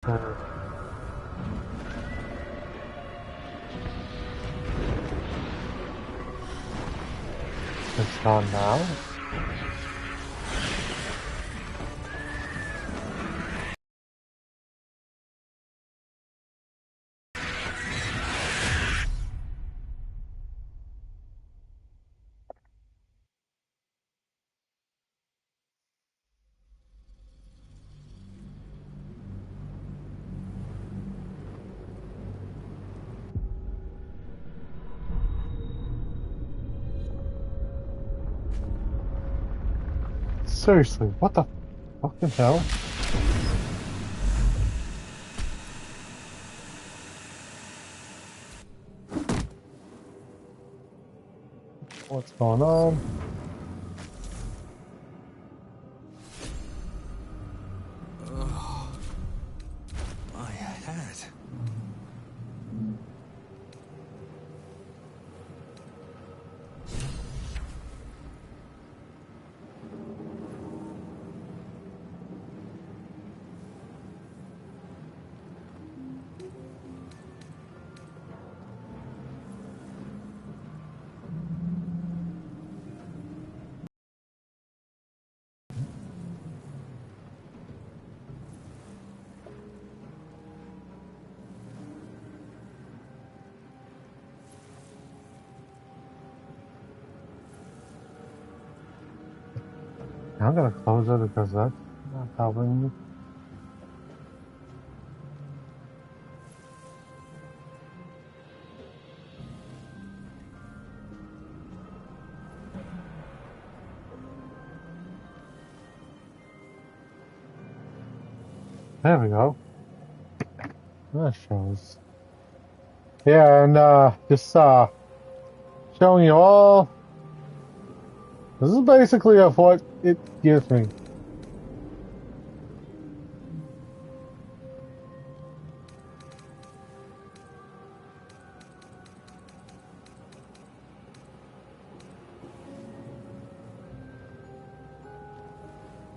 It's gone now. Seriously, what the fucking hell? What's going on? Oh, my head. I'm gonna close it because that's not helping me. There we go. That shows. Yeah, and just showing you all. This is basically of what it gives me.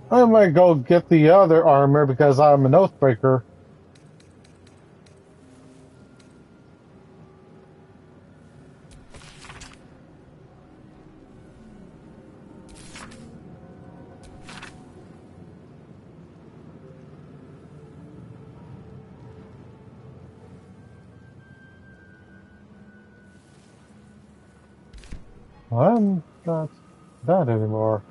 I might go get the other armor because I'm an Oathbreaker. I'm not that anymore.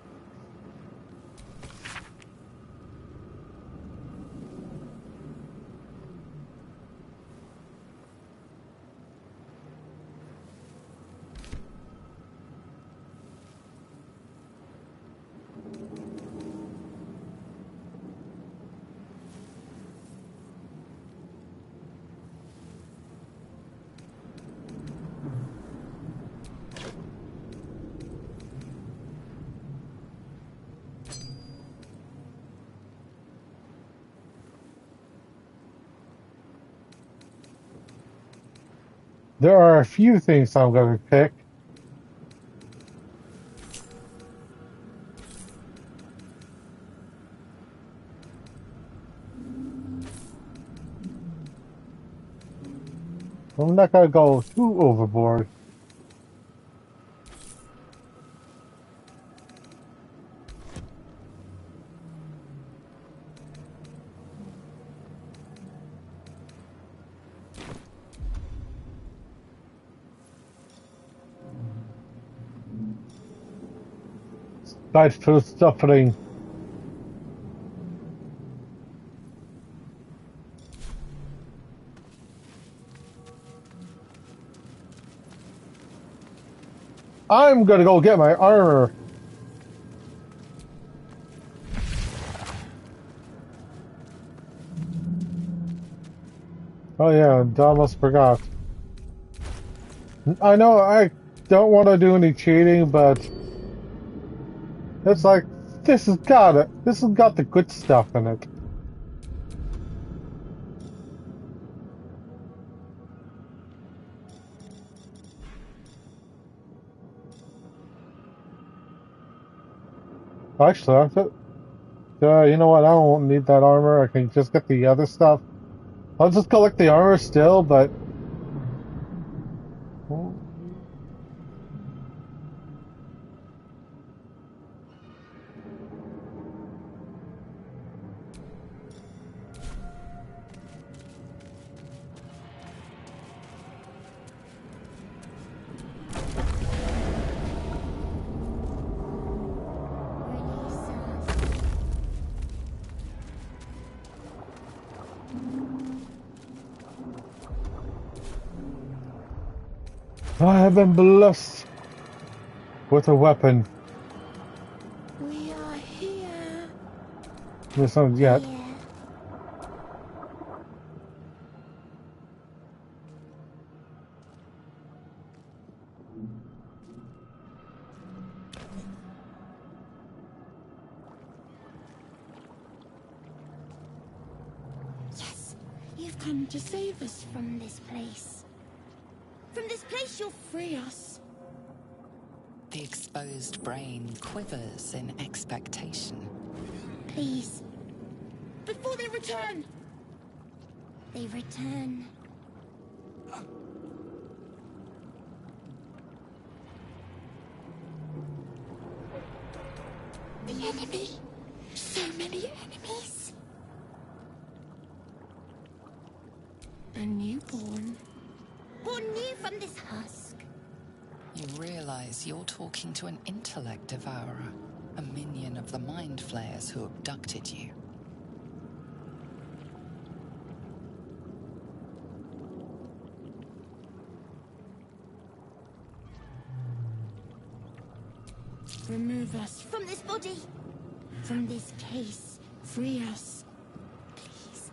There are a few things I'm going to pick. I'm not going to go too overboard. Life through suffering. I'm going to go get my armor. Oh yeah, I almost forgot. I know I don't want to do any cheating, but it's like this has got it. This has got the good stuff in it. Actually, you know what? I don't need that armor. I can just get the other stuff. I'll just collect the armor still, but... I have been blessed with a weapon. We are here. There's not yet. Here. Yes, you've come to save us from this place. From this place you'll free us. The exposed brain quivers in expectation. Please. Before they return. They return. The enemy. So many enemies. A newborn. Born new from this husk. You realize you're talking to an intellect devourer, a minion of the mind flayers who abducted you. Remove us from this body. From this case. Free us. Please.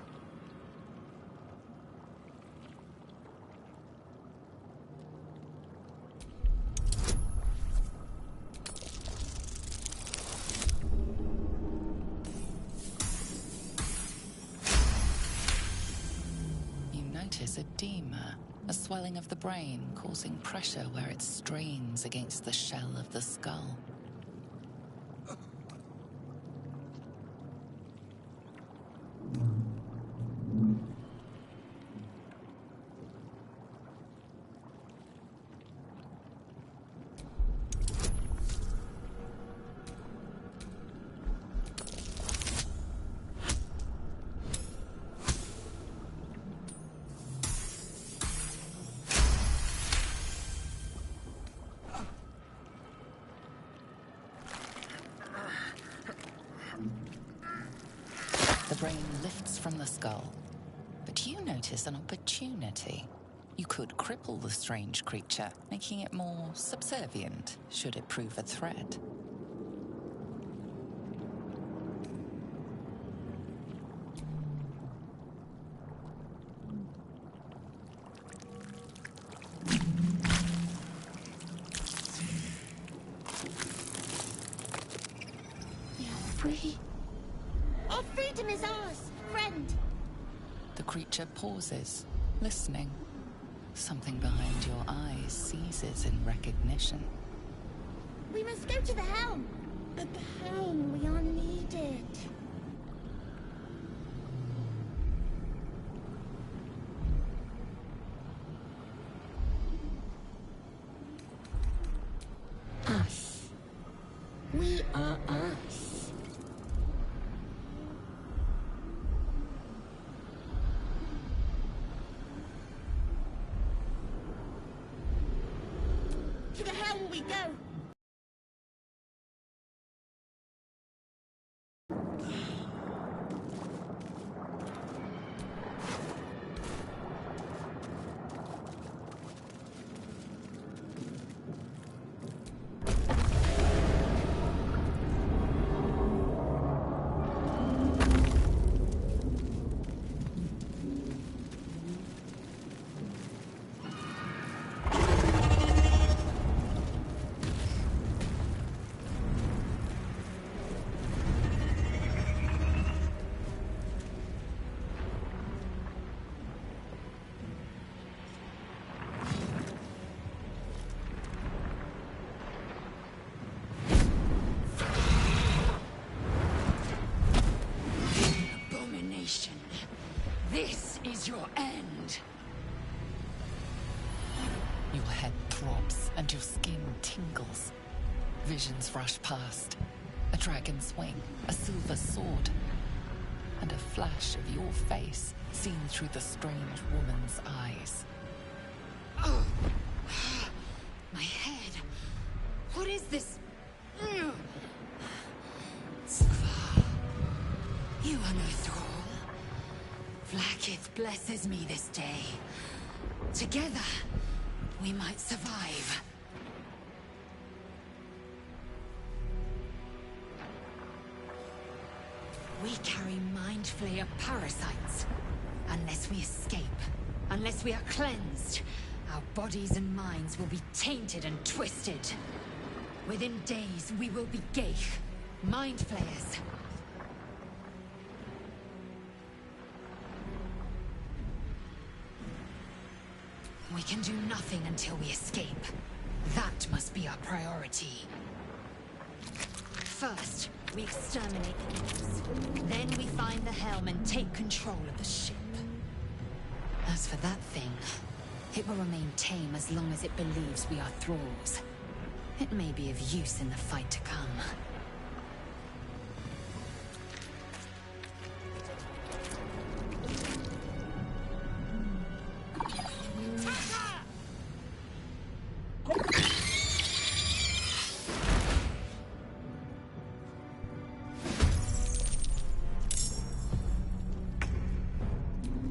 You notice edema, a swelling of the brain causing pressure where it strains against the shell of the skull. The brain lifts from the skull, but you notice an opportunity. You could cripple the strange creature, making it more subservient, should it prove a threat. We are free. Our freedom is ours, friend. The creature pauses, listening. Something behind your eyes seizes in recognition. We must go to the helm. At the helm, we are needed. Us. We are us. To the helm we go. Abomination. This is your end. Your head throbs and your skin tingles. Visions rush past. A dragon's wing, a silver sword, and a flash of your face seen through the strange woman's eyes. Oh. My head. What is this? Skvar. You are no thrall. Vlaakith blesses me this day. Together, we might survive. We carry Mind Flayer parasites. Unless we escape, unless we are cleansed, our bodies and minds will be tainted and twisted. Within days, we will be Ghaik, Mind Flayers. We can do nothing until we escape. That must be our priority. First, we exterminate the nymphs. Then we find the helm and take control of the ship. As for that thing, it will remain tame as long as it believes we are thralls. It may be of use in the fight to come.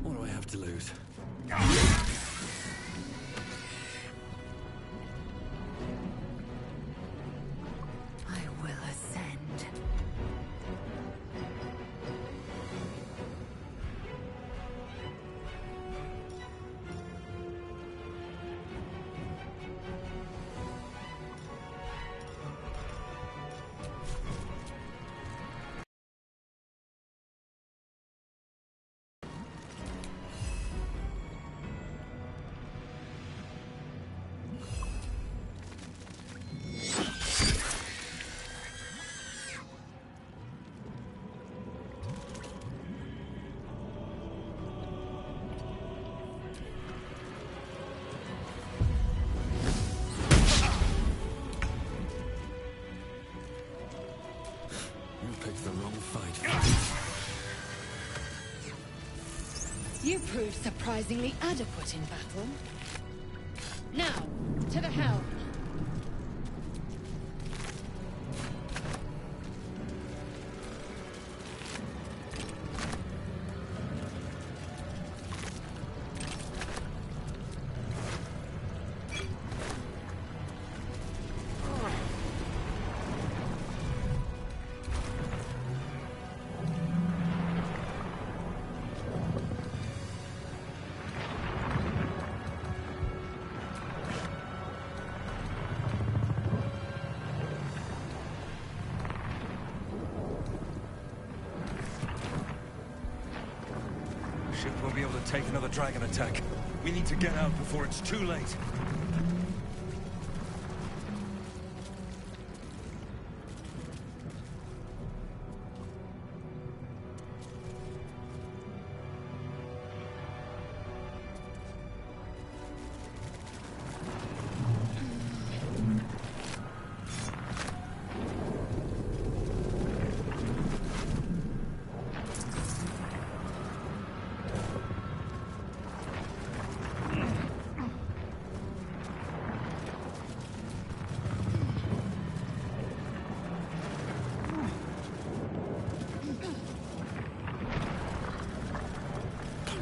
What do I have to lose? I will ascend. You picked the wrong fight. You proved surprisingly adequate in battle. Now, to the helm. Ship won't be able to take another dragon attack. We need to get out before it's too late.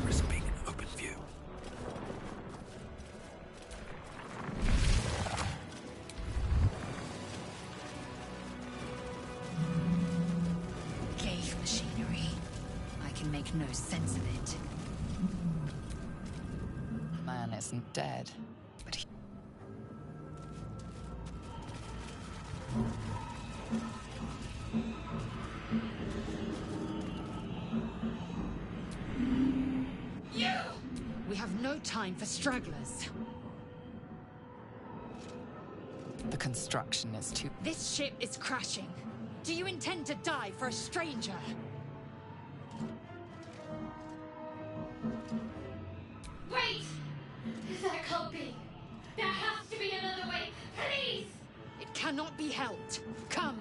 Risk being in open view. Ghaik machinery. I can make no sense of it. Man isn't dead, but he... We have no time for stragglers. The construction is too... This ship is crashing. Do you intend to die for a stranger? cannot be helped. Come.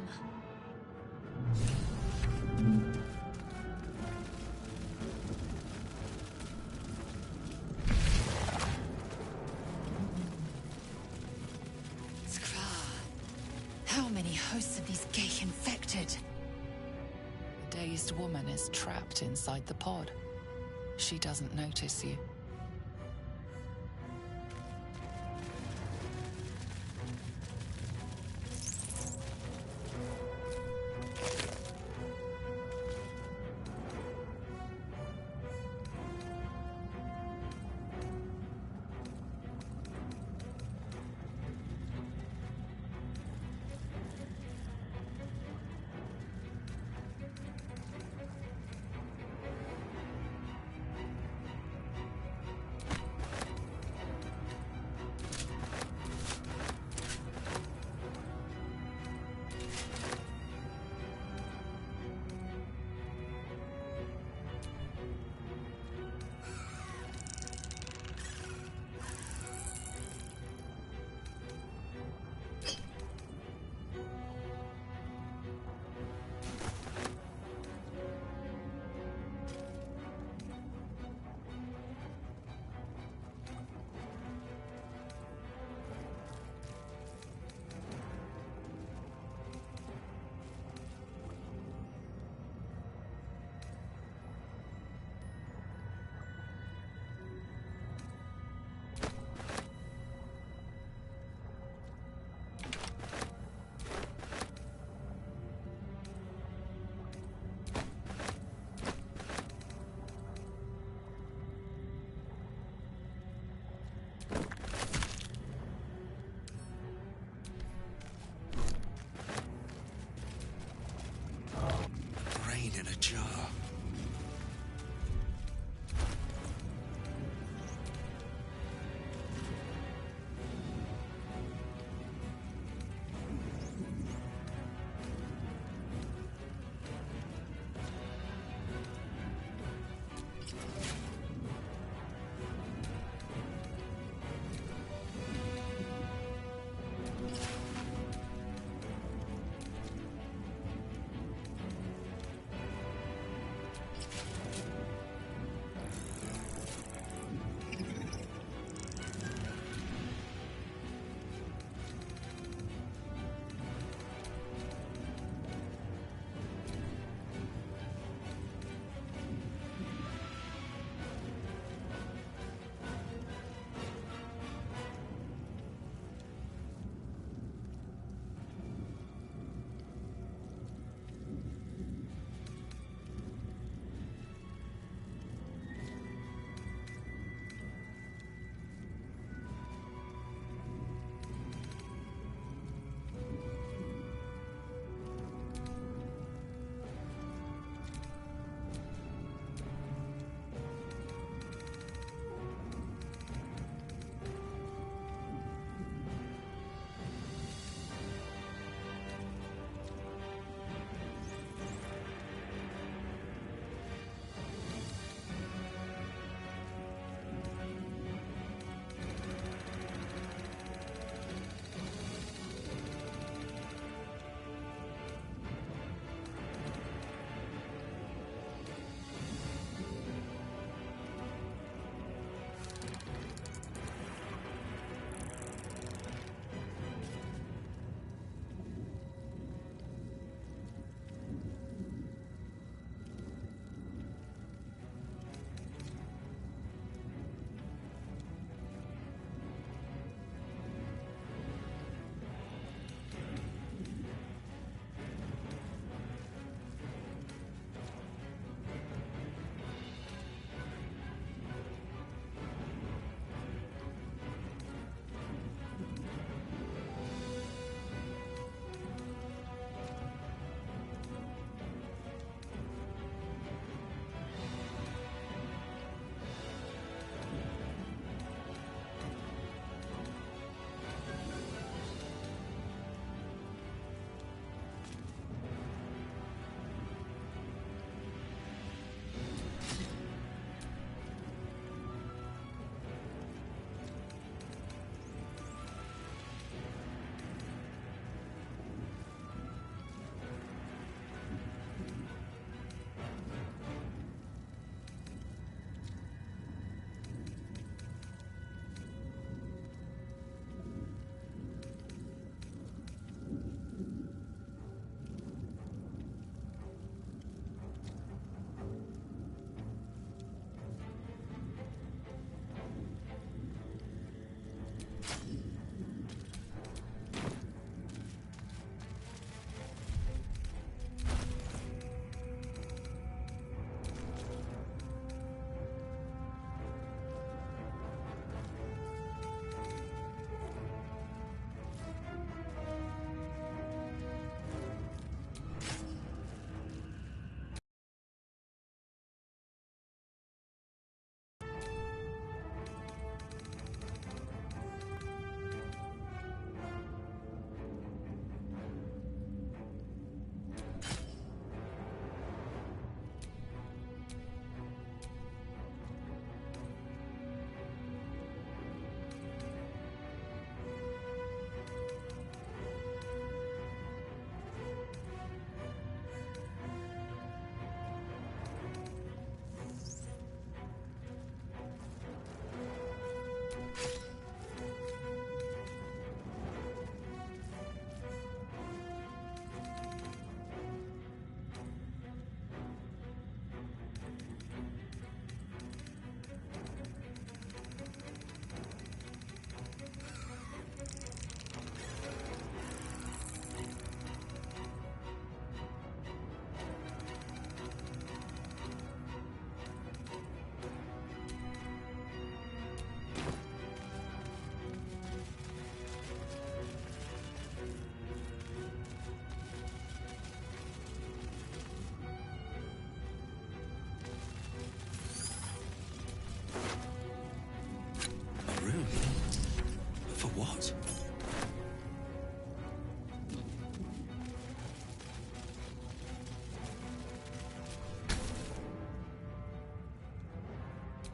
How many hosts of these gay infected? The dazed woman is trapped inside the pod. She doesn't notice you. In a jar.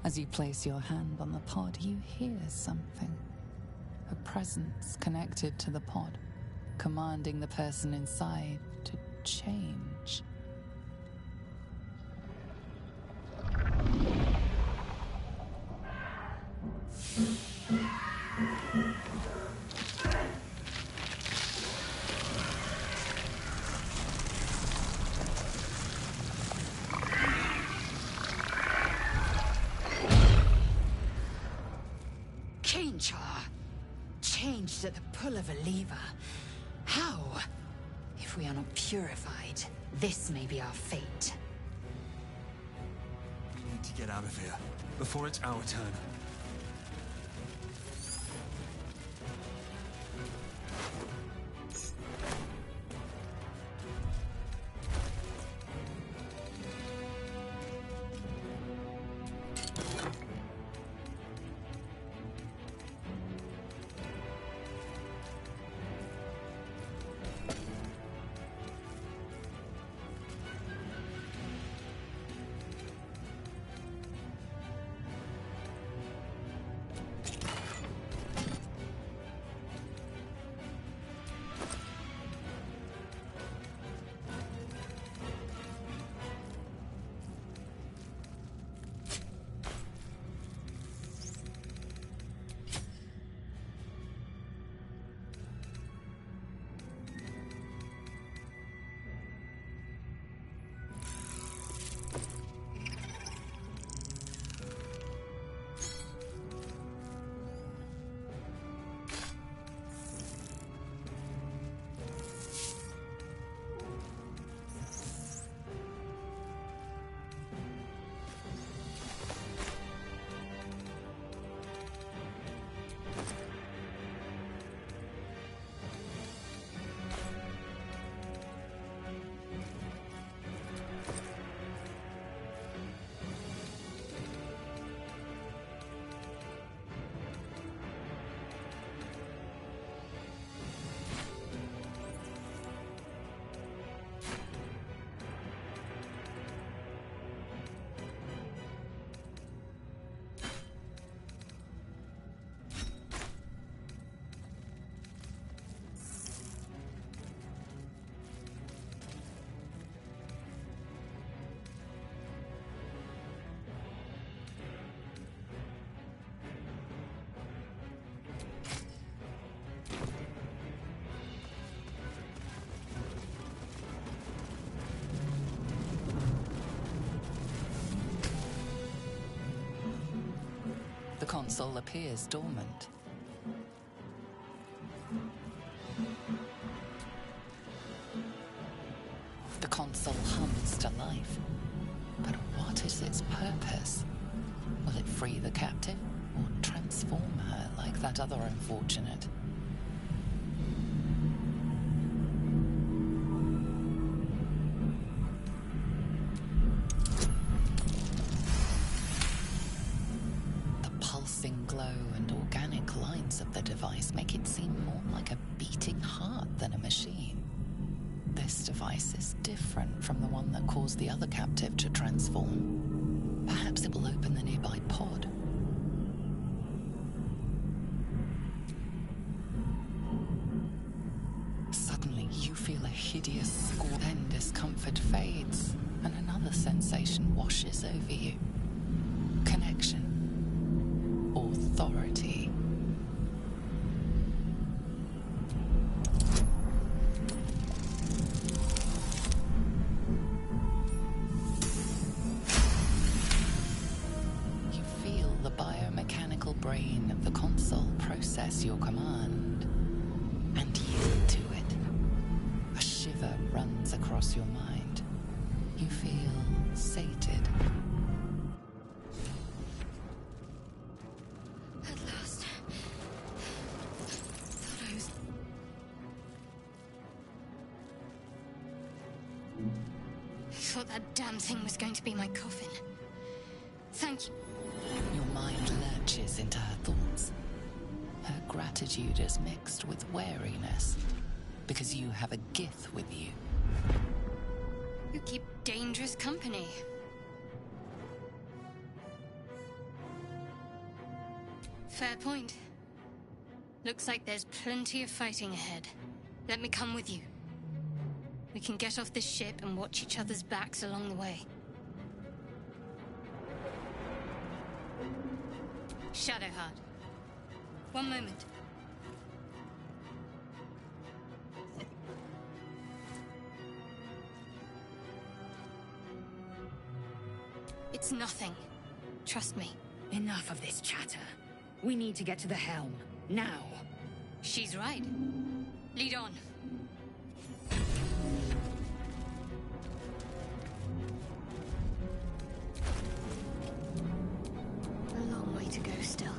As you place your hand on the pod, you hear something. A presence connected to the pod, commanding the person inside to change. Cainchar, changed at the pull of a lever. How? If we are not purified, this may be our fate. We need to get out of here before it's our turn. The console appears dormant. The console hums to life. But what is its purpose? Will it free the captive or transform her like that other unfortunate? Glow and organic lines of the device make it seem more like a beating heart than a machine. This device is different from the one that caused the other captive to transform. Perhaps it will open the nearby pod. Suddenly you feel a hideous scorch, then discomfort fades, and another sensation washes over you. Connection. Authority. You feel the biomechanical brain of the console process your command and yield to it. A shiver runs across your mind. You feel sated. I thought that damn thing was going to be my coffin. Thank you. Your mind lurches into her thoughts. Her gratitude is mixed with wariness, because you have a Gith with you. You keep dangerous company. Fair point. Looks like there's plenty of fighting ahead. Let me come with you. We can get off this ship and watch each other's backs along the way. Shadowheart. One moment. It's nothing. Trust me. Enough of this chatter. We need to get to the helm. Now. She's right. Lead on. A long way to go still.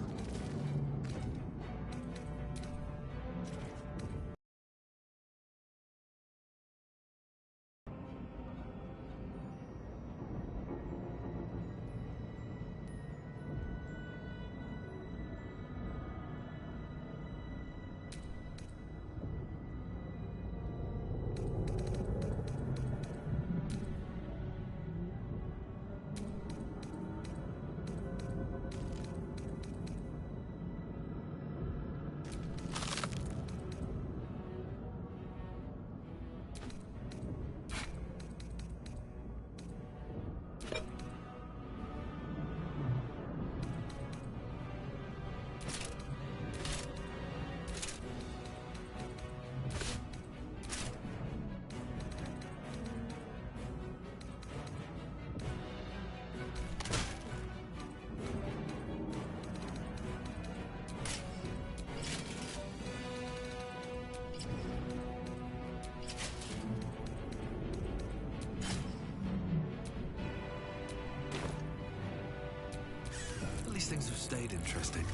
Things have stayed interesting.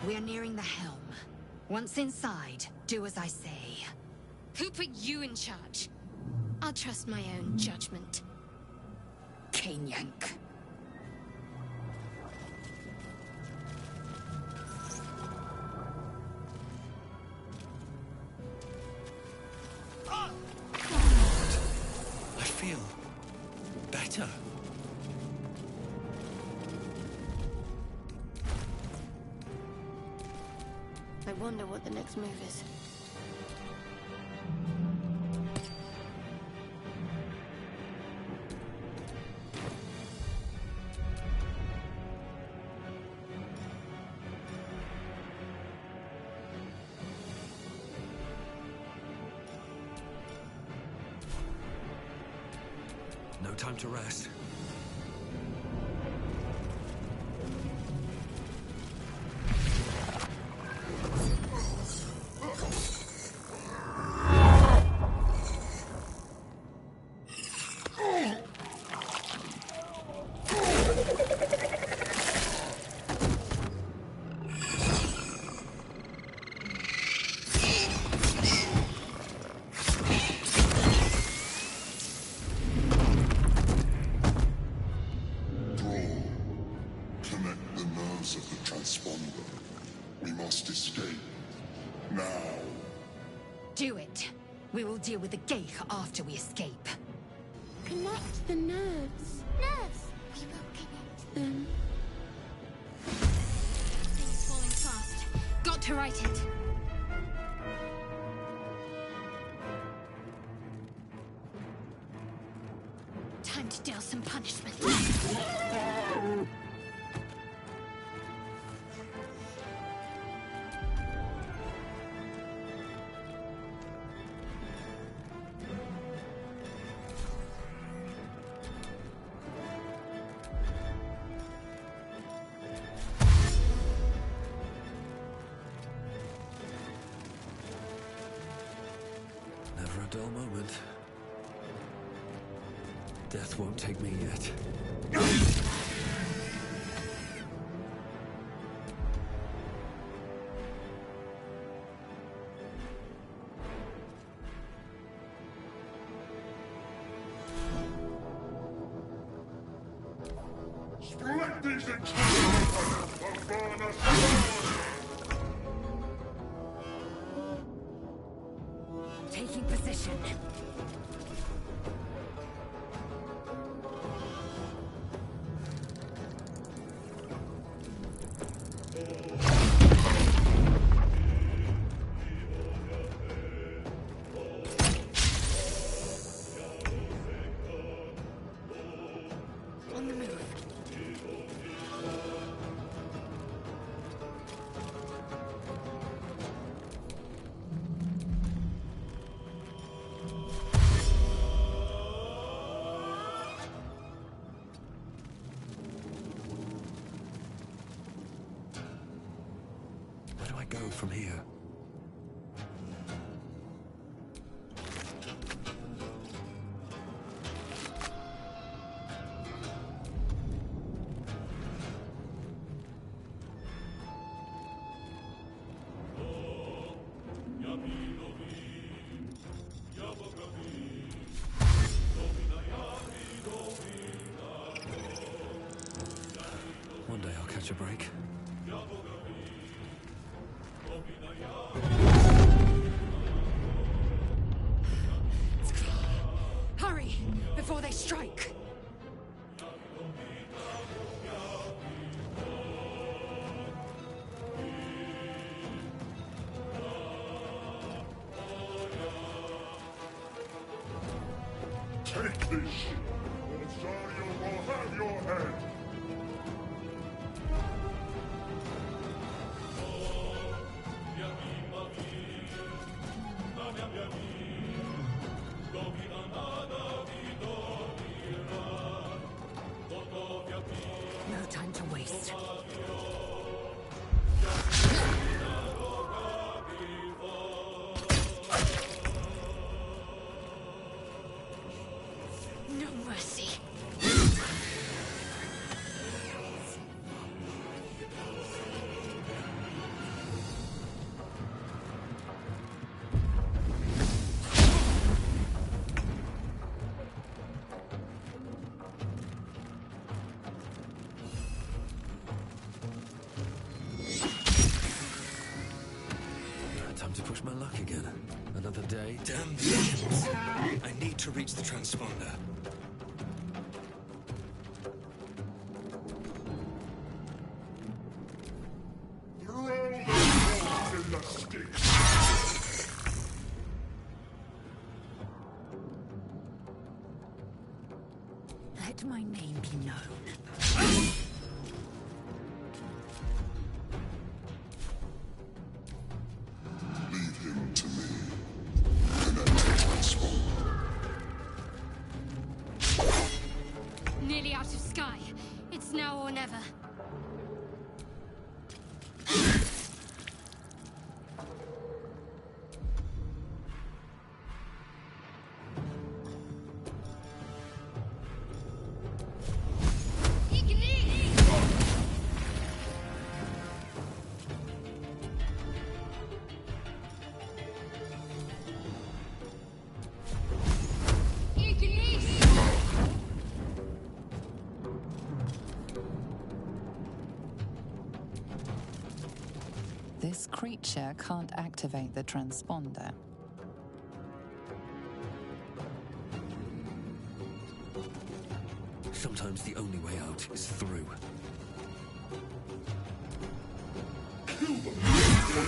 We are nearing the helm. Once inside, do as I say. Who put you in charge? I'll trust my own judgment. Cain Yank. I feel better. I wonder what the next move is. No time to rest. Of the transponder. We must escape. Now. Do it. We will deal with the Geich after we escape. Connect the nerves. Nerves! We will connect them. Things falling fast. Got to right it. Time to deal some punishment. Never a dull moment. Death won't take me yet. Select these intrusions! Taking position. On the move. Where do I go from here? One day I'll catch a break. Hurry! Before they strike! Take this, or Zarya will have your head. No time to waste. No mercy. Time to push my luck again. Another day. Damn visions. I need to reach the transponder. Throw the balls in the sticks. Let my name be known. Leave him to me, and I take my spot. Nearly out of sky. It's now or never. This creature can't activate the transponder. Sometimes the only way out is through. Kill them,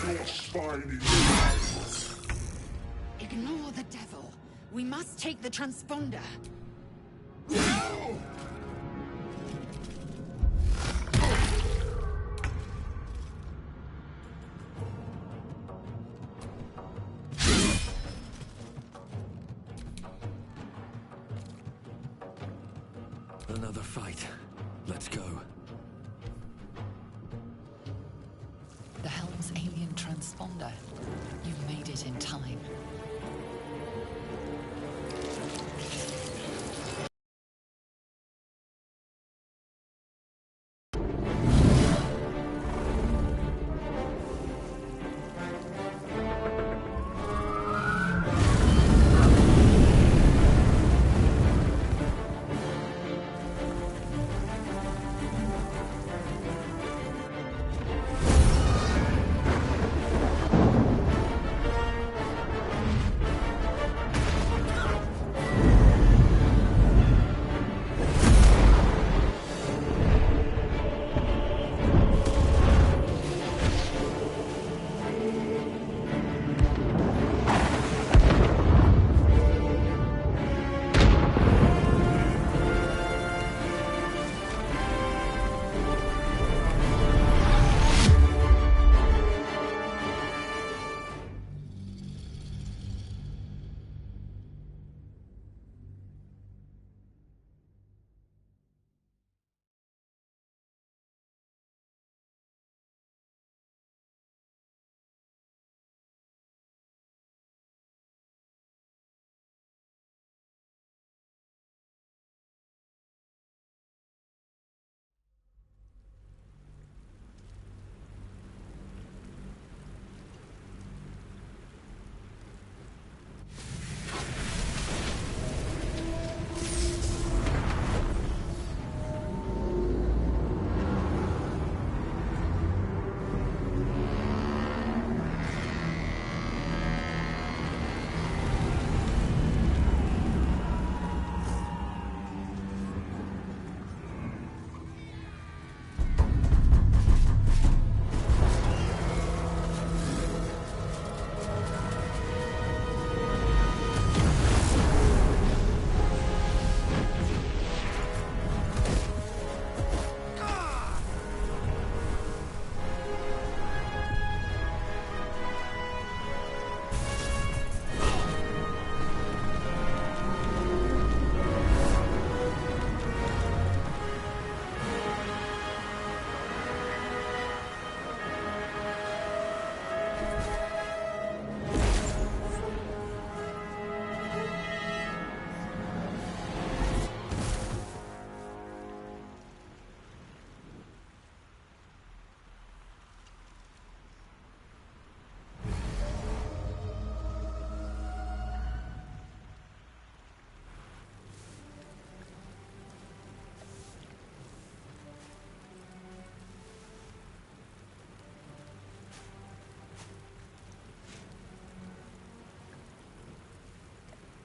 or your spine is Ignore the devil. We must take the transponder. Another fight. Let's go. The Helm's alien transponder. You've made it in time.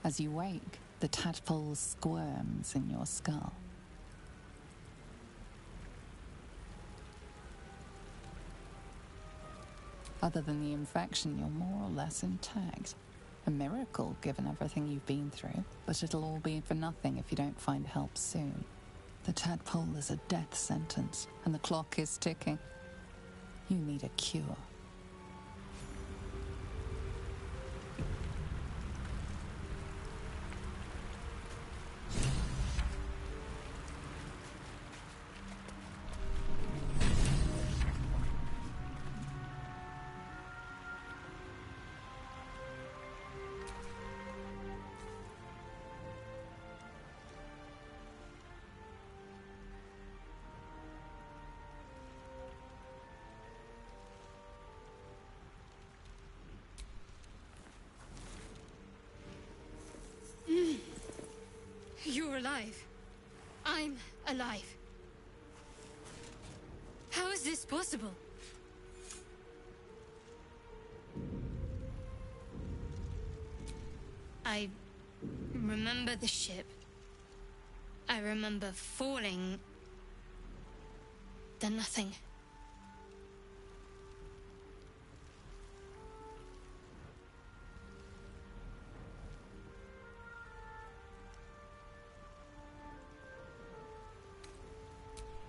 As you wake, the tadpole squirms in your skull. Other than the infection, you're more or less intact. A miracle, given everything you've been through, but it'll all be for nothing if you don't find help soon. The tadpole is a death sentence, and the clock is ticking. You need a cure. You're alive. I'm alive. How is this possible? I remember the ship. I remember falling. Then nothing.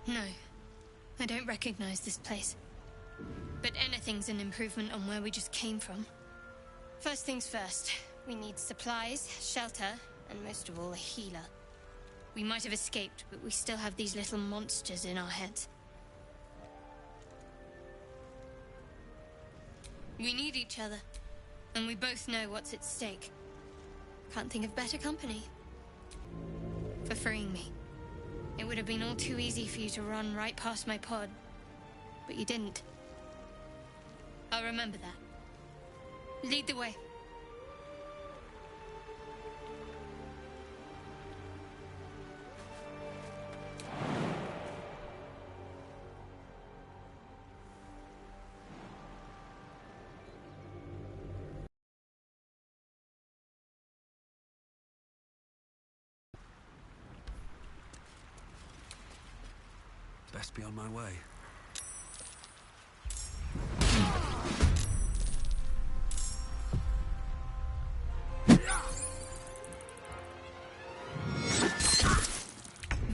No, I don't recognize this place. But anything's an improvement on where we just came from. First things first, we need supplies, shelter, and most of all, a healer. We might have escaped, but we still have these little monsters in our heads. We need each other, and we both know what's at stake. Can't think of better company. For freeing me. It would have been all too easy for you to run right past my pod, but you didn't. I'll remember that. Lead the way. Best be on my way.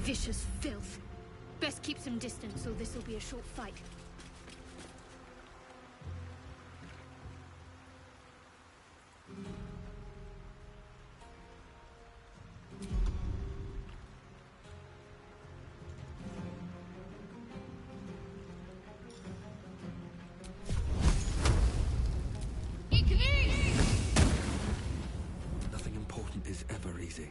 Vicious filth. Best keep some distance, or this will be a short fight. Nothing important is ever easy.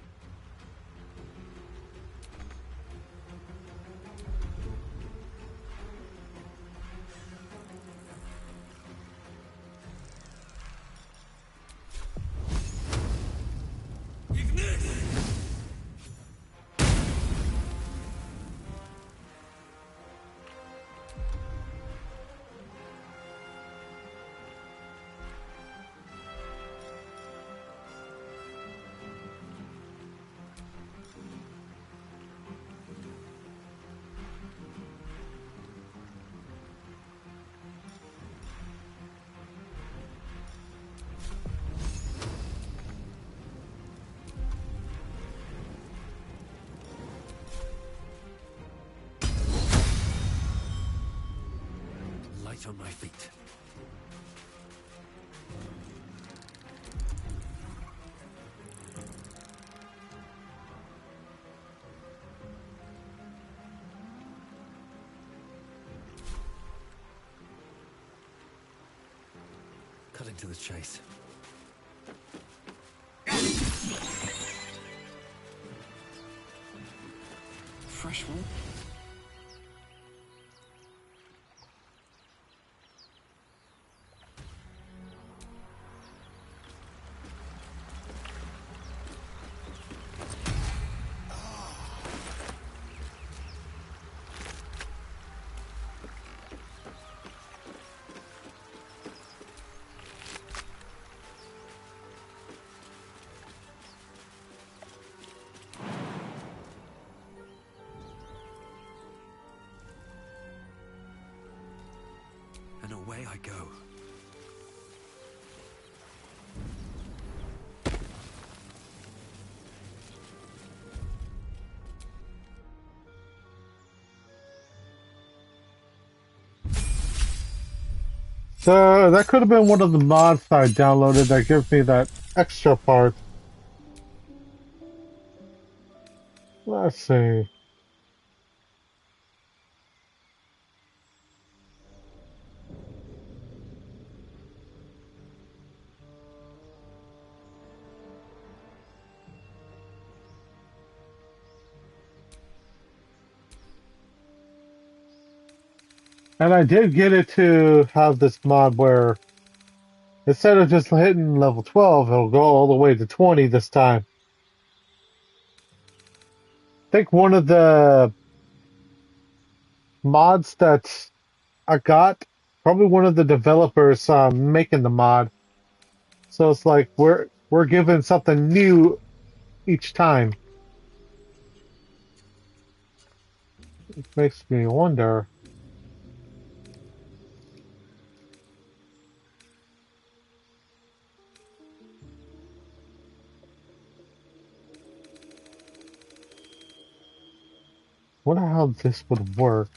Light on my feet. Cutting to the chase. Fresh one? away I go. So that could have been one of the mods I downloaded that gives me that extra part. Let's see. And I did get it to have this mod where instead of just hitting level 12, it'll go all the way to 20 this time. I think one of the mods that I got, probably one of the developers making the mod. So it's like we're given something new each time. It makes me wonder. Wonder how this would work.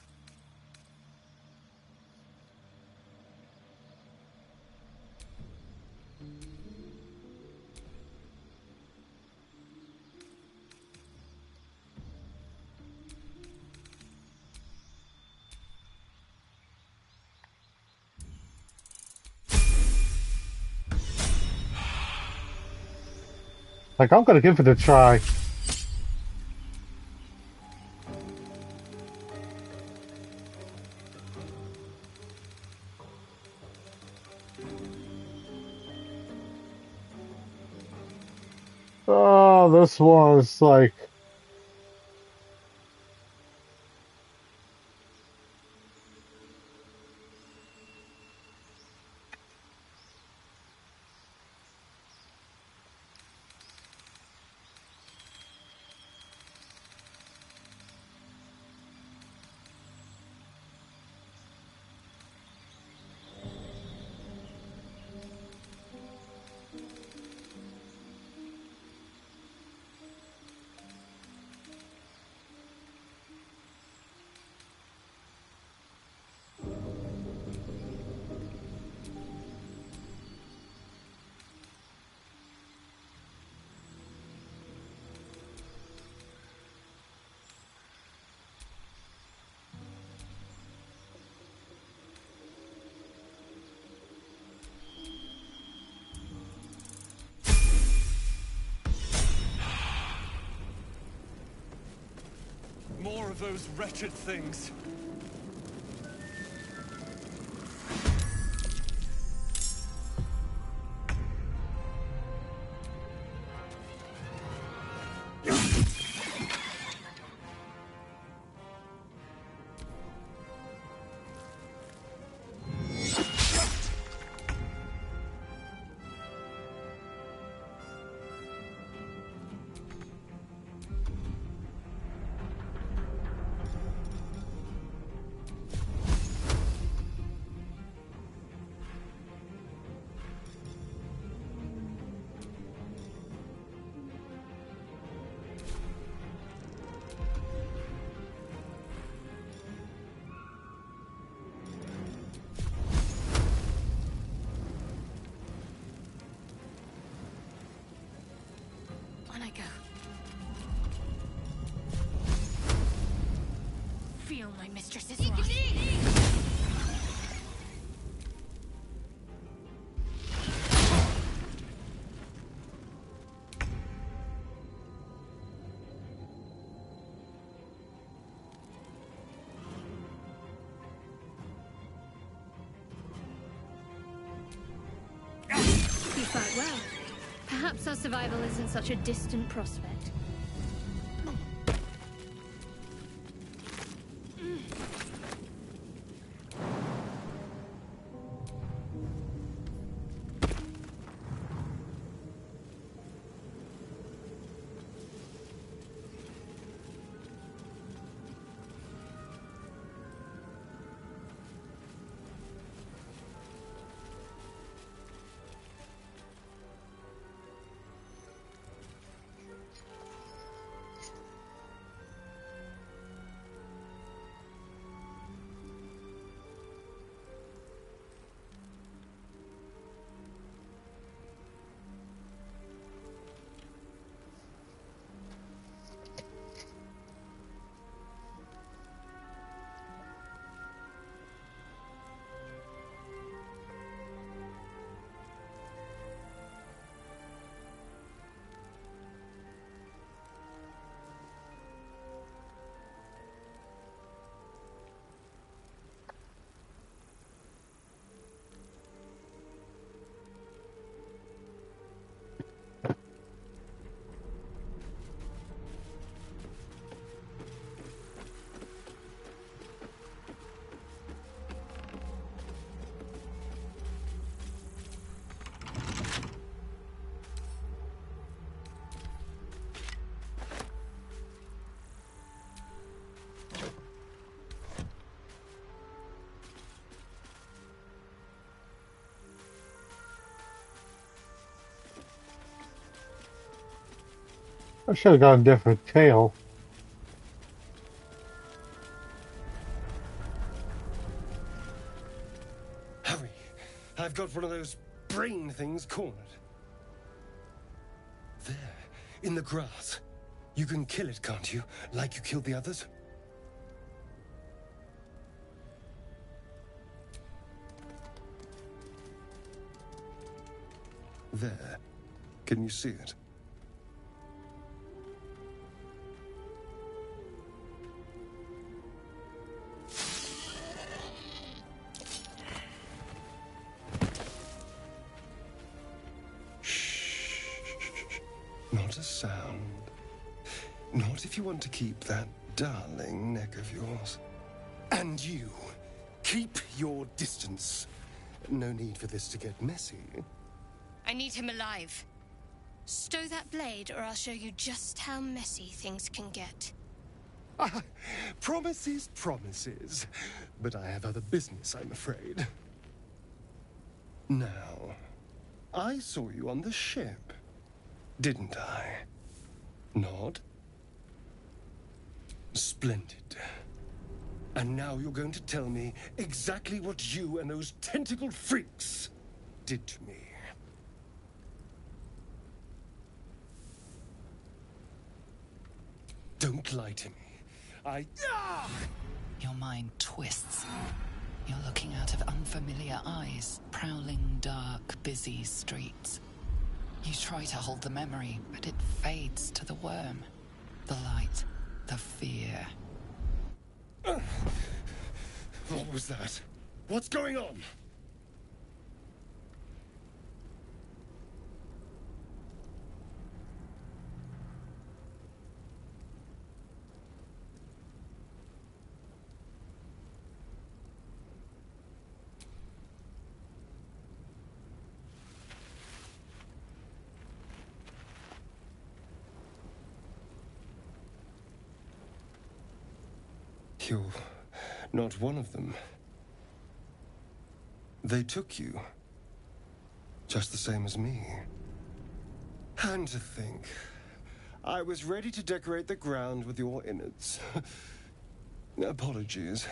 Like, I'm gonna give it a try. Oh, this one's like... More of those wretched things. On I go. Feel my mistress's wrath. You fight well. Perhaps our survival isn't such a distant prospect. I should have gone a different tail. Hurry! I've got one of those brain things cornered. There, in the grass. You can kill it, can't you? Like you killed the others? There. Can you see it? Shh. Not a sound. Not if you want to keep that darling neck of yours. And you, keep your distance. No need for this to get messy. I need him alive. Stow that blade, or I'll show you just how messy things can get. Promises, promises. But I have other business, I'm afraid. Now, I saw you on the ship, didn't I? Nod? Splendid. And now you're going to tell me exactly what you and those tentacled freaks did to me. Don't lie to me. Your mind twists. You're looking out of unfamiliar eyes, prowling dark, busy streets. You try to hold the memory, but it fades to the worm. The light, the fear. What was that? What's going on? You're not one of them. They took you. Just the same as me. And to think, I was ready to decorate the ground with your innards. Apologies.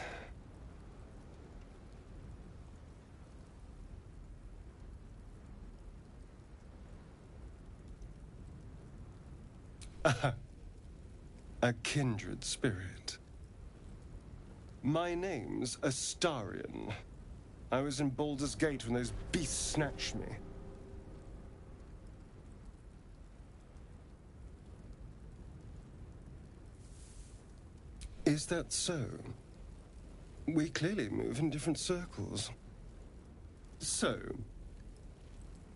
A kindred spirit. My name's Astarion. I was in Baldur's Gate when those beasts snatched me. Is that so? We clearly move in different circles. So,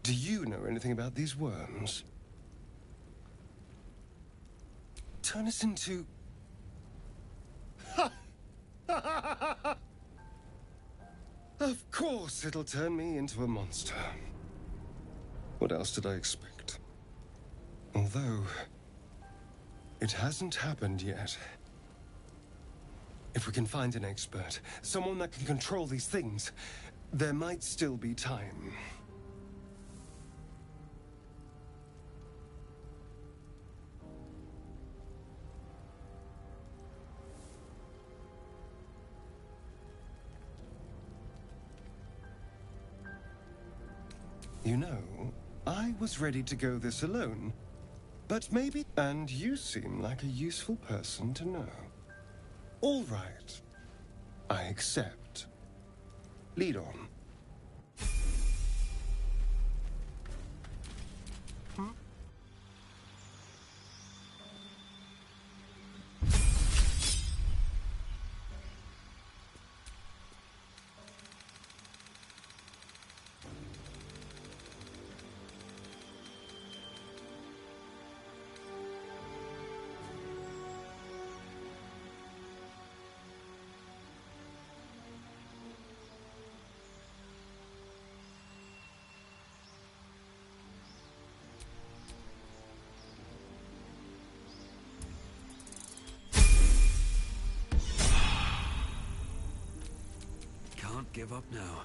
do you know anything about these worms? Turn us into... Of course it'll turn me into a monster. What else did I expect? Although, it hasn't happened yet. If we can find an expert, someone that can control these things, there might still be time. You know, I was ready to go this alone, but maybe... And you seem like a useful person to know. All right. I accept. Lead on. Can't give up now.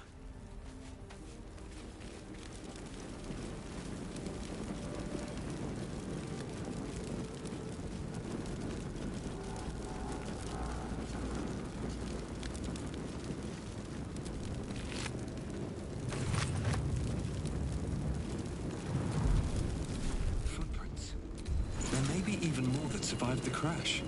the crash.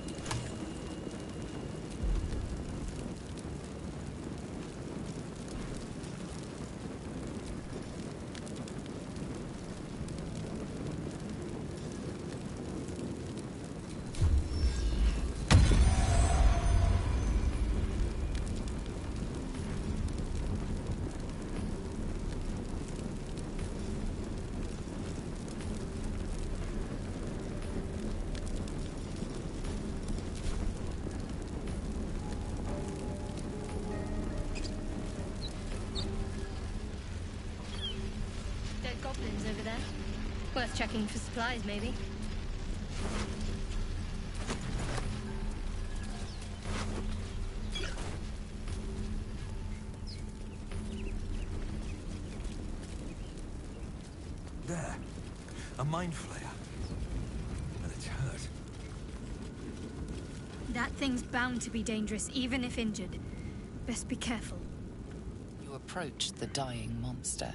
Dead goblins over there. Worth checking for supplies, maybe. There. A mind flayer. And it's hurt. That thing's bound to be dangerous, even if injured. Best be careful. You approach the dying monster.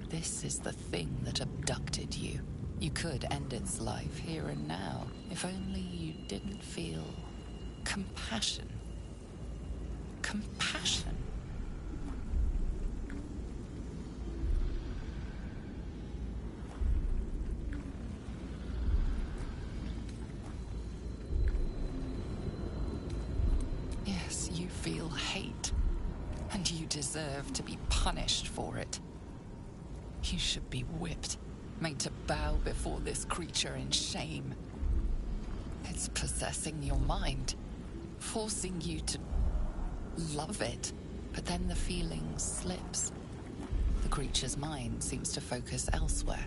This is the thing that abducted you. You could end its life here and now, if only you didn't feel compassion. Compassion. Yes, you feel hate, and you deserve to be punished for it. You should be whipped, made to bow before this creature in shame. It's possessing your mind, forcing you to love it, but then the feeling slips. The creature's mind seems to focus elsewhere.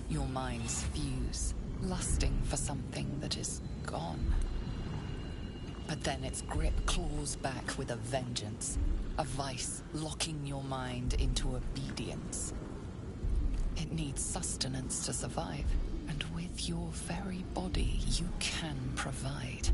Your minds fuse, lusting for something that is gone. But then its grip claws back with a vengeance, a vice locking your mind into obedience. It needs sustenance to survive, and with your very body you can provide.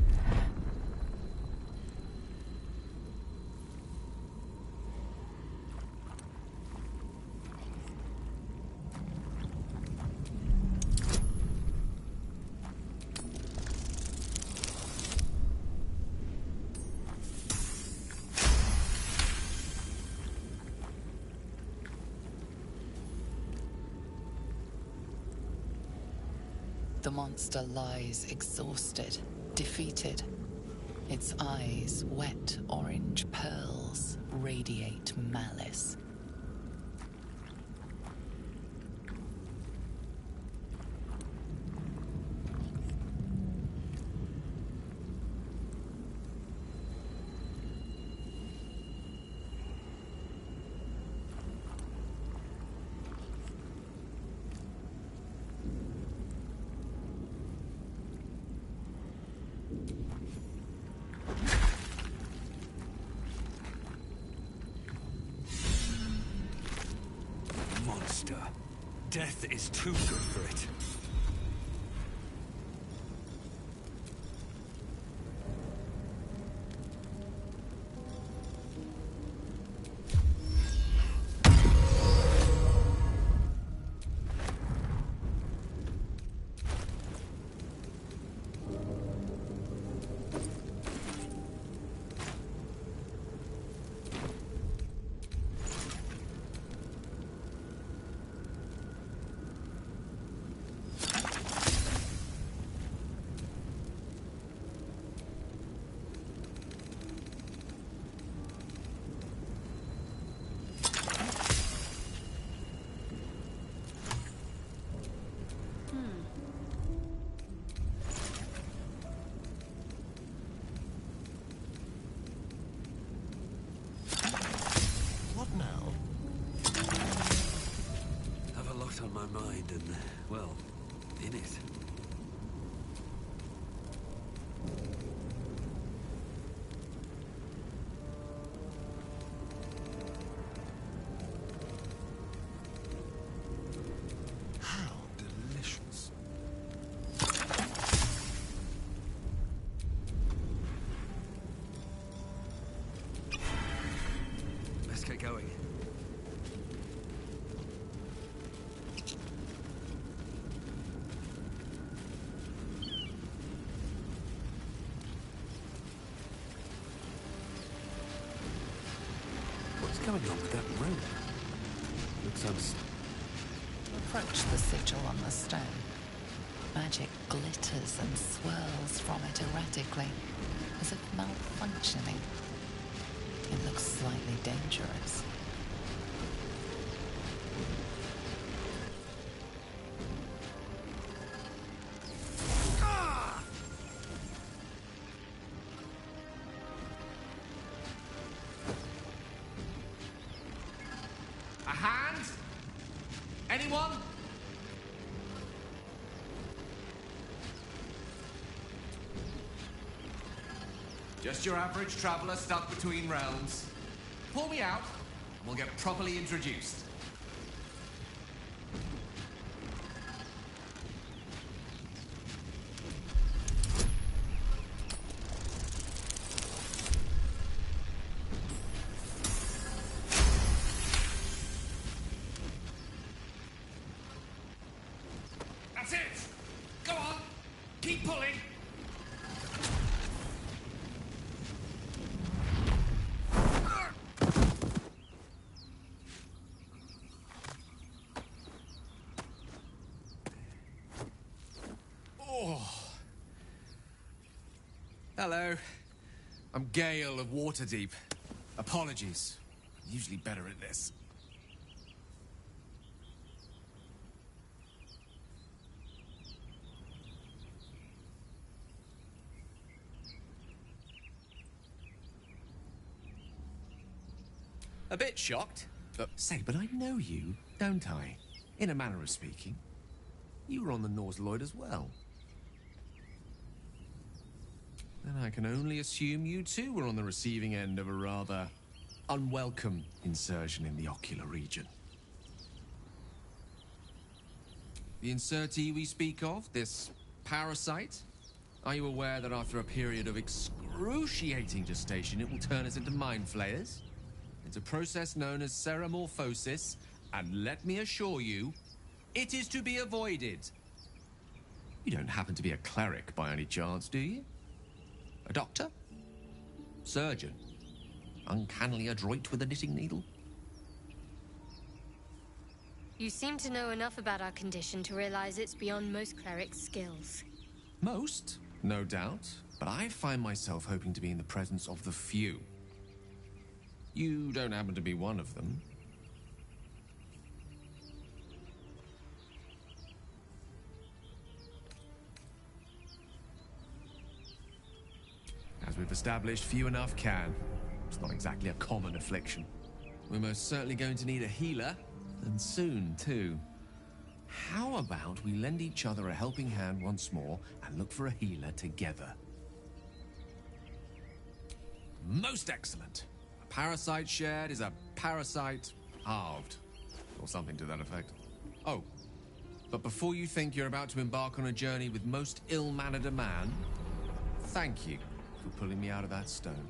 The monster lies exhausted, defeated. Its eyes, wet orange pearls, radiate malice. Monster. Death is too good for it. On my mind and, well, in it. How delicious. going. What's going on with that rope? Looks unstable. Approach the sigil on the stone. Magic glitters and swirls from it erratically, as if malfunctioning. It looks slightly dangerous. A hand? Anyone? Just your average traveler stuck between realms. Pull me out, and we'll get properly introduced. That's it! Go on! Keep pulling! Hello. I'm Gale of Waterdeep. Apologies. I'm usually better at this. A bit shocked. Say, but I know you, don't I? In a manner of speaking. You were on the Norse Lloyd as well. Then I can only assume you too were on the receiving end of a rather unwelcome insertion in the ocular region. The insertee we speak of, this parasite, are you aware that after a period of excruciating gestation, it will turn us into mind flayers? It's a process known as ceramorphosis, and let me assure you, it is to be avoided. You don't happen to be a cleric by any chance, do you? A doctor? Surgeon? Uncannily adroit with a knitting needle? You seem to know enough about our condition to realize it's beyond most clerics' skills. Most, no doubt, but I find myself hoping to be in the presence of the few. You don't happen to be one of them. As we've established, few enough can. It's not exactly a common affliction. We're most certainly going to need a healer, and soon, too. How about we lend each other a helping hand once more and look for a healer together? Most excellent. A parasite shared is a parasite halved, or something to that effect. Oh, but before you think you're about to embark on a journey with most ill-mannered a man, thank you for pulling me out of that stone.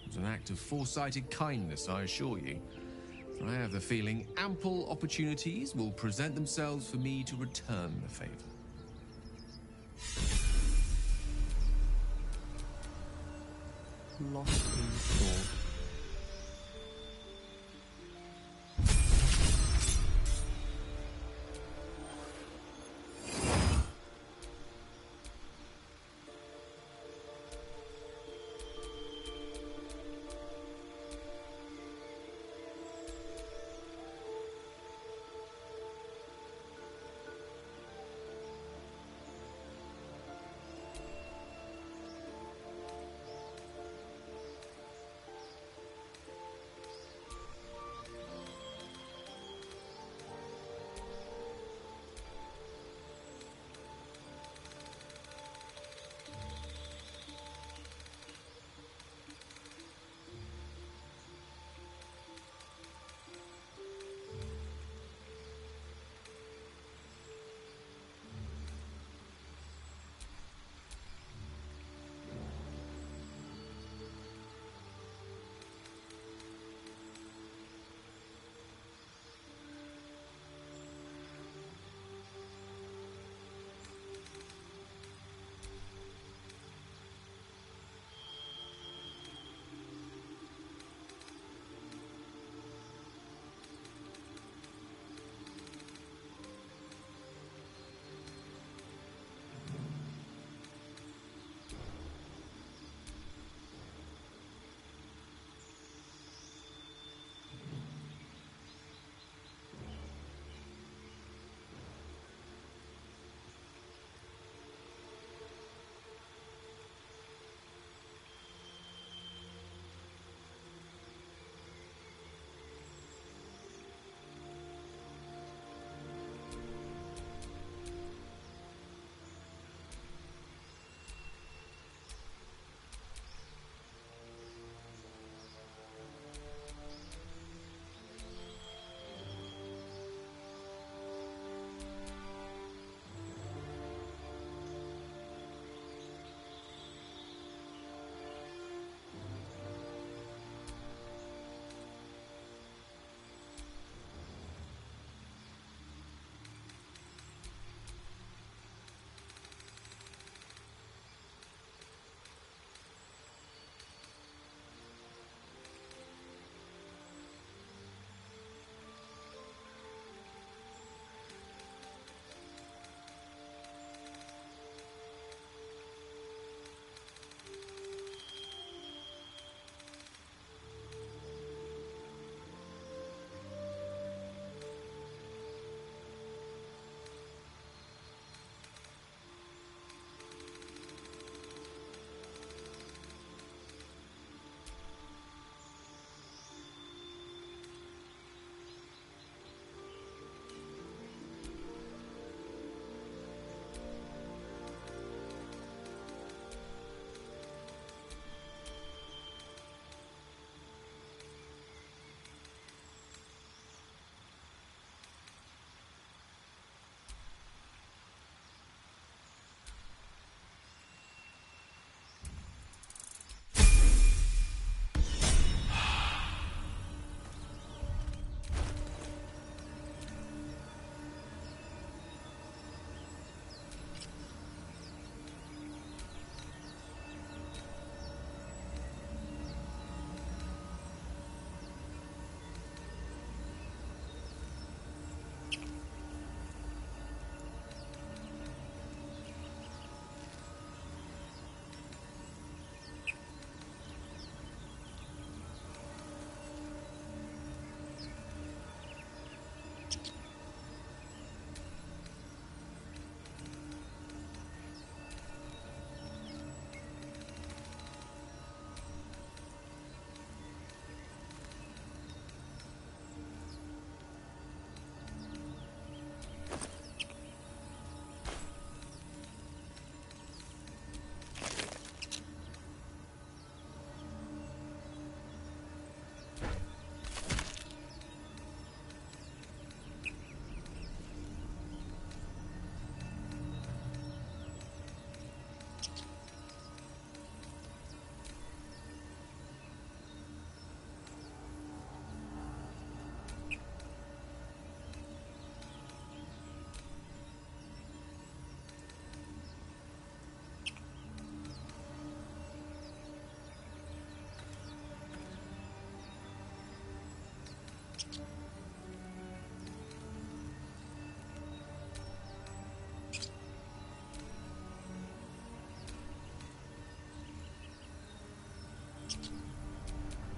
It was an act of foresighted kindness, I assure you. For I have the feeling ample opportunities will present themselves for me to return the favor. Lost in thought.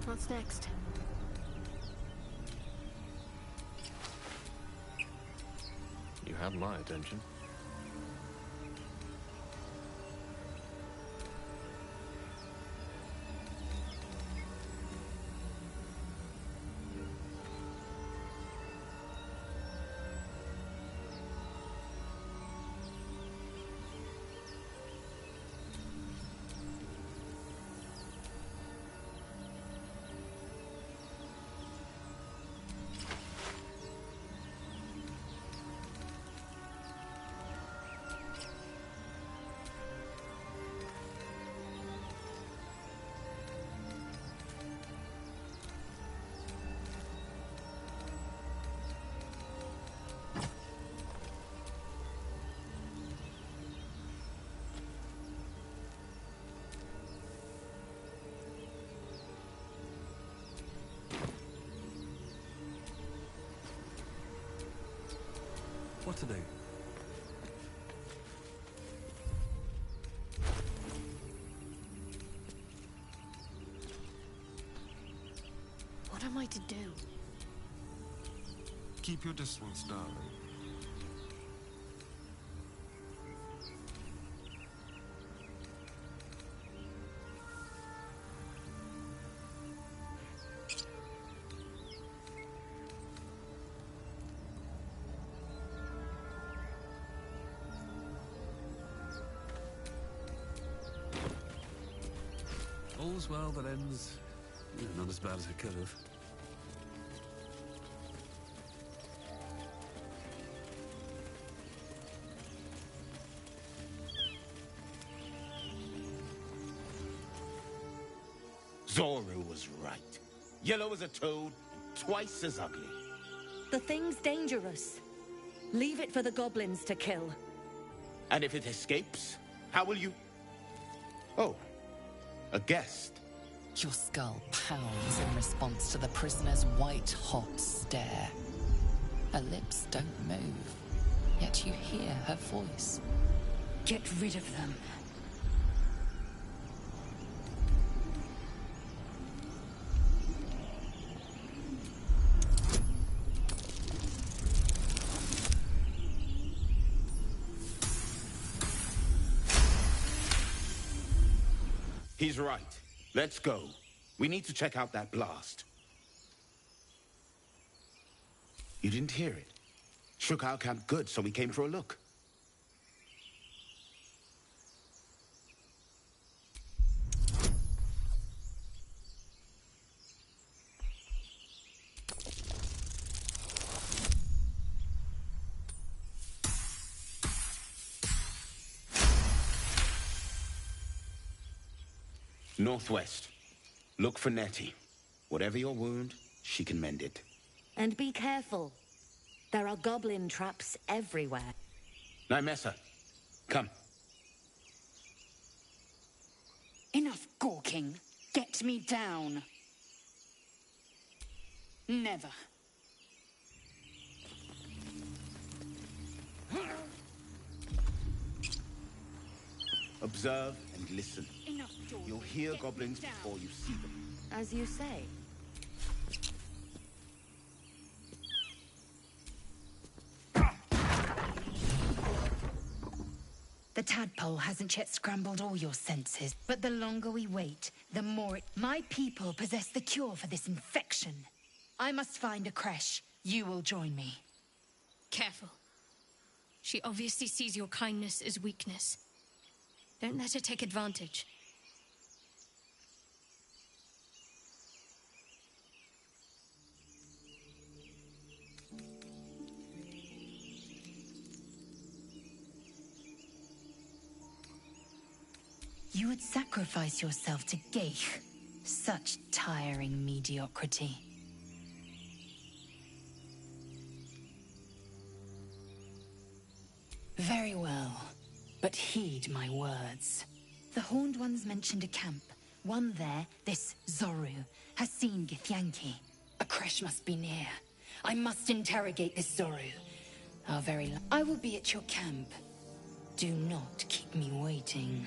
What's next? You had my attention. What to do? What am I to do? Keep your distance, darling. All's well that ends not as bad as it could have. Zorru was right. Yellow as a toad, twice as ugly. The thing's dangerous. Leave it for the goblins to kill. And if it escapes, how will you... Oh, a guest. Your skull pounds in response to the prisoner's white-hot stare. Her lips don't move, yet you hear her voice. Get rid of them. He's right. Let's go. We need to check out that blast. You didn't hear it? Shook our camp good, so we came for a look. Northwest. Look for Nettie. Whatever your wound, she can mend it. And be careful. There are goblin traps everywhere. Nymessa, come. Enough gawking. Get me down. Never. Observe and listen. Enough, George. You'll hear Get goblins me down. before you see them. As you say. The tadpole hasn't yet scrambled all your senses, but the longer we wait, the more it... My people possess the cure for this infection. I must find a creche. You will join me. Careful. She obviously sees your kindness as weakness. Don't let her take advantage. You would sacrifice yourself to Geich. Such tiring mediocrity. Very well, but heed my words. The Horned Ones mentioned a camp. One there, this Zorru, has seen Githyanki. A creche must be near. I must interrogate this Zorru. I will be at your camp. Do not keep me waiting.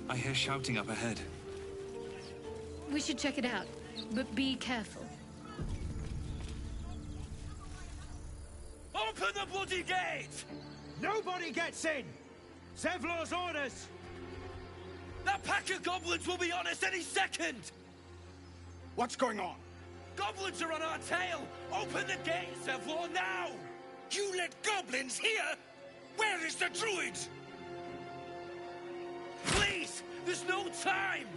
I hear shouting up ahead. We should check it out, but be careful. Open the bloody gate! Nobody gets in! Zevlor's orders! That pack of goblins will be on us any second! What's going on? Goblins are on our tail! Open the gate, Zevlor, now! You let goblins here? Where is the druid? Please! There's no time!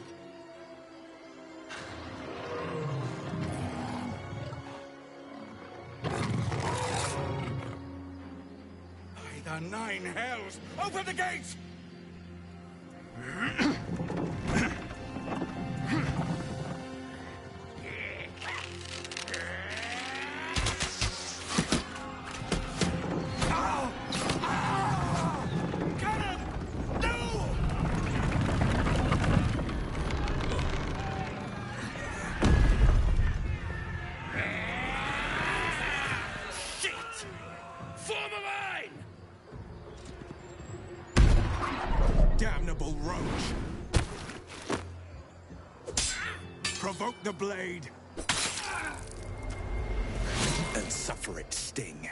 By the nine hells! Open the gates! Damnable roach! Provoke the blade! And suffer its sting.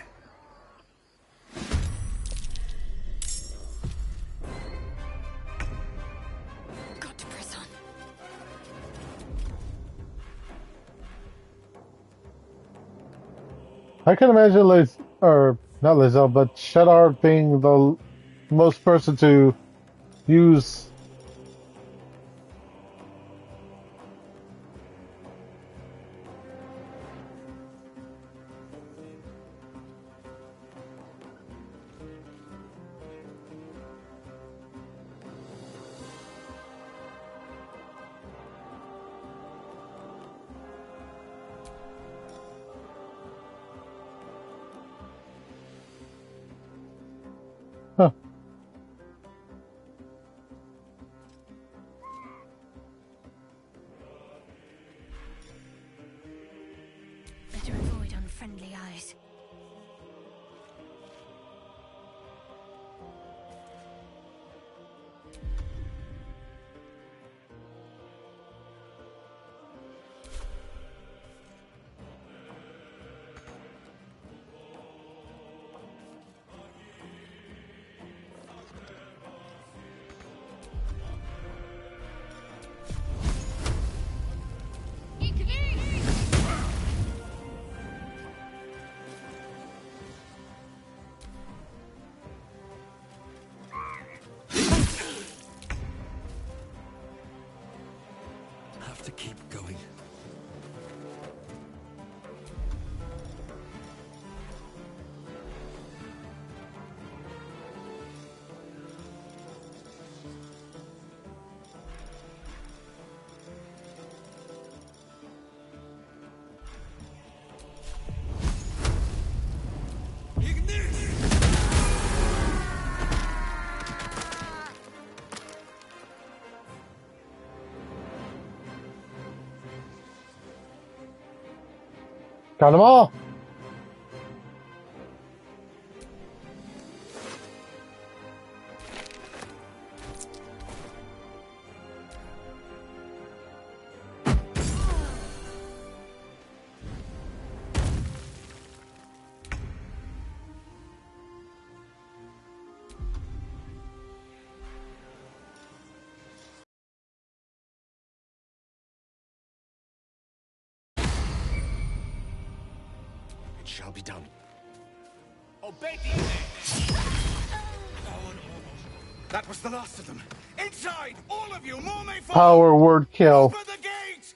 Got to press on. I can imagine Liz, or not Lizelle, but Shadar being the most person to use. Huh. Better avoid unfriendly eyes. Have to keep going. Got them all. Shall be done. Obey the orders! That was the last of them. Inside! All of you! More may fall! Power word kill. Open the gate!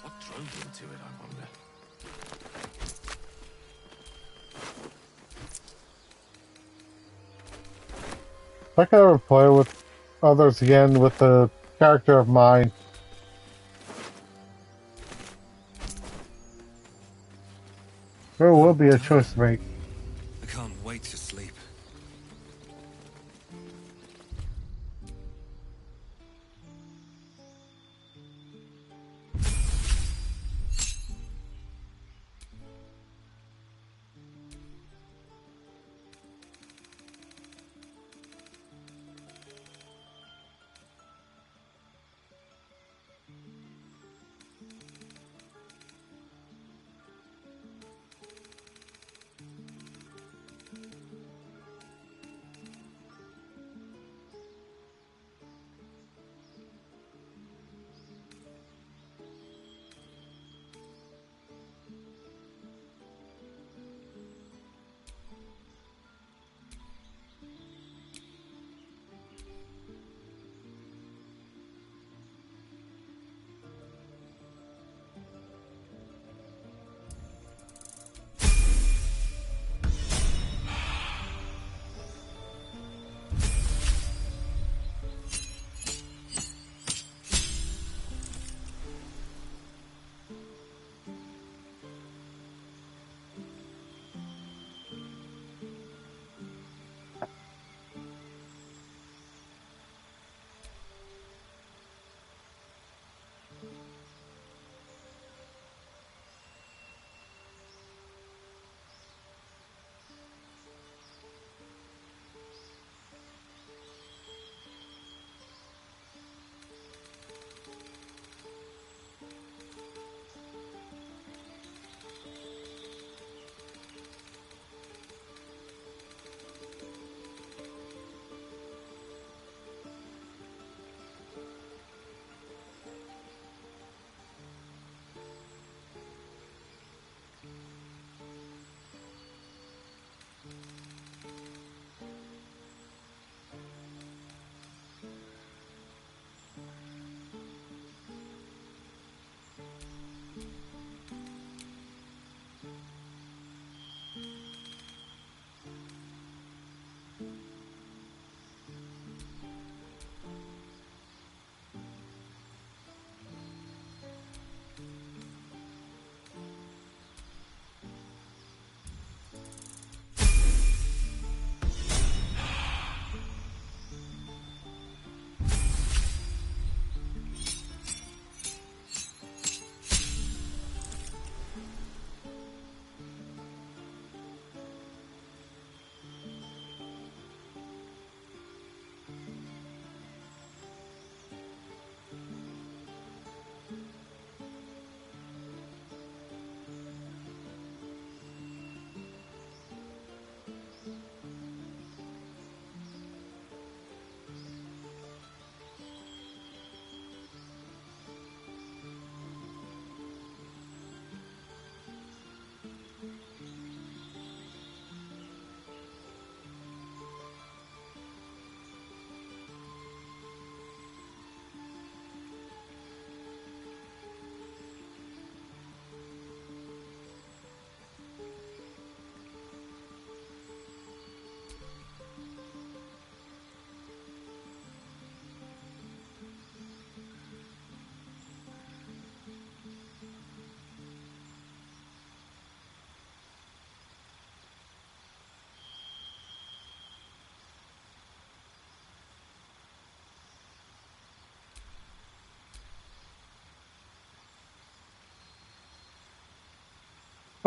What drove him to it, I wonder? If I could ever play with others again with the character of mine. There will be a choice to make. I can't wait to sleep.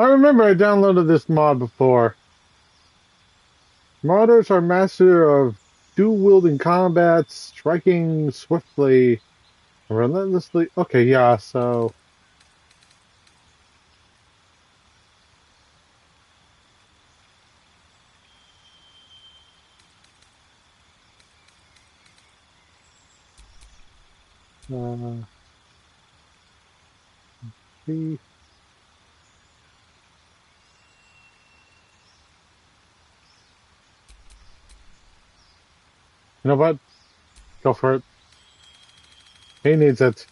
I remember I downloaded this mod before. Modders are master of dual-wielding combat, striking swiftly, relentlessly. Okay, yeah, so... see. You know what? Go for it. He needs it.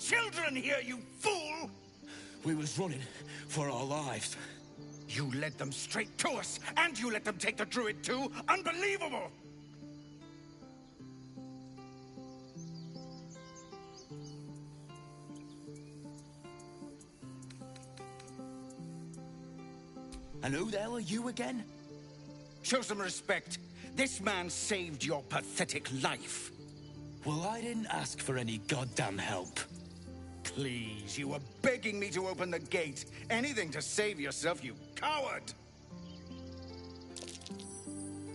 Children here, you fool! We was running for our lives. You led them straight to us, and you let them take the druid too? Unbelievable! And who the hell are you again? Show some respect. This man saved your pathetic life. Well, I didn't ask for any goddamn help. Please, you were begging me to open the gate. Anything to save yourself, you coward!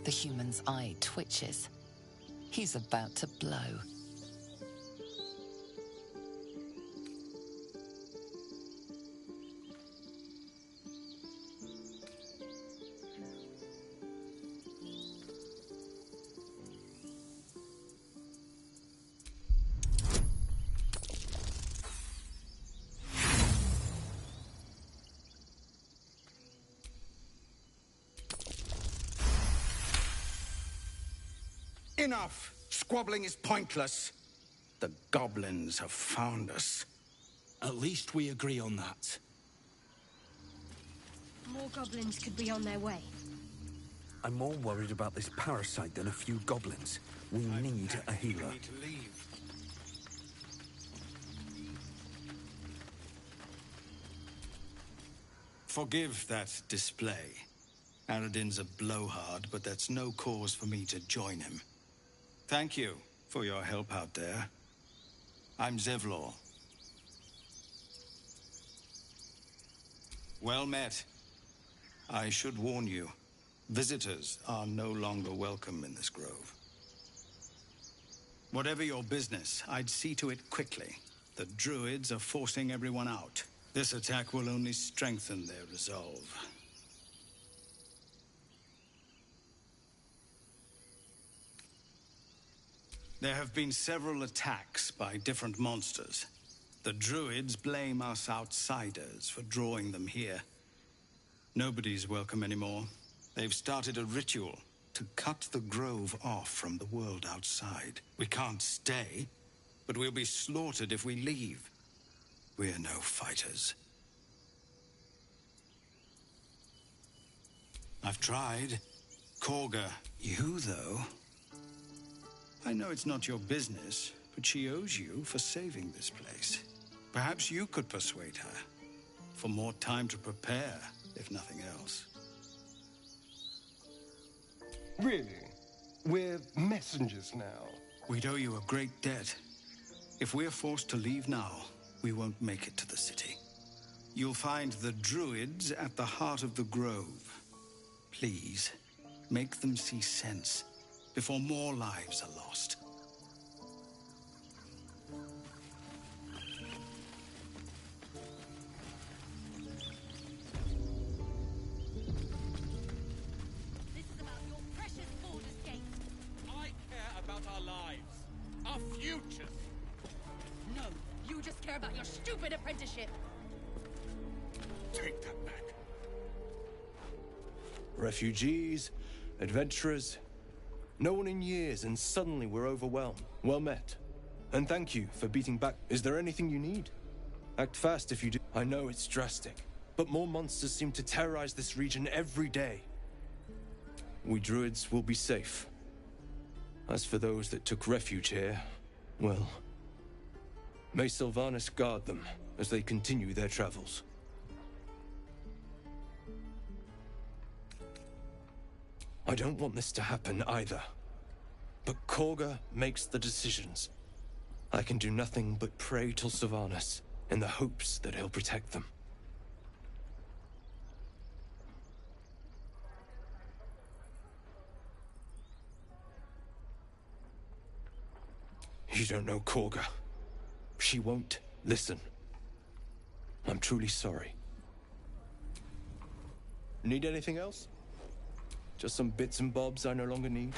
The human's eye twitches. He's about to blow. Enough! Squabbling is pointless. The goblins have found us. At least we agree on that. More goblins could be on their way. I'm more worried about this parasite than a few goblins. We need a healer. We need to leave. Forgive that display. Aradin's a blowhard, but that's no cause for me to join him. Thank you for your help out there. I'm Zevlor. Well met. I should warn you, visitors are no longer welcome in this grove. Whatever your business, I'd see to it quickly. The druids are forcing everyone out. This attack will only strengthen their resolve. There have been several attacks by different monsters. The druids blame us outsiders for drawing them here. Nobody's welcome anymore. They've started a ritual to cut the grove off from the world outside. We can't stay, but we'll be slaughtered if we leave. We're no fighters. I've tried. Korga, you though? I know it's not your business, but she owes you for saving this place. Perhaps you could persuade her. For more time to prepare, if nothing else. Really? We're messengers now. We'd owe you a great debt. If we're forced to leave now, we won't make it to the city. You'll find the druids at the heart of the grove. Please, make them see sense before more lives are lost. This is about your precious Baldur's Gate. I care about our lives. Our futures. No, you just care about your stupid apprenticeship. Take that back. Refugees, adventurers, no one in years, and suddenly we're overwhelmed. Well met. And thank you for beating back. Is there anything you need? Act fast if you do. I know it's drastic, but more monsters seem to terrorize this region every day. We druids will be safe. As for those that took refuge here, well, may Sylvanas guard them as they continue their travels. I don't want this to happen either. But Korga makes the decisions. I can do nothing but pray to Sylvanas in the hopes that he'll protect them. You don't know Korga. She won't listen. I'm truly sorry. Need anything else? Just some bits and bobs I no longer need?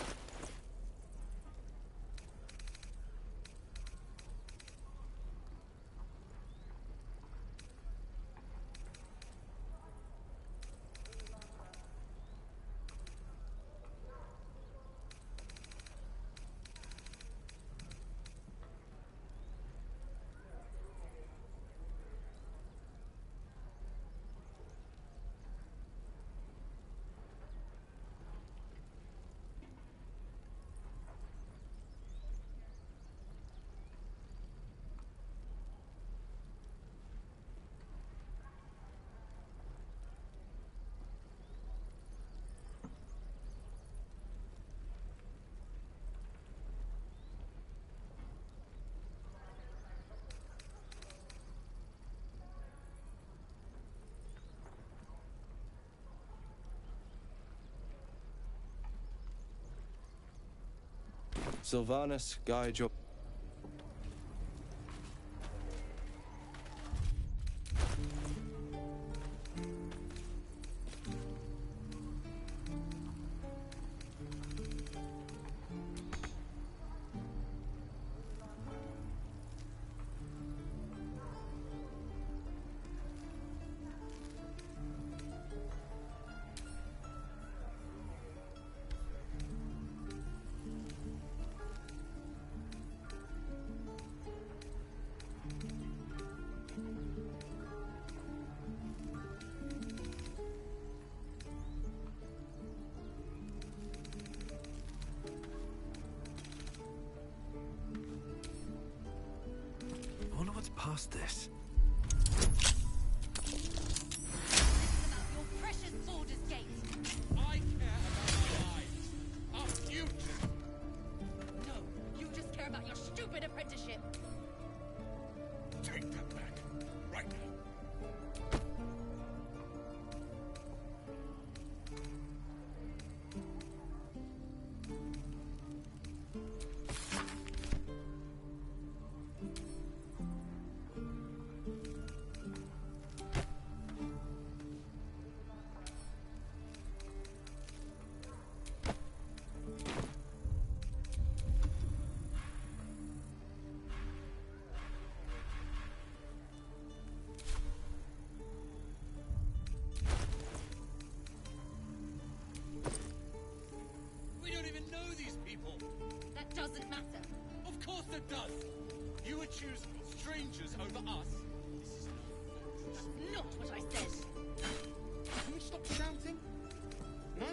Sylvanas, guide your... past this. Your precious Baldur's Gate. I care about our lives. Our future. No, you just care about your stupid apprenticeship. Take that back. Right now. We don't even know these people. That doesn't matter. Of course it does. You would choose strangers over us. That's not what I said. Can we stop shouting? No?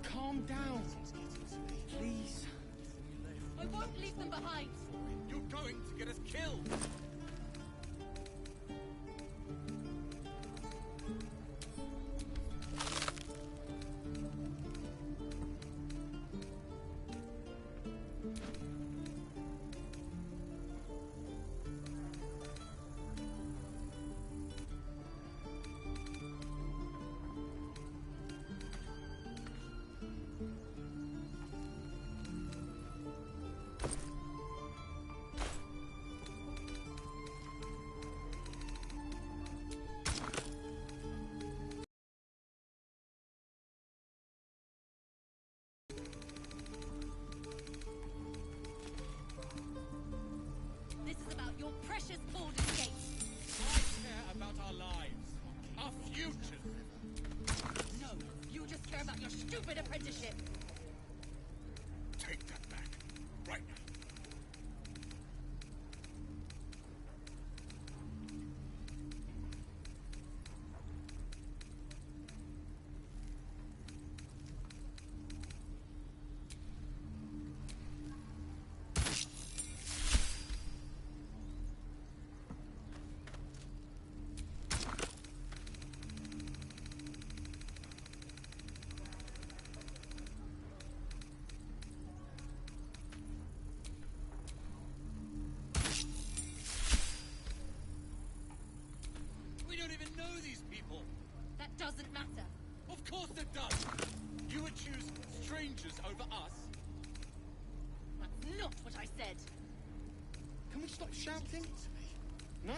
Calm down. Please. I won't leave them behind. You're going to get us killed. This is about your precious Baldur's Gate. I care about our lives. Our futures. No, you just care about your stupid apprenticeship. Take that back. Right now. We don't even know these people. That doesn't matter. Of course it does. You would choose strangers over us. That's not what I said. Can we stop shouting? No?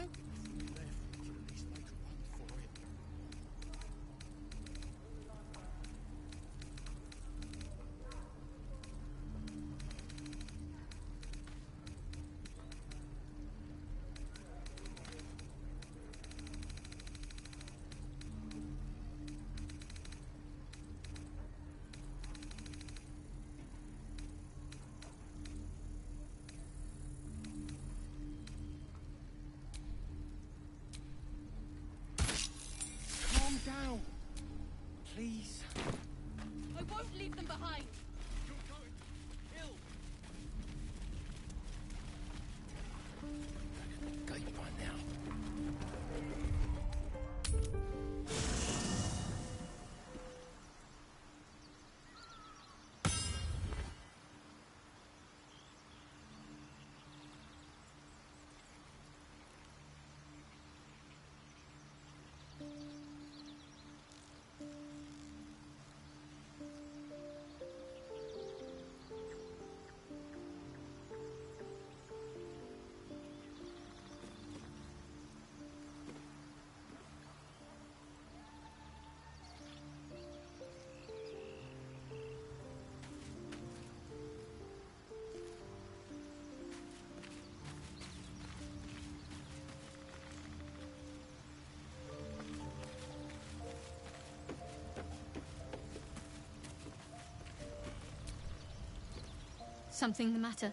Something the matter?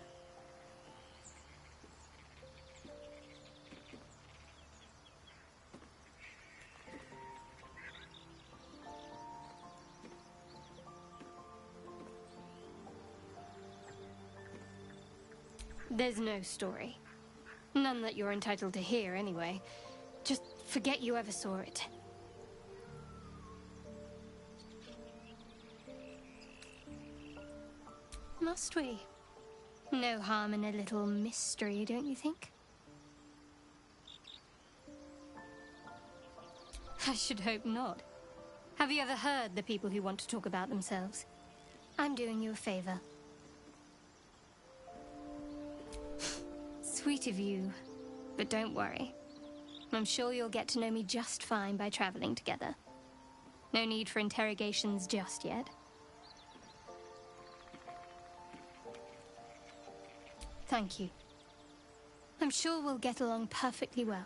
There's no story. None that you're entitled to hear, anyway. Just forget you ever saw it. Must we? No harm in a little mystery, don't you think? I should hope not. Have you ever heard the people who want to talk about themselves? I'm doing you a favor. Sweet of you, but don't worry. I'm sure you'll get to know me just fine by traveling together. No need for interrogations just yet. Thank you. I'm sure we'll get along perfectly well.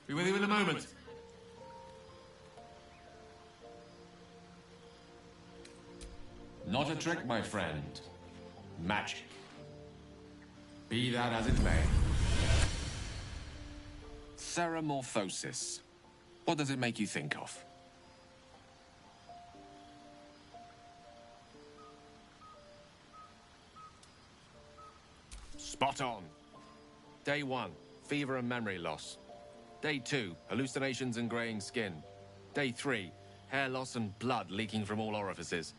Be with you in a moment. Not a trick, my friend. Magic. Be that as it may. Ceramorphosis. What does it make you think of? Spot on. Day 1, fever and memory loss. Day 2, hallucinations and graying skin. Day 3, hair loss and blood leaking from all orifices.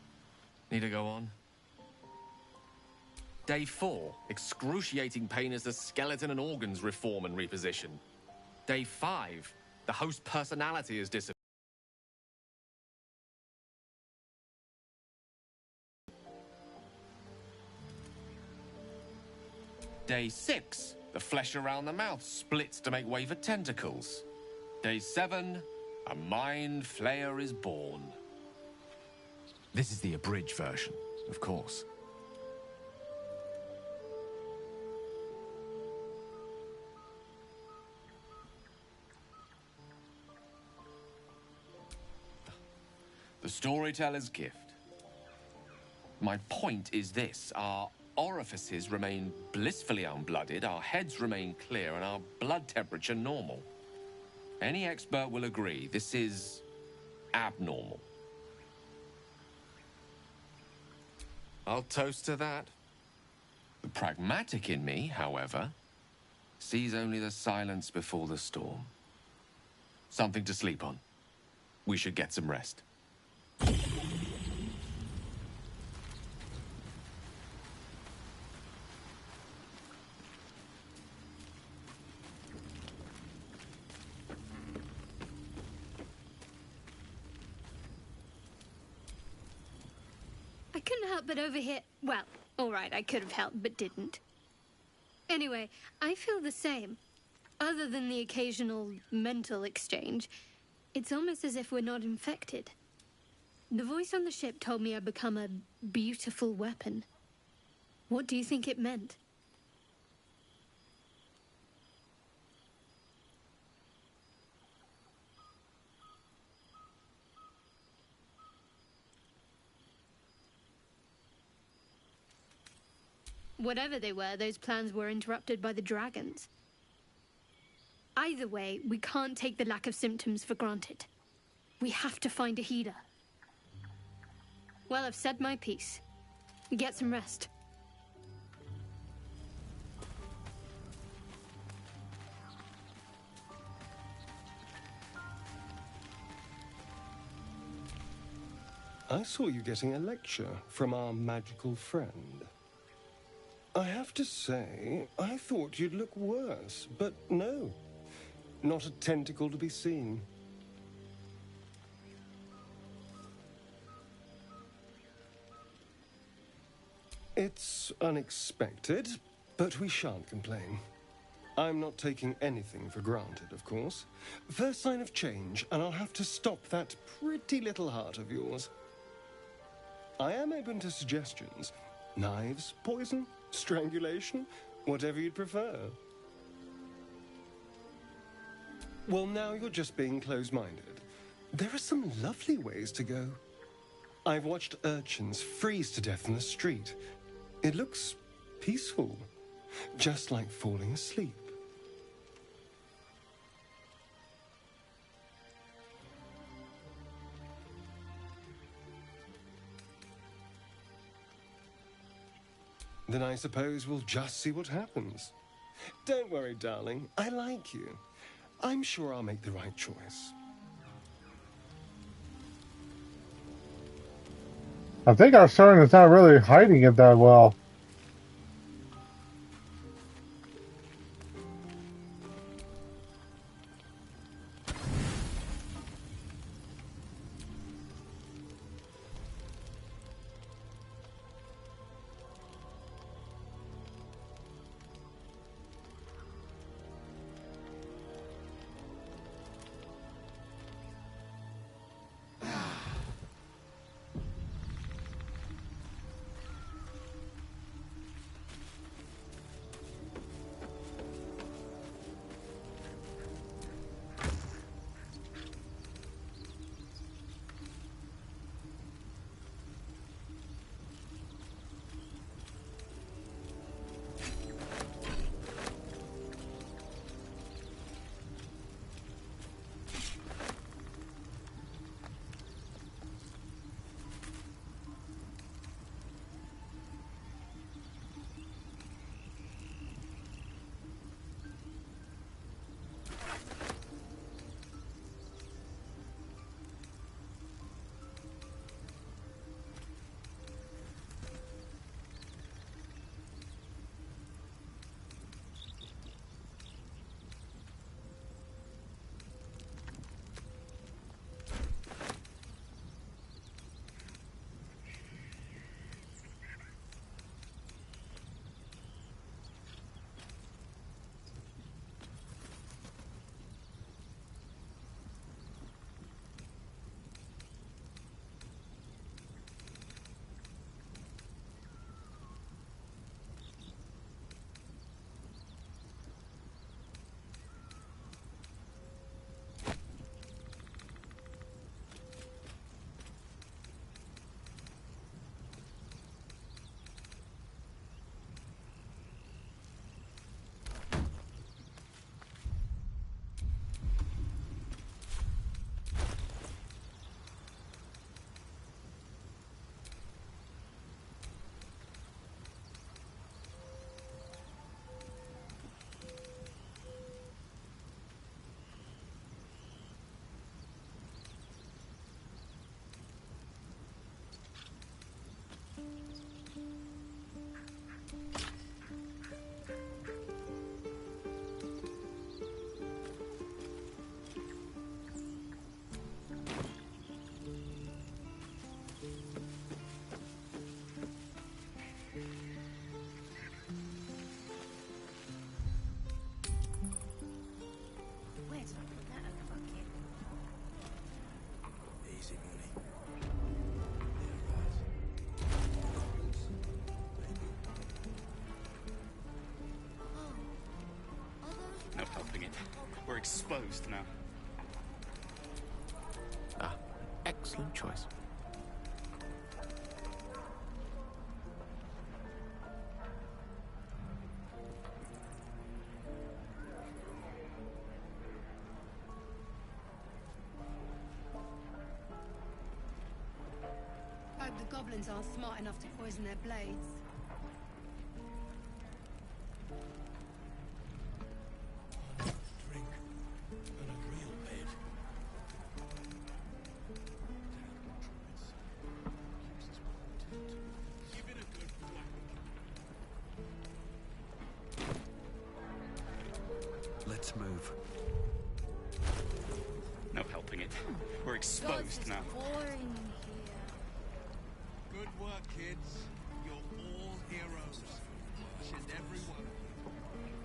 Need to go on? Day 4, excruciating pain as the skeleton and organs reform and reposition. Day 5, the host personality is disappeared. Day 6, the flesh around the mouth splits to make way for tentacles. Day 7, a mind flayer is born. This is the abridged version, of course. The storyteller's gift. My point is this: our orifices remain blissfully unblooded, our heads remain clear, and our blood temperature normal. Any expert will agree this is abnormal. I'll toast to that. The pragmatic in me, however, sees only the silence before the storm. Something to sleep on. We should get some rest. I couldn't help but overhear... Well, all right, I could have helped, but didn't. Anyway, I feel the same. Other than the occasional mental exchange, it's almost as if we're not infected. The voice on the ship told me I'd become a beautiful weapon. What do you think it meant? Whatever they were, those plans were interrupted by the dragons. Either way, we can't take the lack of symptoms for granted. We have to find a healer. Well, I've said my piece. Get some rest. I saw you getting a lecture from our magical friend. I have to say, I thought you'd look worse, but no. Not a tentacle to be seen. It's unexpected, but we shan't complain. I'm not taking anything for granted, of course. First sign of change, and I'll have to stop that pretty little heart of yours. I am open to suggestions. Knives, poison, strangulation, whatever you'd prefer. Well, now you're just being close-minded. There are some lovely ways to go. I've watched urchins freeze to death in the street. It looks peaceful, just like falling asleep. Then I suppose we'll just see what happens. Don't worry, darling. I like you. I'm sure I'll make the right choice. I think our son is not really hiding it that well. We're exposed now. Ah, excellent choice. goblins aren't smart enough to poison their blades. Drink and a real bed. Give it a good whack. Let's move. No helping it. We're exposed now. Boring Good work, kids. You're all heroes. Each and every one of you.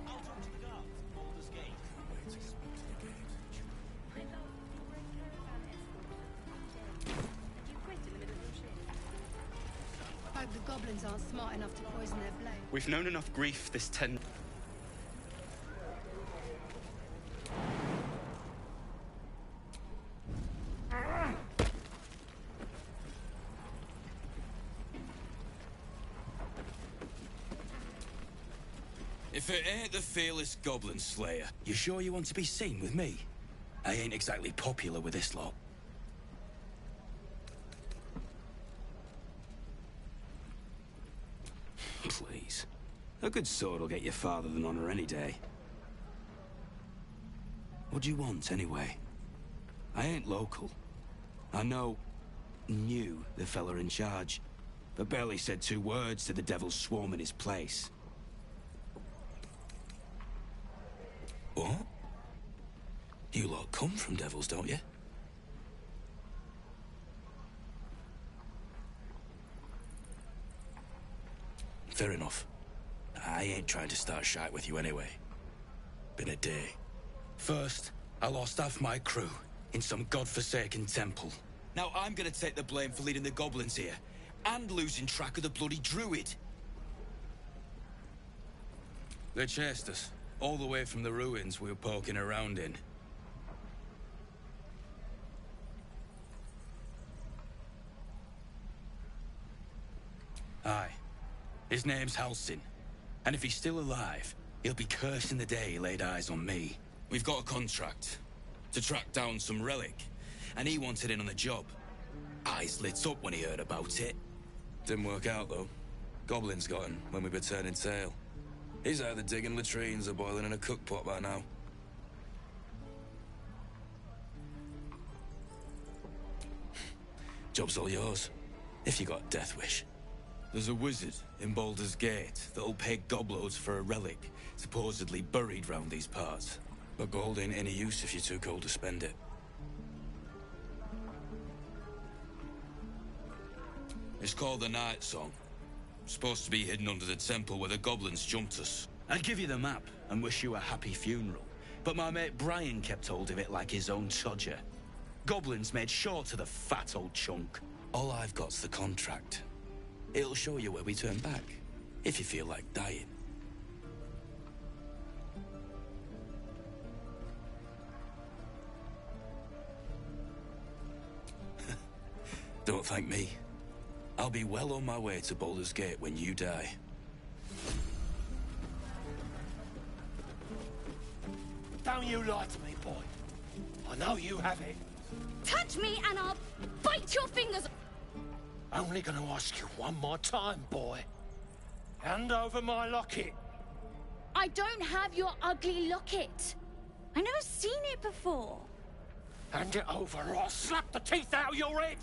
I'll talk to the guards at Baldur's Gate. Wait to speak to the gate. My love, you were in caravan escort for 3 days. Did you quit in the middle of your shift? Hope the goblins aren't smart enough to poison their blades. We've known enough grief this 10. If it ain't the fearless Goblin Slayer, you sure you want to be seen with me? I ain't exactly popular with this lot. Please. A good sword will get you farther than honor any day. What do you want, anyway? I ain't local. I knew the fella in charge, but barely said 2 words to the Devil's Swarm in his place. What? You lot come from devils, don't you? Fair enough. I ain't trying to start shite with you anyway. Been a day. First, I lost half my crew in some godforsaken temple. Now I'm gonna take the blame for leading the goblins here, and losing track of the bloody druid. They chased us, all the way from the ruins we were poking around in. Aye. His name's Halsin. And if he's still alive, he'll be cursing the day he laid eyes on me. We've got a contract to track down some relic, and he wanted in on the job. Eyes lit up when he heard about it. Didn't work out, though. Goblins got him when we were turning tail. He's either digging latrines or boiling in a cookpot by now. Job's all yours, if you got a death wish. There's a wizard in Baldur's Gate that'll pay gobloads for a relic, supposedly buried round these parts. But gold ain't any use if you're too cold to spend it. It's called the Night Song. Supposed to be hidden under the temple where the goblins jumped us. I'd give you the map and wish you a happy funeral, but my mate Brian kept hold of it like his own Todger. Goblins made sure to the fat old chunk. All I've got's the contract. It'll show you where we turn back, if you feel like dying. Don't thank me. I'll be well on my way to Baldur's Gate when you die. Don't you lie to me, boy. I know you have it. Touch me and I'll bite your fingers. Only gonna ask you one more time, boy. Hand over my locket. I don't have your ugly locket. I've never seen it before. Hand it over or I'll slap the teeth out of your head.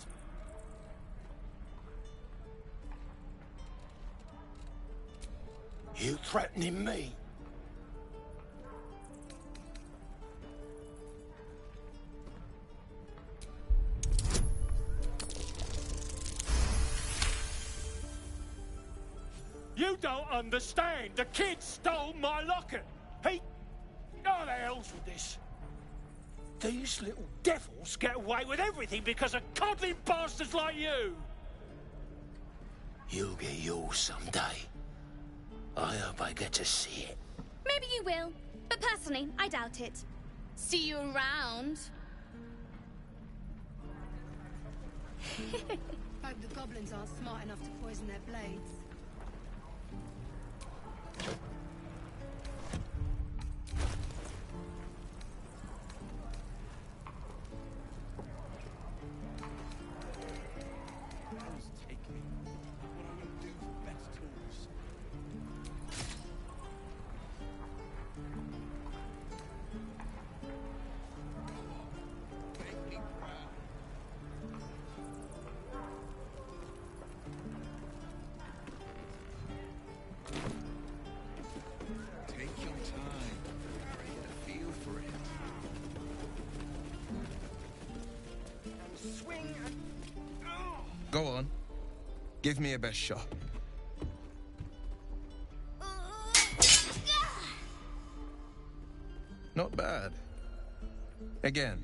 You threatening me? You don't understand. The kid stole my locket. He... Oh, the hell's with this? These little devils get away with everything because of coddling bastards like you. You'll get yours someday. I hope I get to see it. Maybe you will, but personally, I doubt it. See you around. Hope the goblins aren't smart enough to poison their blades. Go on. Give me a best shot. Not bad. Again.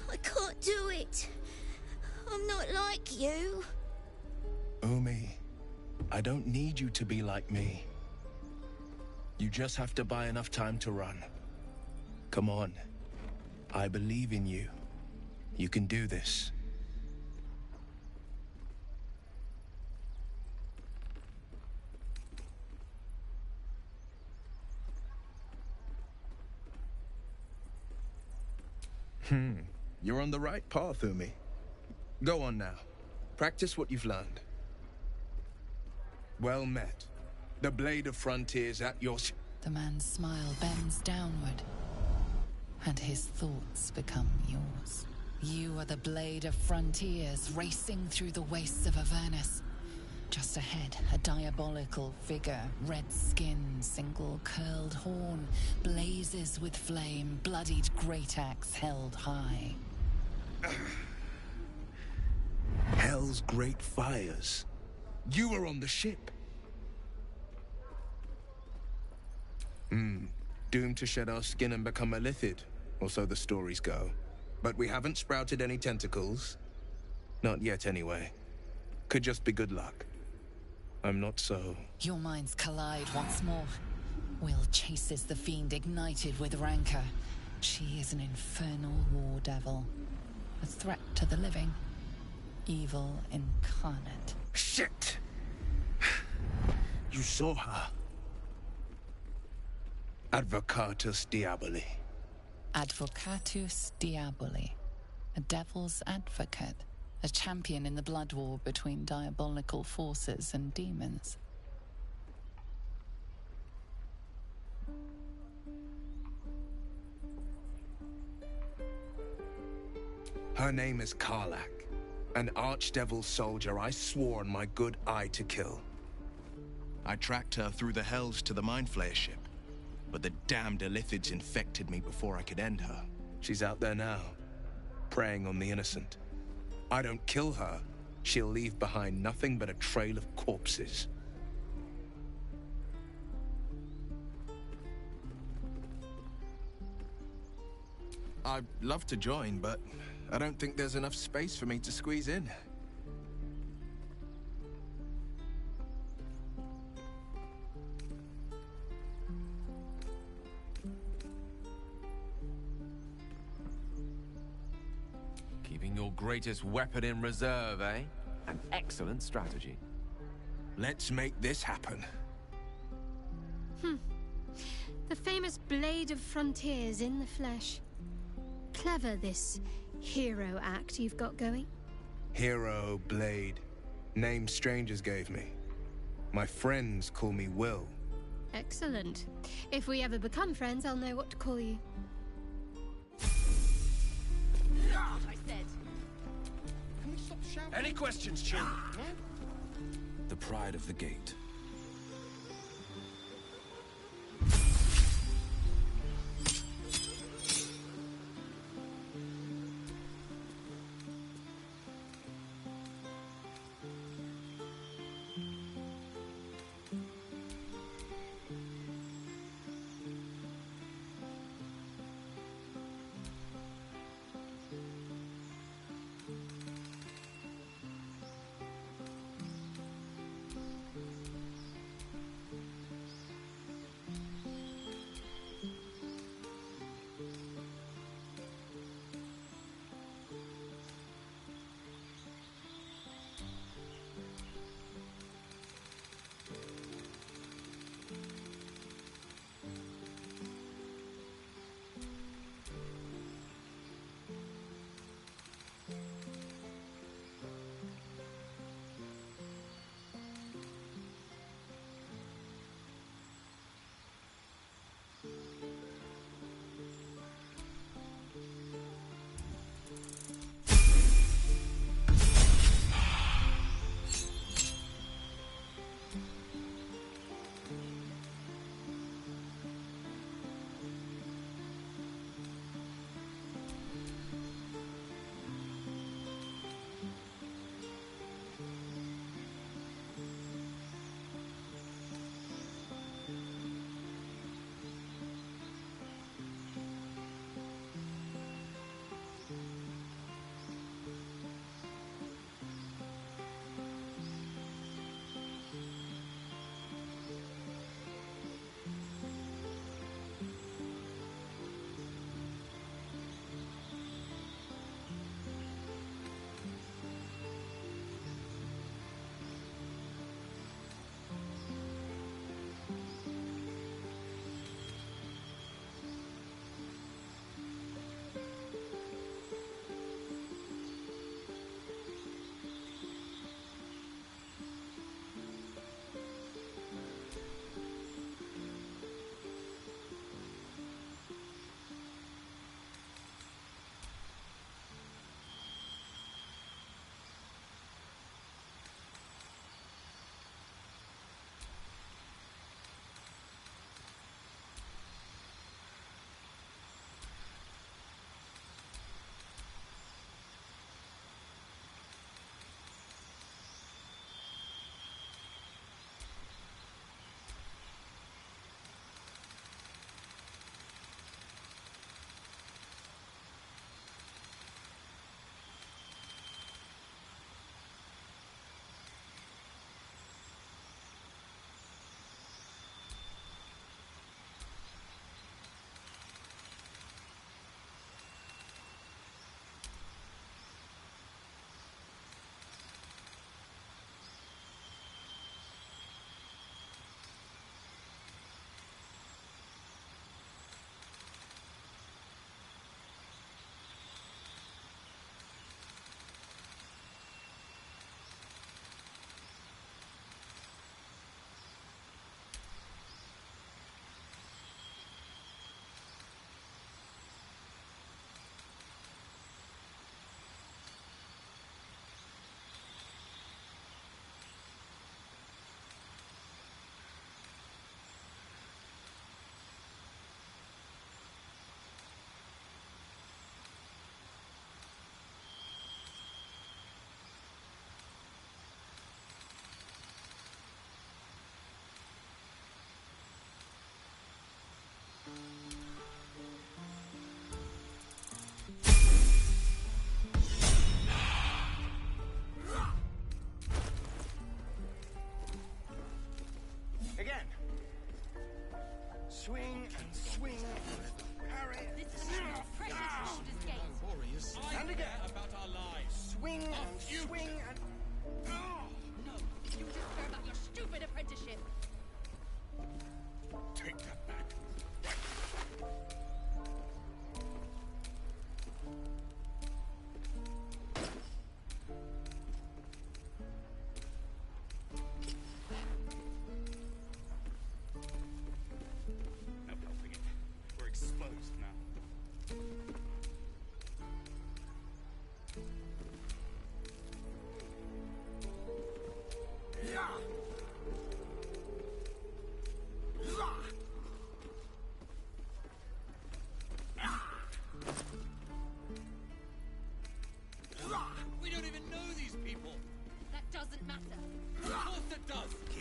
I can't do it. I'm not like you. Umi, I don't need you to be like me. You just have to buy enough time to run. Come on. I believe in you. You can do this. You're on the right path, Umi. Go on now. Practice what you've learned. Well met. The Blade of Frontiers at your... The man's smile bends downward, and his thoughts become yours. You are the Blade of Frontiers, racing through the wastes of Avernus. Just ahead, a diabolical figure, red skin, single curled horn, blazes with flame, bloodied great axe held high. Hell's great fires. You were on the ship. Doomed to shed our skin and become a lithid, or so the stories go. But we haven't sprouted any tentacles. Not yet, anyway. Could just be good luck. I'm not so... Your minds collide once more. Will chases the fiend ignited with rancor. She is an infernal war devil. A threat to the living. Evil incarnate. Shit! You saw her. Advocatus Diaboli. Advocatus Diaboli. A devil's advocate. A champion in the blood war between diabolical forces and demons. Her name is Karlach, an archdevil soldier I swore on my good eye to kill. I tracked her through the hells to the Mind Flayer ship, but the damned Illithids infected me before I could end her. She's out there now, preying on the innocent. I don't kill her, she'll leave behind nothing but a trail of corpses. I'd love to join, but I don't think there's enough space for me to squeeze in. Keeping your greatest weapon in reserve, eh? An excellent strategy. Let's make this happen. The famous Blade of Frontiers in the flesh. Clever, this hero act you've got going. Hero, Blade. Name strangers gave me. My friends call me Will. Excellent. If we ever become friends, I'll know what to call you. I said. Can we stop shouting? Any questions, Chin? The pride of the gate.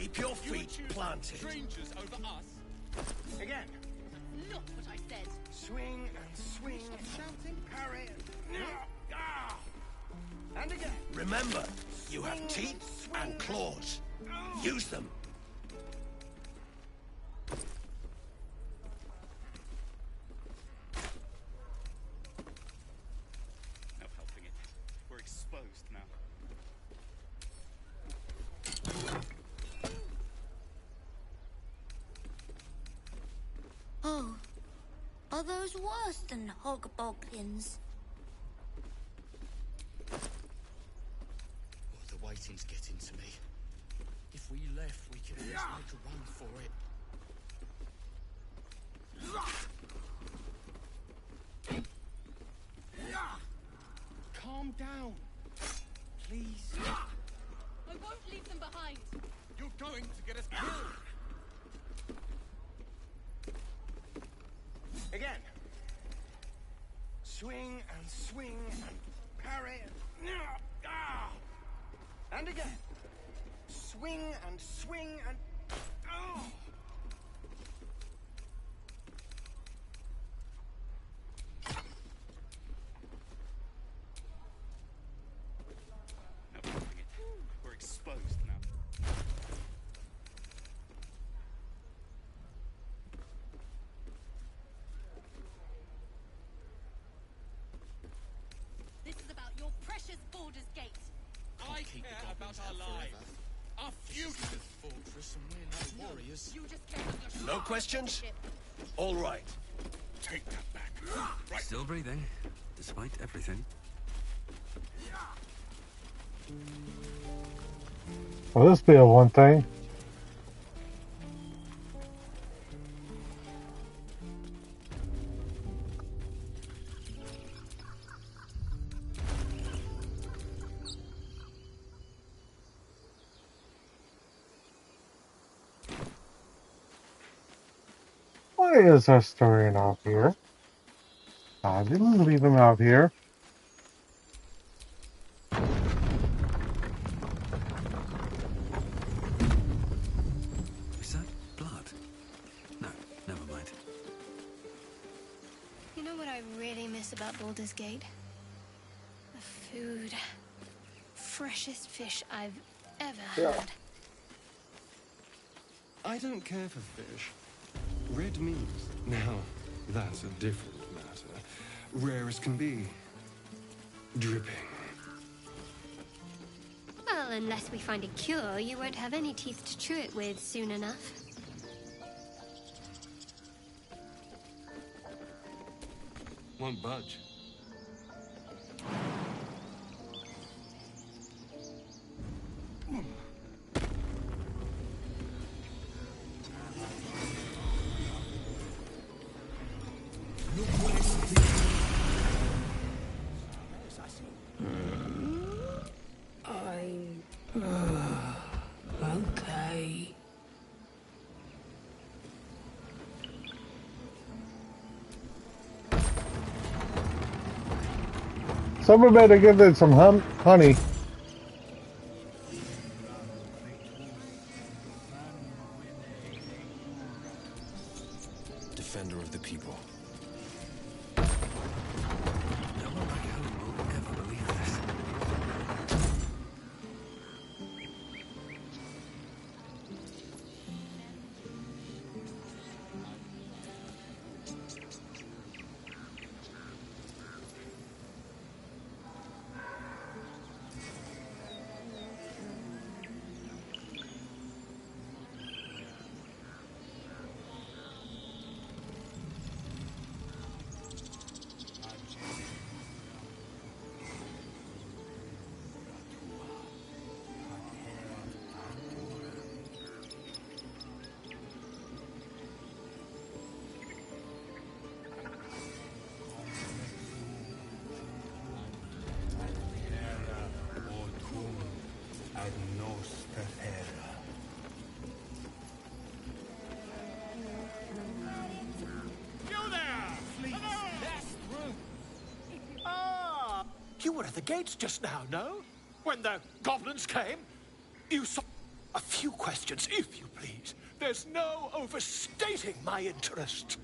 Keep your feet planted. Strangers over us. Again. Not what I said. Swing and swing. Shouting. Parry. And again. Remember, you have teeth and claws. Use them. No helping it. We're exposed now. Oh, are those worse than hogboglins? Oh, the waiting's getting to me. If we left, we could always make a run for it. Calm down. Please. I won't leave them behind. You're going to get us killed. Again. Swing and swing and parry. And again. Swing and swing and... No helping it. We're exposed now. This is about your precious Baldur's Gate. I care about our lives. Our future. Fortress and we're no warriors. You just care about your No questions? All right. Take that back. Right. Still breathing, despite everything. Well, this be a one thing. Why is Asturian out here? I didn't leave him out here. Is that blood? No, never mind. You know what I really miss about Baldur's Gate? The food. Freshest fish I've ever had. I don't care for fish. Red meat. Now, that's a different matter. Rare as can be. Dripping. Well, unless we find a cure, you won't have any teeth to chew it with soon enough. Won't budge. Okay. Someone better give it some honey. Defender of the people. No one back home will ever believe this. You were at the gates just now, no? When the goblins came? You saw... A few questions, if you please. There's no overstating my interest.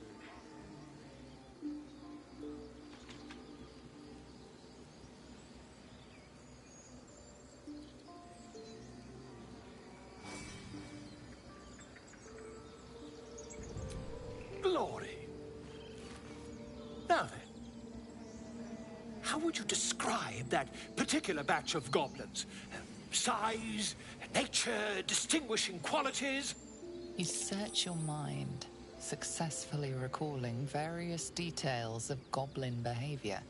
Glory. Now then, how would you describe that particular batch of goblins? Size, nature, distinguishing qualities? You search your mind, successfully recalling various details of goblin behavior.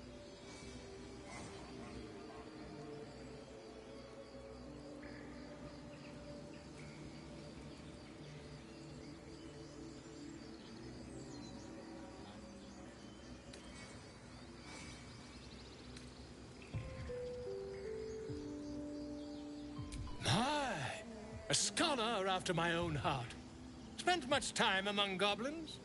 A scholar after my own heart. Spent much time among goblins?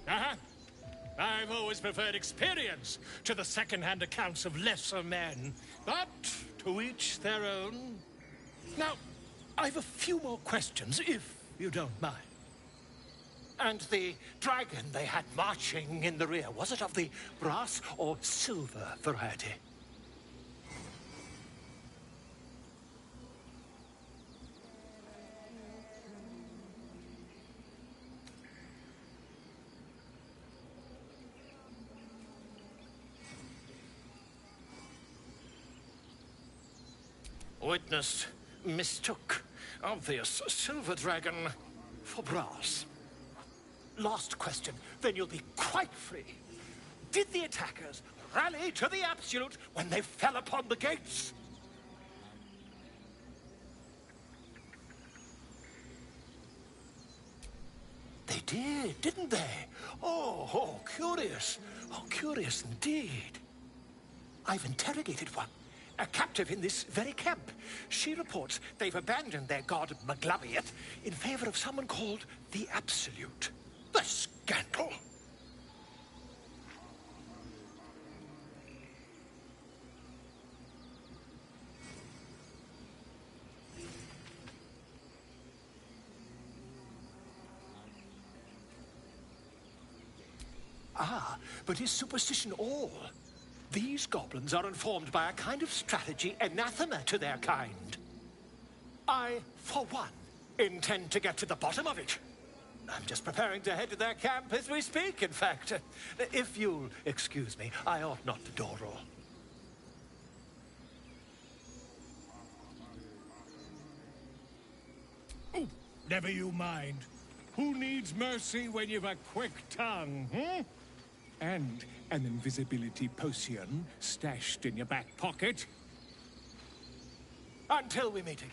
I've always preferred experience to the second-hand accounts of lesser men. But to each their own. Now, I've a few more questions, if you don't mind. And the dragon they had marching in the rear, was it of the brass or silver variety? Witness mistook obvious silver dragon for brass. Last question, then you'll be quite free. Did the attackers rally to the absolute when they fell upon the gates? They did, didn't they? Oh, curious. Oh, curious indeed. I've interrogated one. A captive in this very camp. She reports they've abandoned their god Maglabiat in favor of someone called the Absolute. The scandal! Ah, but is superstition all? These goblins are informed by a kind of strategy anathema to their kind. I, for one, intend to get to the bottom of it. I'm just preparing to head to their camp as we speak, in fact. If you'll excuse me, I ought not to dawdle. Oh, never you mind. Who needs mercy when you've a quick tongue, hmm? And an invisibility potion stashed in your back pocket. Until we meet again.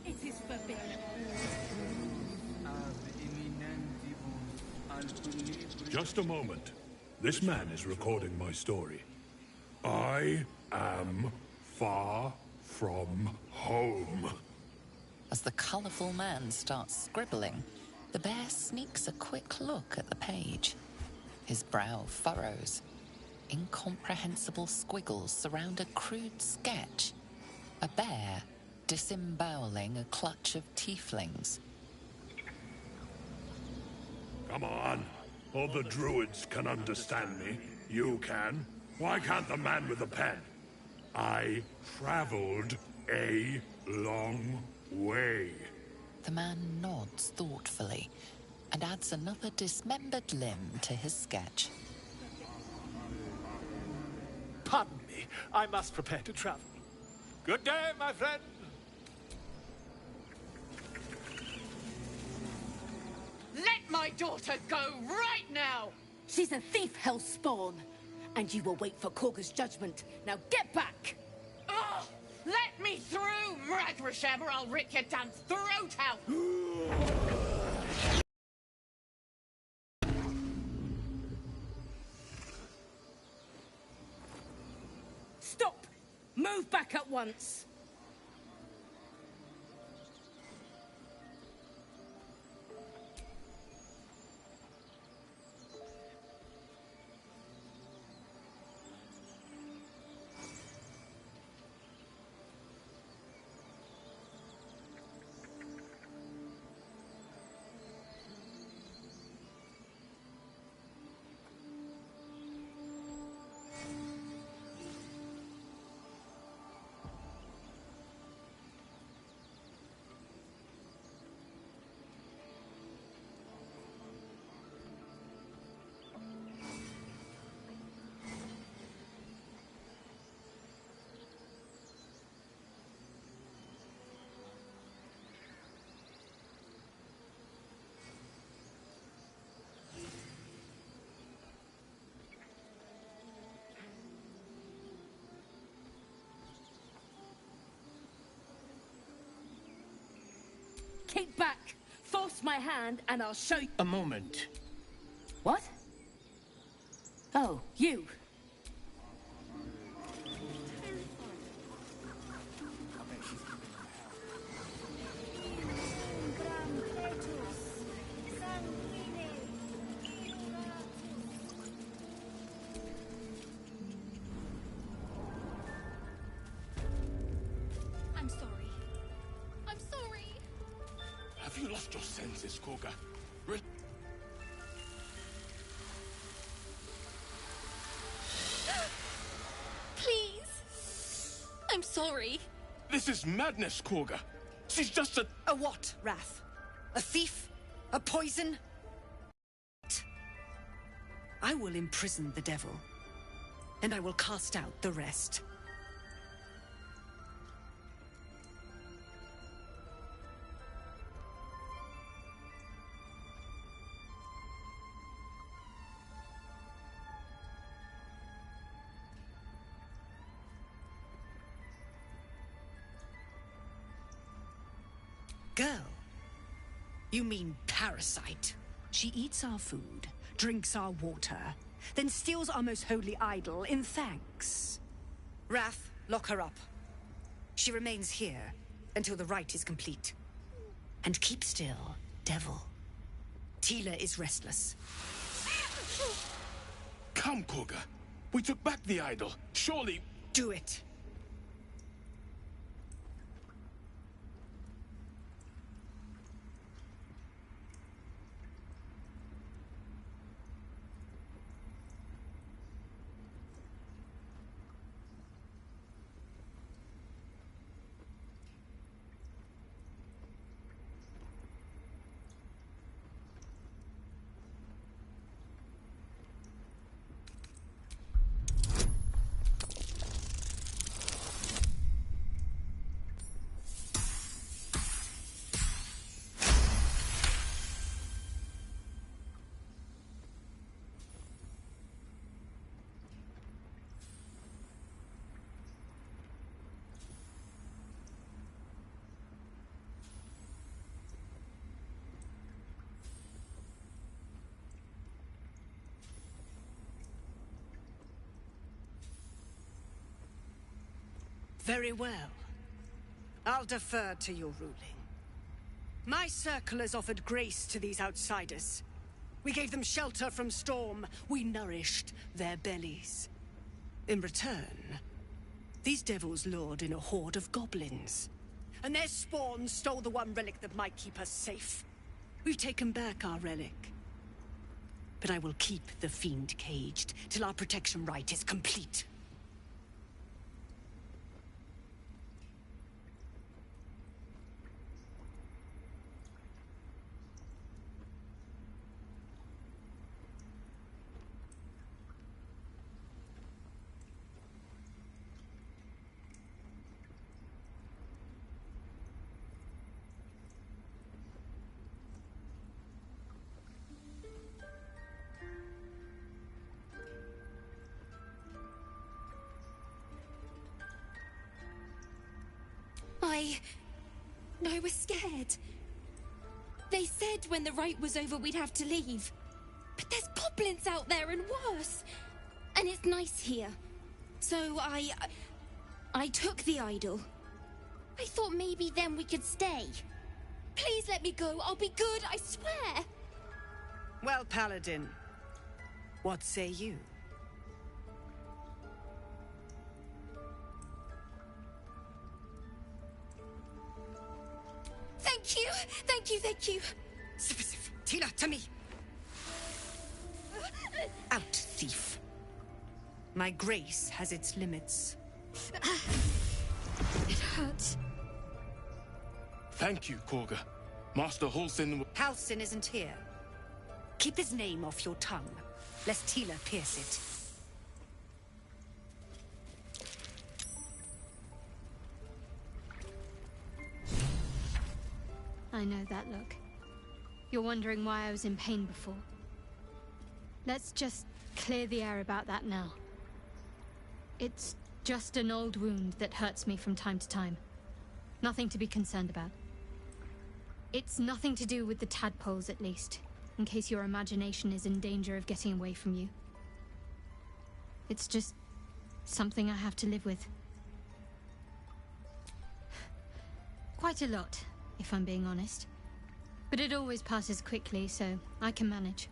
It is forbidden. Just a moment. This man is recording my story. I am far from home. As the colourful man starts scribbling, the bear sneaks a quick look at the page. His brow furrows. Incomprehensible squiggles surround a crude sketch. A bear disemboweling a clutch of tieflings. Come on. All the druids can understand me. You can. Why can't the man with the pen? I traveled a long way. The man nods thoughtfully and adds another dismembered limb to his sketch. Pardon me, I must prepare to travel. Good day, my friend. Let my daughter go right now! She's a thief, Hellspawn. And you will wait for Korga's judgment. Now get back! Oh, let me through, Mragrasham, or I'll rip your damn throat out! Stop! Move back at once! back! Force my hand and I'll show you. A moment. What? Oh, you. I'm sorry. I'm sorry. Have you lost your senses, Koga? Please. I'm sorry. This is madness, Koga. She's just a... A what, Wrath? A thief? A poison? I will imprison the devil, and I will cast out the rest. Girl? You mean parasite? She eats our food, drinks our water, then steals our most holy idol in thanks. Wrath, lock her up. She remains here until the rite is complete. And keep still, devil. Tila is restless. Come, Koga. We took back the idol. Surely... Do it. Very well. I'll defer to your ruling. My circle has offered grace to these outsiders. We gave them shelter from storm. We nourished their bellies. In return, these devils lured in a horde of goblins. And their spawn stole the one relic that might keep us safe. We've taken back our relic. But I will keep the fiend caged till our protection rite is complete. I was scared. They said when the rite was over we'd have to leave. But there's goblins out there and worse. And it's nice here. So I took the idol. I thought maybe then we could stay. Please let me go. I'll be good, I swear. Well, Paladin, what say you? Thank you! Thank you, thank you! Tila, to me! Out, thief. My grace has its limits. It hurts. Thank you, Koga. Master Halsin... Halsin isn't here. Keep his name off your tongue, lest Tila pierce it. I know that look. You're wondering why I was in pain before. Let's just clear the air about that now. It's just an old wound that hurts me from time to time. Nothing to be concerned about. It's nothing to do with the tadpoles, at least, in case your imagination is in danger of getting away from you. It's just something I have to live with. Quite a lot, if I'm being honest. But it always passes quickly, so I can manage.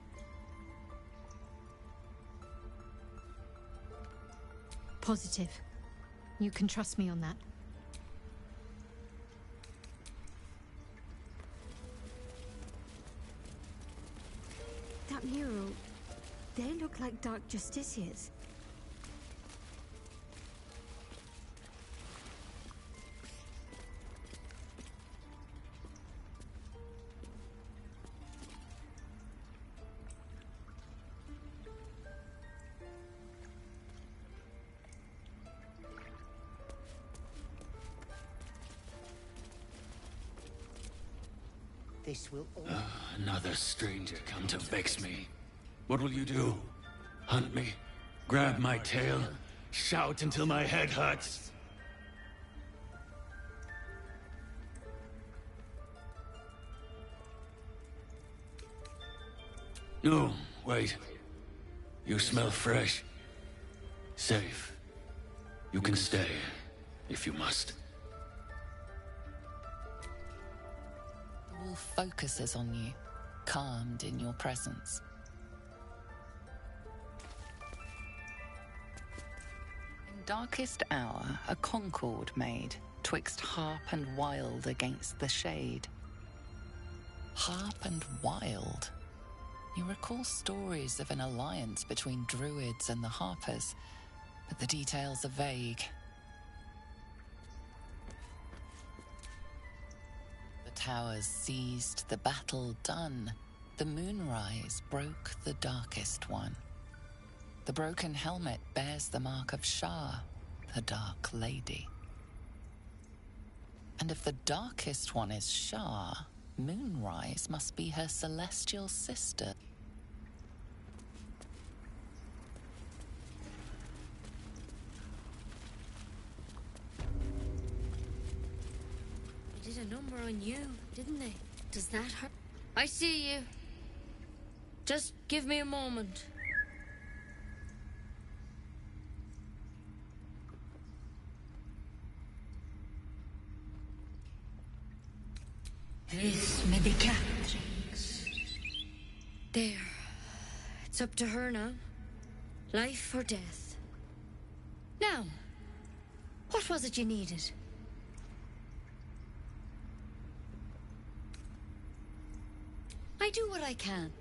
Positive. You can trust me on that. That mural, they look like Dark Justiciars. This will all... Another stranger come to vex me. What will you do? Hunt me? Grab my tail? Shout until my head hurts? No, wait. You smell fresh. Safe. You can stay, if you must. The wolf focuses on you, calmed in your presence. In darkest hour, a concord made, twixt harp and wild against the shade. Harp and wild. You recall stories of an alliance between druids and the Harpers, but the details are vague. The towers seized, the battle done. The moonrise broke the darkest one. The broken helmet bears the mark of Shah, the Dark Lady. And if the darkest one is Shah, Moonrise must be her celestial sister. They did a number on you, didn't they? Does that hurt? I see you. Just give me a moment. This may be Catrix. There. It's up to her now. Life or death. Now, what was it you needed? I do what I can.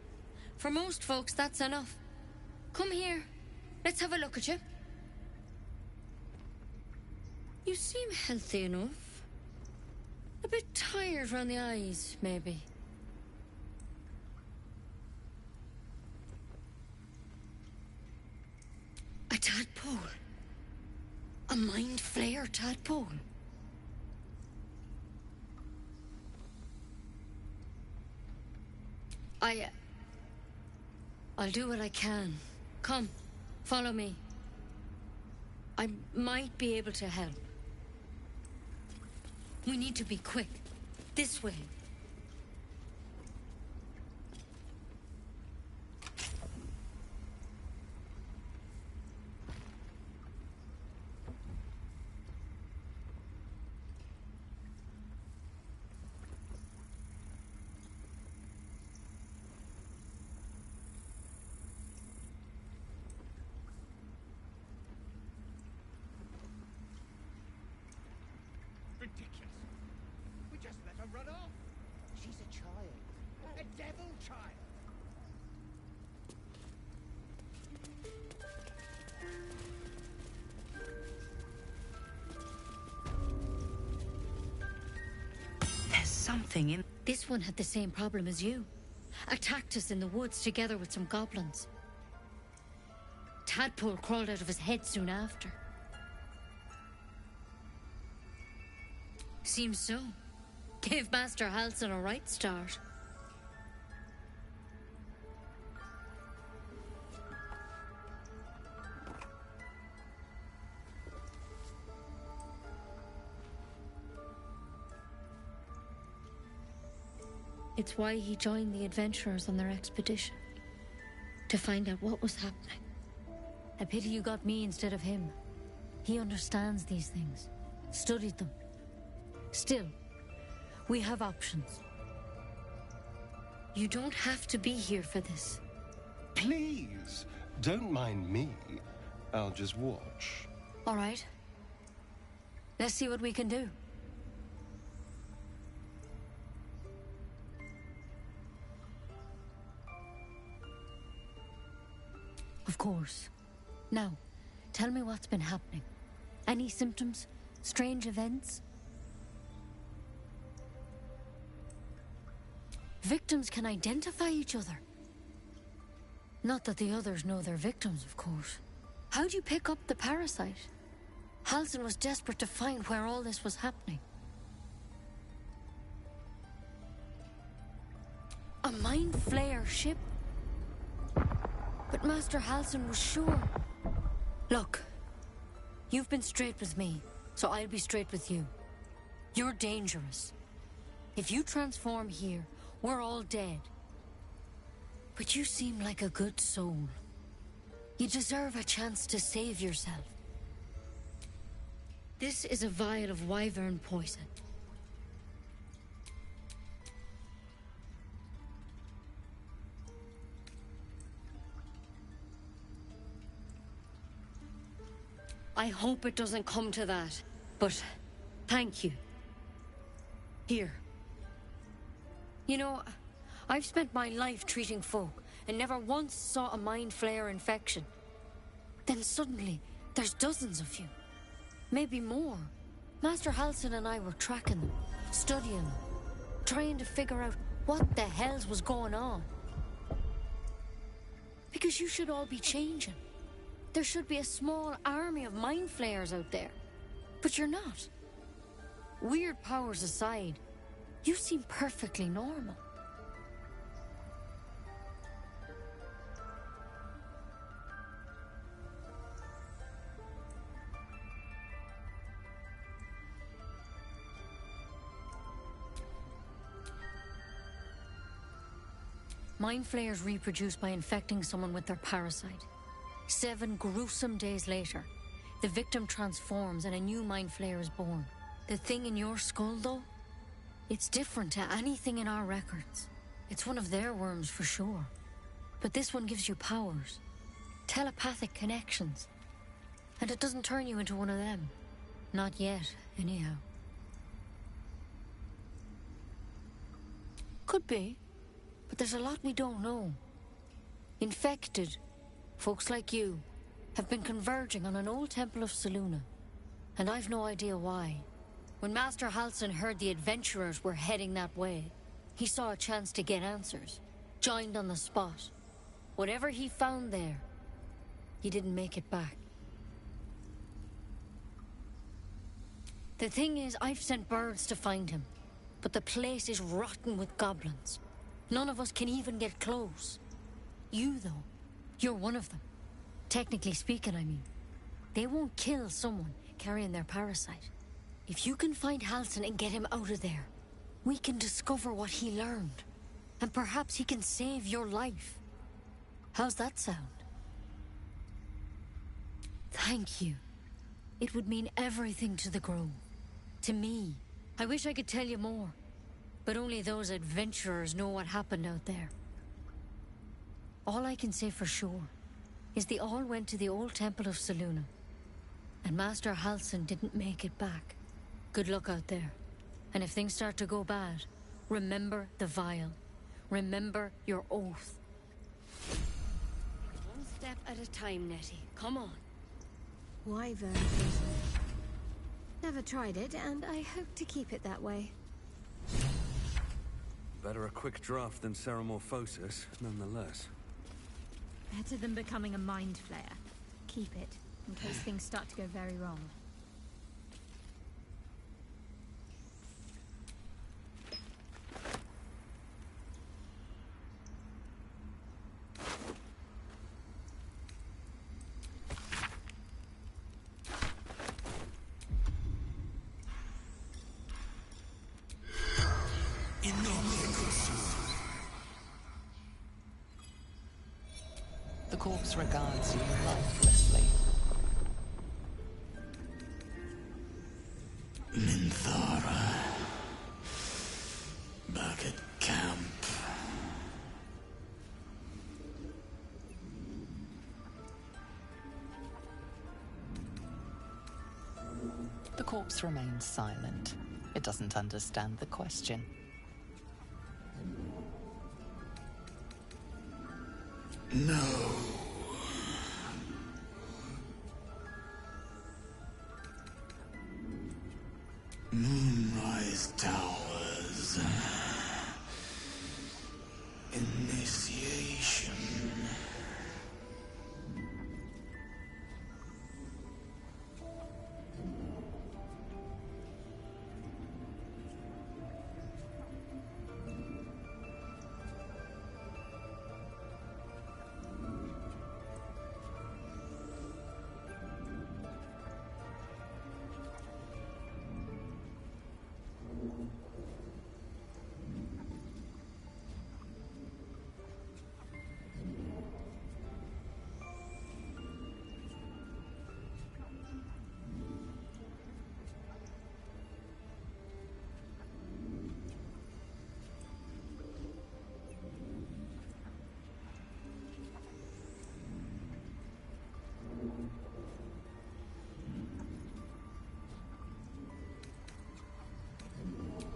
For most folks, that's enough. Come here. Let's have a look at you. You seem healthy enough. A bit tired around the eyes, maybe. A tadpole. A mind flayer tadpole. I'll do what I can. Come, follow me. I might be able to help. We need to be quick. This way. Ridiculous. We just let her run off. She's a child. A devil child. There's something in... This one had the same problem as you. Attacked us in the woods together with some goblins. Tadpole crawled out of his head soon after. Seems so. Gave Master Halsin a right start. It's why he joined the adventurers on their expedition. To find out what was happening. A pity you got me instead of him. He understands these things. Studied them. Still, we have options. You don't have to be here for this. Please, don't mind me. I'll just watch. All right. Let's see what we can do. Of course. Now, tell me what's been happening. Any symptoms? Strange events? Victims can identify each other. Not that the others know they're victims, of course. How'd you pick up the parasite? Halsin was desperate to find where all this was happening. A Mind Flayer ship? But Master Halsin was sure. Look, you've been straight with me, so I'll be straight with you. You're dangerous. If you transform here, we're all dead. But you seem like a good soul. You deserve a chance to save yourself. This is a vial of wyvern poison. I hope it doesn't come to that, but thank you. Here. You know, I've spent my life treating folk and never once saw a Mind Flayer infection. Then suddenly, there's dozens of you. Maybe more. Master Halsin and I were tracking them, studying them, trying to figure out what the hells was going on. Because you should all be changing. There should be a small army of Mind Flayers out there. But you're not. Weird powers aside, you seem perfectly normal. Mind Flayers reproduce by infecting someone with their parasite. 7 gruesome days later, the victim transforms and a new Mind Flayer is born. The thing in your skull, though, it's different to anything in our records. It's one of their worms for sure. But this one gives you powers. Telepathic connections. And it doesn't turn you into one of them. Not yet, anyhow. Could be. But there's a lot we don't know. Infected, folks like you, have been converging on an old temple of Selûne. And I've no idea why. When Master Halsin heard the adventurers were heading that way, he saw a chance to get answers. Joined on the spot. Whatever he found there, he didn't make it back. The thing is, I've sent birds to find him. But the place is rotten with goblins. None of us can even get close. You, though, you're one of them. Technically speaking, I mean. They won't kill someone carrying their parasite. If you can find Halsin and get him out of there, we can discover what he learned. And perhaps he can save your life. How's that sound? Thank you. It would mean everything to the Grove. To me. I wish I could tell you more. But only those adventurers know what happened out there. All I can say for sure is they all went to the old temple of Selûne. And Master Halsin didn't make it back. Good luck out there. And if things start to go bad, remember the vial. Remember your oath. One step at a time, Nettie. Come on. Wyvern poison. Never tried it, and I hope to keep it that way. Better a quick draft than Ceramorphosis, nonetheless. Better than becoming a Mind Flayer. Keep it, in case things start to go very wrong. In nomine Cthulhu. corpse regards you lifelessly. Minthara. Back at camp. The corpse remains silent. It doesn't understand the question. No. Moonrise Towers. Initiation.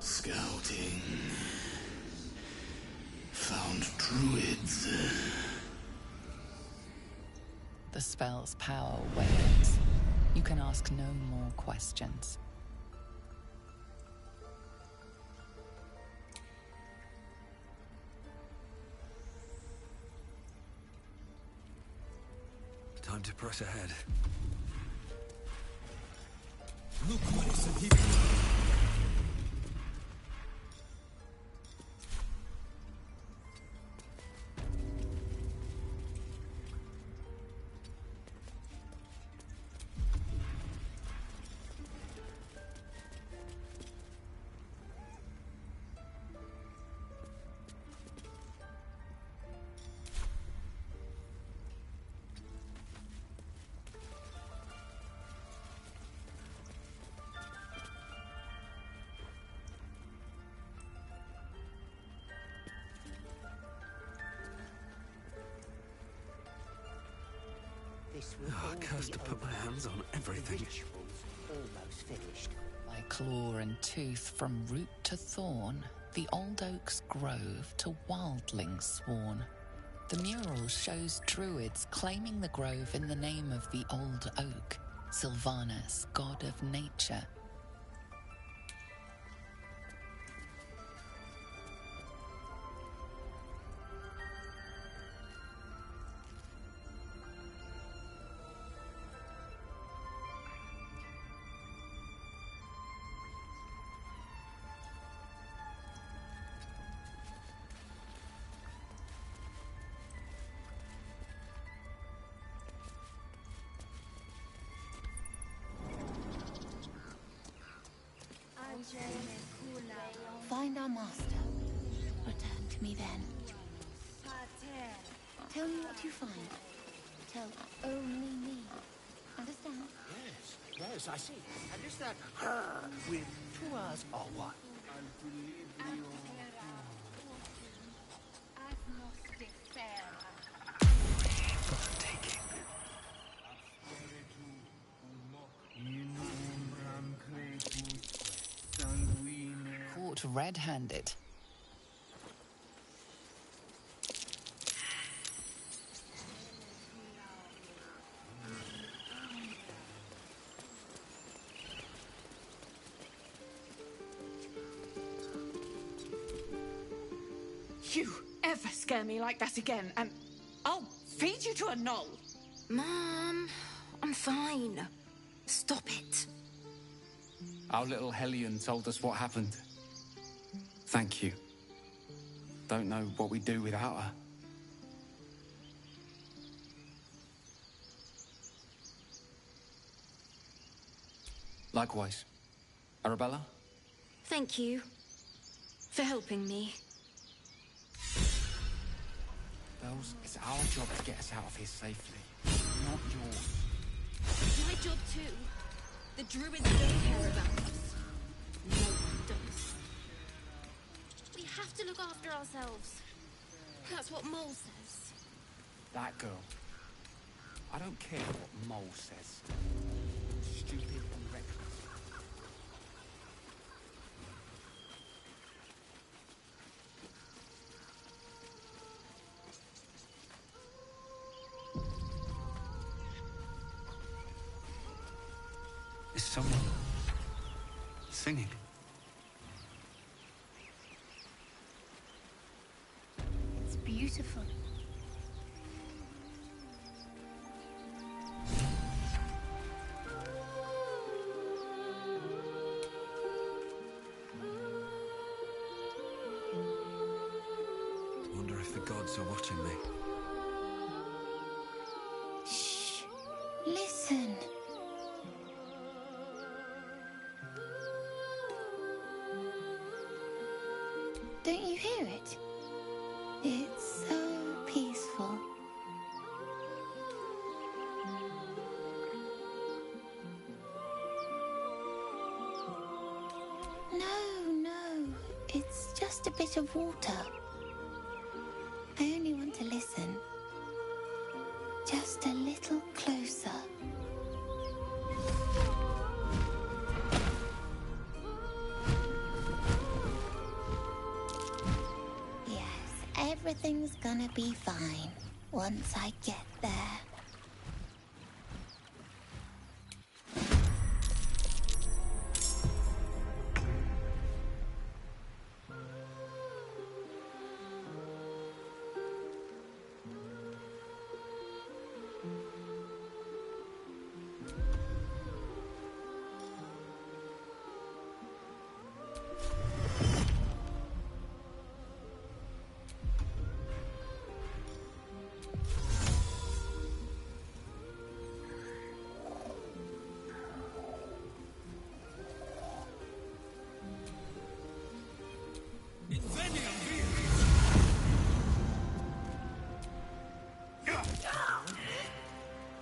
Scouting. Found druids. The spell's power wanes. You can ask no more questions. Time to press ahead. Look what is a people. Oh, cursed to put my hands on everything. Almost finished. By claw and tooth from root to thorn, the old oak's grove to wildlings sworn. The mural shows druids claiming the grove in the name of the old oak, Sylvanas, god of nature. Find our master. Return to me then. Tell me what you find. Tell only me. Understand? Yes, I see. And is that her with 2 R's or what? Caught red-handed. You ever scare me like that again, and I'll feed you to a knoll. Mom, I'm fine. Stop it. Our little Hellion told us what happened. Thank you. Don't know what we'd do without her. Likewise. Arabella? Thank you for helping me. Bells, it's our job to get us out of here safely, not yours. It's my job too. The druids don't care about us. No one does. We have to look after ourselves. That's what Mole says. That girl. I don't care what Mole says. Stupid and reckless. Is someone singing? It's beautiful. Wonder if the gods are watching me. Shh. Listen. Don't you hear it? It's so peaceful. No, it's just a bit of water. I only want to listen. Just a little closer. Everything's gonna be fine once I get there.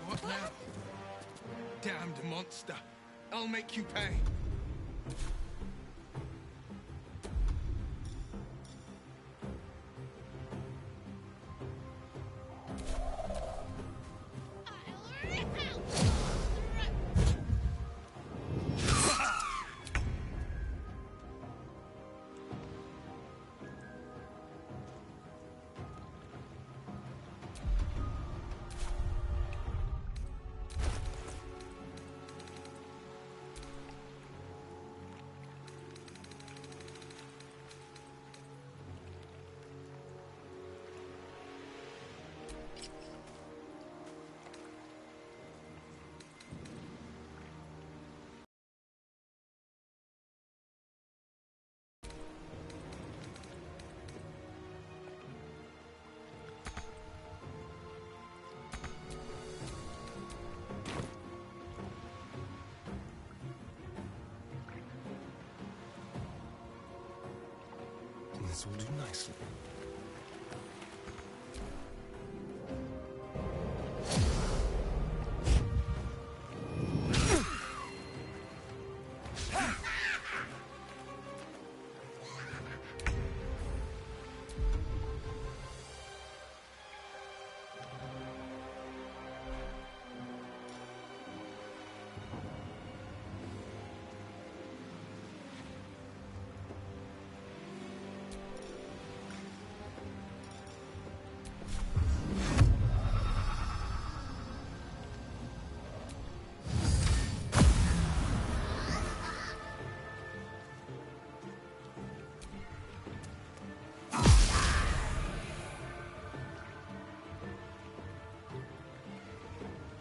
What now? Damned monster. I'll make you pay. This will do nicely.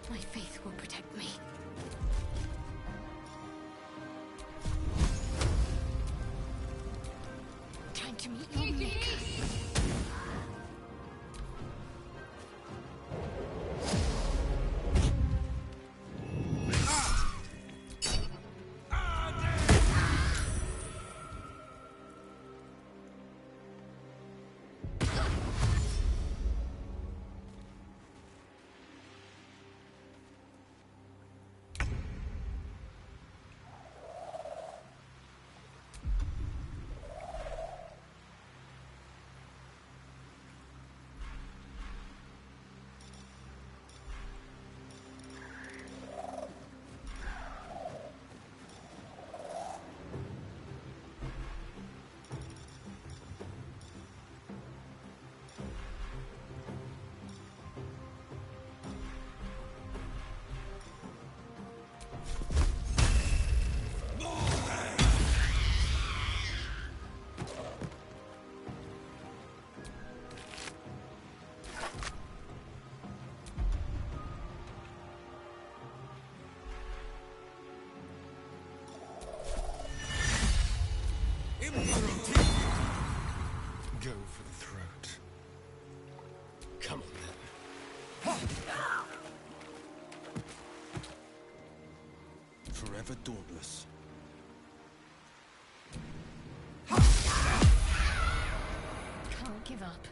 My faith will protect me. Time to meet your maker. Go for the throat. Come on then. Forever dauntless. Can't give up.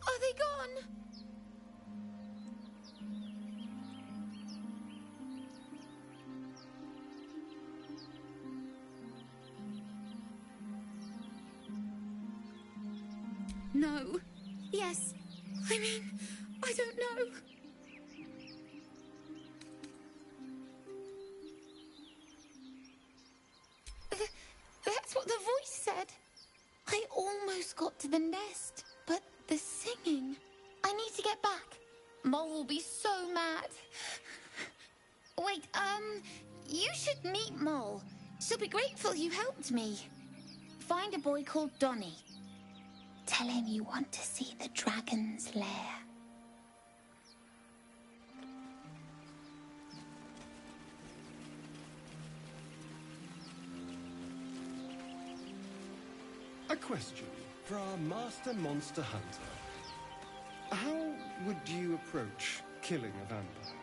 Are they gone? No. Yes. I mean, I don't know. That's what the voice said. I almost got to the nest, but the singing. I need to get back. Mole will be so mad. Wait, you should meet Mole. She'll be grateful you helped me. Find a boy called Donny. Tell him you want to see the dragon's lair. A question for our master monster hunter. How would you approach killing a vampire?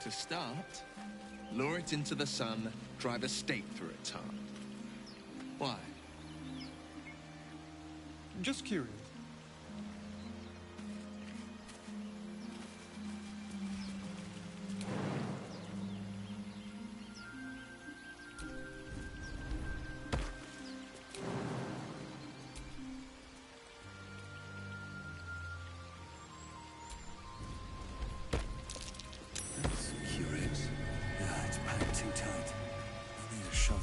To start, lure it into the sun, drive a stake through its heart. Why? Just curious. Secure it. Yeah, it's packed too tight. I need a shovel.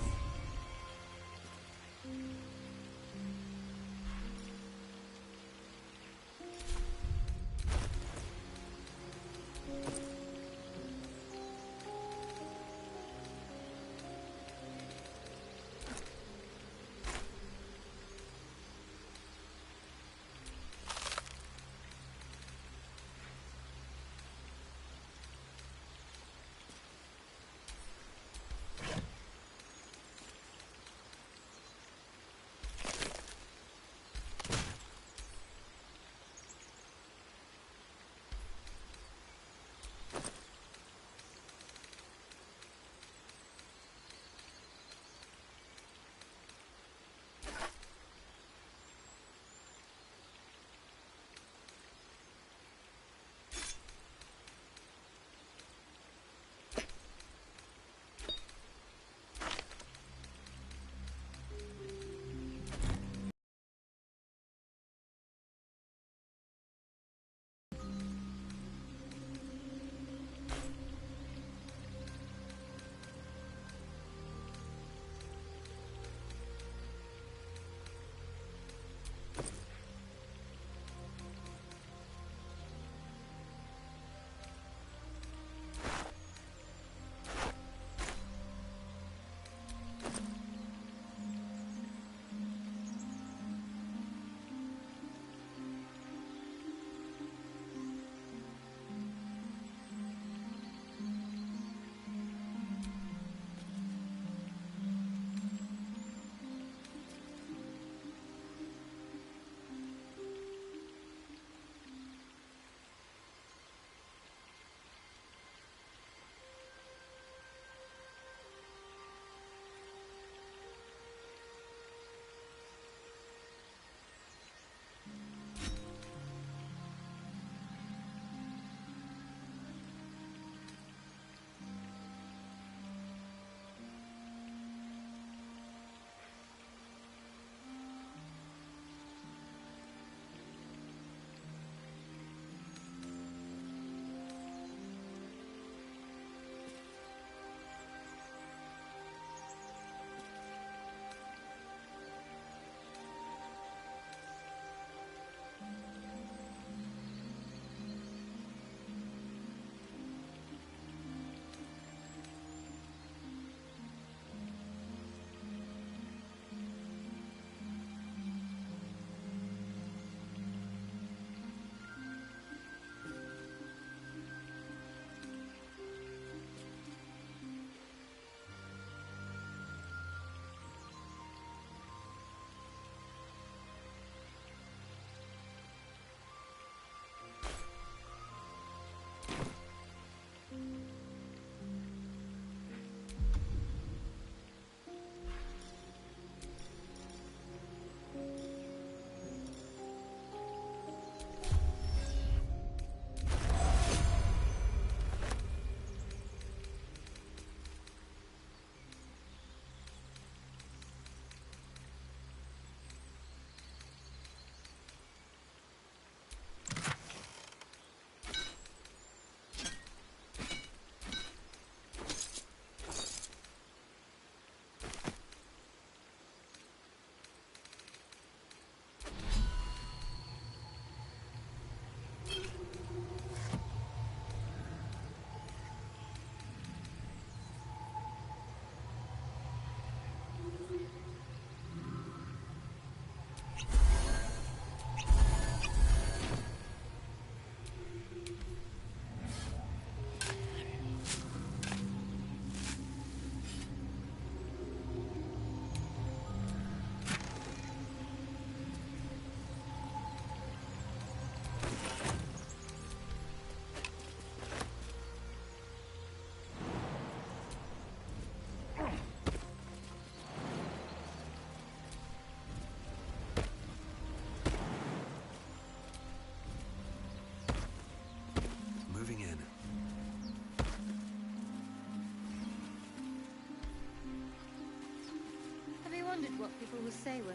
wondered what people will say, Will,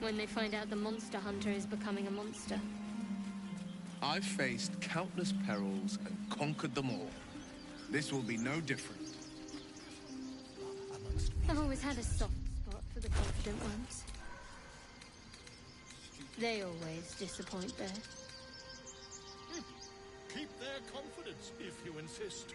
when they find out the monster hunter is becoming a monster. I've faced countless perils and conquered them all. This will be no different. I've always had a soft spot for the confident ones. They always disappoint, though. Keep their confidence, if you insist.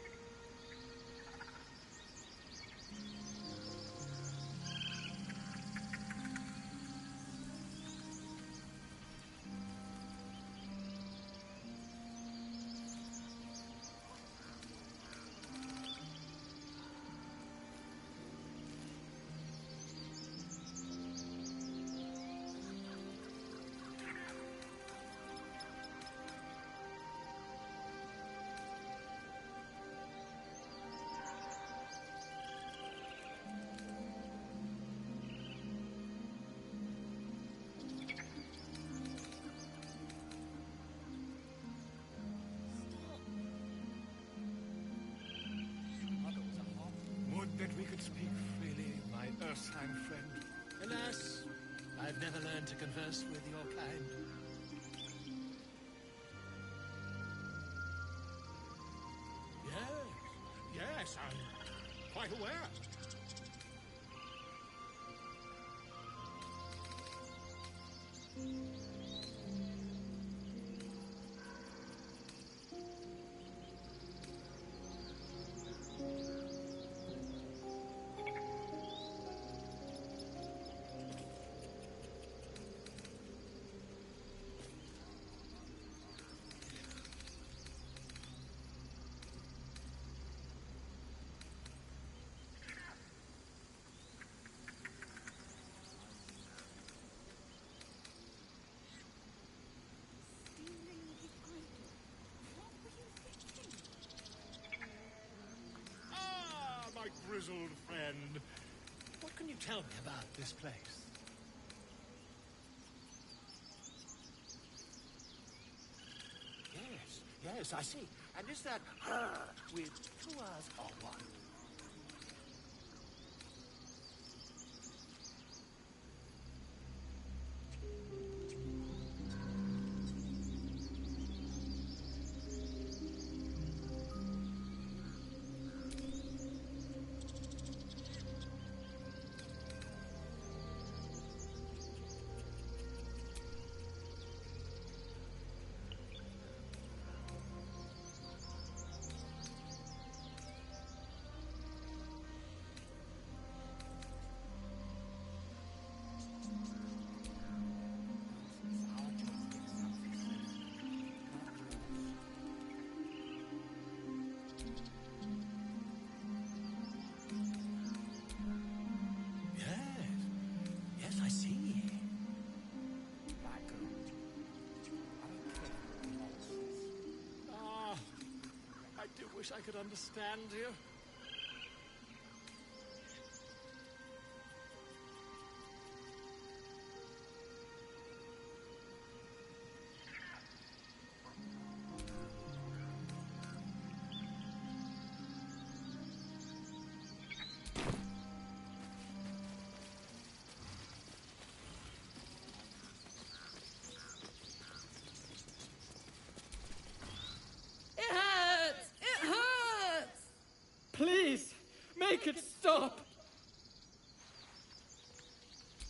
Would that we could speak freely, my Ursine friend. Alas, I've never learned to converse with your kind. Yes, I'm quite aware. My grizzled friend. What can you tell me about this place? Yes, I see. And is that her with two R's or one? Yes, I see. Ah, I do wish I could understand you. Please, make it stop!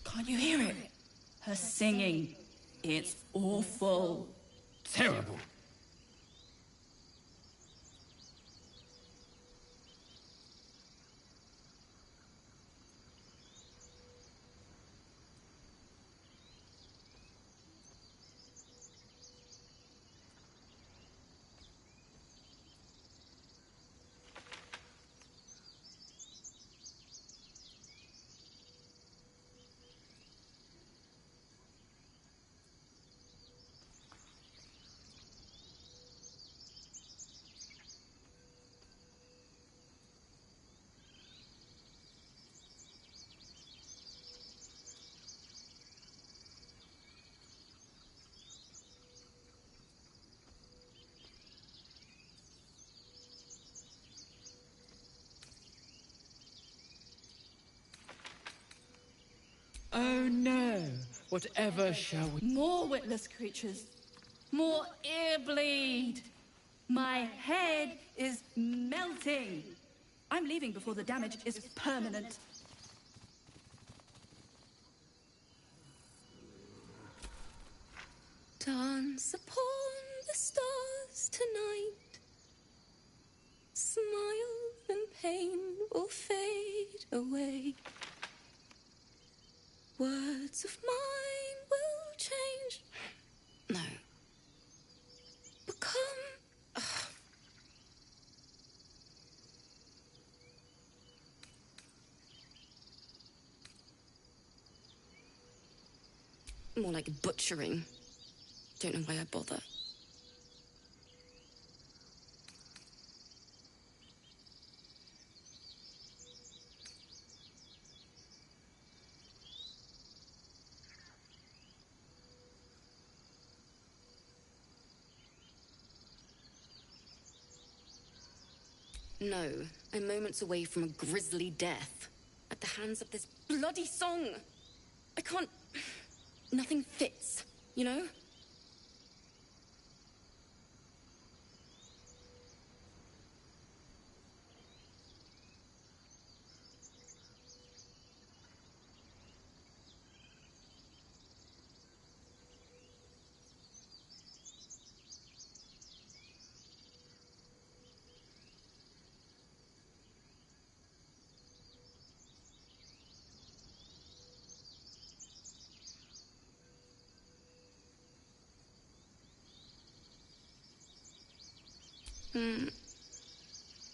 Can't you hear it? Her singing. It's awful. Terrible. Oh no! Whatever shall we... More witless creatures. More ear bleed. My head is melting. I'm leaving before the damage is permanent. Dance upon the stars tonight. Smile and pain will fade away. Words of mine will change. No. Become... More like butchering. Don't know why I bother. No, I'm moments away from a grisly death. At the hands of this bloody song. I can't... Nothing fits, you know?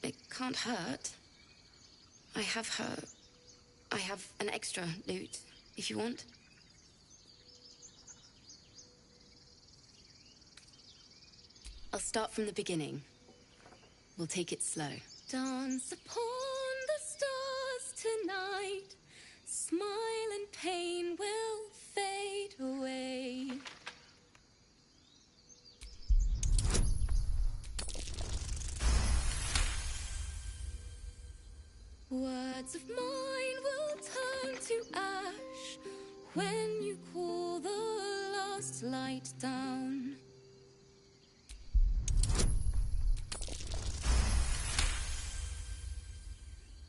It can't hurt. I have an extra loot, if you want. I'll start from the beginning. We'll take it slow. Dance upon the stars tonight. Smile and pain will fade away. Words of mine will turn to ash when you call the last light down.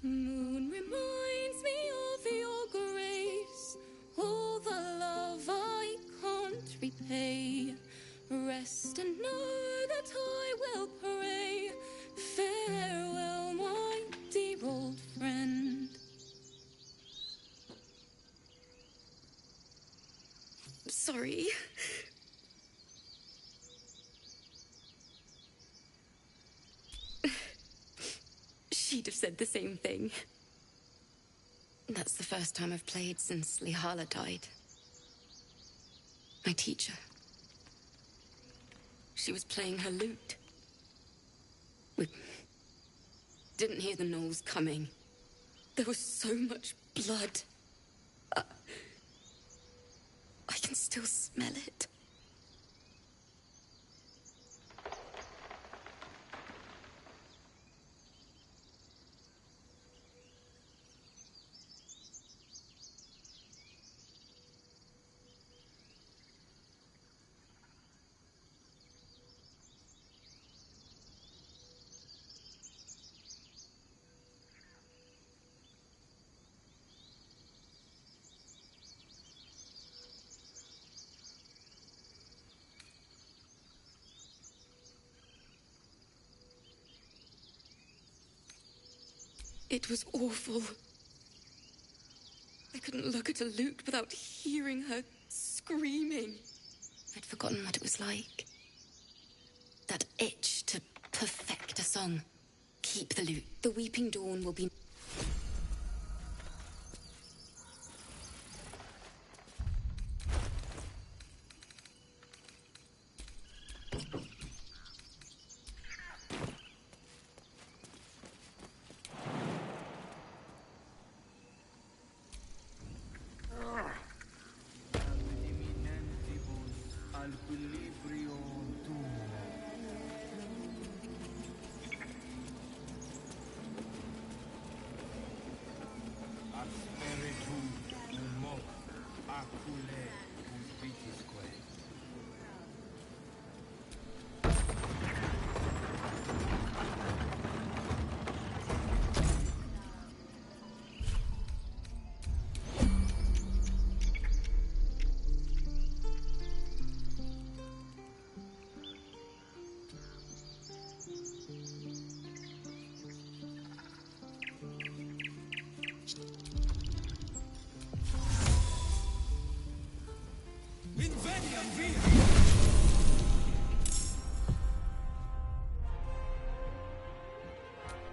Moon reminds me of your grace, all the love I can't repay. Rest and know that I will pray. Farewell, my dear old friend. Sorry. She'd have said the same thing. That's the first time I've played since Lihala died. My teacher. She was playing her lute. We didn't hear the gnolls coming. There was so much blood. I can still smell it. It was awful. I couldn't look at a lute without hearing her screaming. I'd forgotten what it was like. That itch to perfect a song. Keep the lute. The Weeping Dawn will be...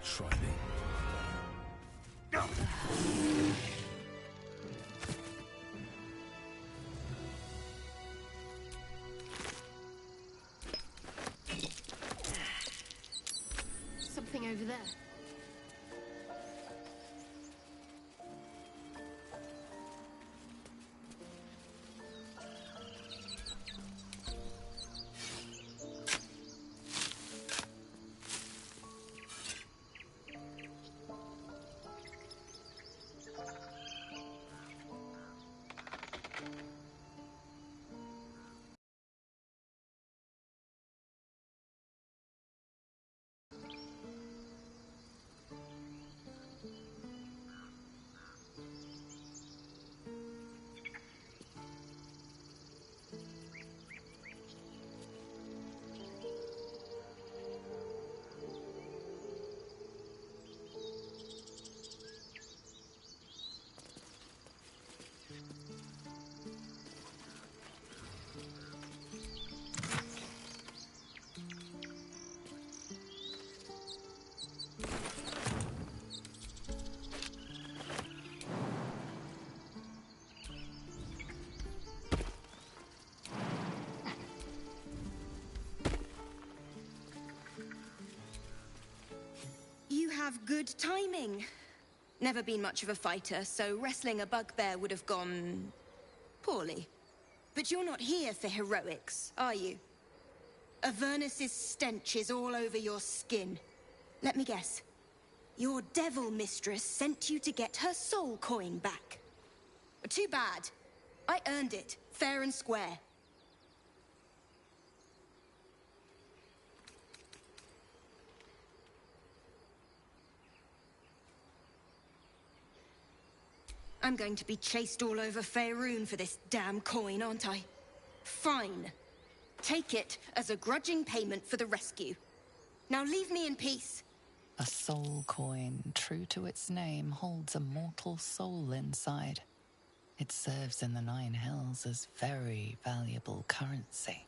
Try me. Something over there. You have good timing. Never been much of a fighter, so wrestling a bugbear would have gone poorly. But you're not here for heroics, are you? Avernus's stench is all over your skin. Let me guess. Your devil mistress sent you to get her soul coin back. Too bad. I earned it, fair and square. I'm going to be chased all over Faerun for this damn coin, aren't I? Fine. Take it as a grudging payment for the rescue. Now leave me in peace. A soul coin, true to its name, holds a mortal soul inside. It serves in the Nine Hells as very valuable currency.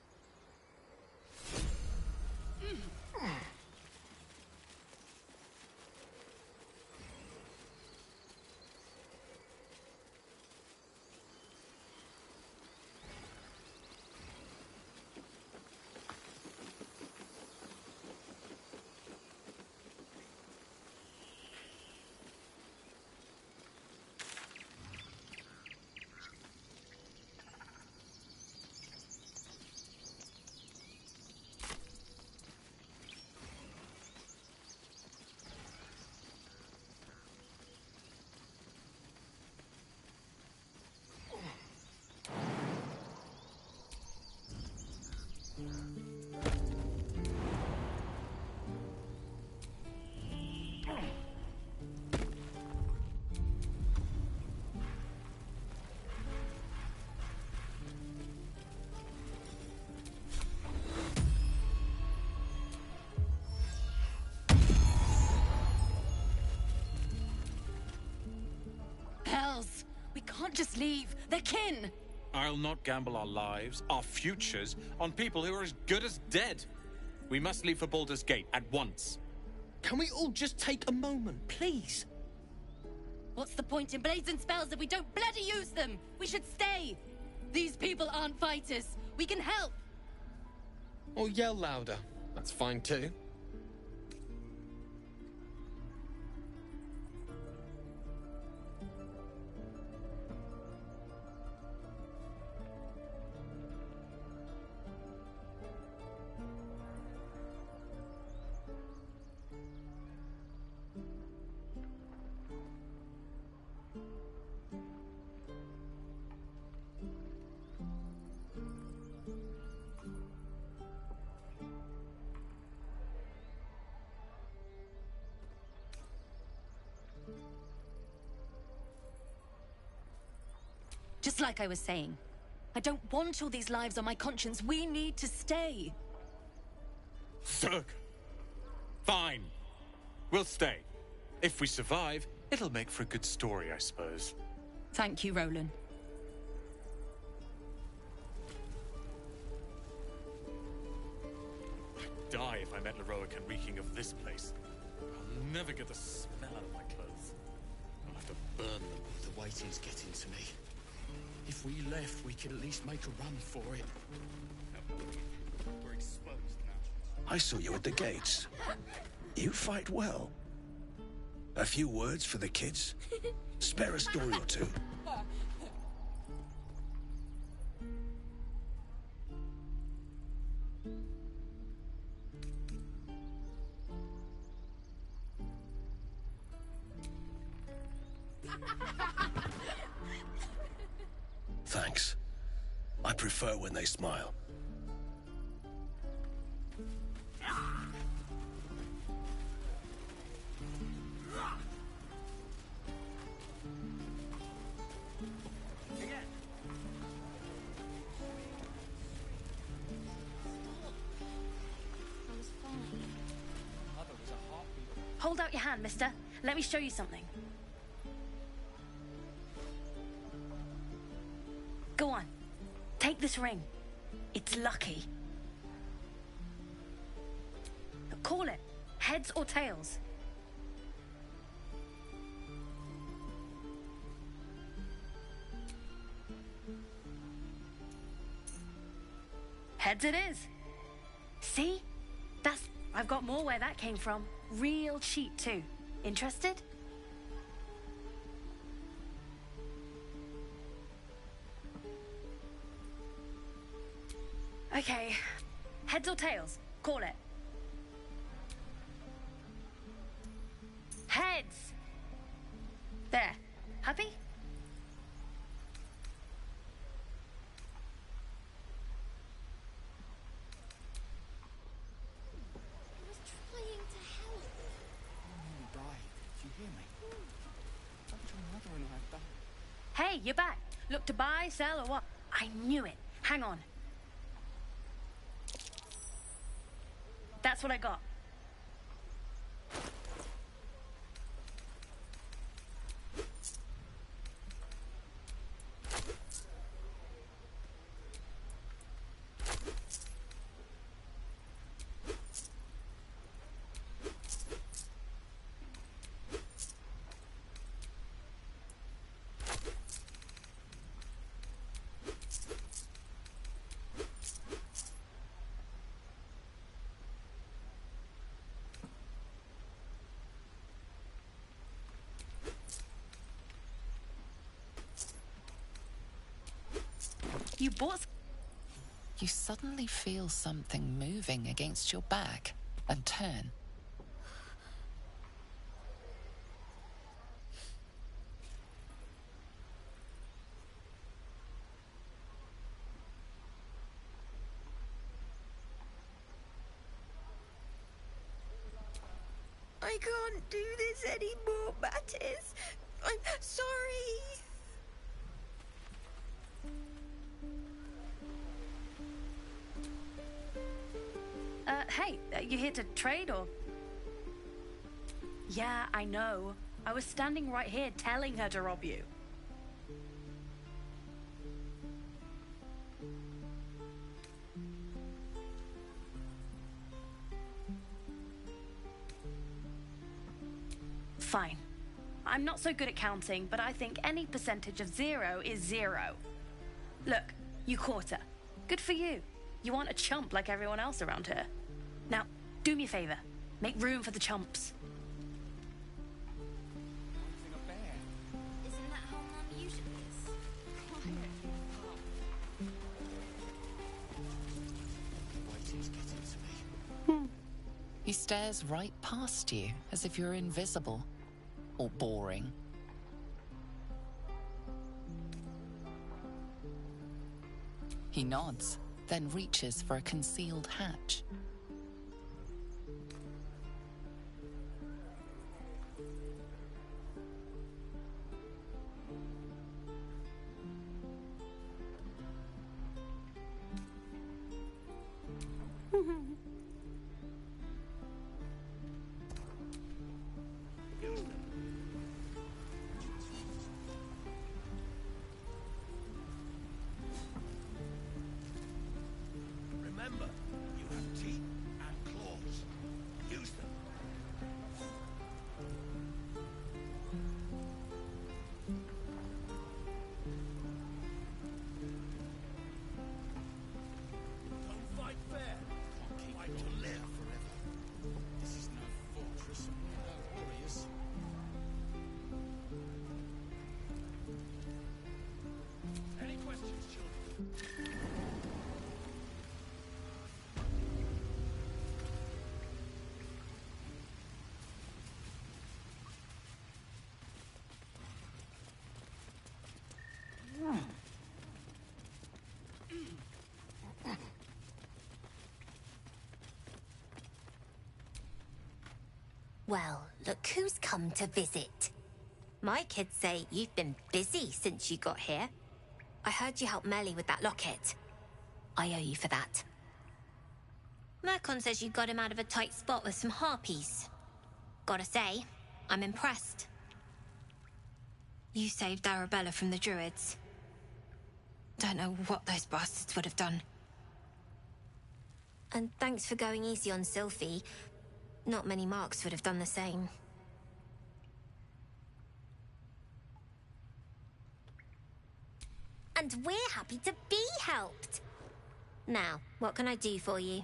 Hells! We can't just leave. They're kin! I'll not gamble our lives, our futures, on people who are as good as dead. We must leave for Baldur's Gate at once. Can we all just take a moment, please? What's the point in blazing spells if we don't bloody use them? We should stay. These people aren't fighters. We can help. Or yell louder. That's fine too. Just like I was saying, I don't want all these lives on my conscience. We need to stay. Zerg. Fine. We'll stay. If we survive, it'll make for a good story, I suppose. Thank you, Roland. I met Leroican reeking of this place. I'll never get the smell out of my clothes. I'll have to burn them. The waiting's getting to me. If we left, we could at least make a run for it. We're exposed now. I saw you at the gates. You fight well. A few words for the kids? Spare a story or two. Thanks. I prefer when they smile. Hold out your hand, mister. Let me show you something. Go on. Take this ring. It's lucky. Call it. Heads or tails. Heads it is. See? I've got more where that came from. Real cheap too. Interested? Okay. Heads or tails? Call it. Heads! There. Happy? Hey, you're back. Look to buy, sell, or what? I knew it. Hang on. That's what I got. You bought... You suddenly feel something moving against your back and turn. I can't do this anymore, Mattis. I'm sorry. Hey, you here to trade or...? Yeah, I know. I was standing right here telling her to rob you. Fine. I'm not so good at counting, but I think any percentage of 0 is 0. Look, you caught her. Good for you. You aren't a chump like everyone else around here. Now, do me a favor. Make room for the chumps. Isn't that how Mum usually is? He stares right past you as if you're invisible or boring. He nods, then reaches for a concealed hatch. Remember, you have teeth and claws. Well, look who's come to visit. My kids say you've been busy since you got here. I heard you helped Melly with that locket. I owe you for that. Mercon says you got him out of a tight spot with some harpies. Gotta say, I'm impressed. You saved Arabella from the Druids. Don't know what those bastards would have done. And thanks for going easy on Sylphie. Not many Marks would have done the same. And we're happy to be helped. Now, what can I do for you?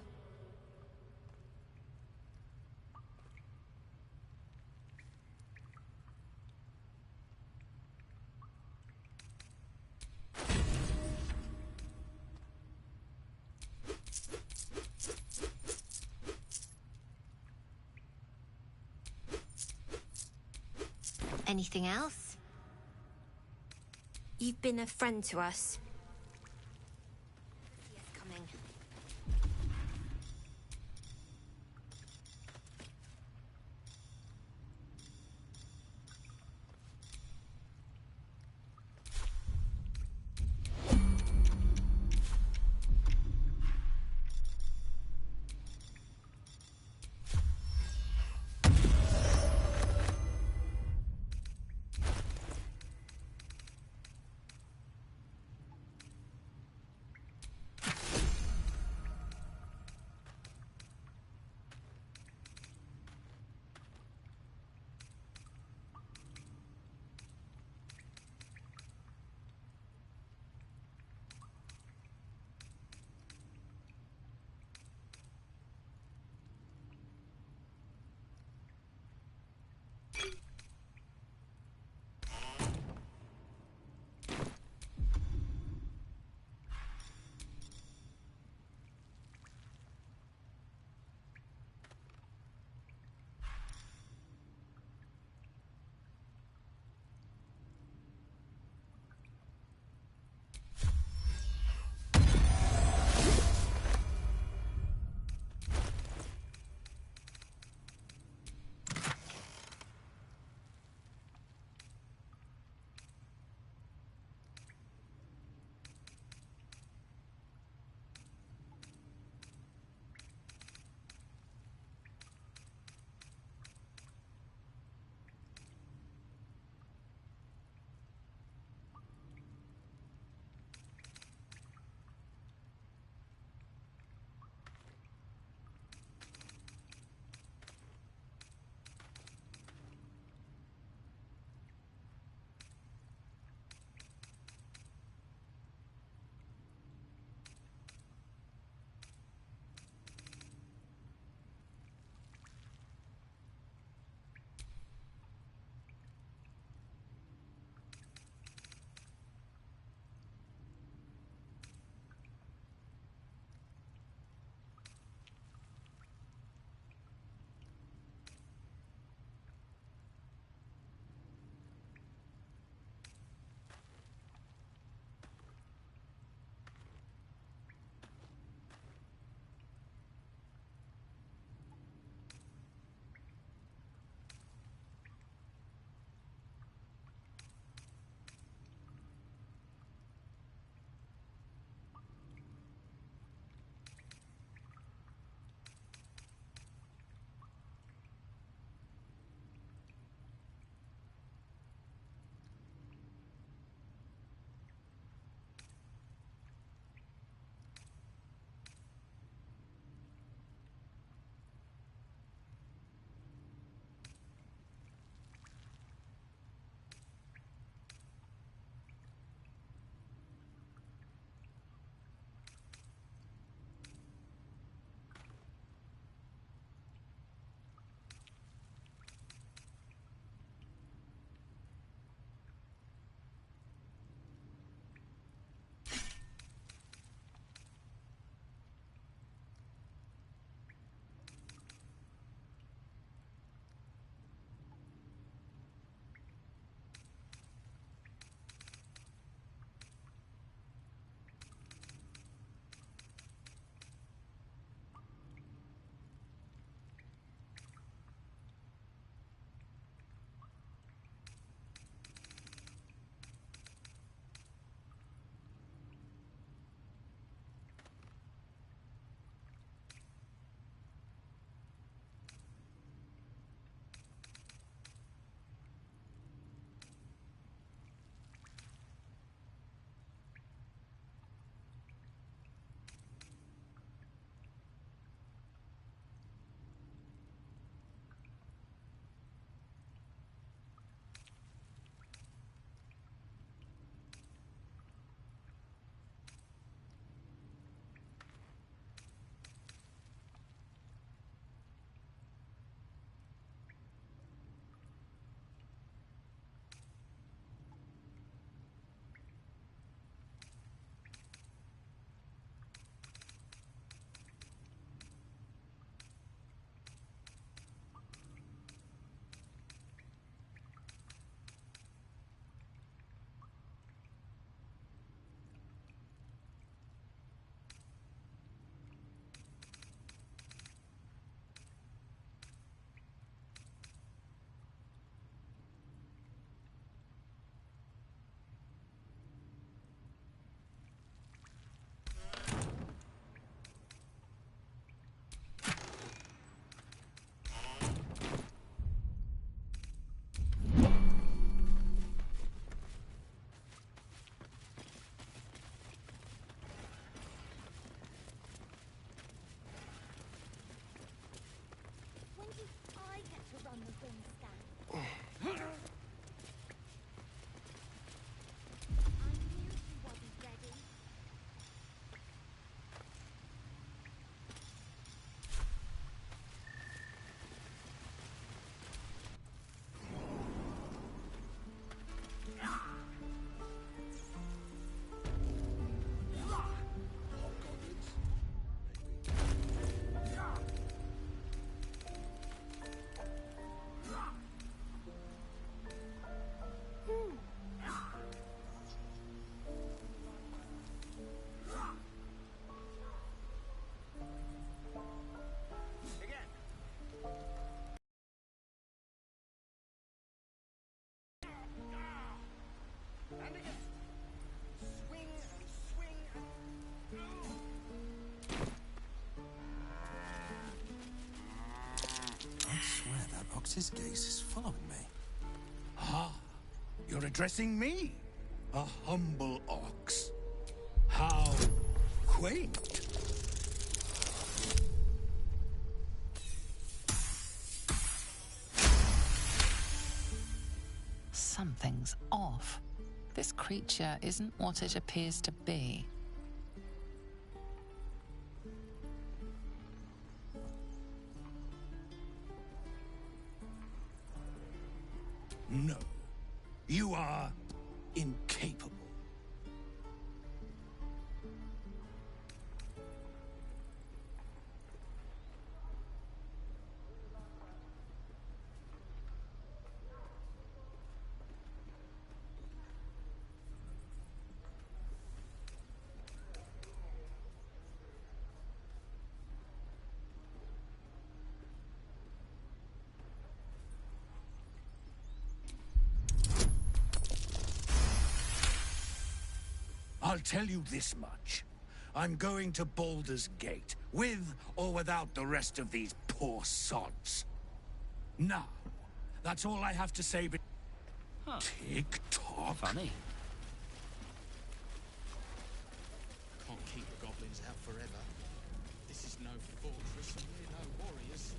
Anything else? You've been a friend to us. Yes, coming. addressing me, a humble ox. How quaint. Something's off. This creature isn't what it appears to be. No, you are incapable. I'll tell you this much. I'm going to Baldur's Gate, with or without the rest of these poor sods. Now, that's all I have to say. Huh. Tick-tock. Funny. Can't keep goblins out forever. This is no fortress, and we're no warriors.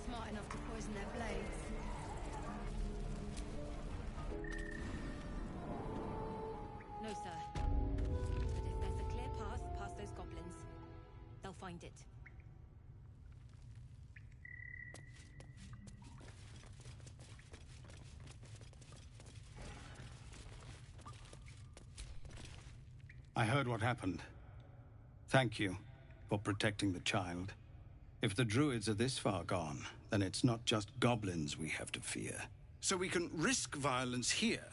Smart enough to poison their blades. No, sir. But if there's a clear path past those goblins, they'll find it. I heard what happened. Thank you for protecting the child. If the druids are this far gone, then it's not just goblins we have to fear. So we can risk violence here,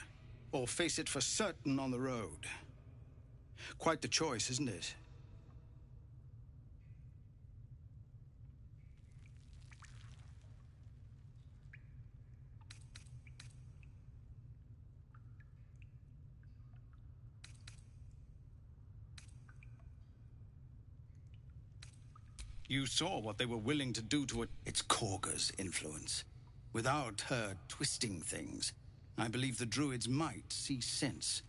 or face it for certain on the road. Quite the choice, isn't it? You saw what they were willing to do to it. It's Korga's influence. Without her twisting things, I believe the druids might see sense.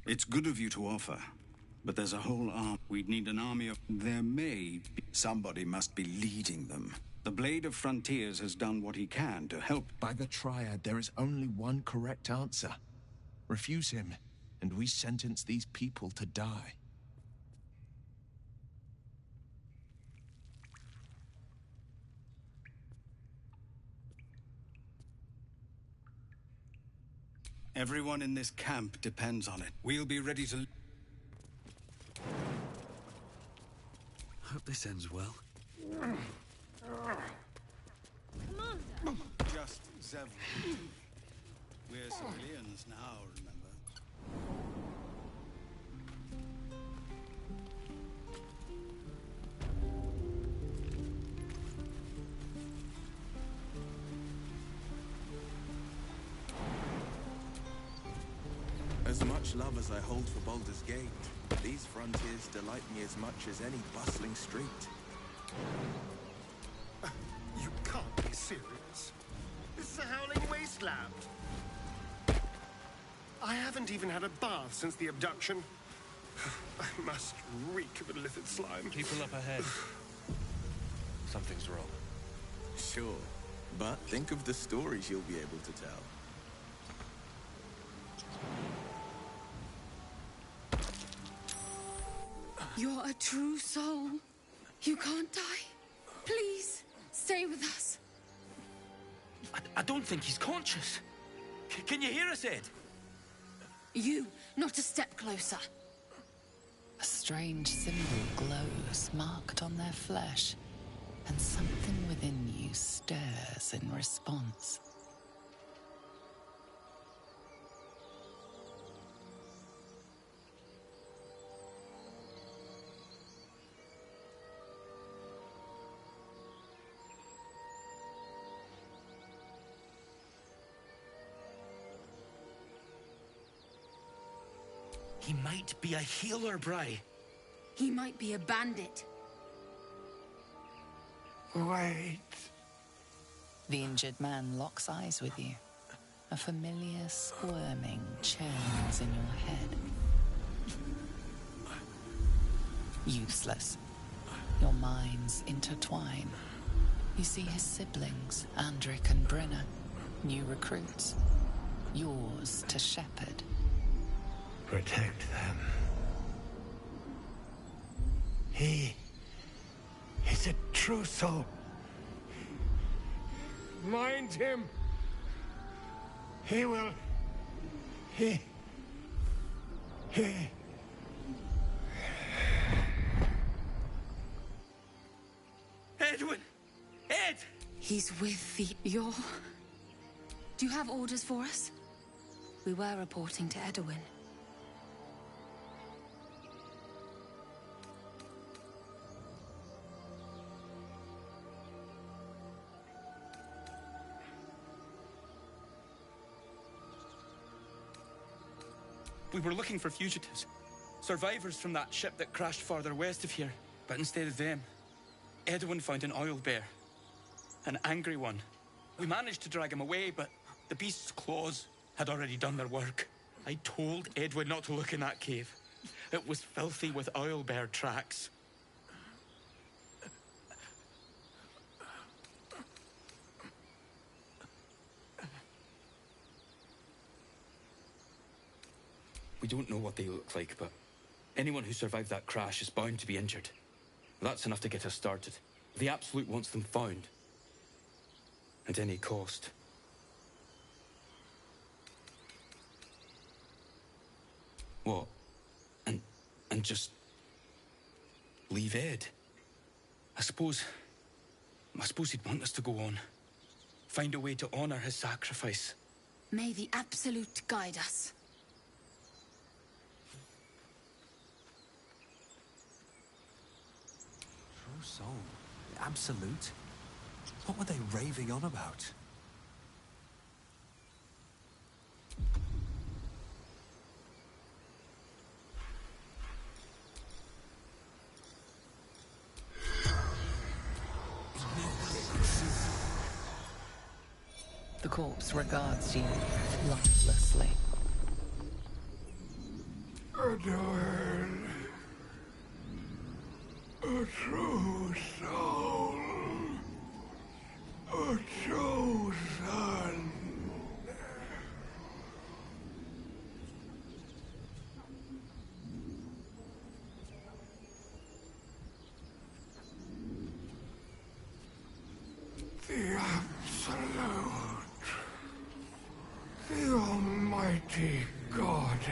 It's good of you to offer, but there's a whole arm. We'd need an army of... There may be... Somebody must be leading them. The Blade of Frontiers has done what he can to help. By the Triad, there is only one correct answer. Refuse him, and we sentence these people to die. Everyone in this camp depends on it. We'll be ready to... Hope this ends well. Just Zevlin. We're civilians now, remember? much love as I hold for Baldur's Gate, these frontiers delight me as much as any bustling street. You can't be serious. This is a howling wasteland. I haven't even had a bath since the abduction. I must reek of illithid slime. People up ahead. Something's wrong. Sure, but think of the stories you'll be able to tell. You're a true soul. You can't die. Please, stay with us. I don't think he's conscious. Can you hear us, Ed? You, not a step closer. A strange symbol glows, marked on their flesh, and something within you stirs in response. He might be a healer, Bri. He might be a bandit. Wait. The injured man locks eyes with you. A familiar squirming churns in your head. Useless. Your minds intertwine. You see his siblings, Andric and Brenna, new recruits. Yours to shepherd. Protect them. He is a true soul. Mind him. He will. He. Edwin! Ed! He's with the... You're... Do you have orders for us? We were reporting to Edwin. We were looking for fugitives. Survivors from that ship that crashed farther west of here. But instead of them, Edwin found an oil bear. An angry one. We managed to drag him away, but the beast's claws had already done their work. I told Edwin not to look in that cave. It was filthy with oil bear tracks. We don't know what they look like, but anyone who survived that crash is bound to be injured. That's enough to get us started. The Absolute wants them found. At any cost. What? And just... leave Ed? I suppose he'd want us to go on. Find a way to honor his sacrifice. May the Absolute guide us. True soul? The Absolute? What were they raving on about? The corpse regards you lifelessly. Edwin, a true soul, a true son. The Absolute. The Almighty Goddess.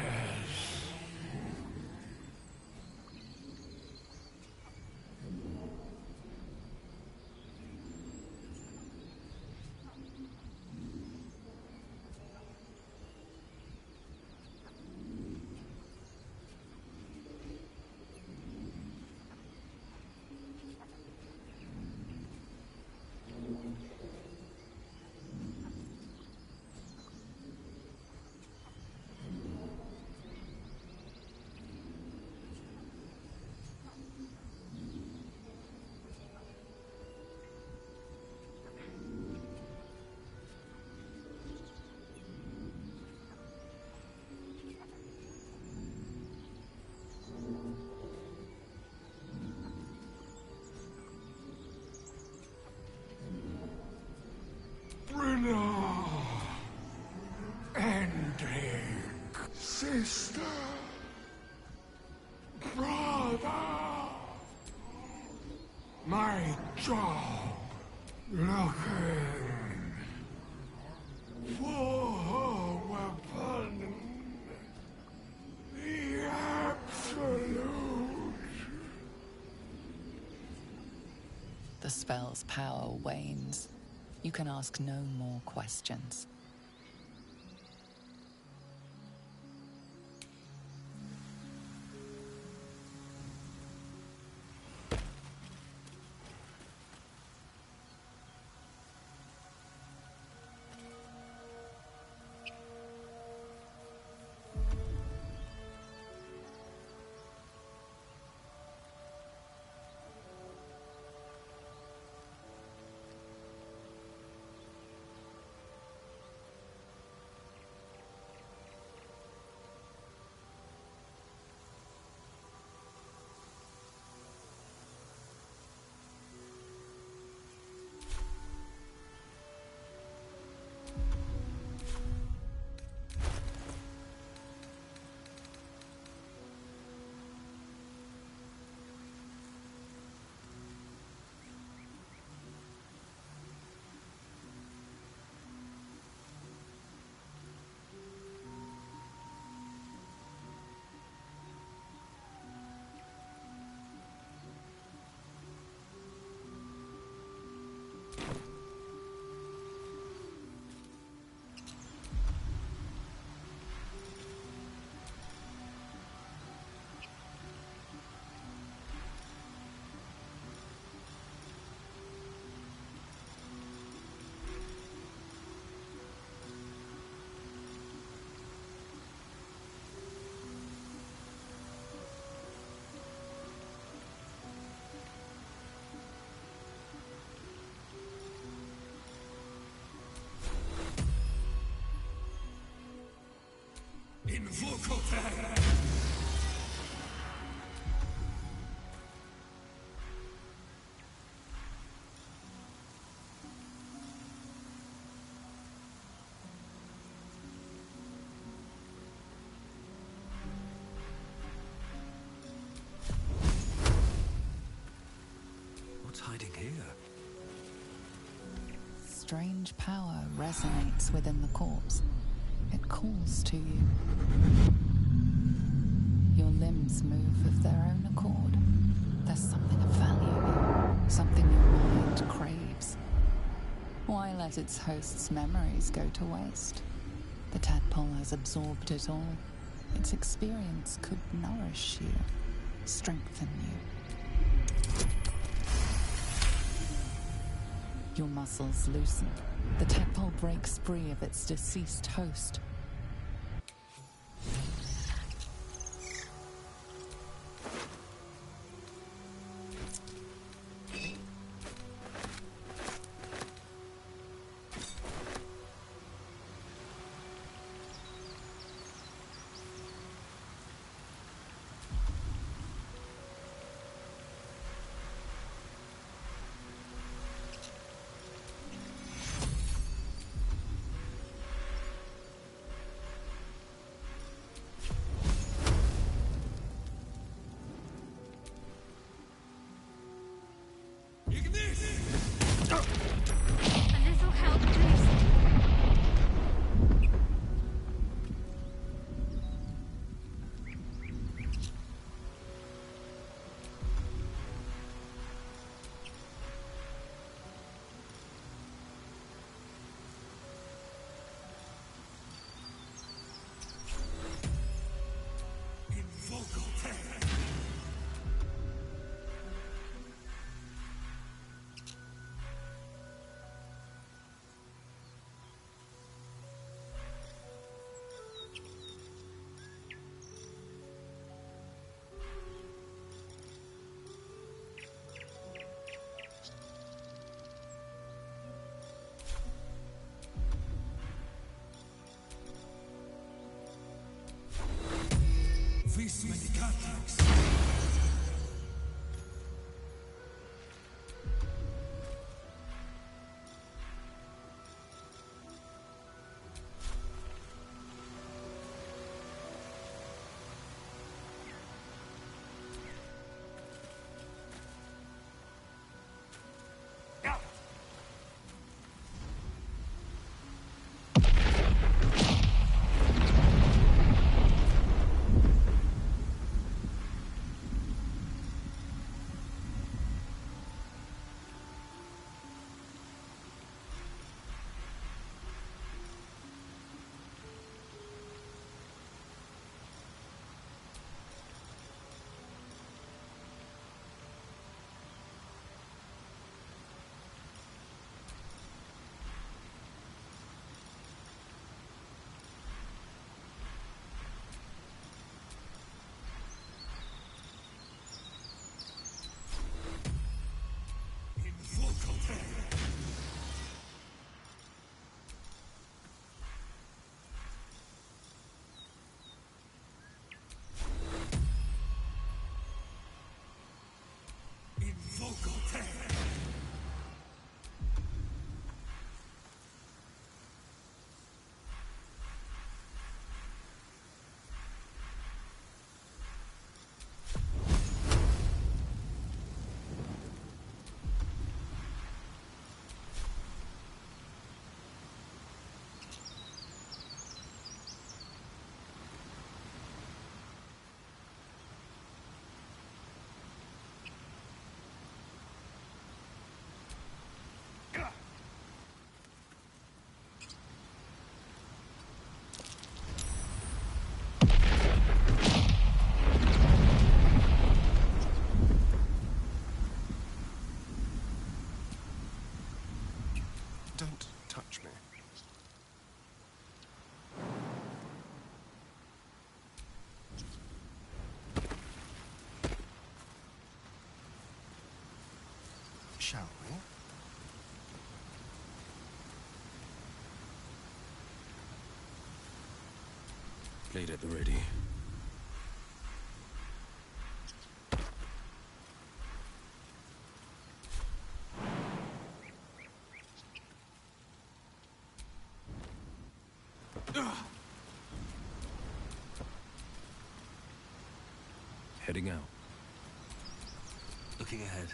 Brother! My job looking for her weapon. The absolute. The spell's power wanes. You can ask no more questions. What's hiding here? Strange power resonates within the corpse. It calls to you. Your limbs move of their own accord. There's something of value here, something your mind craves. Why let its host's memories go to waste? The tadpole has absorbed it all. Its experience could nourish you, strengthen you. Your muscles loosen. The tadpole breaks free of its deceased host. Vis Medicatrix. shall we? Blade at the ready. Heading out. Looking ahead.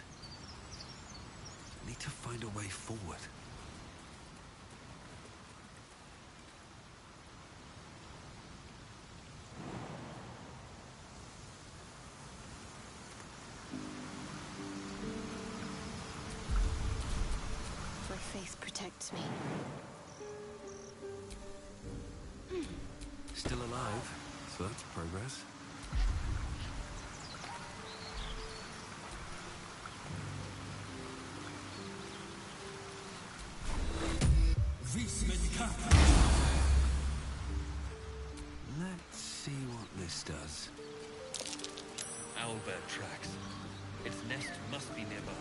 Need to find a way forward. My faith protects me. Still alive, so that's progress. Let's see what this does. Owlbear tracks. Its nest must be nearby.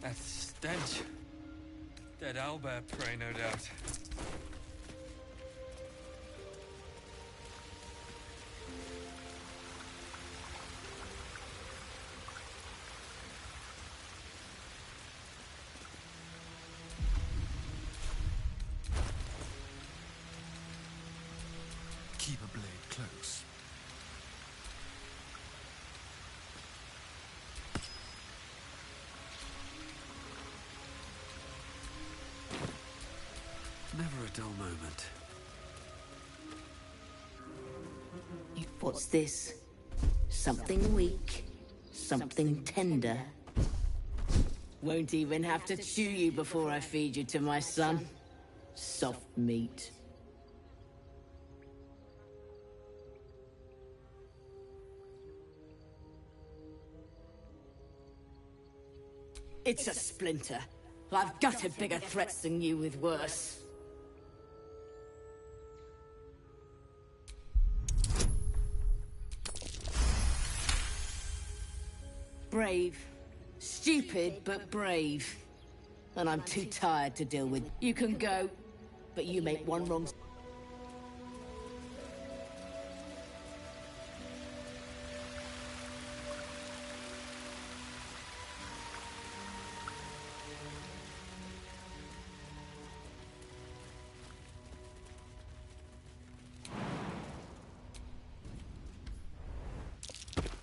That stench. Dead owlbear prey, no doubt. Keep a blade close. Never a dull moment. What's this? Something weak, something tender. Won't even have to chew you before I feed you to my son. Soft meat. It's a splinter. I've gutted bigger threats than you with worse. Brave. Stupid, but brave. And I'm too tired to deal with. You can go, but you make one wrong...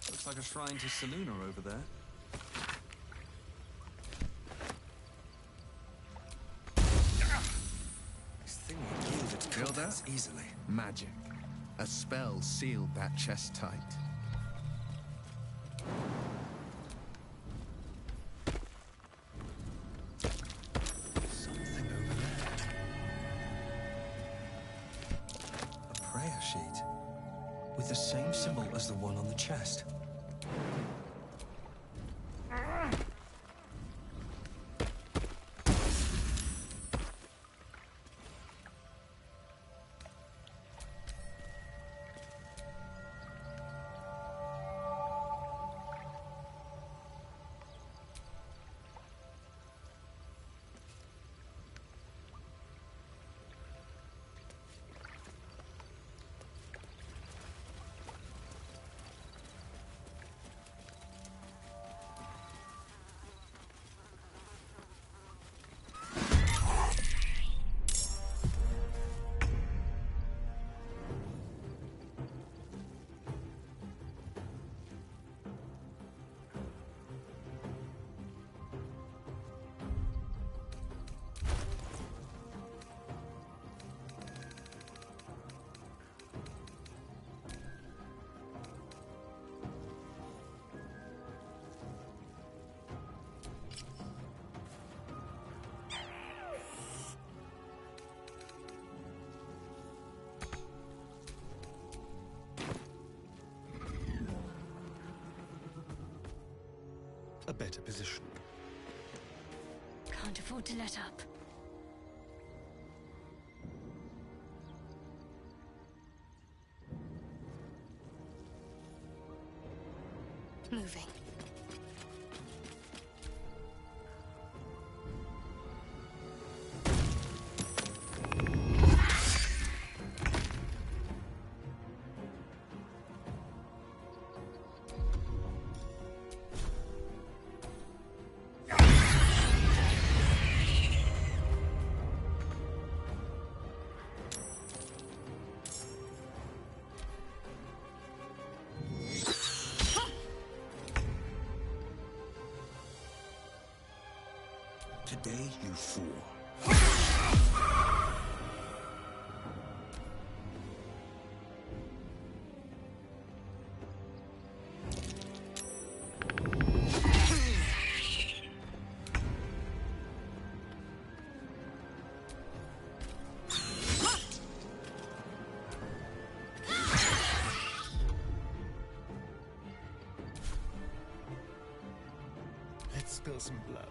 Looks like a shrine to Selûne over there. This thing will yield its contents easily. Magic. A spell sealed that chest tight. Something over there. A prayer sheet. With the same symbol as the one on the chest. A better position. can't afford to let up. Moving. Today you fool. Let's spill some blood.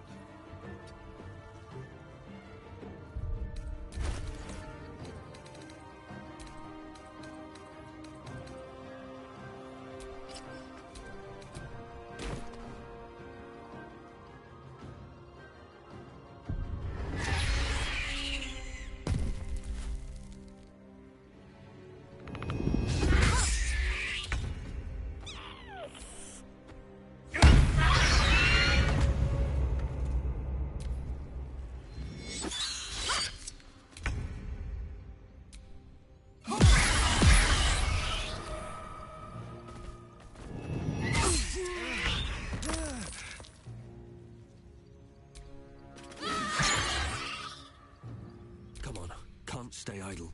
Stay idle.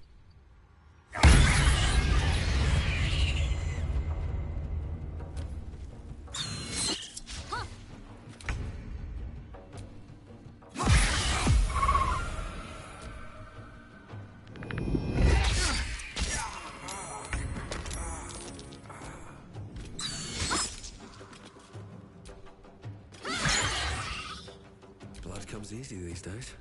Blood comes easy these days.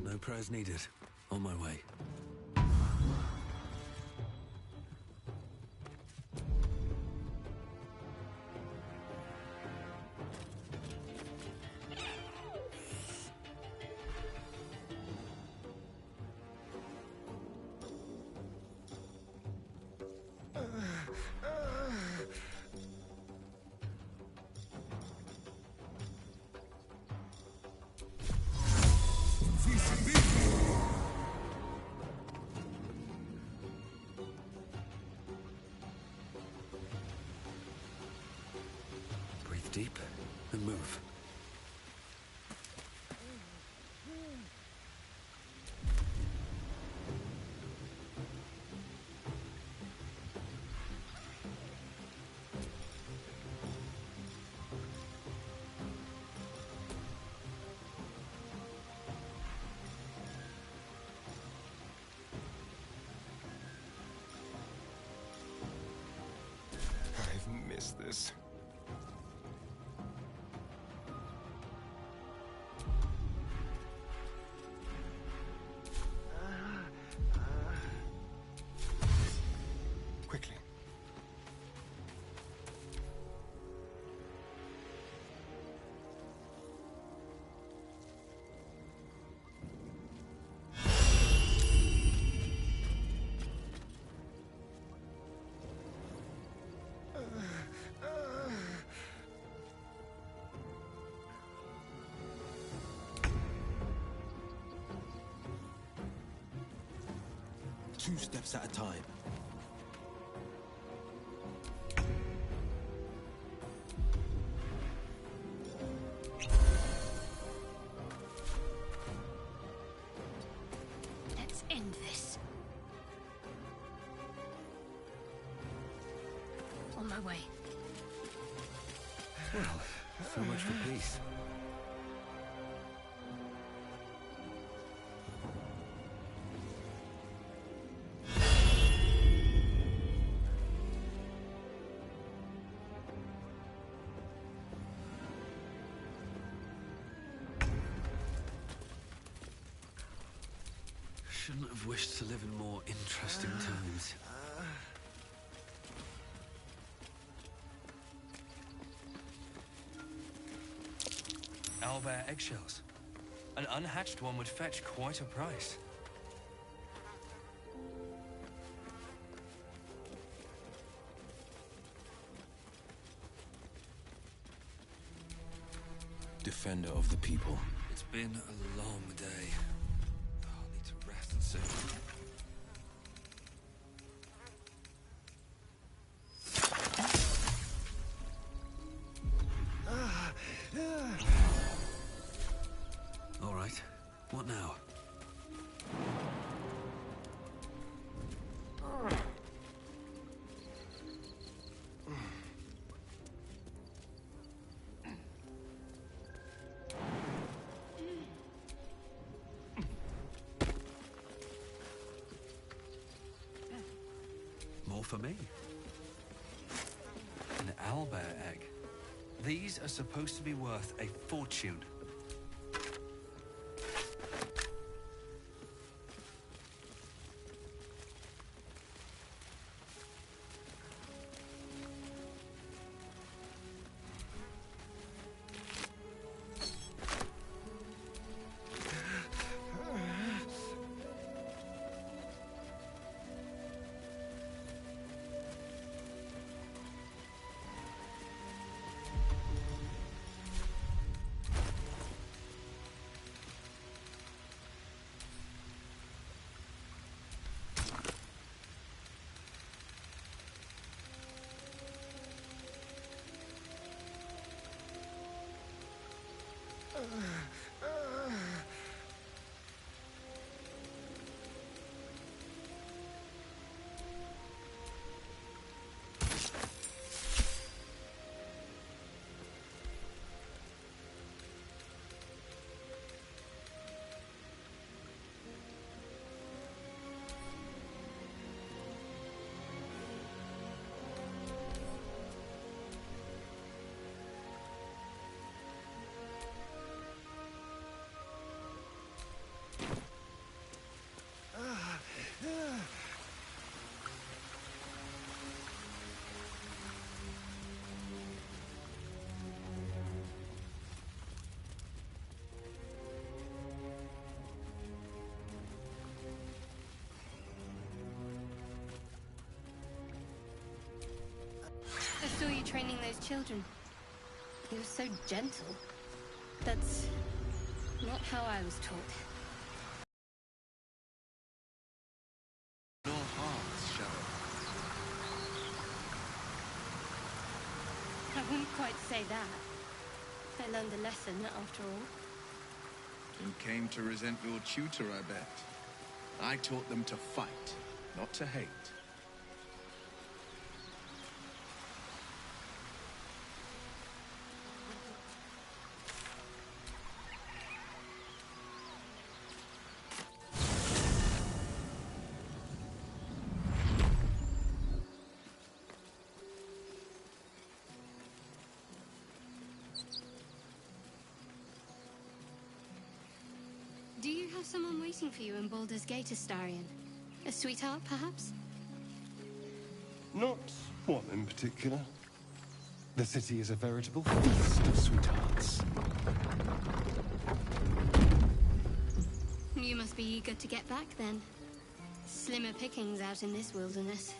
No prayers needed. On my way. Breathe deep and move. I've missed this. Quickly. Two steps at a time. end this. On my way. Well, so much for peace. Shouldn't have wished to live in more interesting times. Owlbear eggshells. An unhatched one would fetch quite a price. Defender of the people. It's been a long day. I'll need to rest and soon. All right. What now? More for me. An owlbear egg. These are supposed to be worth a fortune. I saw you training those children. You were so gentle. That's not how I was taught. Your hearts, Shadow. I wouldn't quite say that. I learned a lesson, after all. You came to resent your tutor, I bet. I taught them to fight, not to hate. Do you have someone waiting for you in Baldur's Gate, Astarion? A sweetheart, perhaps? Not one in particular. The city is a veritable feast of sweethearts. You must be eager to get back, then. Slimmer pickings out in this wilderness.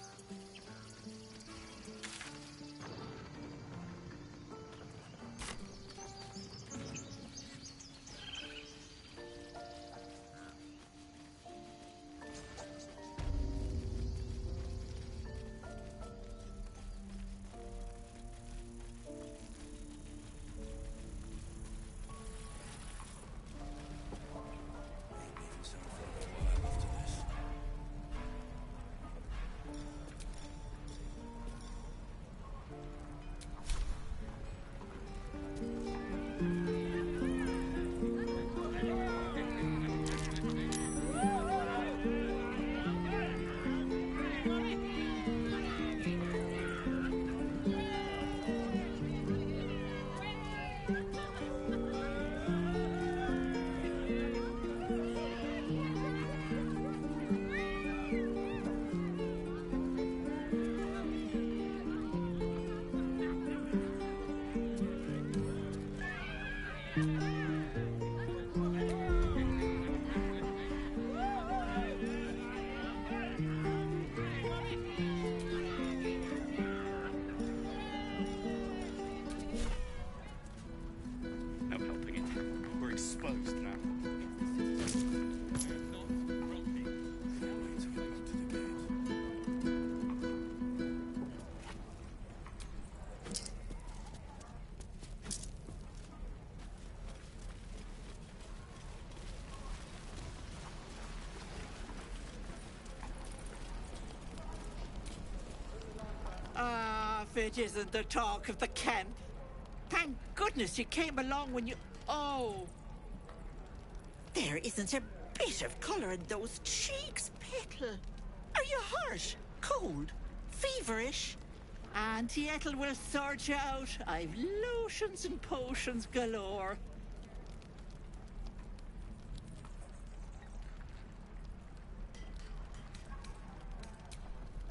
David isn't the talk of the camp. Thank goodness you came along when you... Oh. There isn't a bit of colour in those cheeks, Petal. Are you hurt? Cold? Feverish? Auntie Ethel will sort you out. I've lotions and potions galore.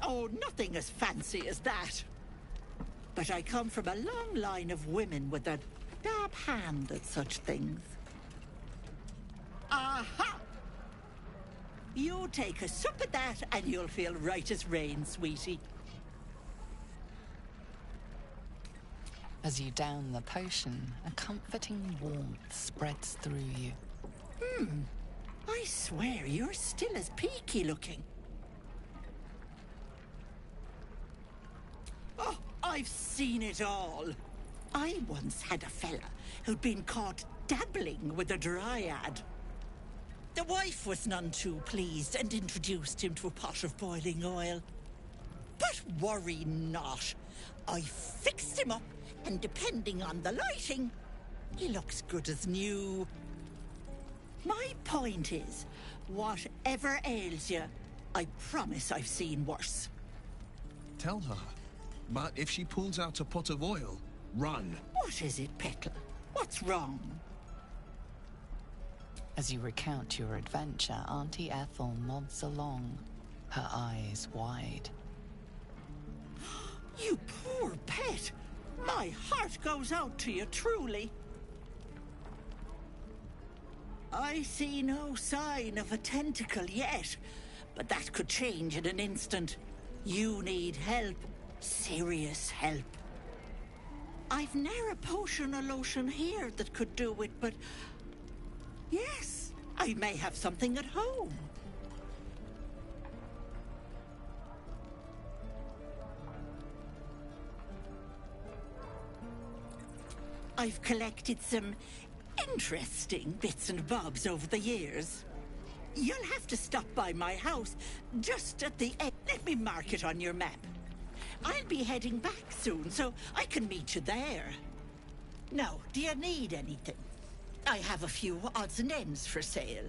Oh, nothing as fancy as that. But I come from a long line of women with a dab hand at such things. Aha! You take a sup at that and you'll feel right as rain, sweetie. As you down the potion, a comforting warmth spreads through you. I swear you're still as peaky looking. Oh, I've seen it all. I once had a fella who'd been caught dabbling with a dryad. The wife was none too pleased and introduced him to a pot of boiling oil. But worry not. I fixed him up, and depending on the lighting, he looks good as new. My point is, whatever ails you, I promise I've seen worse. Tell her. But if she pulls out a pot of oil, run. What is it, Petal? What's wrong? As you recount your adventure, Auntie Ethel nods along, her eyes wide. You poor pet! My heart goes out to you, truly. I see no sign of a tentacle yet, but that could change in an instant. You need help. Serious help. I've ne'er a potion or lotion here that could do it, but... yes, I may have something at home. I've collected some interesting bits and bobs over the years. You'll have to stop by my house just at the end. Let me mark it on your map. I'll be heading back soon, so I can meet you there. Now, do you need anything? I have a few odds and ends for sale.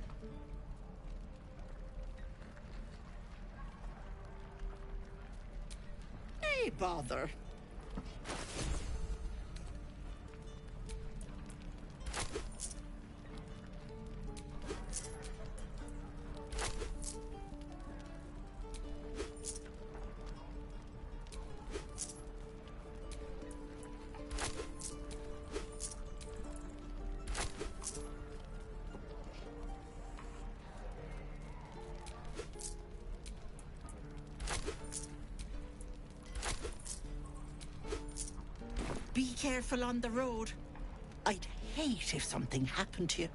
Hey, bother. Be careful on the road. I'd hate if something happened to you.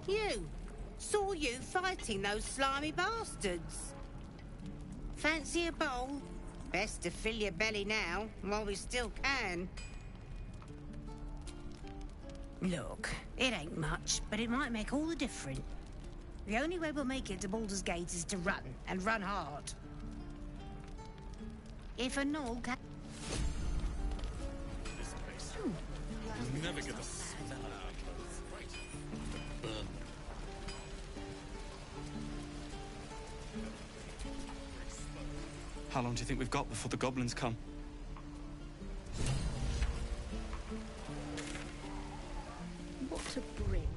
You! Saw you fighting those slimy bastards. Fancy a bowl? Best to fill your belly now, while we still can. Look, it ain't much, but it might make all the difference. The only way we'll make it to Baldur's Gate is to run, and run hard. If a Gnoll can... You'll never get the smell out of clothes. Burn. How long do you think we've got before the goblins come? What to bring?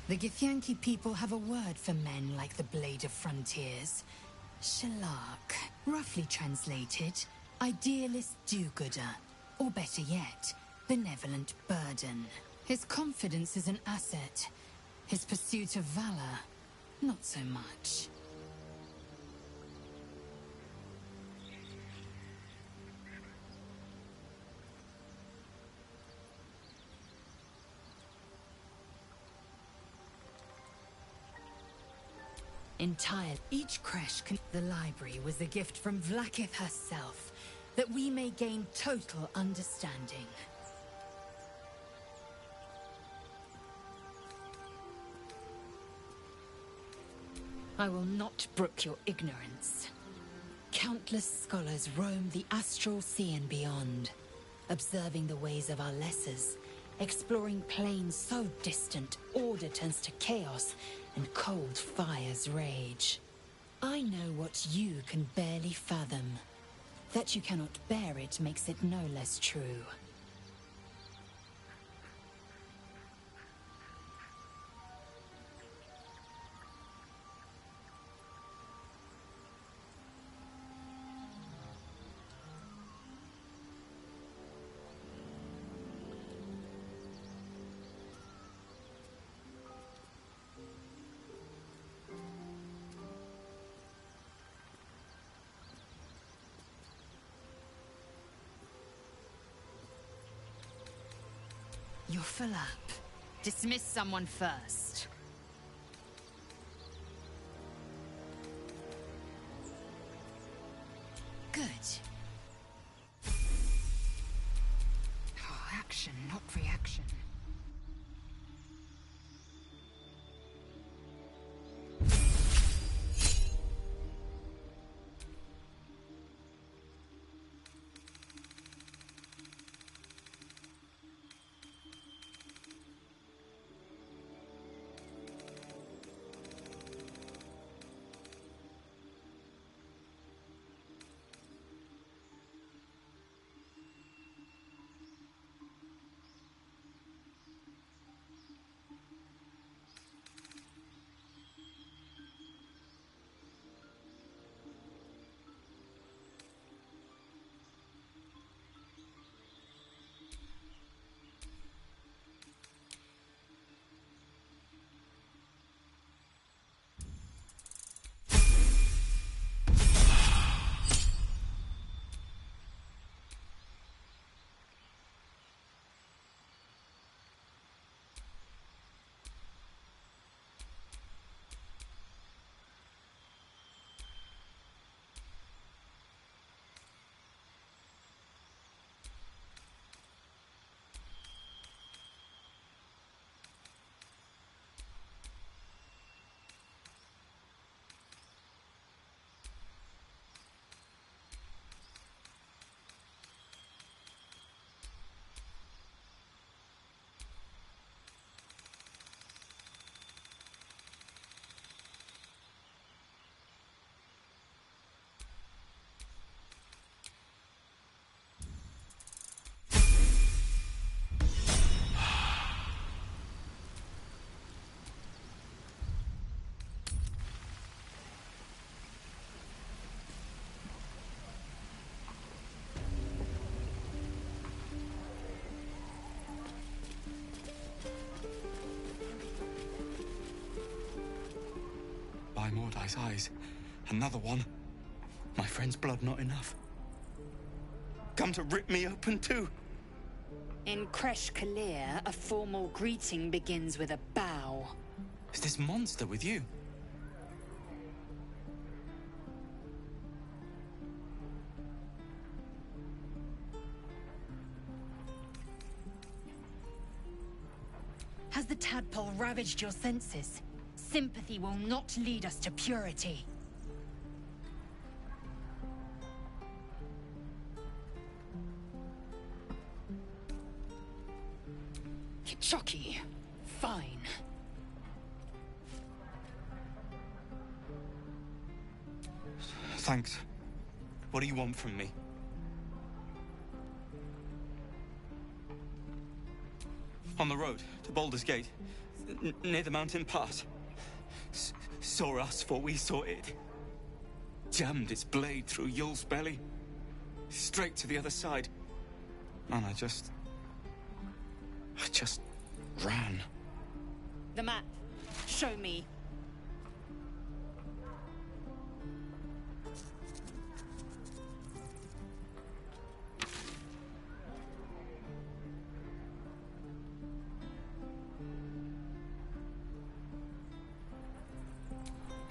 The Githyanki people have a word for men like the Blade of Frontiers. Shalak. Roughly translated, idealist do-gooder. Or better yet, benevolent burden. His confidence is an asset. His pursuit of valor, not so much. Entire. Each creche the library was a gift from Vlaakith herself, that we may gain total understanding. I will not brook your ignorance. Countless scholars roam the astral sea and beyond, observing the ways of our lessers, exploring planes so distant, order turns to chaos, and cold fires rage. I know what you can barely fathom. That you cannot bear it makes it no less true. You're full up. Dismiss someone first. Good. Oh, action, not reaction. By Mordai's eyes, another one. My friend's blood not enough. Come to rip me open too. In Creche Kalir, a formal greeting begins with a bow. Is this monster with you? Has the tadpole ravaged your senses? Sympathy will not lead us to purity. Kichoki. Fine. Thanks. What do you want from me? On the road to Baldur's Gate, near the mountain pass. Saw us, for we saw it. Jammed its blade through Yul's belly. Straight to the other side. And I just Ran. The map. Show me.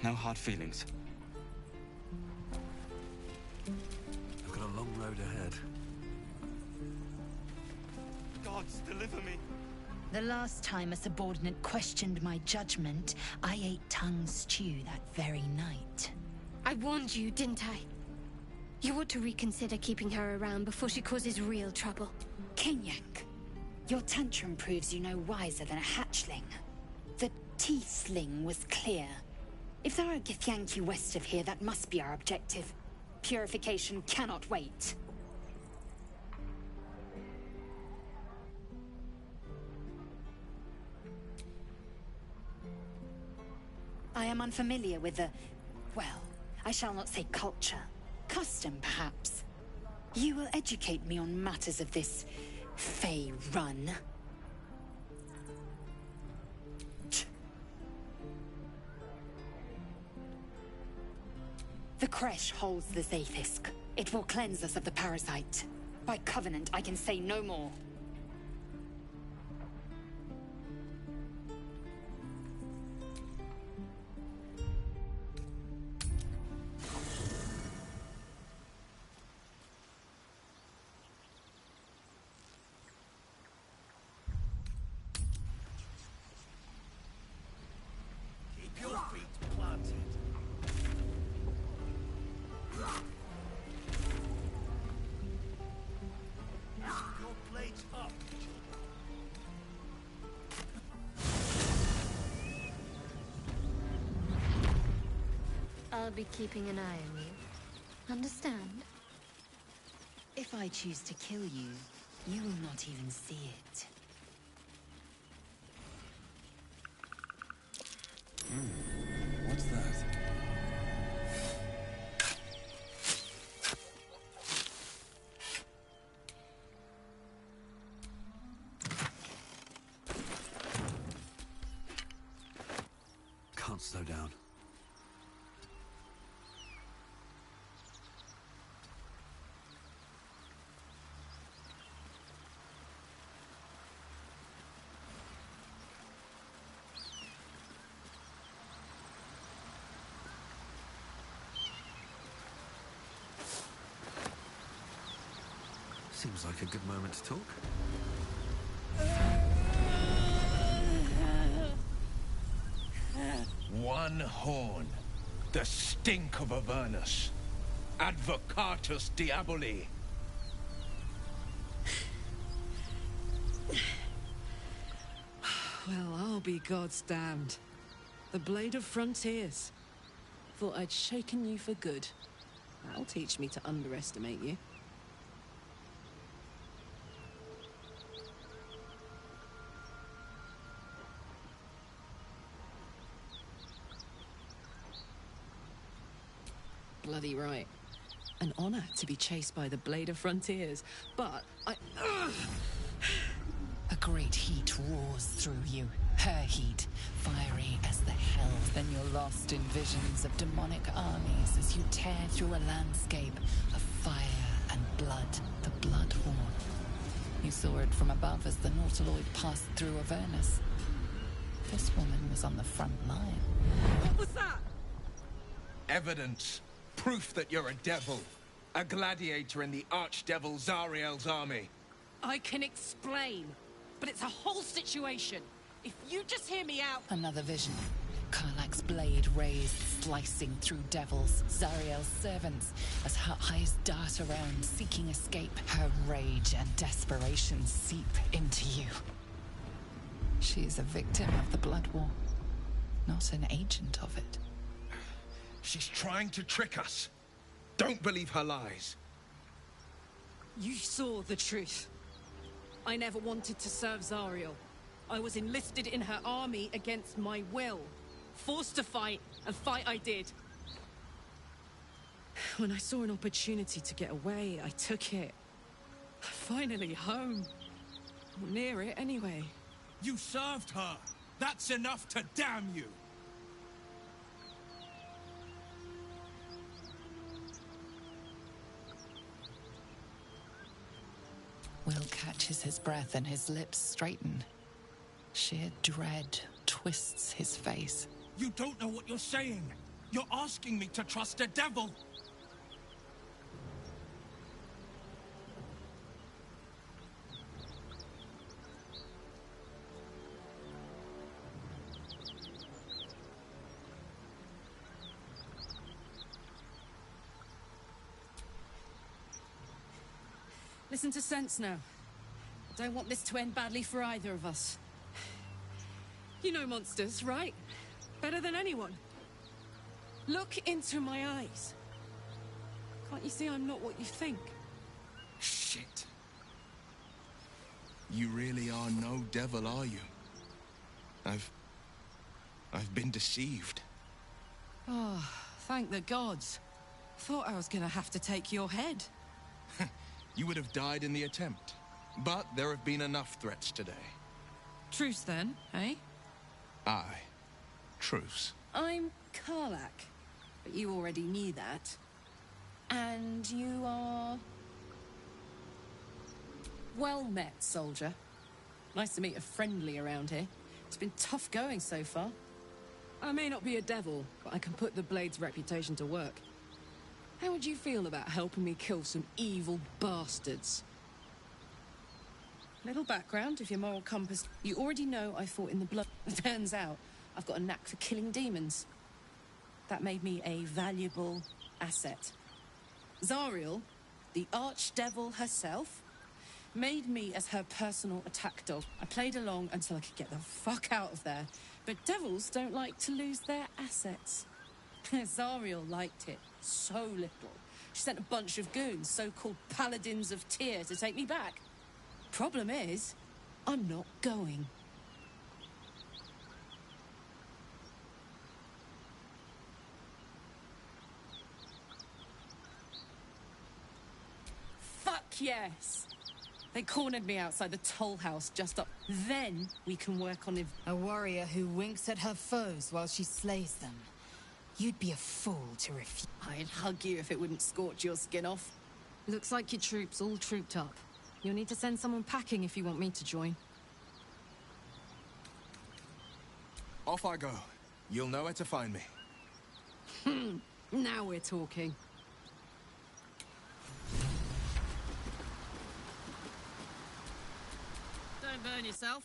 No hard feelings. I've got a long road ahead. Gods, deliver me. The last time a subordinate questioned my judgment, I ate tongue stew that very night. I warned you, didn't I? You ought to reconsider keeping her around before she causes real trouble. Kenyak, your tantrum proves you no wiser than a hatchling. The tiefling was clear. If there are Githyanki west of here, that must be our objective. Purification cannot wait. I am unfamiliar with the... well, I shall not say culture. Custom, perhaps. You will educate me on matters of this... Fey run. The Kresh holds the Zaithisk. It will cleanse us of the parasite. By covenant, I can say no more. Keep your feet planted. Your plates up. I'll be keeping an eye on you. Understand? If I choose to kill you, you will not even see it. What's that? Can't slow down. Seems like a good moment to talk. One horn. The stink of Avernus. Advocatus Diaboli. Well, I'll be God's damned. The Blade of Frontiers. Thought I'd shaken you for good. That'll teach me to underestimate you. Bloody right. An honor to be chased by the Blade of Frontiers, but I... A great heat roars through you. Her heat, fiery as the hells. Then you're lost in visions of demonic armies as you tear through a landscape of fire and blood, the Blood War. You saw it from above as the Nautiloid passed through Avernus. This woman was on the front line. What was that? Evidence. Proof that you're a devil. A gladiator in the archdevil Zariel's army. I can explain, but it's a whole situation. If you just hear me out... Another vision. Karlach's blade raised, slicing through devils, Zariel's servants, as her eyes dart around, seeking escape. Her rage and desperation seep into you. She is a victim of the Blood War, not an agent of it. She's trying to trick us. Don't believe her lies. You saw the truth. I never wanted to serve Zariel. I was enlisted in her army against my will. Forced to fight, and fight I did. When I saw an opportunity to get away, I took it. Finally home. Or near it, anyway. You served her. That's enough to damn you. Will catches his breath and his lips straighten. Sheer dread twists his face. You don't know what you're saying. You're asking me to trust a devil. Listen to sense now. I don't want this to end badly for either of us. You know monsters, right? Better than anyone. Look into my eyes. Can't you see I'm not what you think? Shit. You really are no devil, are you? I've been deceived. Oh, thank the gods. Thought I was gonna have to take your head. You would have died in the attempt. But there have been enough threats today. Truce then, eh? Aye. Truce. I'm Karlach, but you already knew that. And you are... Well met, soldier. Nice to meet a friendly around here. It's been tough going so far. I may not be a devil, but I can put the Blade's reputation to work. How would you feel about helping me kill some evil bastards? Little background, if your moral compass... You already know I fought in the blood. Turns out, I've got a knack for killing demons. That made me a valuable asset. Zariel, the archdevil herself, made me as her personal attack dog. I played along until I could get the fuck out of there. But devils don't like to lose their assets. Zariel liked it so little. She sent a bunch of goons, so-called paladins of Tyr, to take me back. Problem is, I'm not going. Fuck yes! They cornered me outside the toll house just up. Then we can work on a warrior who winks at her foes while she slays them. You'd be a fool to refuse. I'd hug you if it wouldn't scorch your skin off. Looks like your troops all trooped up. You'll need to send someone packing if you want me to join. Off I go. You'll know where to find me. Now we're talking. Don't burn yourself.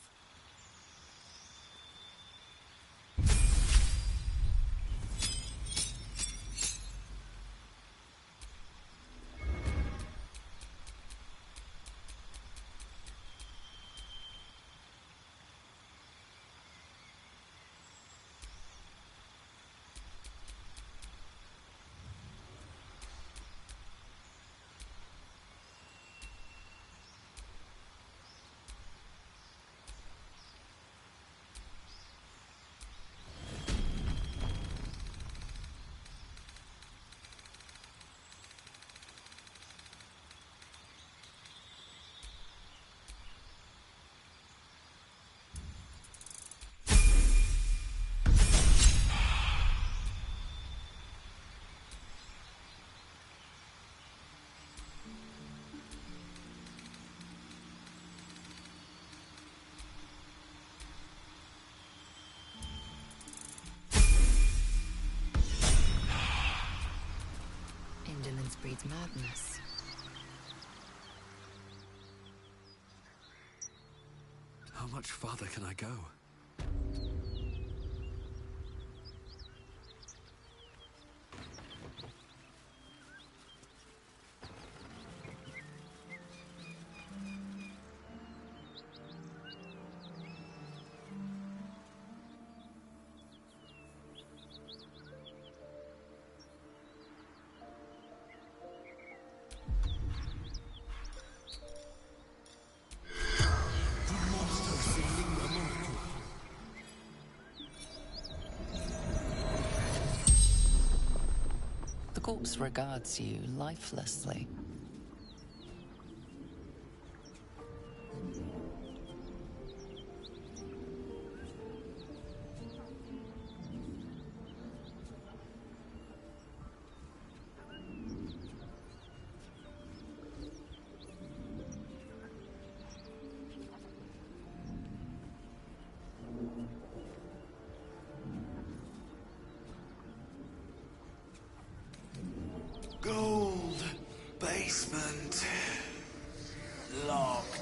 Indolence breeds madness. How much farther can I go? The corpse regards you lifelessly. Basement. Locked.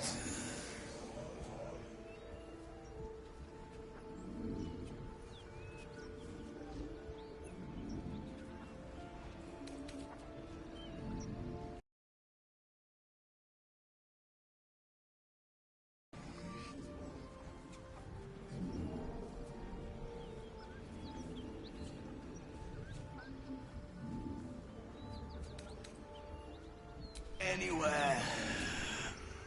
Anywhere.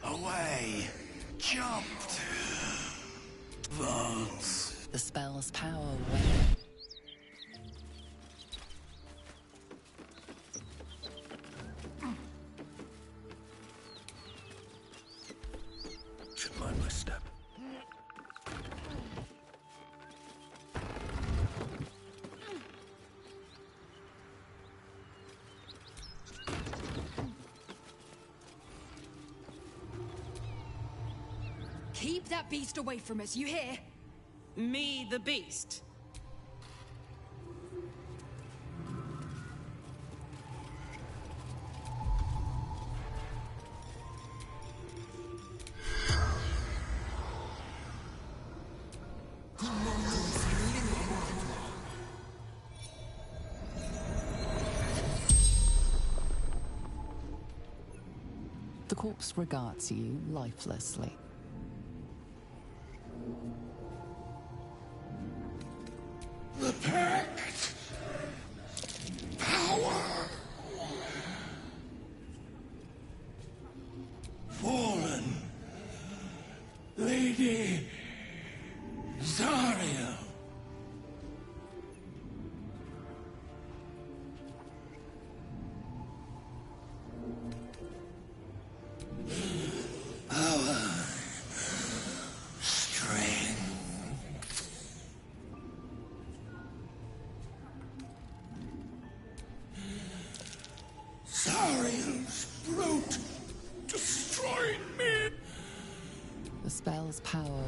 Away. Jumped. Vaults. The spell's power went. Should mind my step. Keep that beast away from us, you hear? Me, the beast? The corpse regards you lifelessly. The Pact! Power! Fallen! Lady Zariel! Power. Strength. Zariel's brute destroyed me. The spell's power.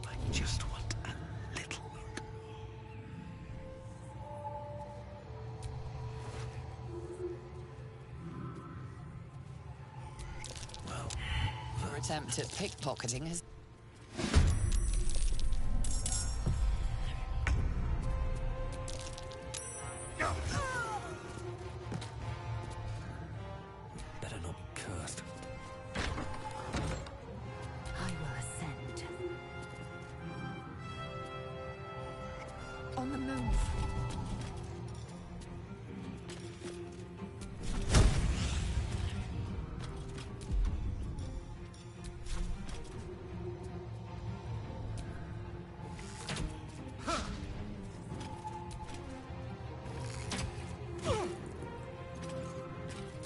I just want a little. Well, Your attempt at pickpocketing has... better not be cursed. I will ascend. On the move.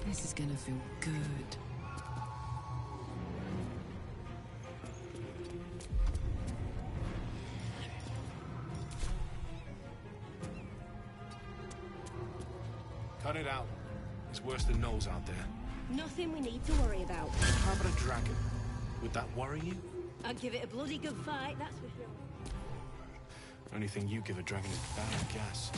This is gonna feel good. Cut it out. It's worse than Knowles out there. Nothing we need to worry about. How about a dragon? Would that worry you? I'd give it a bloody good fight, that's for sure. Only thing you give a dragon is bad gas.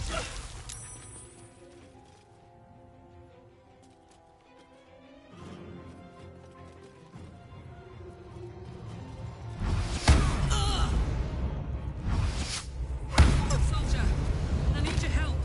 Soldier, I need your help.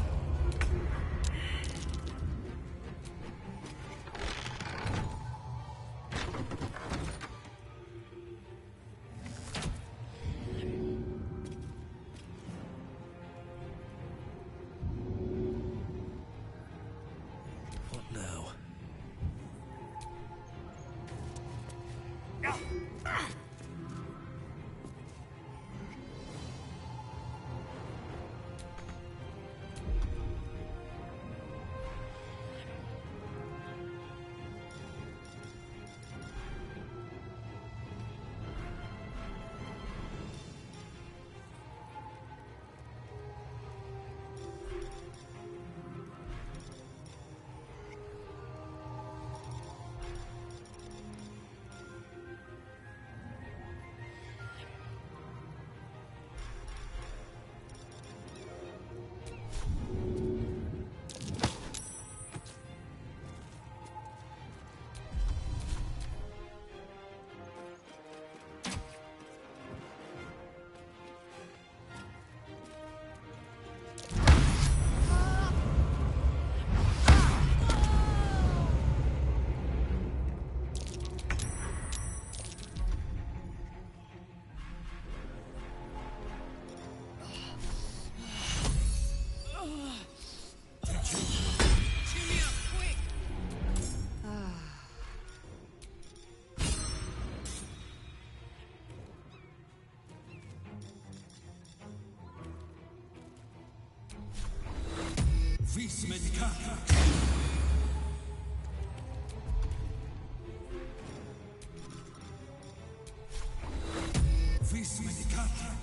Vis Medicatrix. Vis Medicatrix.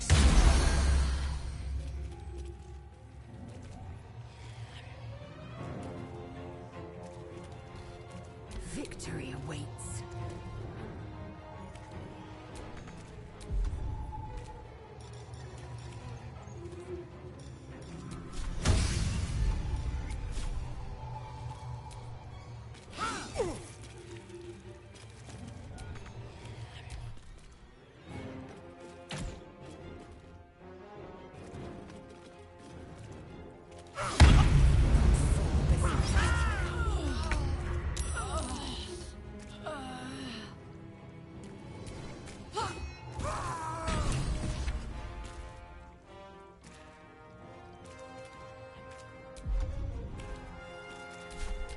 Victory awaits.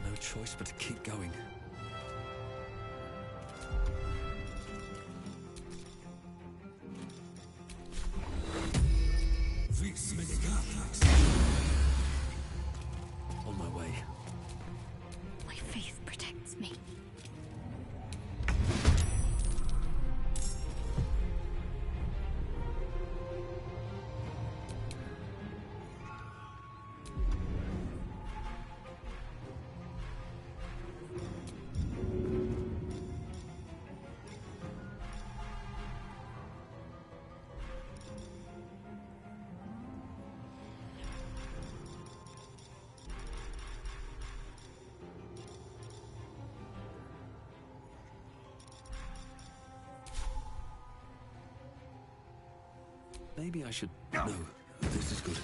No choice but to keep going. Vis Medicatrix. On my way. My faith protects me. Maybe I should... No, this is good.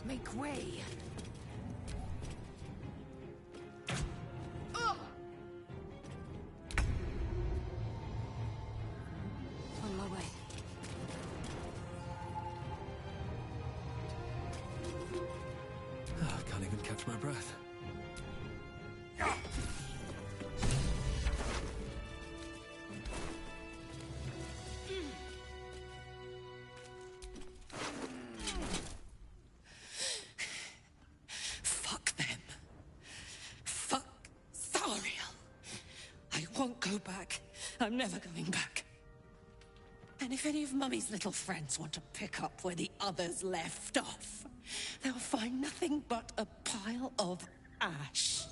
Make way. On my way. I can't even catch my breath. Fuck them. Fuck Zariel. I won't go back. I'm never going back. And if any of Mummy's little friends want to pick up where the others left off, they'll find nothing but a pile of ash.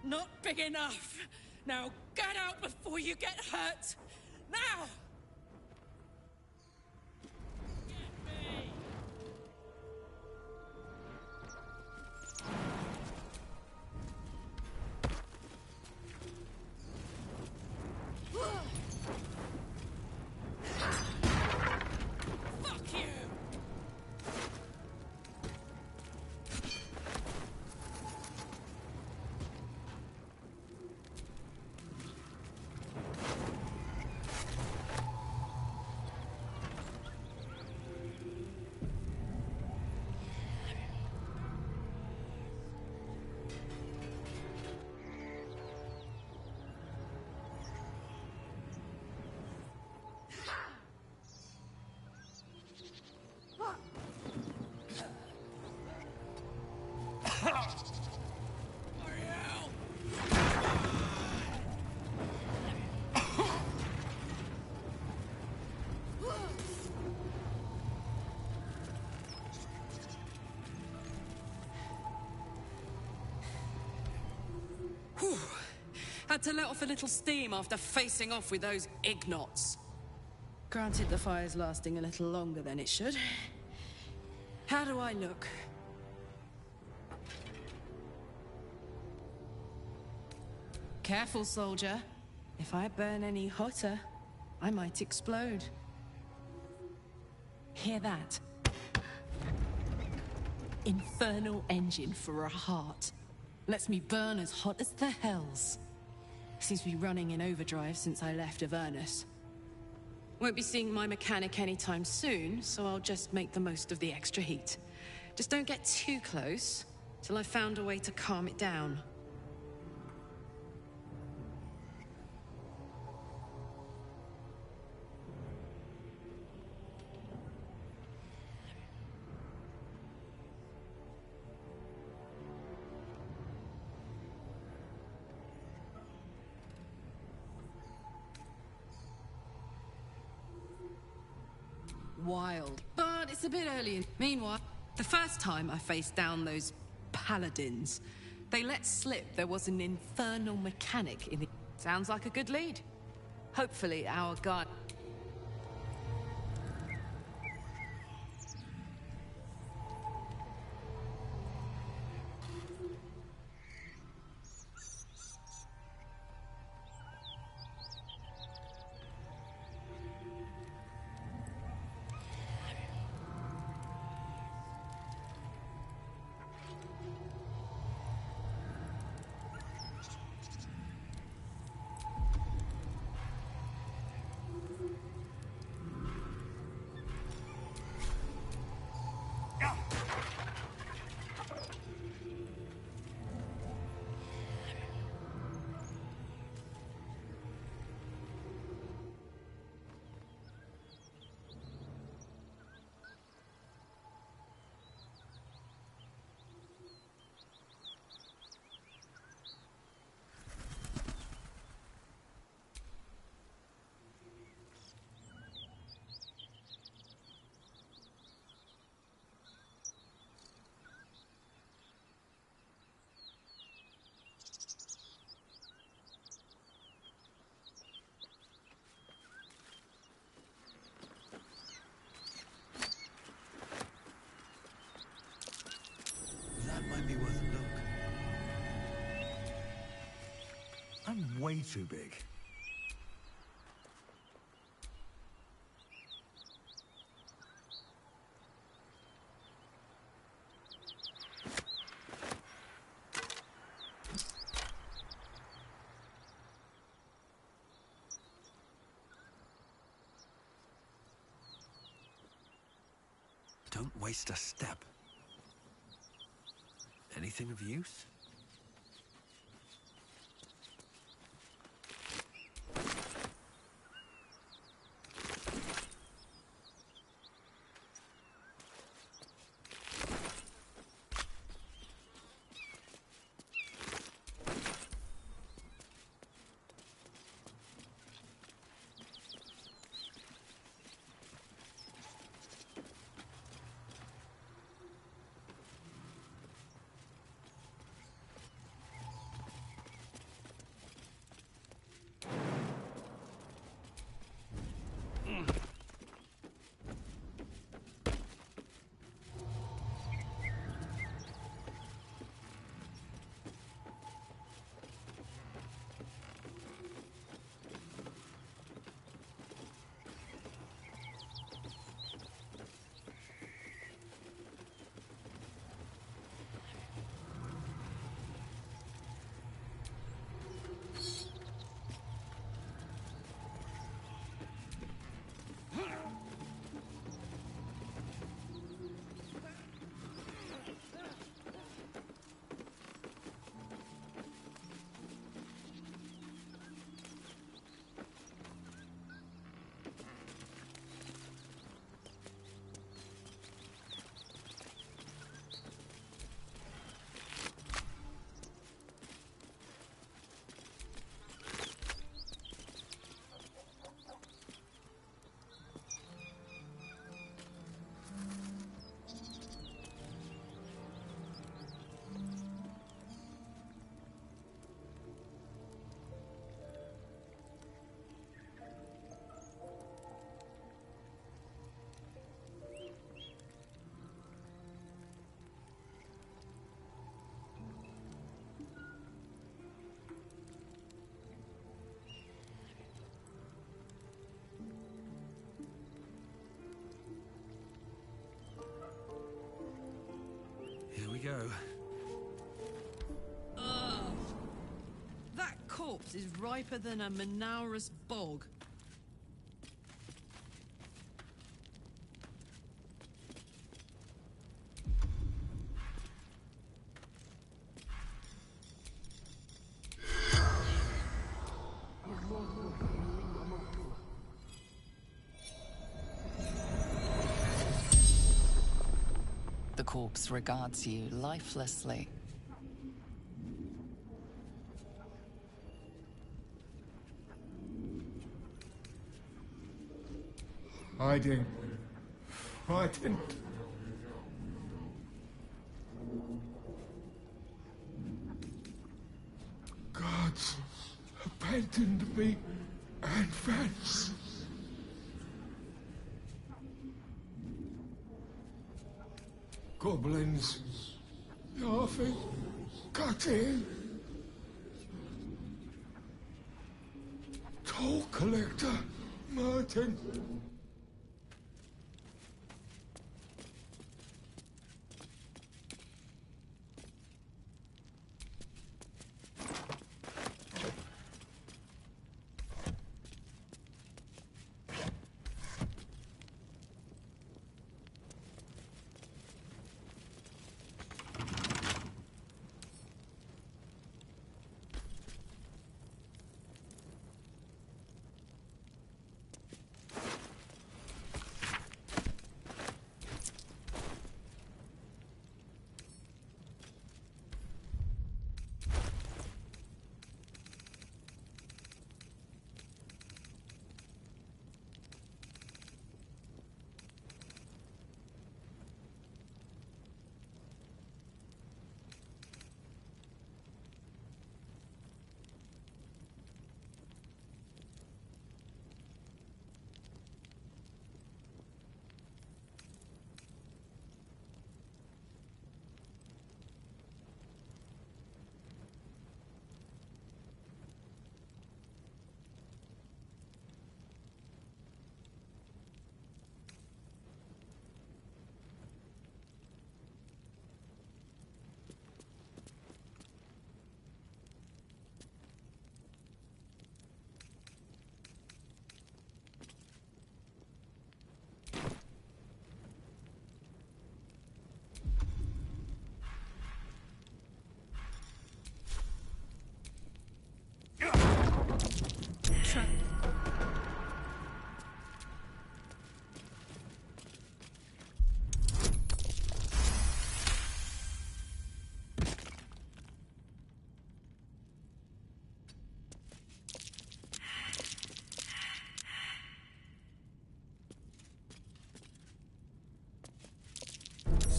Not big enough. Now get out before you get hurt. Now! Fuck you! Whew. Had to let off a little steam after facing off with those Ignots. Granted, the fire's lasting a little longer than it should. How do I look? Careful, soldier. If I burn any hotter, I might explode. Hear that? Infernal engine for a heart. Lets me burn as hot as the hells. Seems to be running in overdrive since I left Avernus. Won't be seeing my mechanic anytime soon, so I'll just make the most of the extra heat. Just don't get too close, till I've found a way to calm it down. Wild, but it's a bit early. Meanwhile, the first time I faced down those paladins, they let slip there was an infernal mechanic in it. Sounds like a good lead. Hopefully our guy... Might be worth a look. I'm way too big. Don't waste a step. Anything of use? go. Ugh. That corpse is riper than a Manaurus bog. The corpse regards you lifelessly. Hiding. Frightened. Gods abandoned me and Vance. Goblins laughing, cutting. Toll collector, Martin.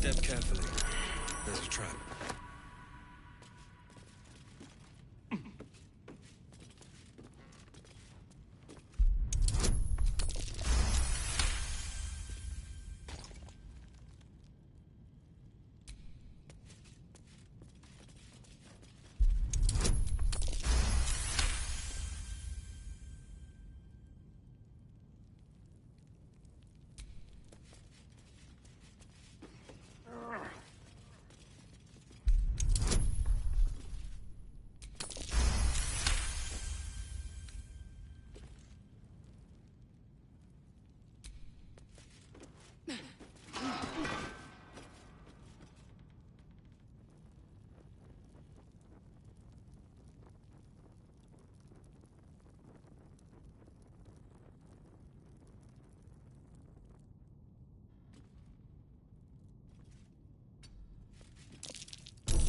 Step carefully. There's a trap.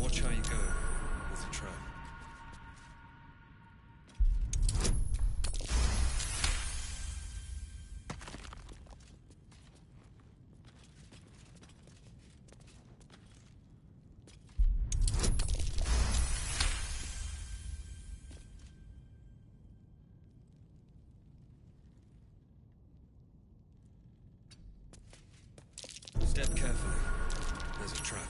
Watch how you go. There's a trap. Step carefully. There's a trap.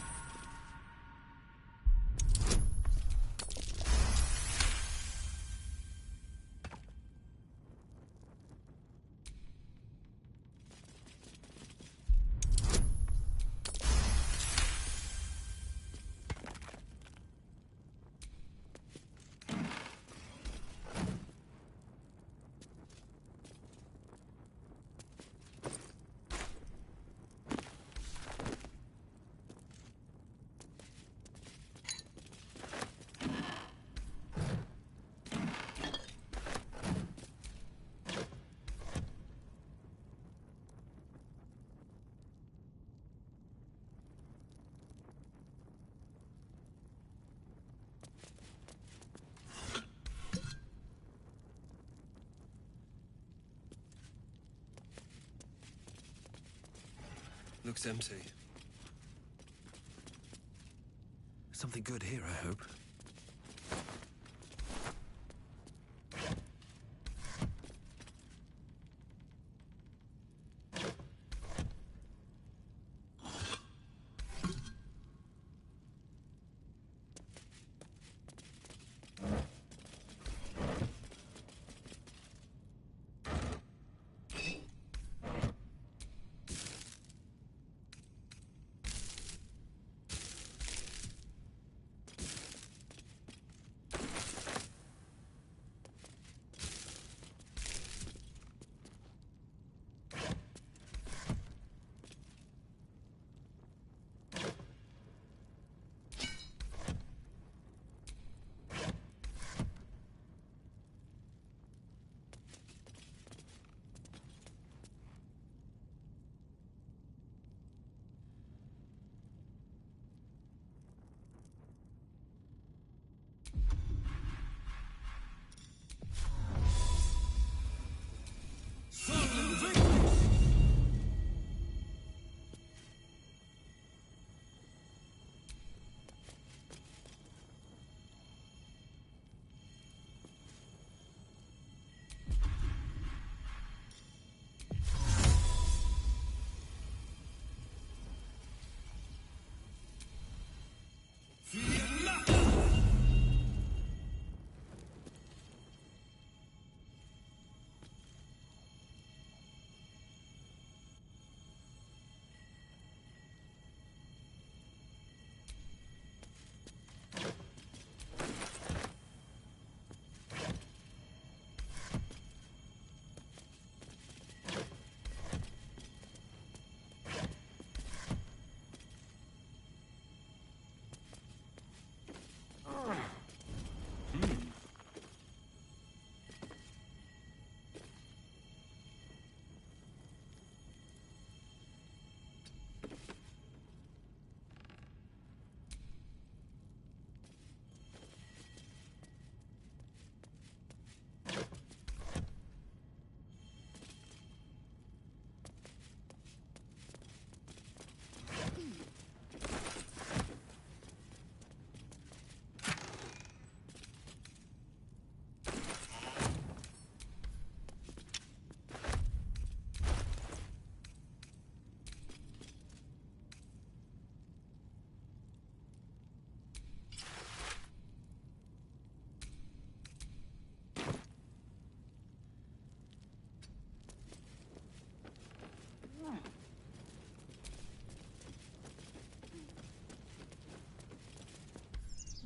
Looks empty. Something good here, I hope.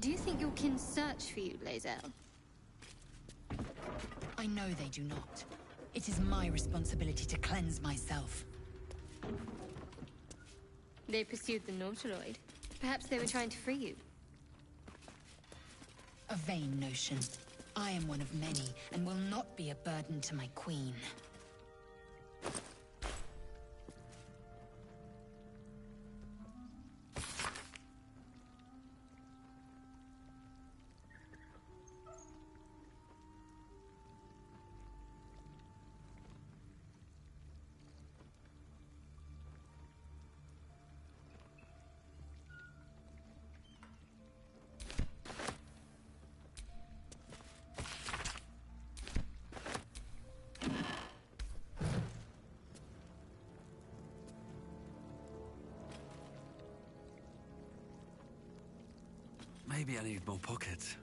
Do you think your kin search for you, Lae'zel? I know they do not. It is my responsibility to cleanse myself. They pursued the Nautiloid. Perhaps they were trying to free you. A vain notion. I am one of many, and will not be a burden to my queen. Maybe I need more pockets.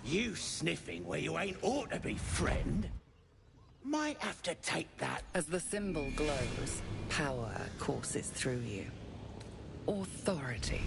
You sniffing where you ain't ought to be, friend? Might have to take that. As the symbol glows, power courses through you. Authority.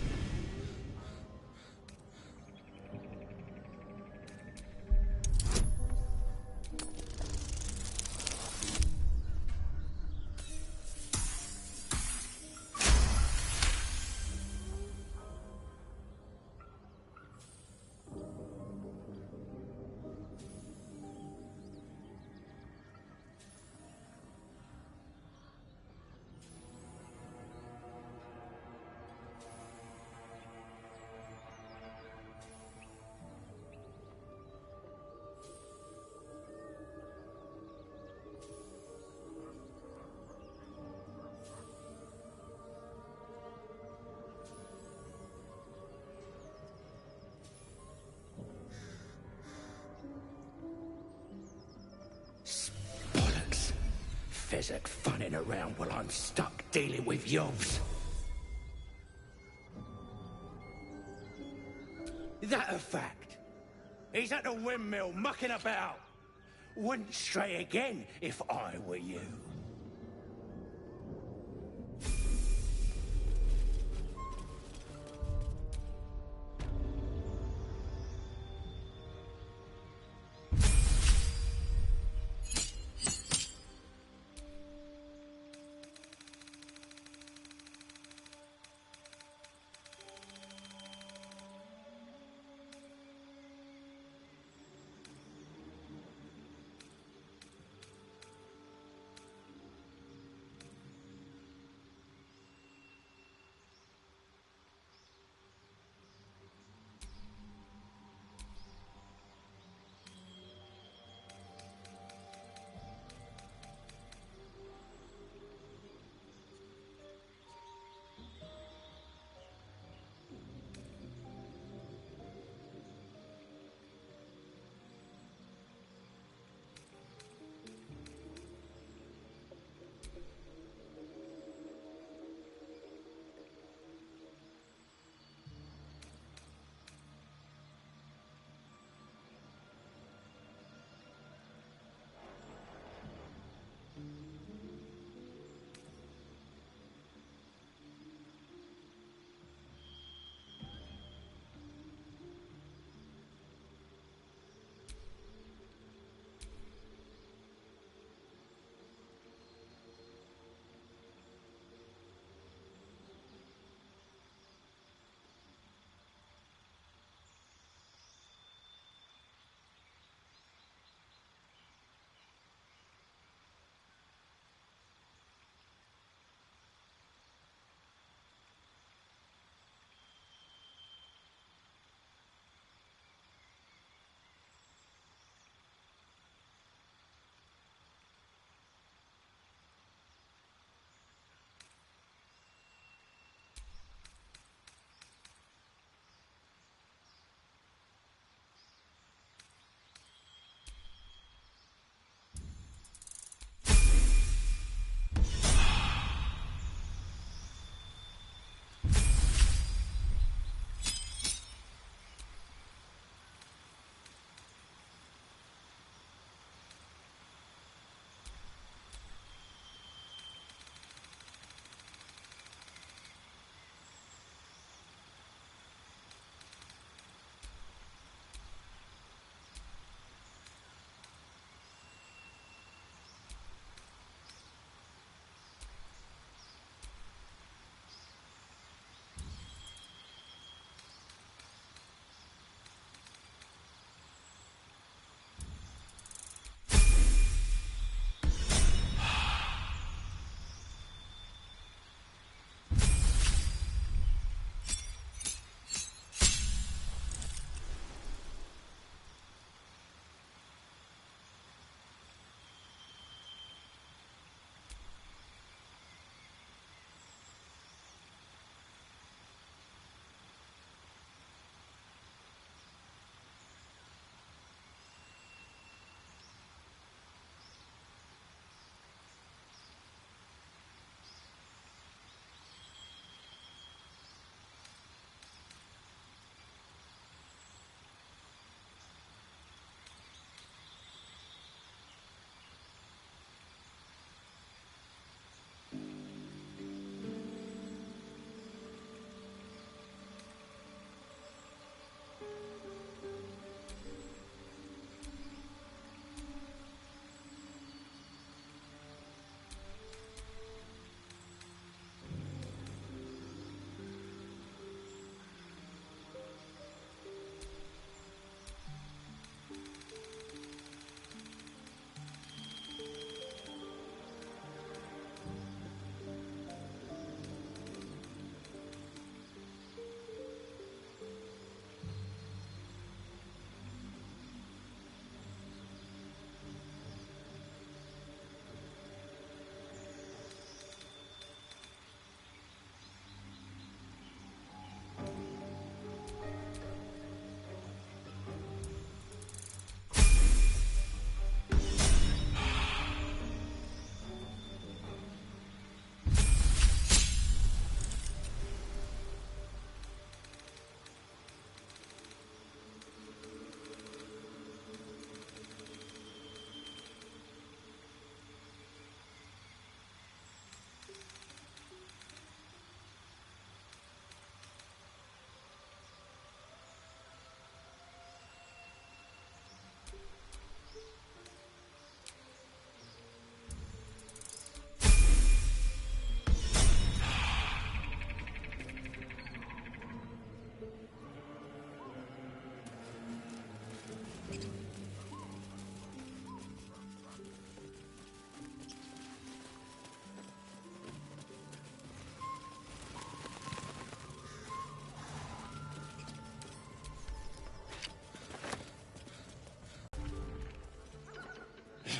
pheasant funning around while I'm stuck dealing with yobs. Is that a fact? He's at the windmill mucking about. Wouldn't stray again if I were you.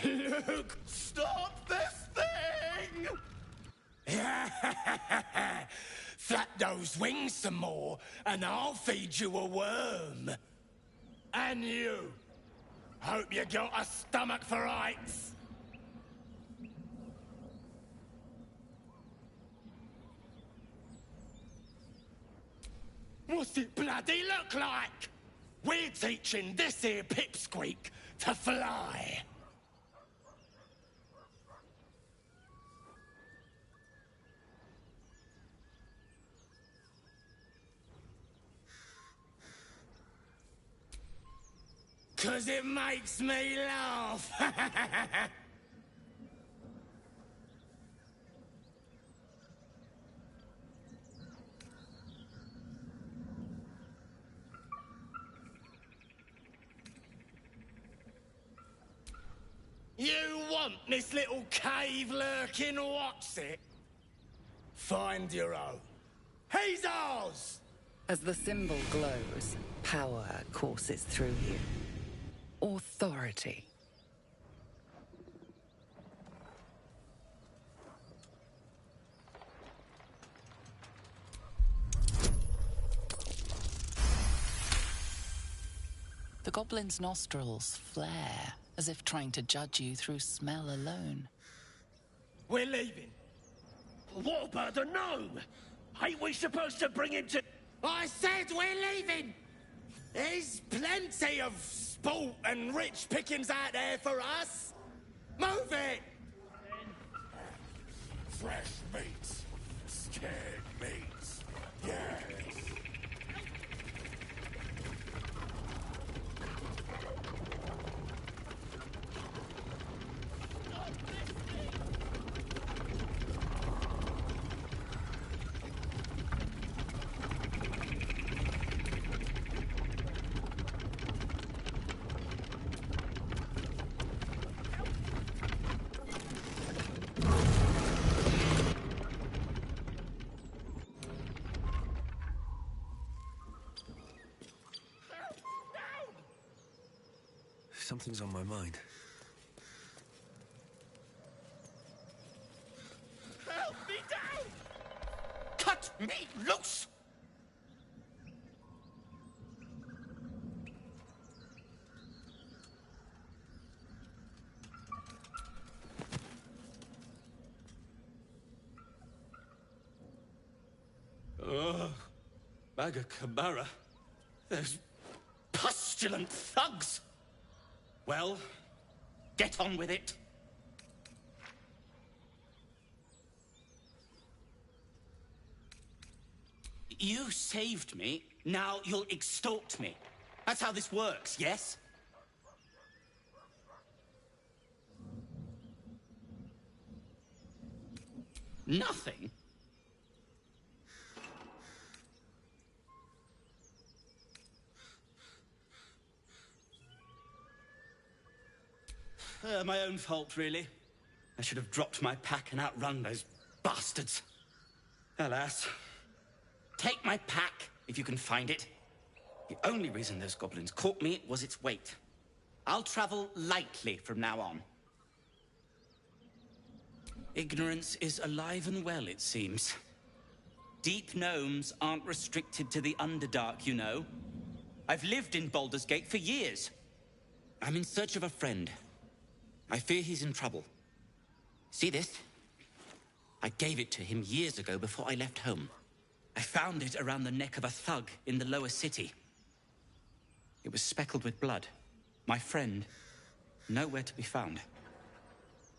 Luke, stop this thing! Flap those wings some more, and I'll feed you a worm. And you. Hope you got a stomach for heights. What's it bloody look like? We're teaching this here pipsqueak to fly. Cause it makes me laugh. You want this little cave lurking, what's it? Find your own. He's ours! As the symbol glows, power courses through you. Authority. The goblin's nostrils flare, as if trying to judge you through smell alone. We're leaving. What about the gnome? Ain't we supposed to bring him to... I said we're leaving! There's plenty of sport and rich pickings out there for us. Move it! Fresh meats. Scared meats. Yes. Something's on my mind. Help me down! Cut me loose! Maga Kamara. Those pustulant thugs! Well, get on with it. You saved me, now you'll extort me. That's how this works, yes? Nothing? My own fault, really. I should have dropped my pack and outrun those bastards. Alas. Take my pack, if you can find it. The only reason those goblins caught me was its weight. I'll travel lightly from now on. Ignorance is alive and well, it seems. Deep gnomes aren't restricted to the Underdark, you know. I've lived in Baldur's Gate for years. I'm in search of a friend. I fear he's in trouble. See this? I gave it to him years ago before I left home. I found it around the neck of a thug in the lower city. It was speckled with blood. My friend, nowhere to be found.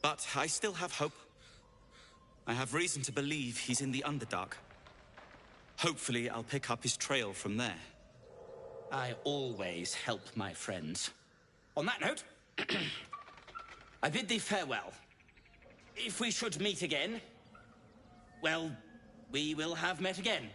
But I still have hope. I have reason to believe he's in the Underdark. Hopefully, I'll pick up his trail from there. I always help my friends. On that note, I bid thee farewell. If we should meet again, well, we will have met again.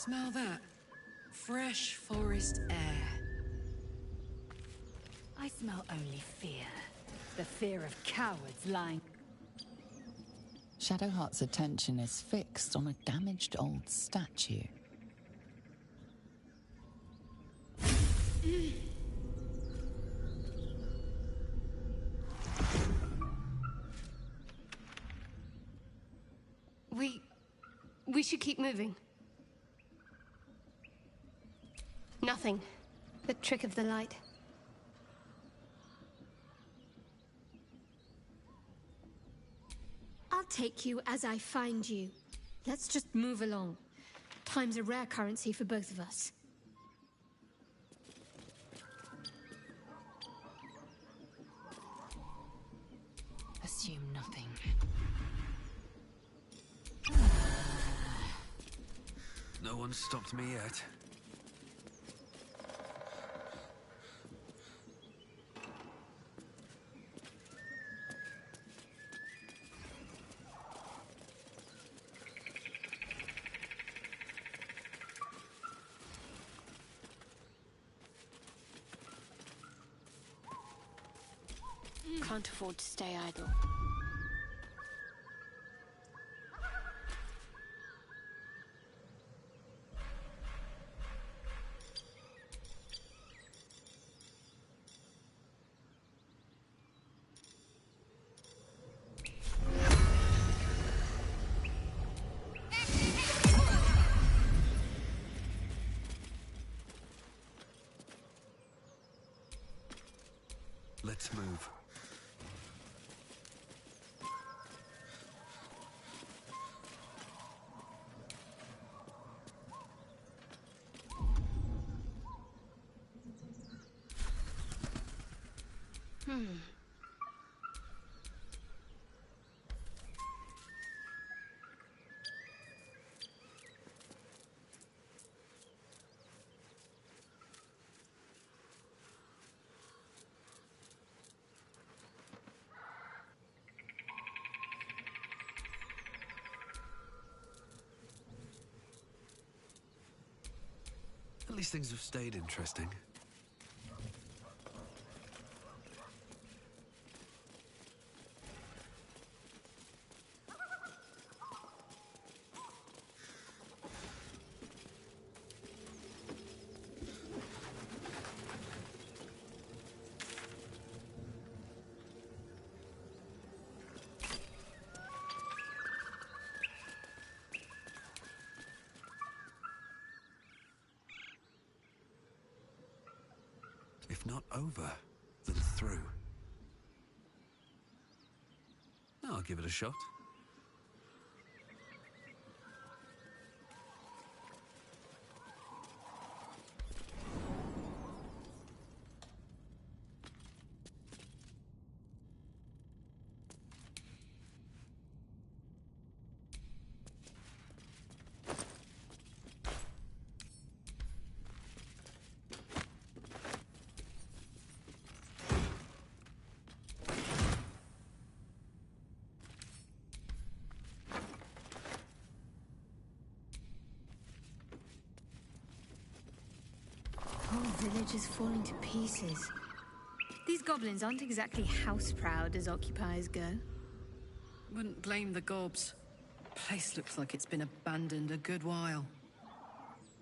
Smell that? Fresh forest air. I smell only fear. The fear of cowards lying. Shadowheart's attention is fixed on a damaged old statue. We should keep moving. Nothing. The trick of the light. I'll take you as I find you. Let's just move along. Time's a rare currency for both of us. Assume nothing. No one's stopped me yet. Can't afford to stay idle. Let's move. At least things have stayed interesting. If not over, then through. I'll give it a shot. The village is falling to pieces. These goblins aren't exactly house-proud as occupiers go. Wouldn't blame the gobs. Place looks like it's been abandoned a good while.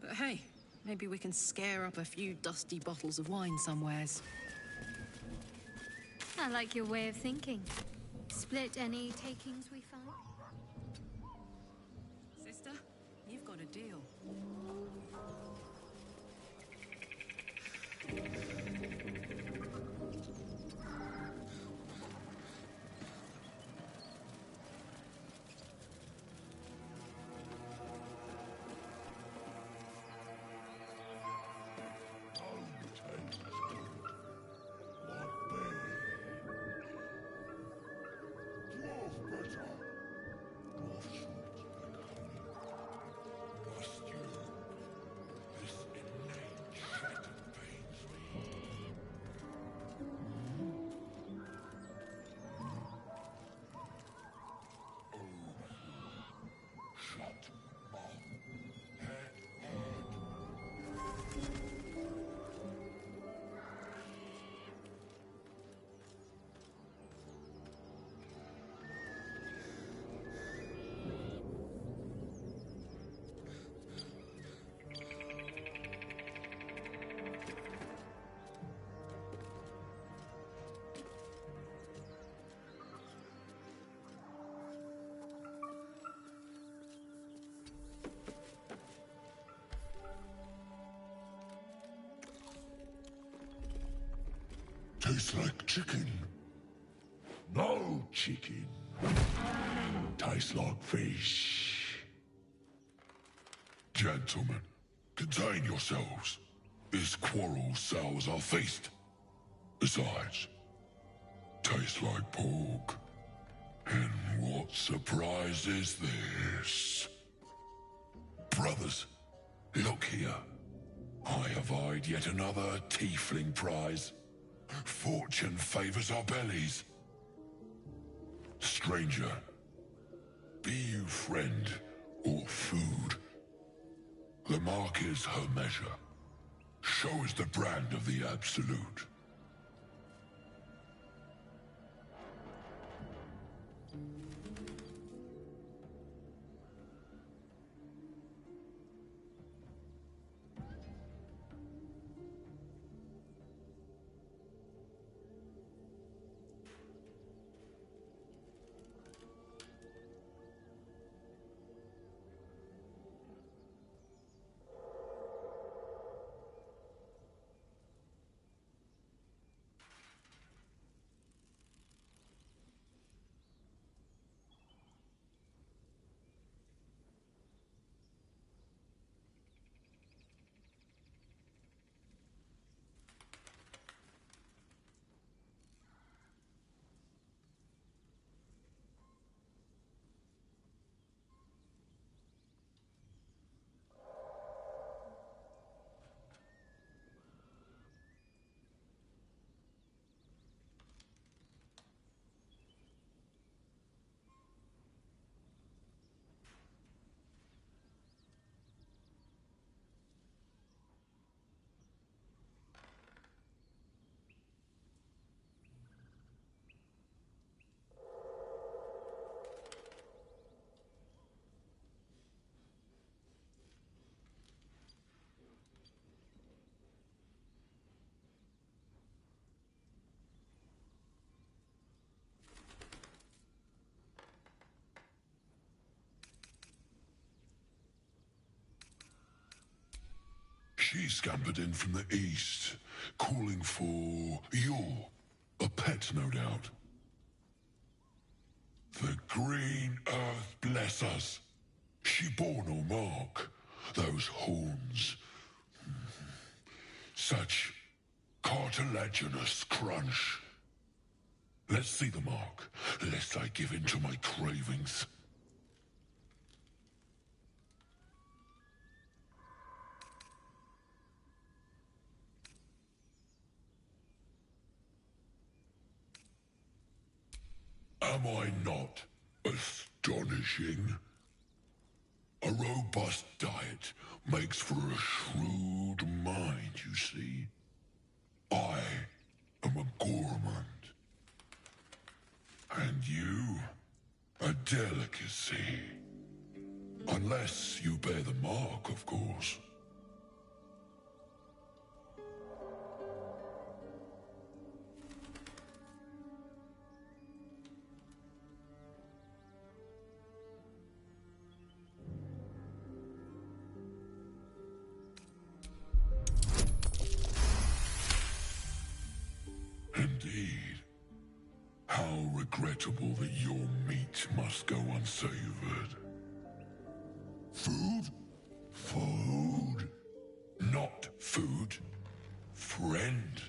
But hey, maybe we can scare up a few dusty bottles of wine somewheres. I like your way of thinking. Split any takings we find? Sister, you've got a deal. Tastes like chicken. No chicken. Tastes like fish. Gentlemen, contain yourselves. This quarrel sours our feast. Besides, tastes like pork. And what surprise is this? Brothers, look here. I have eyed yet another tiefling prize. Fortune favors our bellies. Stranger, be you friend or food, the mark is her measure. Show us the brand of the absolute. She scampered in from the east, calling for a pet, no doubt. The green earth bless us. She bore no mark. Those horns. Such cartilaginous crunch. Let's see the mark, lest I give in to my cravings. Am I not astonishing? A robust diet makes for a shrewd mind, you see. I am a gourmand. And you, a delicacy. Unless you bear the mark, of course. Indeed. How regrettable that your meat must go unsavored. Food? Food? Not food. Friend.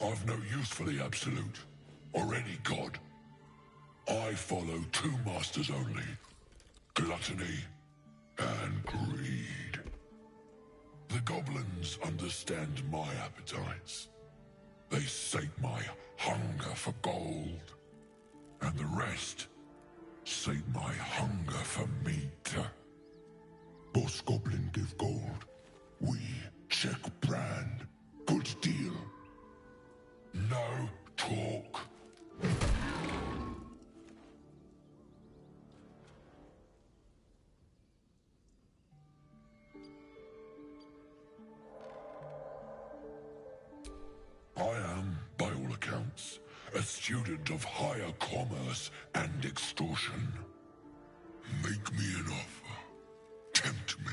I've no use for the Absolute, or any god. I follow two masters only. Gluttony and greed. The goblins understand my appetites. They sate my hunger for gold. And the rest sate my hunger for meat. Boss Goblin give gold. We check brand. Good deal. No talk. I am, by all accounts, a student of higher commerce and extortion. Make me an offer. Tempt me.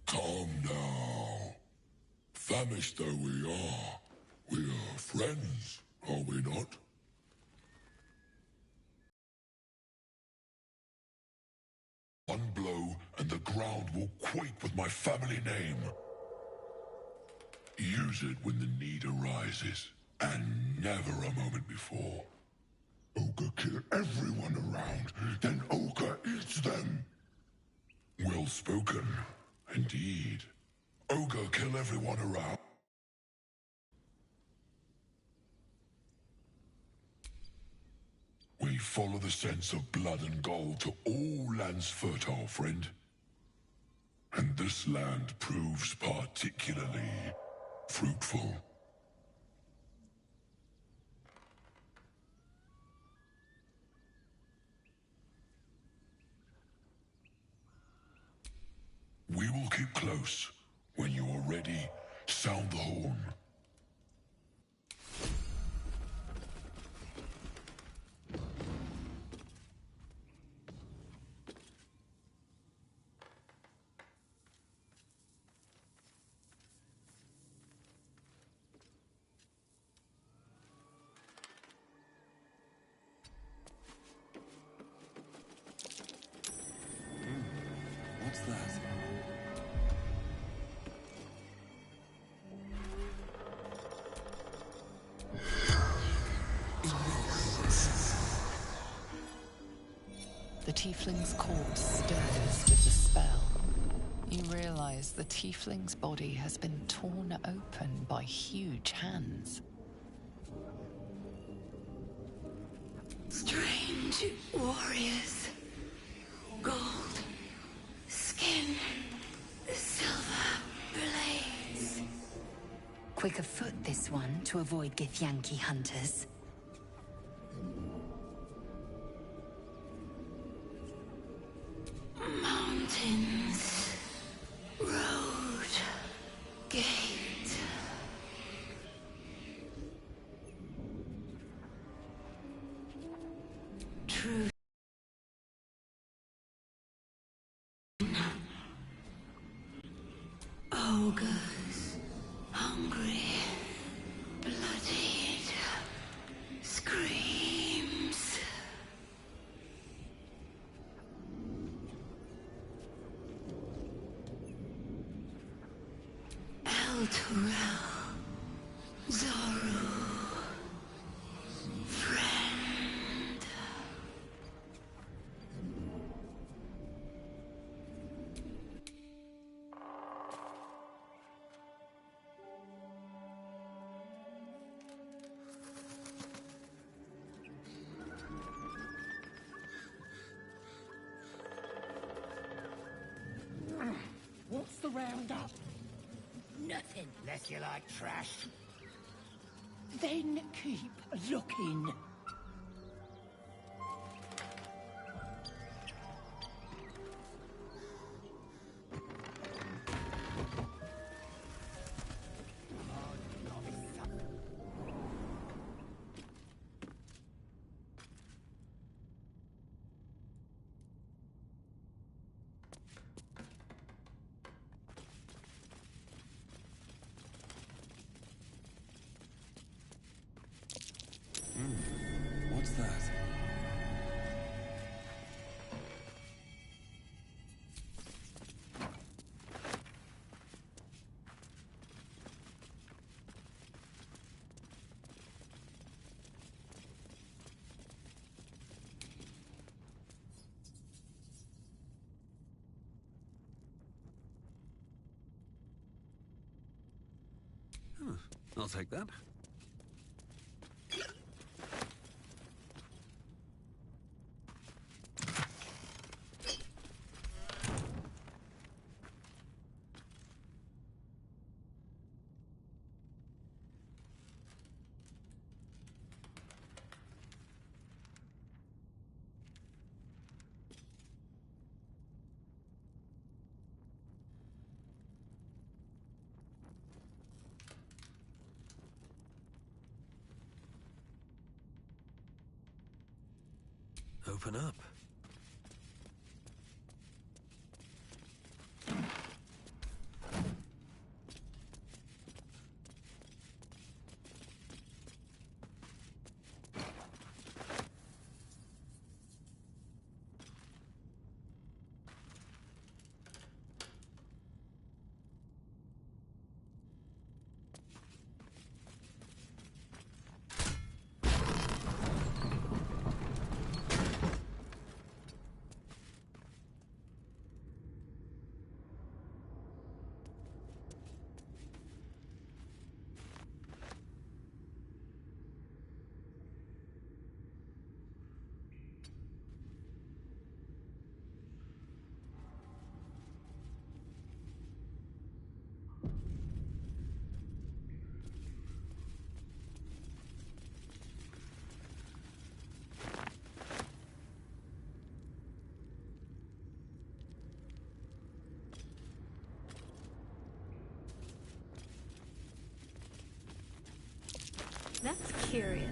Calm now. Famished though we are friends, are we not? One blow and the ground will quake with my family name. Use it when the need arises, and never a moment before. Ogre kill everyone around, then Ogre eats them. Well spoken, indeed. Ogre kill everyone around. We follow the sense of blood and gold to all lands fertile, friend. And this land proves particularly fruitful. We will keep close. When you are ready, sound the horn. What's that? The tiefling's corpse stirs with the spell. You realize the tiefling's body has been torn open by huge hands. Strange warriors. Gold. Skin. Silver blades. Quick of foot, this one, to avoid Githyanki hunters. Mountains. Road. Gate. Truth. Ogres. Hungry. Bloodied. Screams. Elturel. Zoru. Friend. round up? Nothing. Less you like trash. Then keep looking. What's that? I'll take that. Open up. That's curious.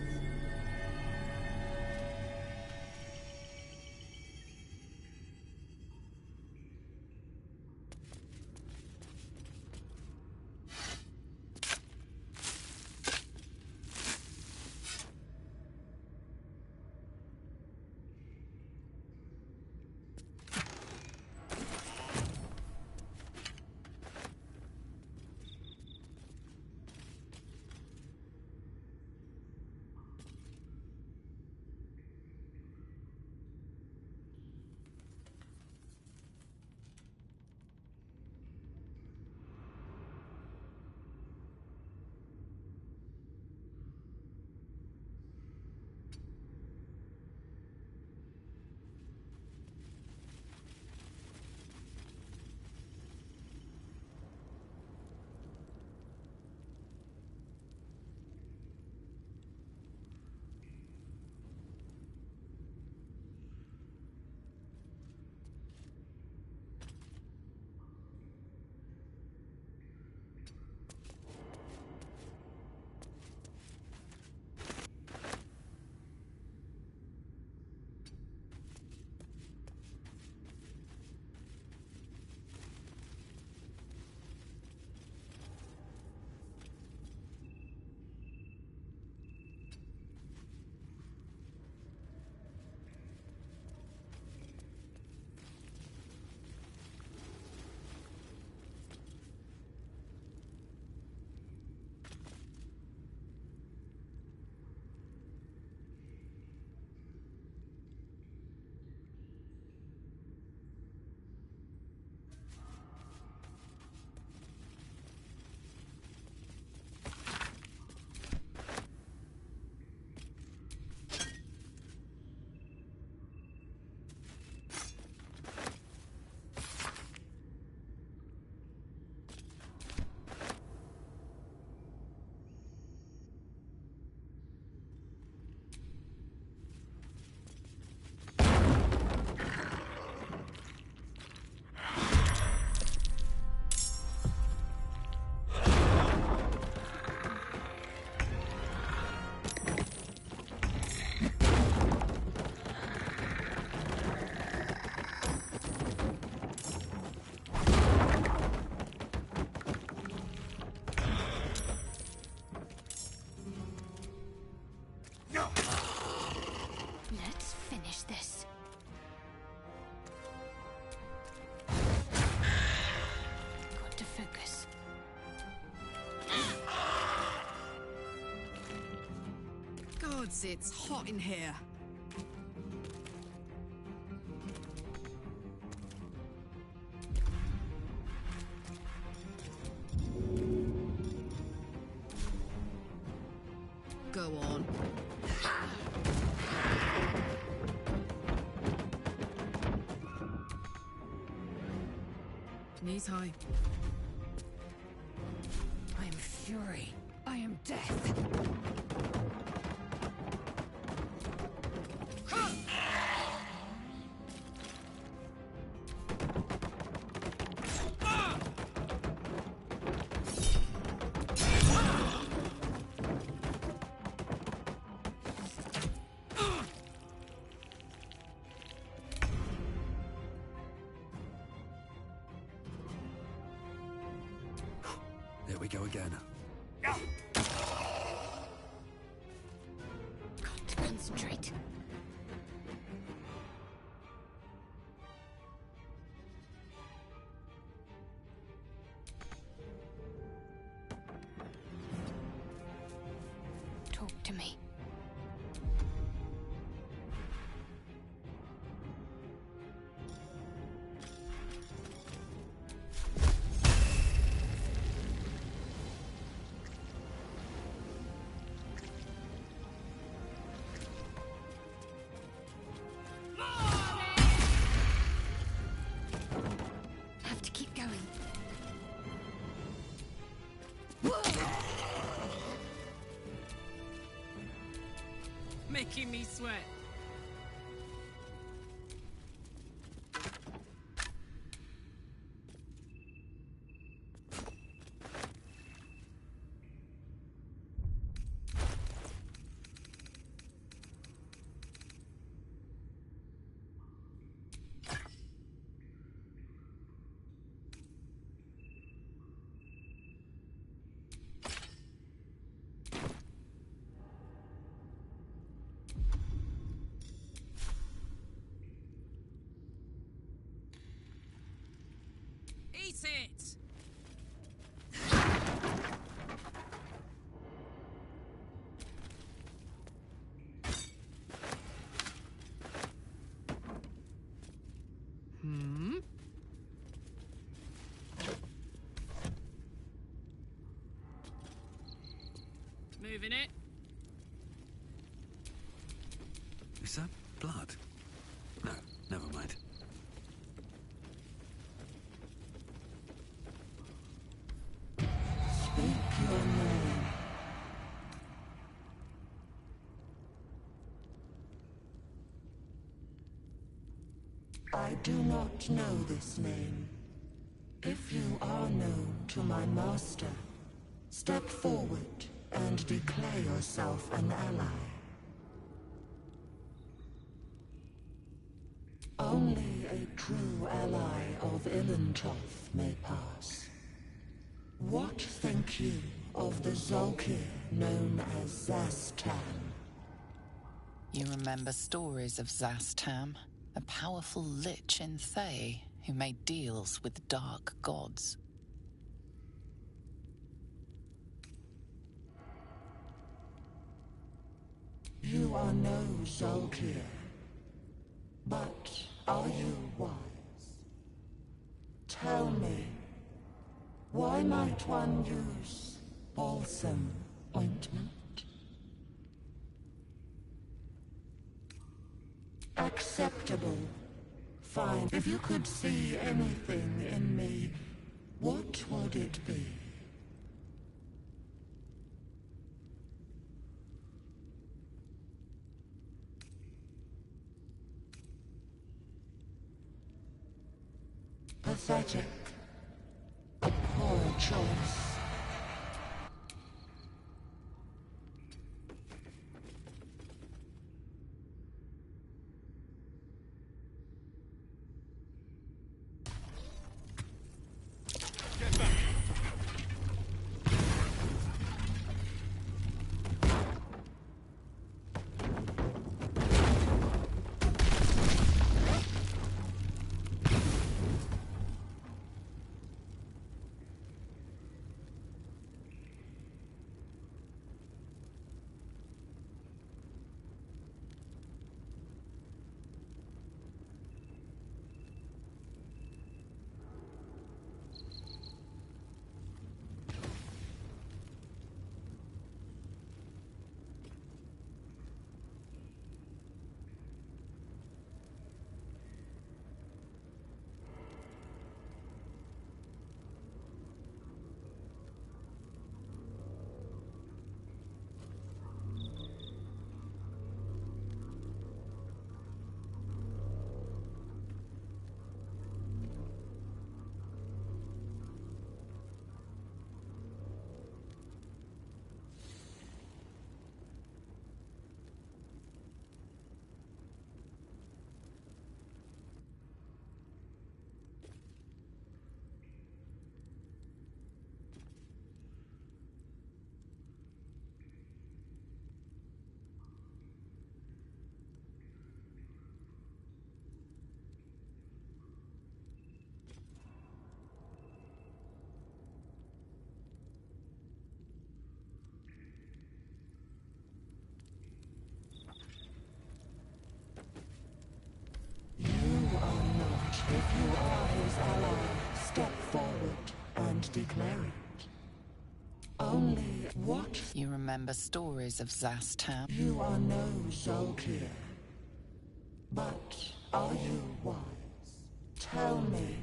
It's hot in here. Go on. Knees high. I am fury. I am death. There we go again. Got to concentrate. Talk to me. Have to keep going. Making me sweat. Eat it! Hmm? Moving it. Is that blood? No, never mind. I do not know this name. If you are known to my master, step forward and declare yourself an ally. Only a true ally of Ilintoth may pass. What think you of the Zolkir known as Zastam? You remember stories of Zastam, a powerful lich in Thay who made deals with dark gods. You are no Zolkir, but are you wise? Tell me, why might one use balsam ointment? Acceptable. Fine. If you could see anything in me, what would it be? Pathetic. A poor choice. What? You remember stories of Zastam? You are no Zolkir. But are you wise? Tell me.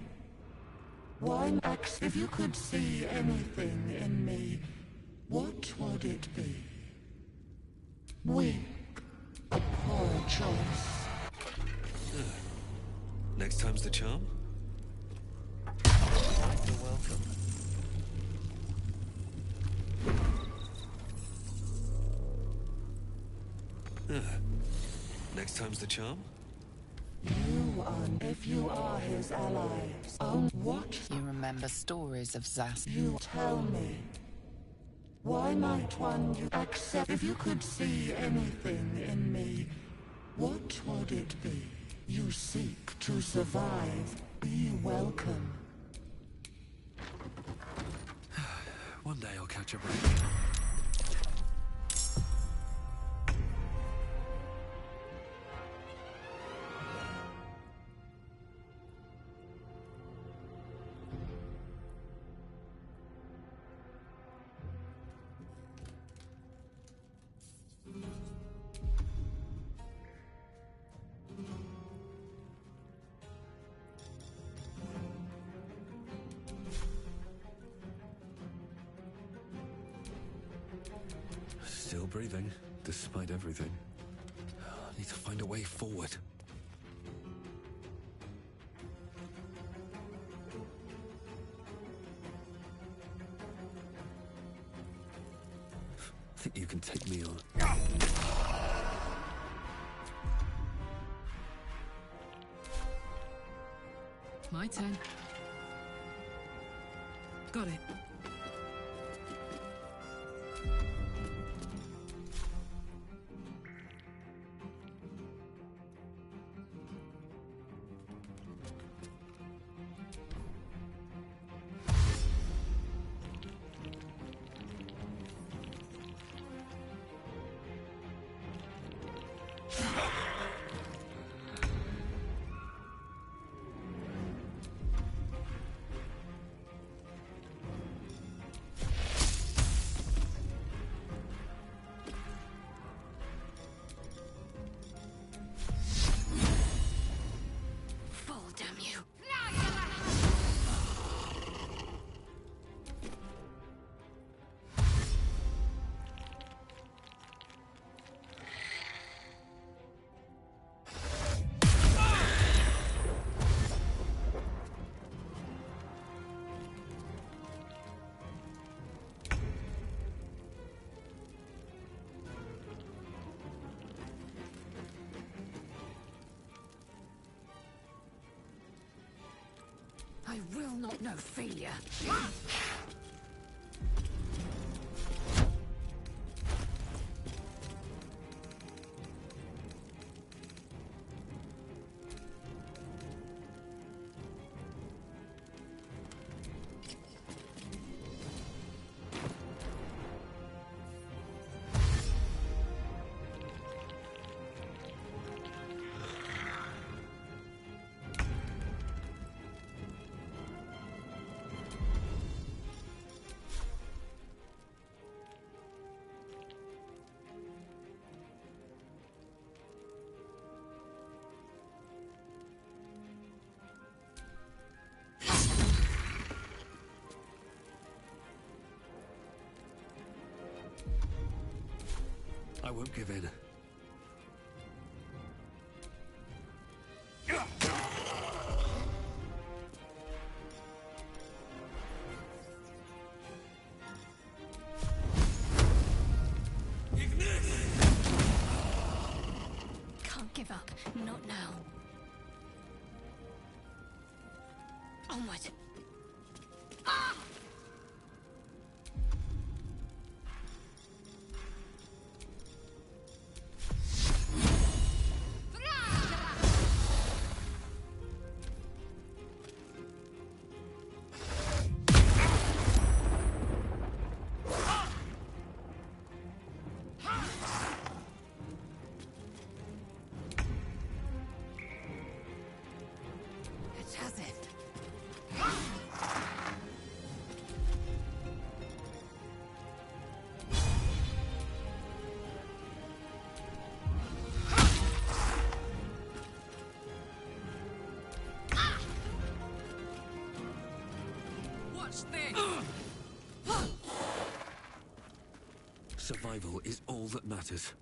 Why, Max, if you could see anything in me, what would it be? Weak. A poor choice. Next time's the charm? You're welcome. Next time's the charm? You are, if you are his allies. Oh, what? You remember stories of Zastam? You tell me. Why might one you accept? If you could see anything in me, what would it be? You seek to survive. Be welcome. One day I'll catch a break. Still breathing, despite everything. I need to find a way forward. Think you can take me on? My turn. Got it. I will not know failure. I won't give in. Can't give up. Not now. Onward. Ah! It has it. touch this! Survival is all that matters.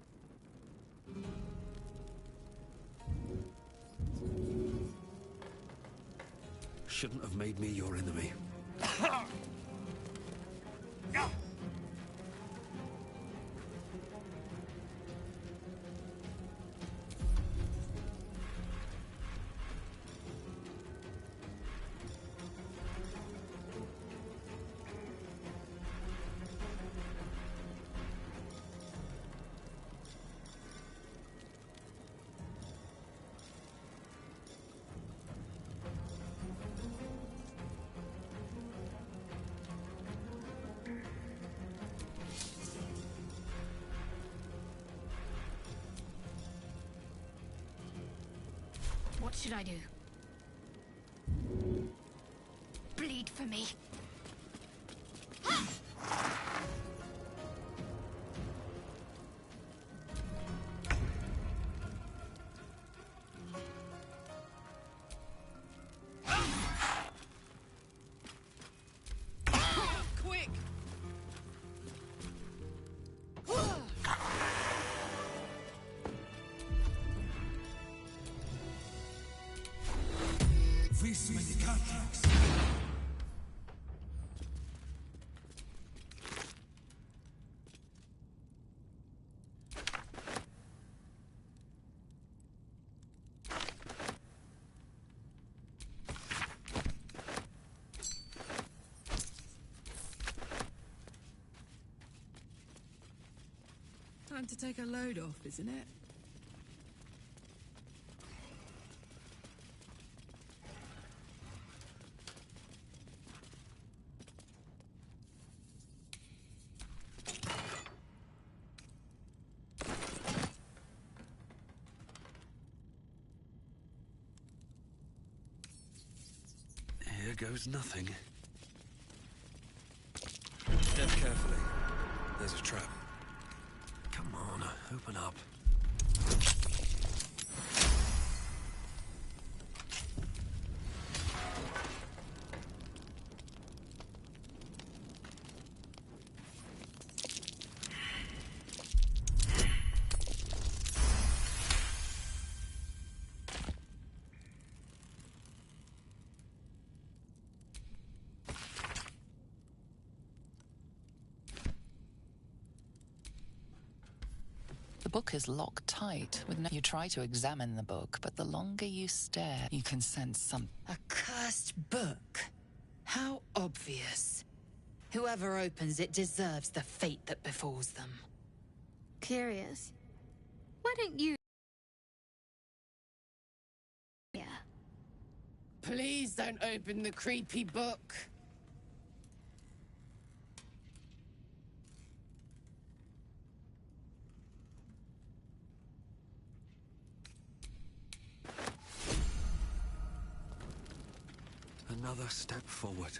Shouldn't have made me your enemy. What should I do? Bleed for me. Quick! Vis Medicatrix. Time to take a load off, isn't it? Here goes nothing. Step carefully. There's a trap. Come on, open up. The book is locked tight. You try to examine the book, but the longer you stare, you can sense some... A cursed book? How obvious. Whoever opens it deserves the fate that befalls them. Curious. Why don't you... Yeah. Please don't open the creepy book. Another step forward.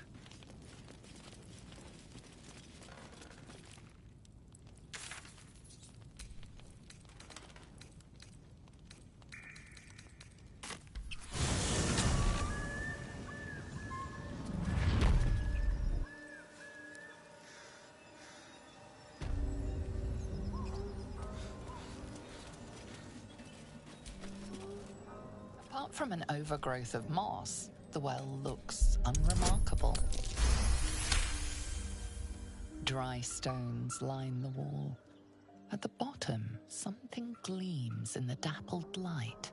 Apart from an overgrowth of moss, the well looks unremarkable. Dry stones line the wall. At the bottom, something gleams in the dappled light.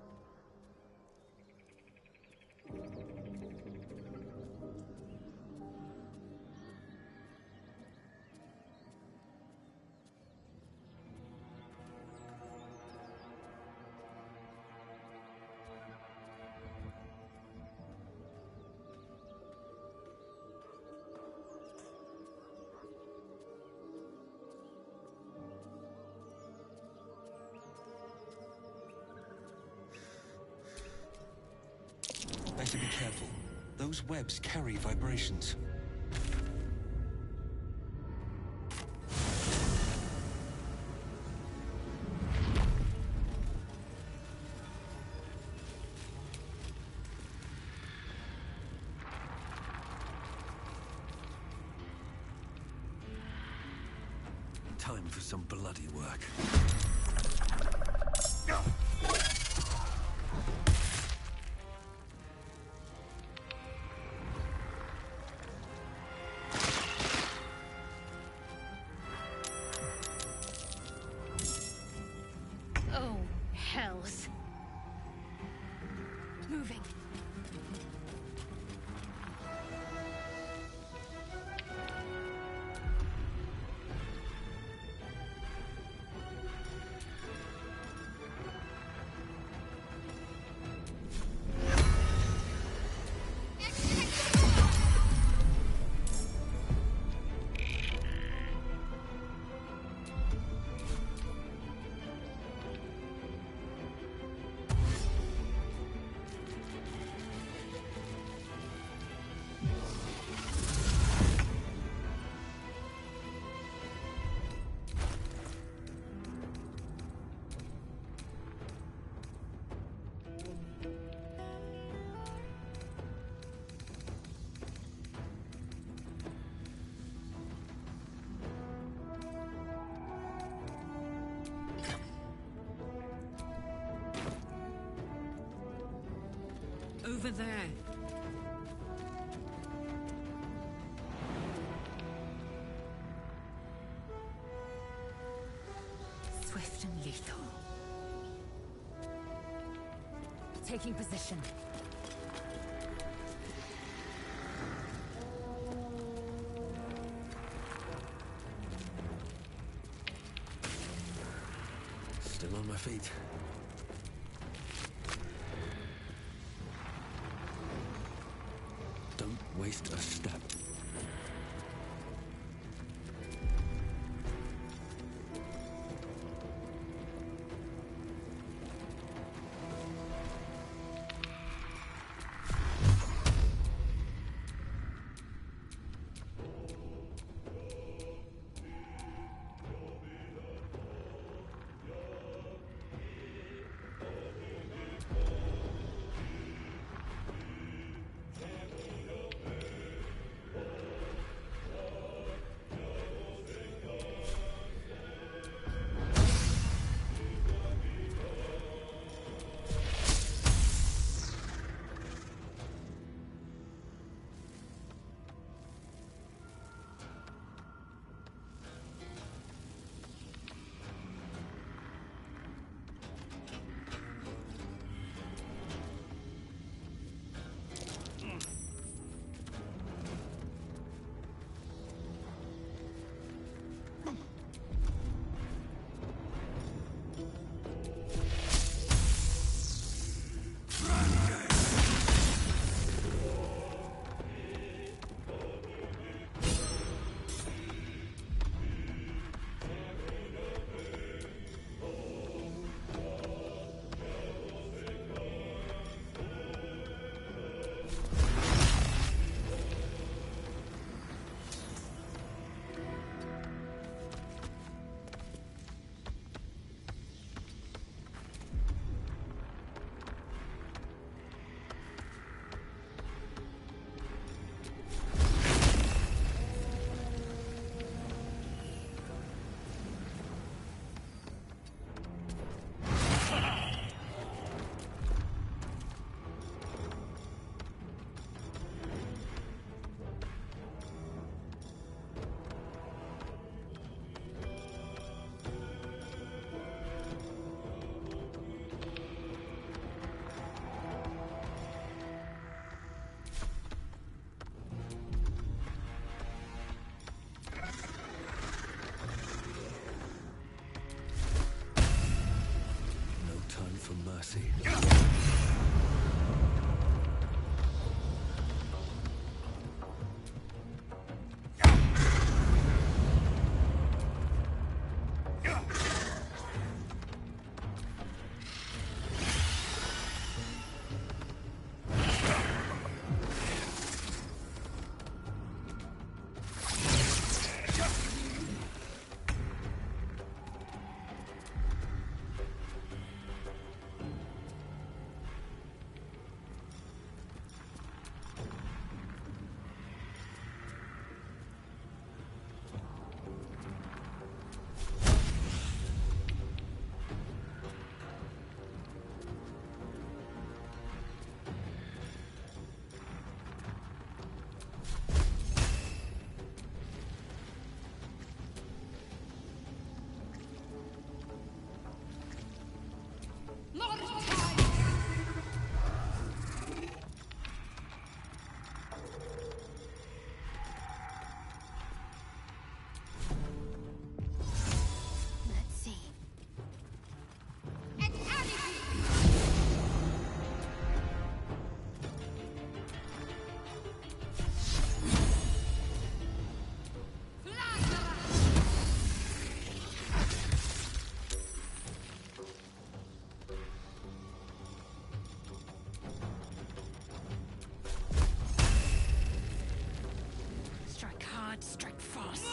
Better be careful. Those webs carry vibrations. Time for some bloody work. Oh, hells. Moving. Over there. Swift and lethal. Taking position. Still on my feet. Don't waste a step. Blood strike fast.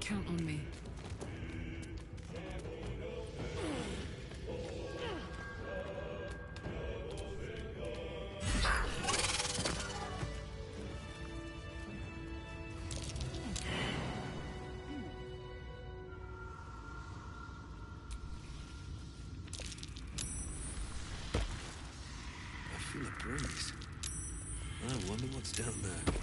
Count on me. I feel a breeze. I wonder what's down there.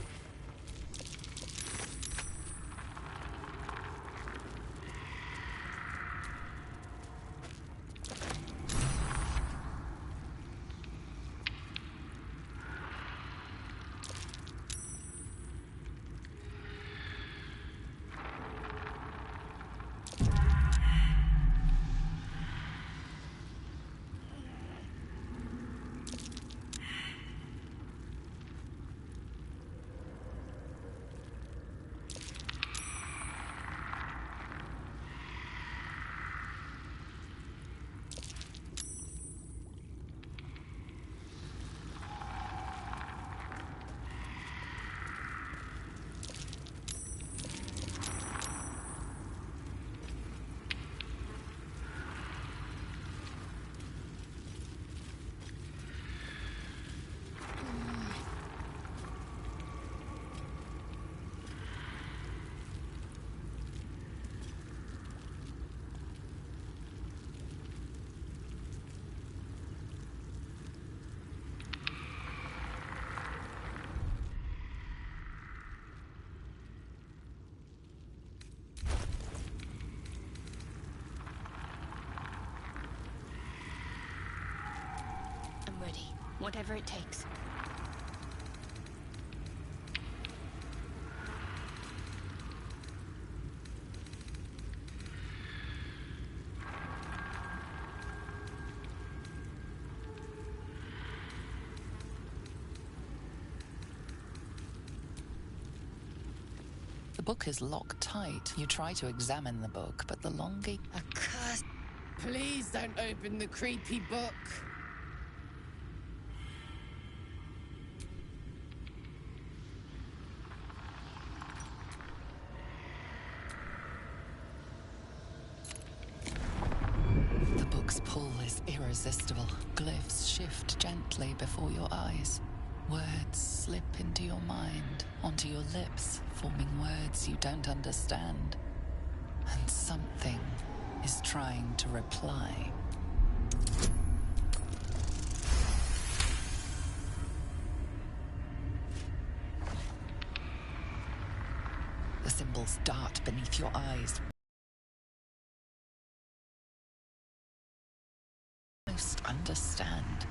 I'm ready. Whatever it takes. The book is locked tight. You try to examine the book, but the longer... A curse. Please don't open the creepy book. The book's pull is irresistible. Glyphs shift gently before your eyes. Words slip into your mind, onto your lips, forming words you don't understand. And something is trying to reply. The symbols dart beneath your eyes. Most understand.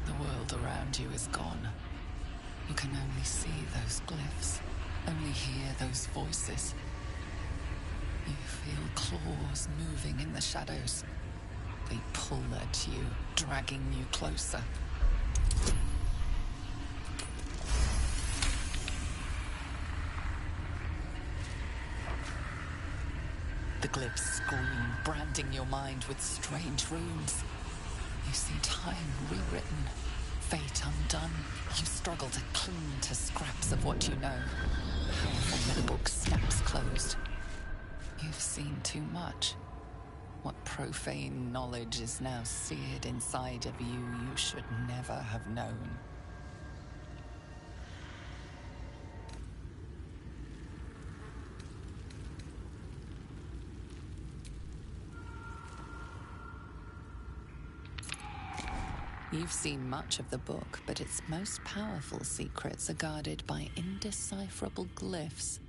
The world around you is gone. You can only see those glyphs, only hear those voices. You feel claws moving in the shadows. They pull at you, dragging you closer. The glyphs scream, branding your mind with strange runes. You see time rewritten, fate undone. You struggle to cling to scraps of what you know. Powerful when the book snaps closed. You've seen too much. What profane knowledge is now seared inside of you should never have known. You've seen much of the book, but its most powerful secrets are guarded by indecipherable glyphs.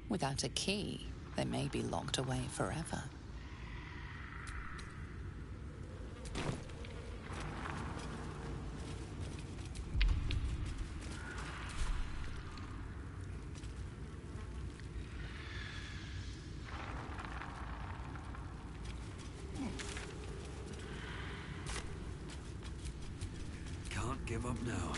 Without a key, they may be locked away forever. give up now.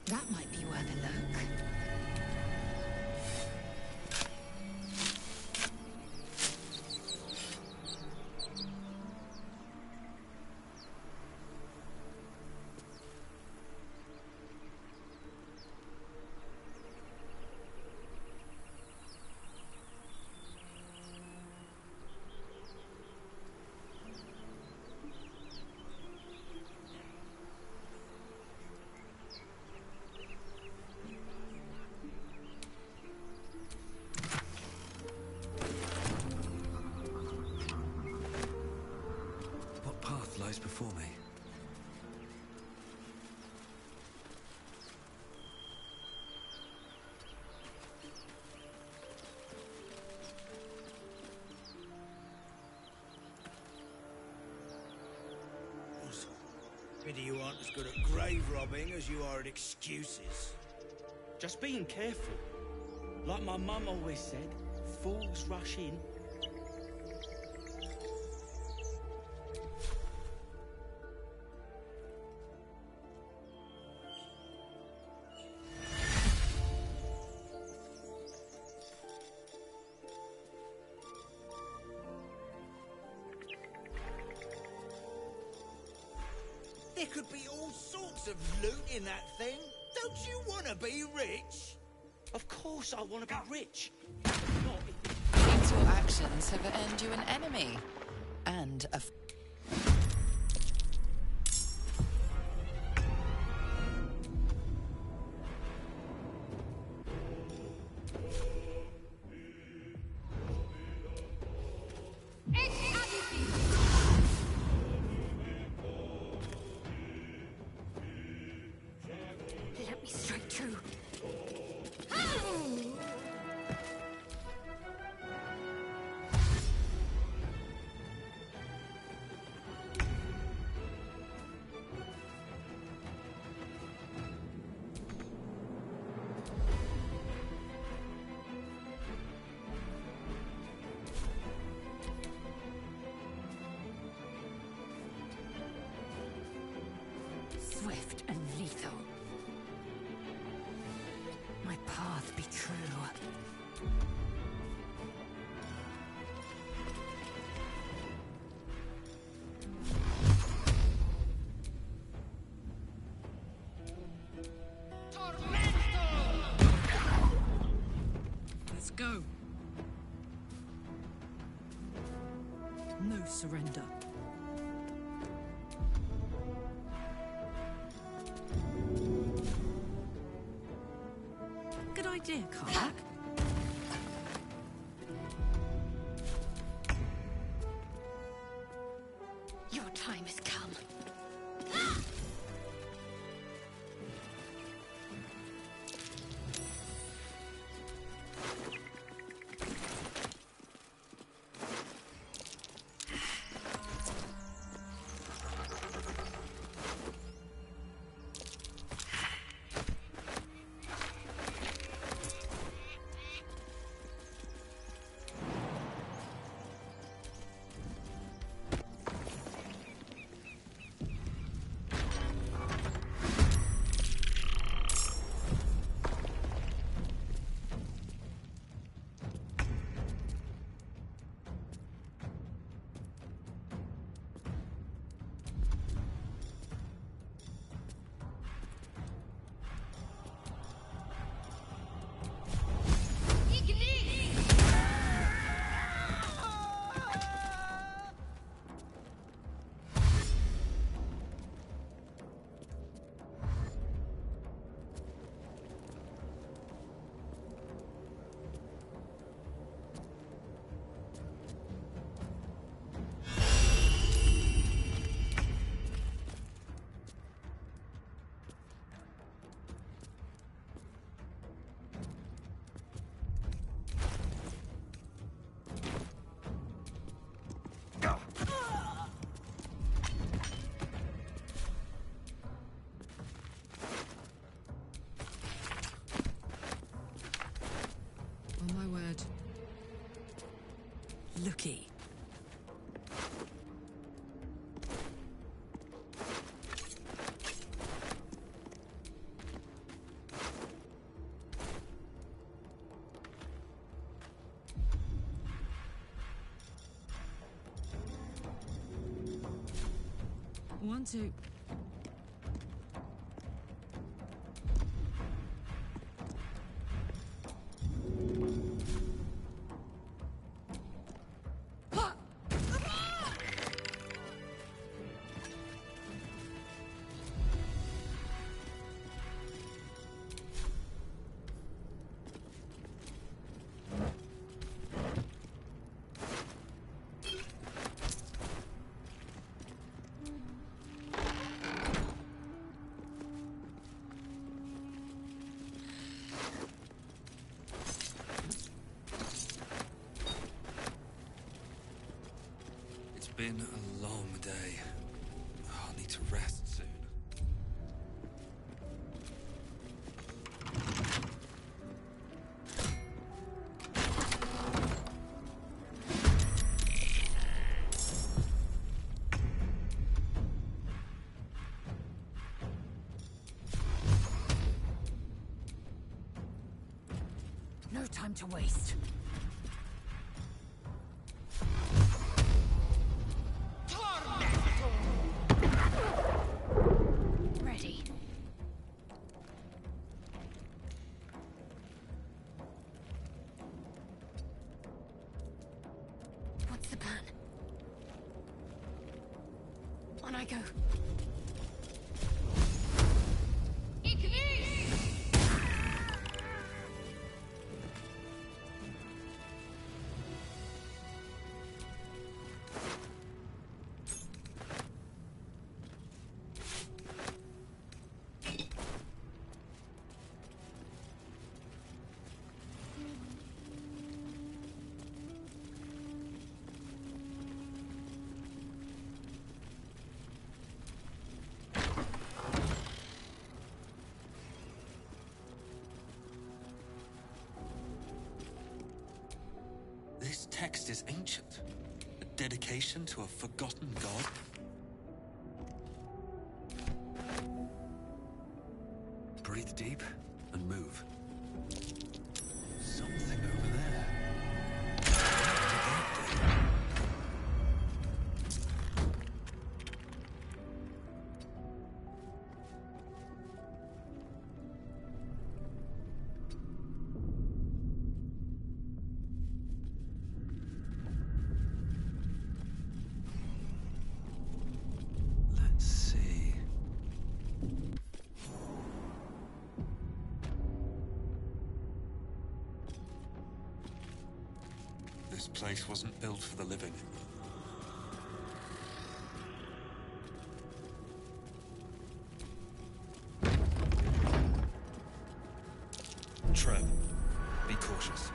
That might be worth a look. What path lies before me? Pity you aren't as good at grave robbing as you are at excuses. Just being careful. Like my mum always said, fools rush in. There could be all sorts of loot in that thing. Don't you want to be rich? Of course I want to be rich. These your actions have earned you an enemy. And a... Let me strike true. Swift and lethal. My path be true. Let's go. No surrender. Good idea, Karlach. Your time has come. good. Looky. One, two. It's been a long day. I'll need to rest soon. No time to waste. Ready. What's the plan? On I go. This text is ancient. A dedication to a forgotten god? Breathe deep and move. Something over there. Let's see. This place wasn't built for the living. Trev, be cautious.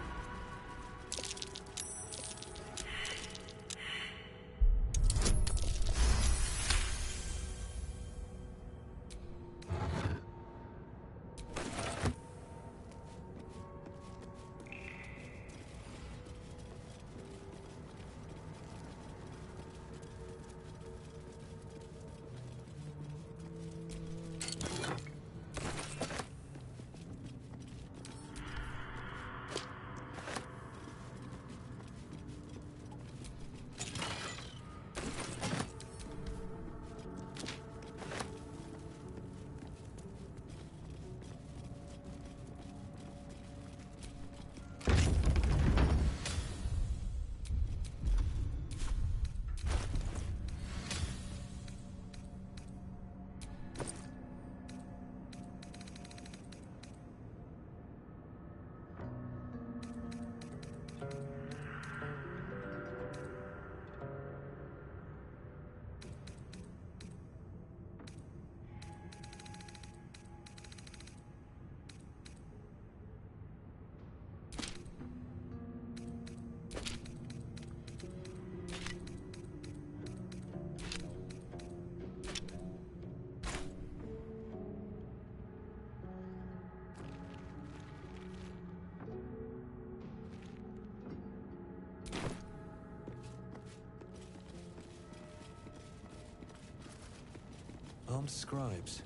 Armed scribes.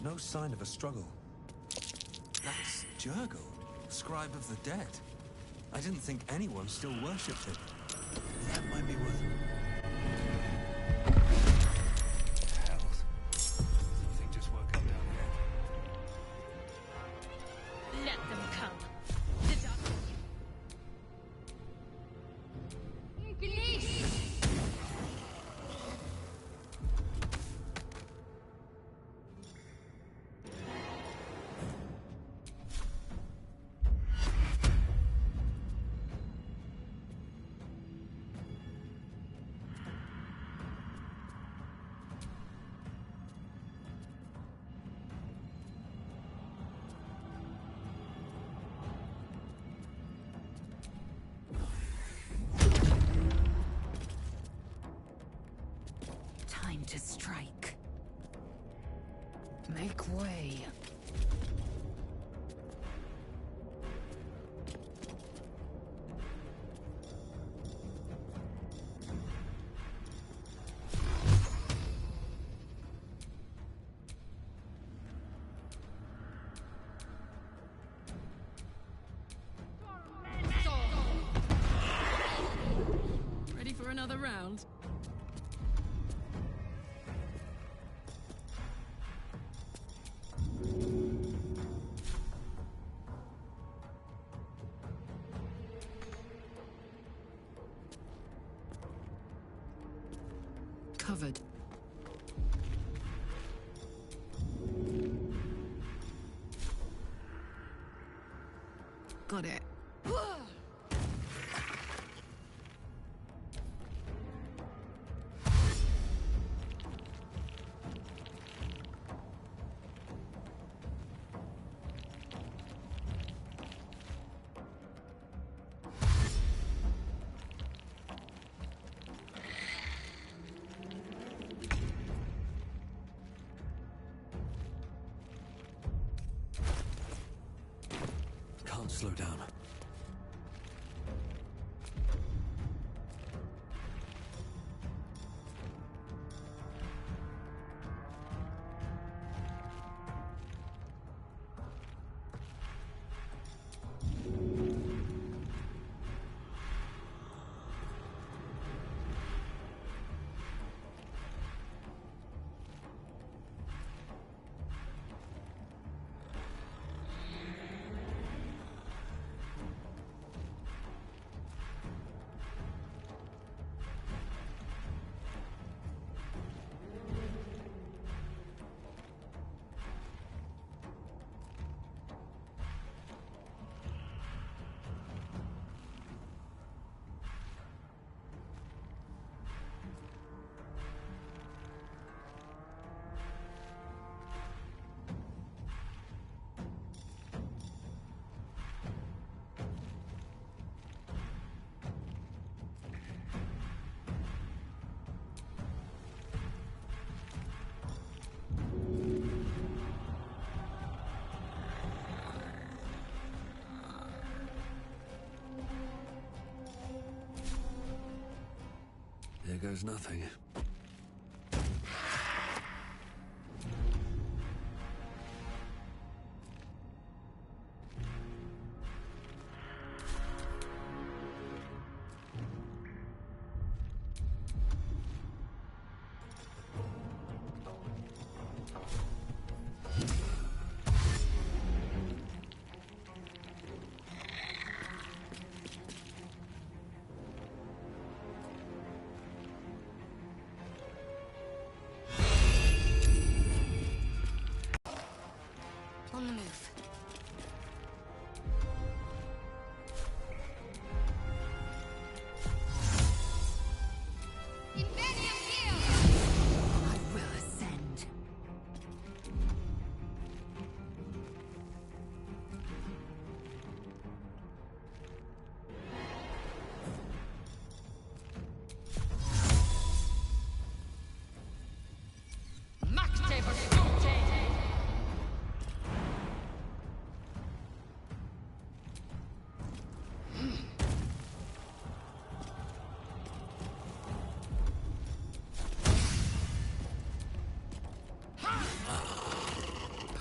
No sign of a struggle. That's Jurgle, scribe of the dead. I didn't think anyone still worshipped him. That might be worth... Hell. Something just woke up down here. Let them come. The Time to strike. Make way. Ready for another round? Covered. Got it. Can't slow down. There goes nothing.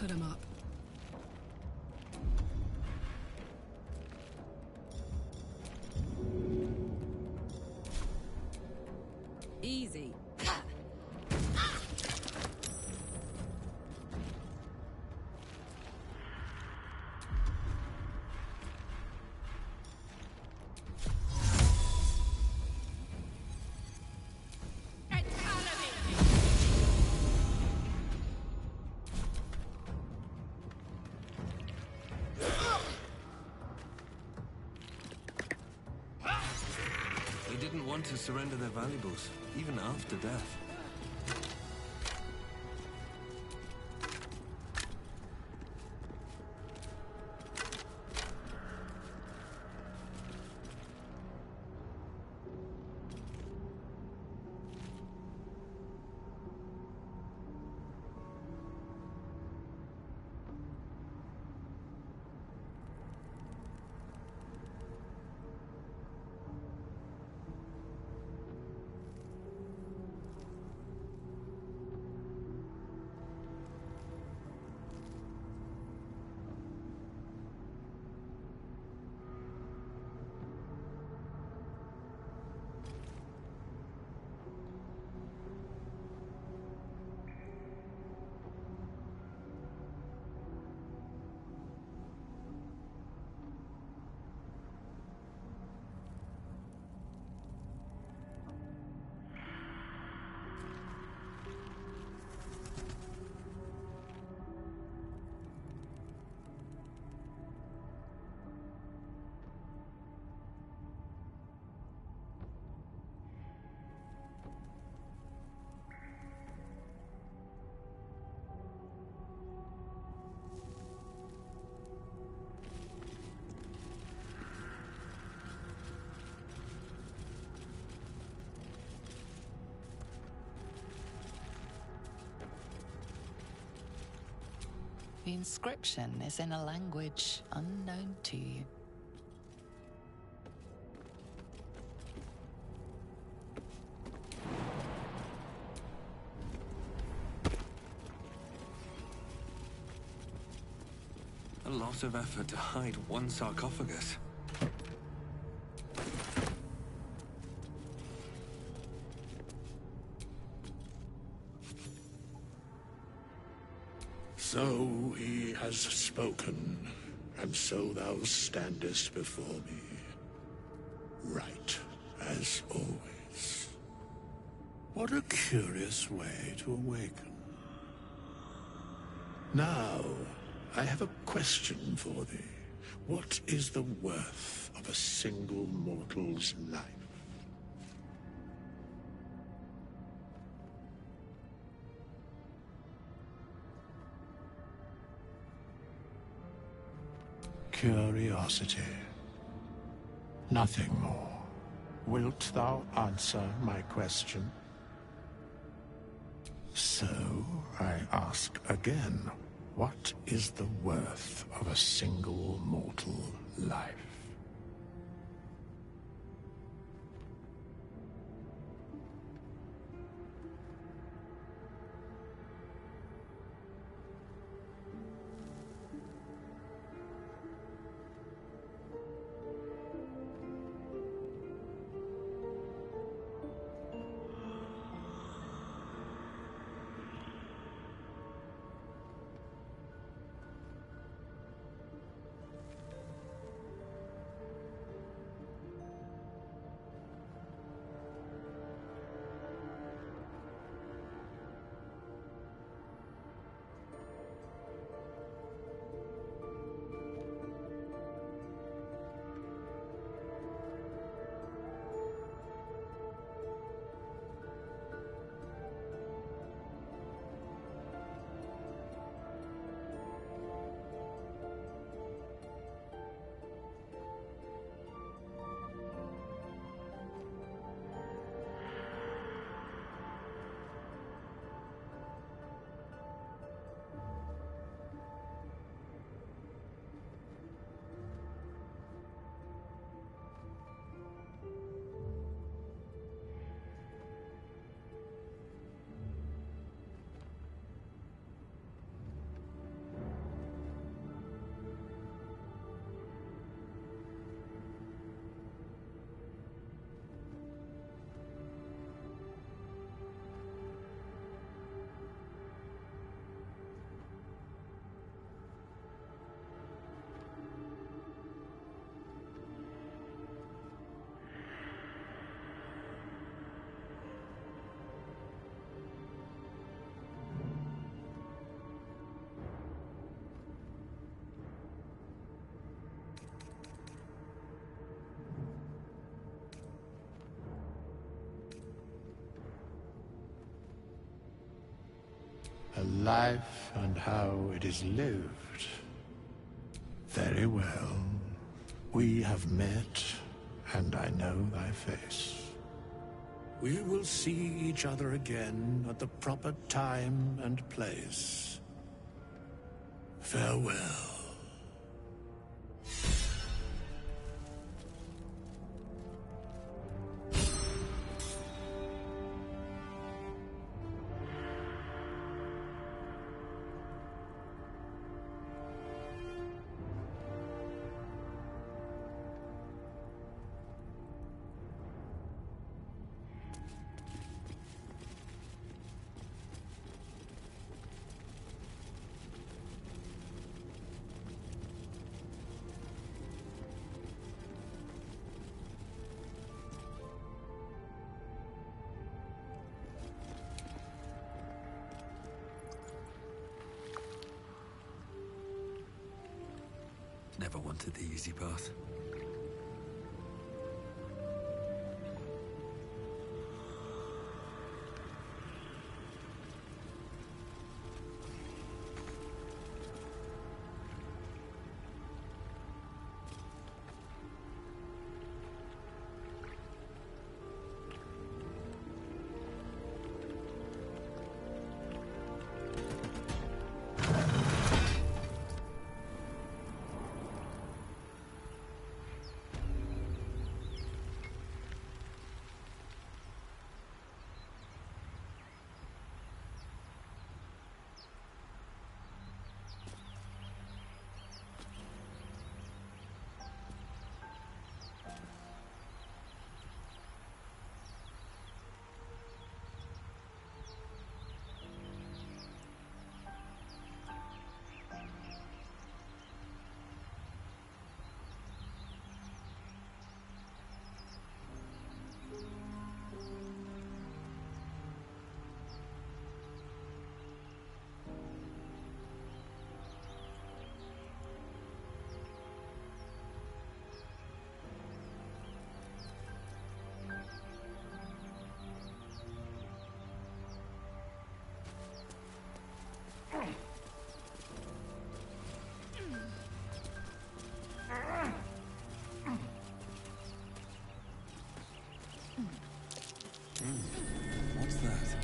Put him up. Easy. They didn't want to surrender their valuables, even after death. The inscription is in a language unknown to you. A lot of effort to hide one sarcophagus. So he has spoken, and so thou standest before me. Right, as always. What a curious way to awaken. Now, I have a question for thee. What is the worth of a single mortal's life? Curiosity. Nothing more. Wilt thou answer my question? So, I ask again, what is the worth of a single mortal life? a life and how it is lived. Very well. We have met, and I know thy face. We will see each other again at the proper time and place. Farewell. Never wanted the easy path. What's that?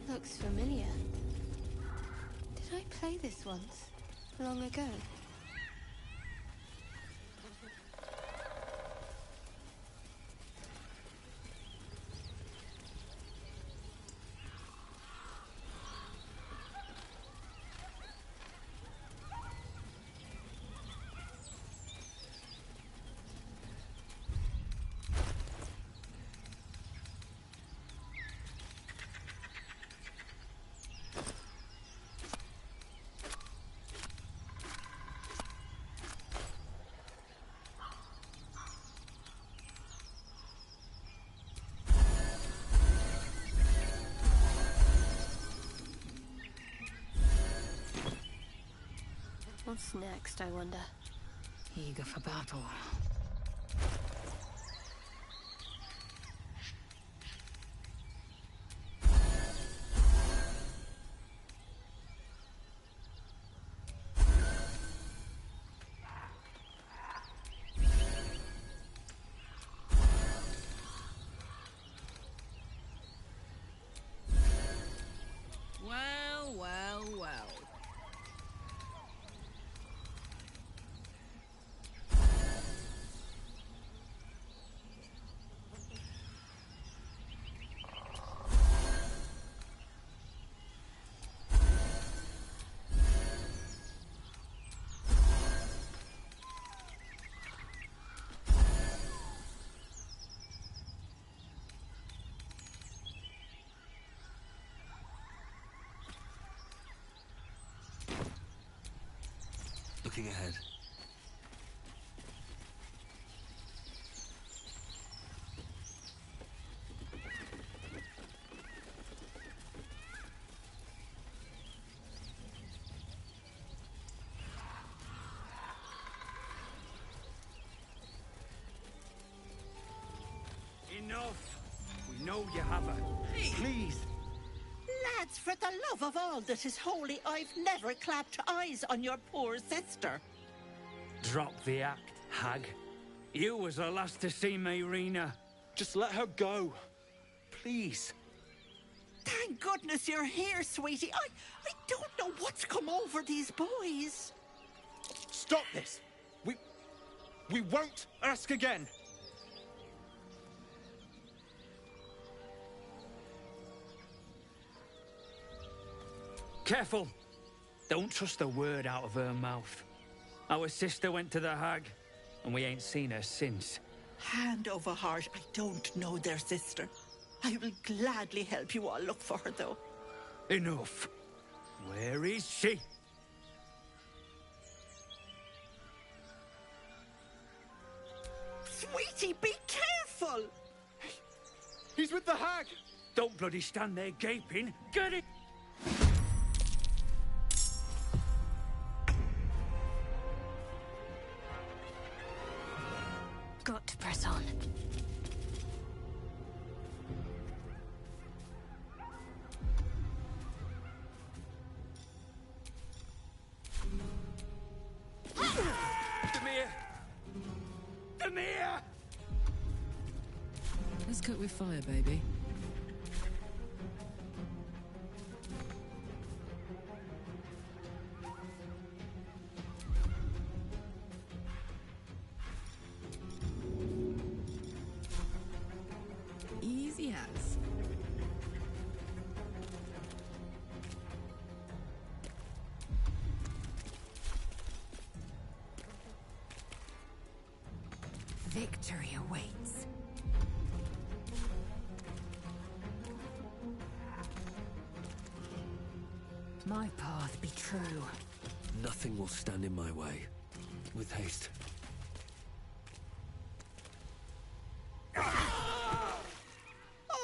Looks familiar. Did I play this once? Long ago? What's next, I wonder? Eager for battle. Well, well, well. Looking ahead. Enough! We know you have her. Please. Lads, for the love of all that is holy, I've never clapped eyes on your poor sister. Drop the act, hag. You was the last to see Mayrina. Just let her go. Please. Thank goodness you're here, sweetie. I don't know what's come over these boys. Stop this! We won't ask again! Careful! Don't trust a word out of her mouth. Our sister went to the hag, and we ain't seen her since. Hand over heart, I don't know their sister. I will gladly help you all look for her, though. Enough. Where is she? Sweetie, be careful! He's with the hag! Don't bloody stand there gaping. Get it! Got to press on. Demir! Demir! Let's cook with fire, baby. Easy as. Victory awaits. My path be true. Nothing will stand in my way. With haste.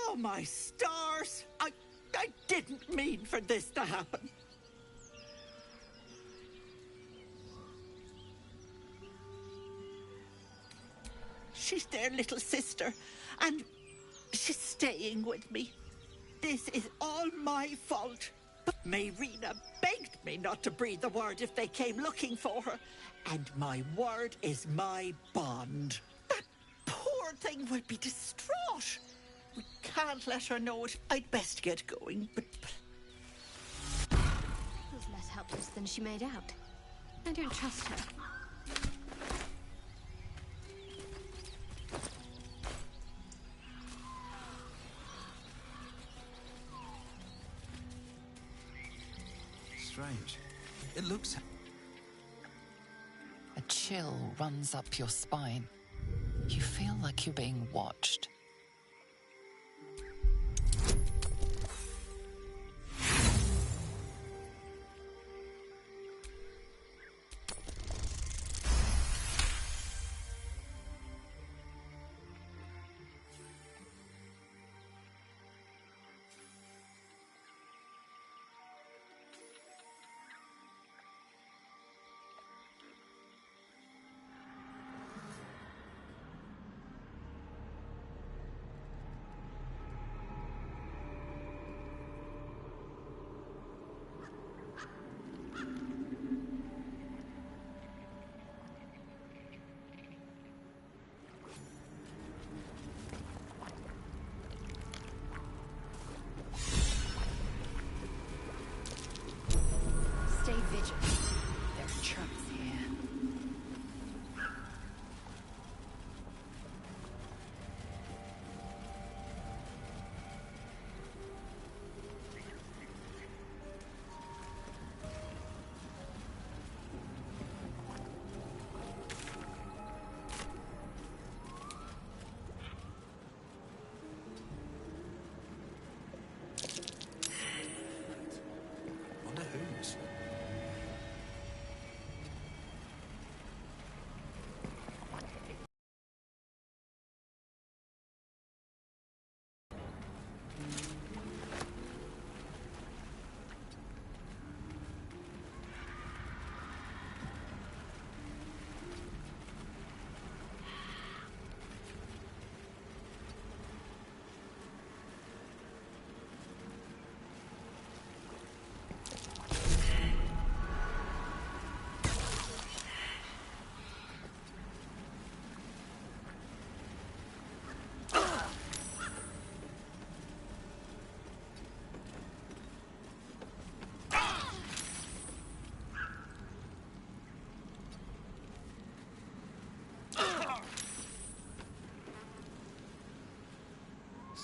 Oh, my stars! I didn't mean for this to happen. She's their little sister, and she's staying with me. This is all my fault. But Mayrina begged me not to breathe a word if they came looking for her. And my word is my bond. That poor thing will be distraught. We can't let her know it. I'd best get going, but... Feels less helpless than she made out. I don't trust her. Strange. It looks... A chill runs up your spine. You feel like you're being watched.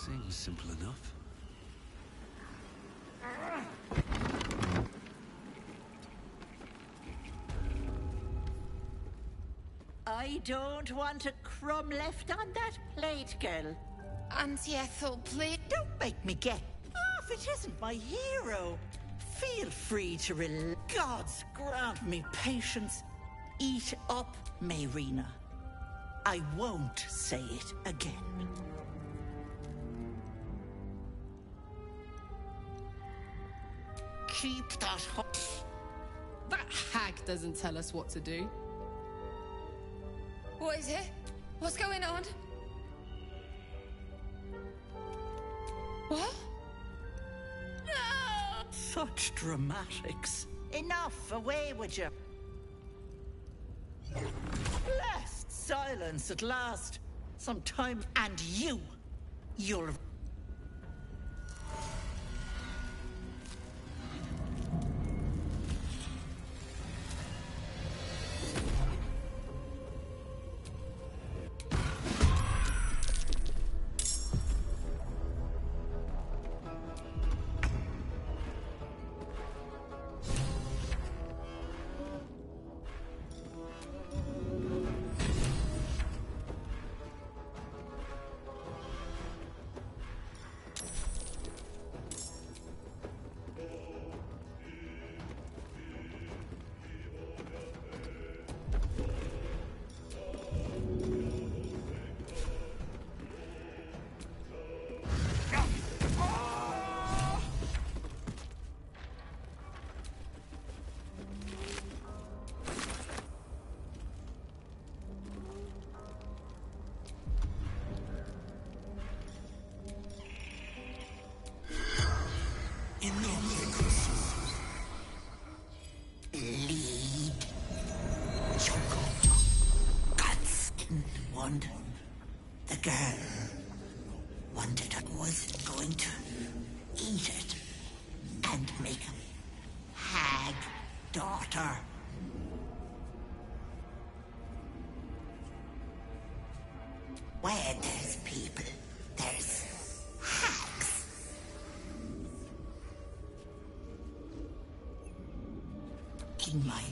Seems simple enough. I don't want a crumb left on that plate, girl. Auntie Ethel, please. Don't make me get off. It isn't my hero. Feel free to Gods grant me patience. Eat up, Mayrina. I won't say it again. Keep that hot. That hag doesn't tell us what to do. What is it? What's going on? What? No! Such dramatics. Enough, away with you. Blessed silence at last. Some time, and you'll... The girl wanted I was going to eat it and make a hag daughter. Where there's people, there's hags. In my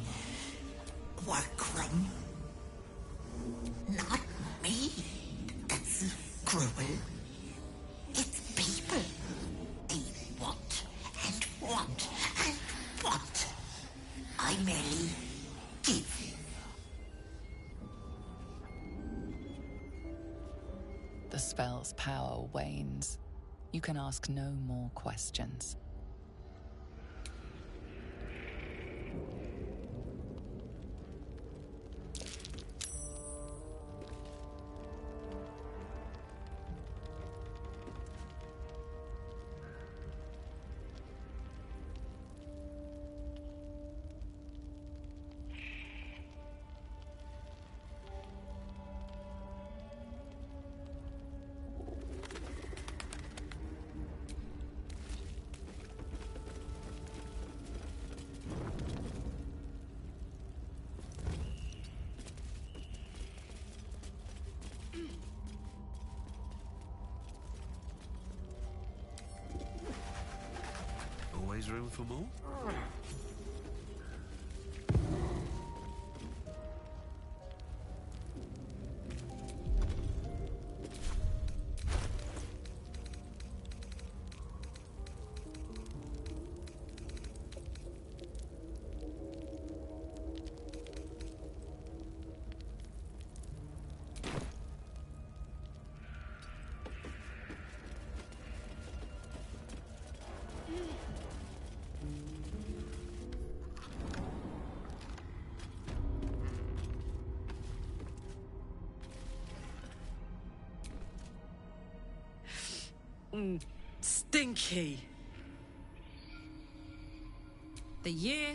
workroom. Not me. That's cruel. It's people. They want and want and want. I merely give. The spell's power wanes. You can ask no more questions. Always room for more? Stinky. The year,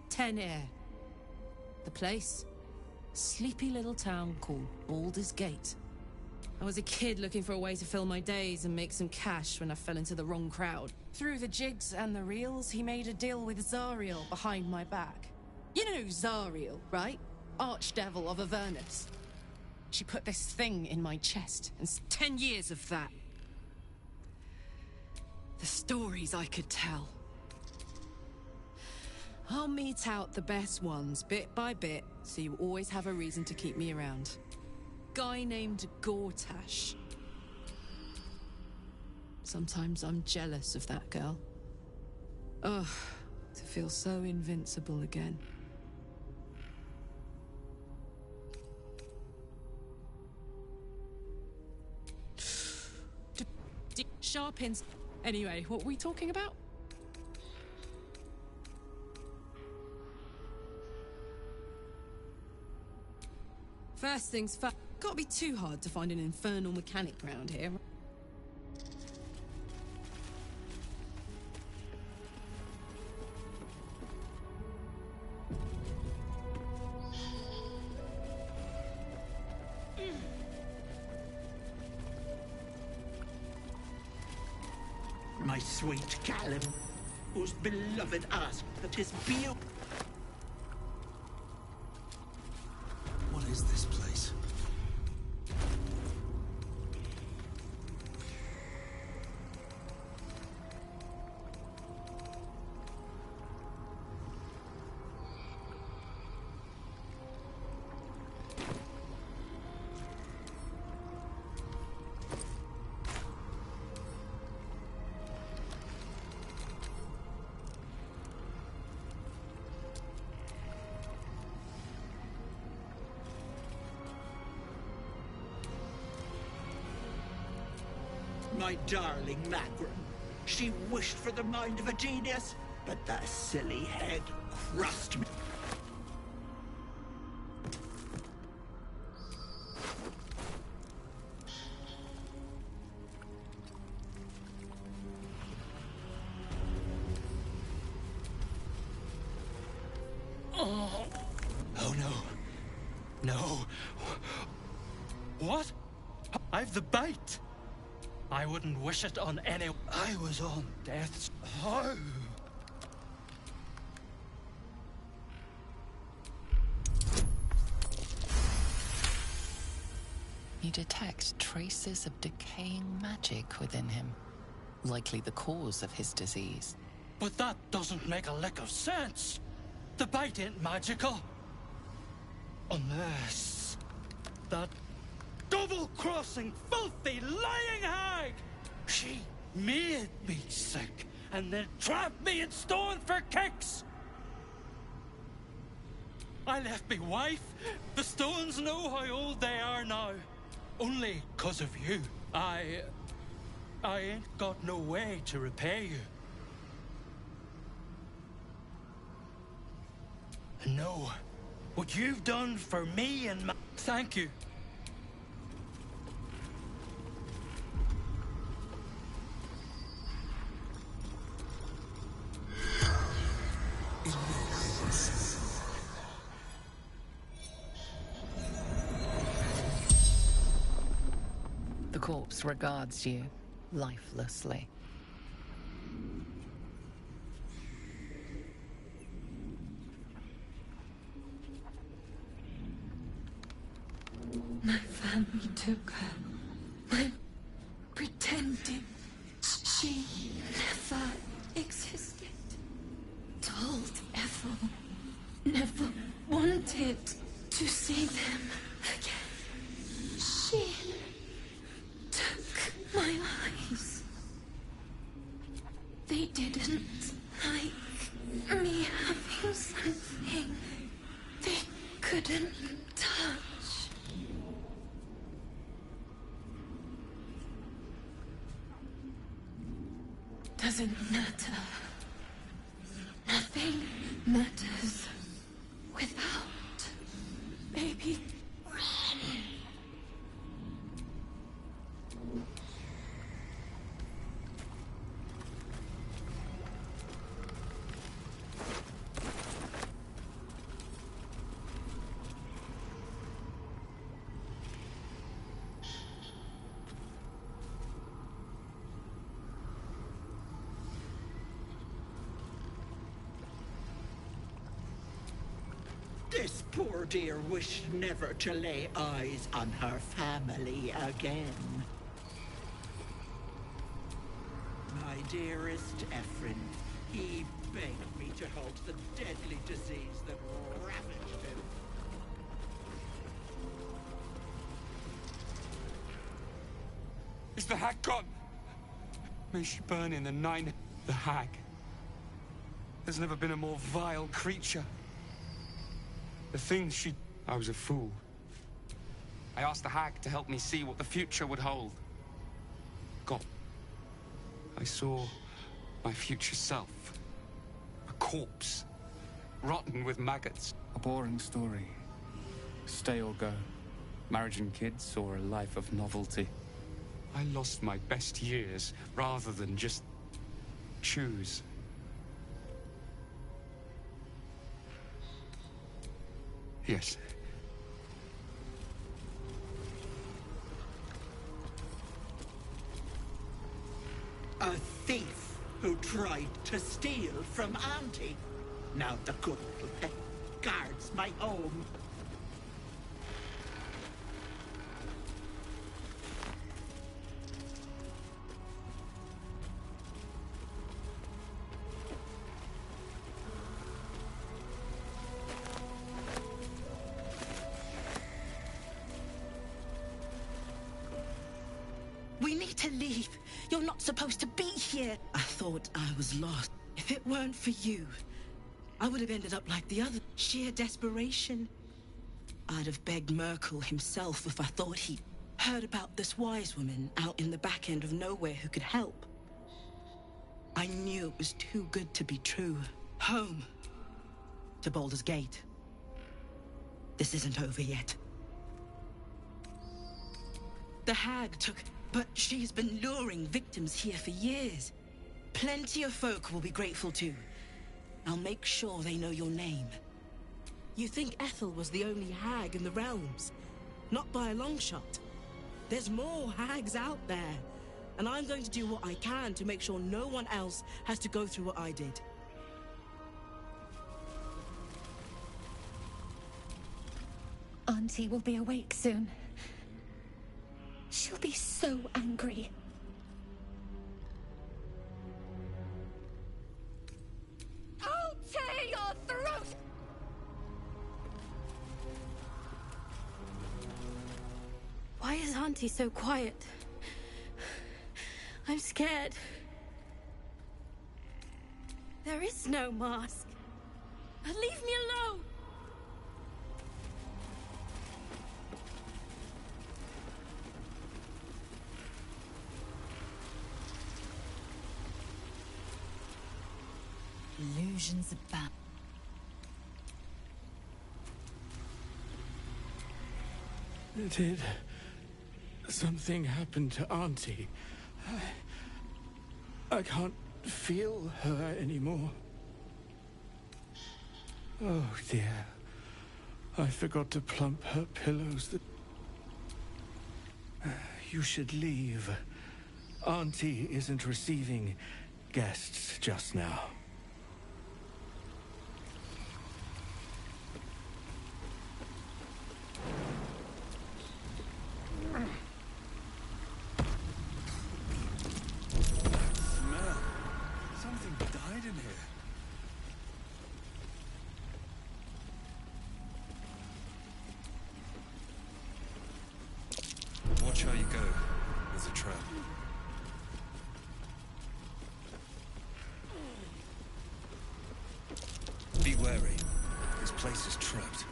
10 Air. The place, sleepy little town called Baldur's Gate. I was a kid looking for a way to fill my days and make some cash when I fell into the wrong crowd. Through the jigs and the reels, he made a deal with Zariel behind my back. You know Zariel, right? Archdevil of Avernus. She put this thing in my chest, and 10 years of that. The stories I could tell. I'll mete out the best ones, bit by bit, so you always have a reason to keep me around. Guy named Gortash. Sometimes I'm jealous of that girl. Ugh, to feel so invincible again. Sharpins. Anyway, what were we talking about? First things first. Can't be too hard to find an infernal mechanic round here. My sweet Callum, whose beloved asked that his beard... What is this place? My darling Magron. She wished for the mind of a genius, but the silly head crushed me. Oh no. No. What? I've the bite. I wouldn't wish it on any... I was on death's... Oh. You detect traces of decaying magic within him, likely the cause of his disease. But that doesn't make a lick of sense. The bite ain't magical. Unless... that double-crossing, filthy, lying hag! She made me sick, and then trapped me in stone for kicks! I left me wife. The stones know how old they are now. Only 'cause of you. I ain't got no way to repay you. And no, what you've done for me and my... Thank you. The corpse regards you lifelessly. My family took her. I'm pretending she never existed. Told Ethel, never wanted to see them again. She took my eyes. They didn't like me having something they couldn't touch. Doesn't matter. Nothing matters without baby Ren. This poor dear wished never to lay eyes on her family again. My dearest Ephraim. He begged me to halt the deadly disease that ravaged him. Is the hag gone? May she burn in the nine... The hag. There's never been a more vile creature. The things she... I was a fool. I asked the hag to help me see what the future would hold. God. I saw my future self. A corpse. Rotten with maggots. A boring story. Stay or go. Marriage and kids, or a life of novelty. I lost my best years rather than just choose. Yes. A thief who tried to steal from Auntie. Now the good little pet guards my home. We need to leave. You're not supposed to be here. I thought I was lost. If it weren't for you, I would have ended up like the other. Sheer desperation. I'd have begged Merkel himself if I thought he heard about this wise woman out in the back end of nowhere who could help. I knew it was too good to be true. Home. To Baldur's Gate. This isn't over yet. The hag took... But she's been luring victims here for years. Plenty of folk will be grateful too. I'll make sure they know your name. You think Ethel was the only hag in the realms? Not by a long shot. There's more hags out there. And I'm going to do what I can to make sure no one else has to go through what I did. Auntie will be awake soon. She'll be so angry. I'll tear your throat! Why is Auntie so quiet? I'm scared. There is no mask. Leave me alone! Illusions abound. Did something happen to Auntie? I can't feel her anymore. Oh dear. I forgot to plump her pillows. You should leave. Auntie isn't receiving guests just now. Watch how you go. There's a trap. Be wary. This place is trapped.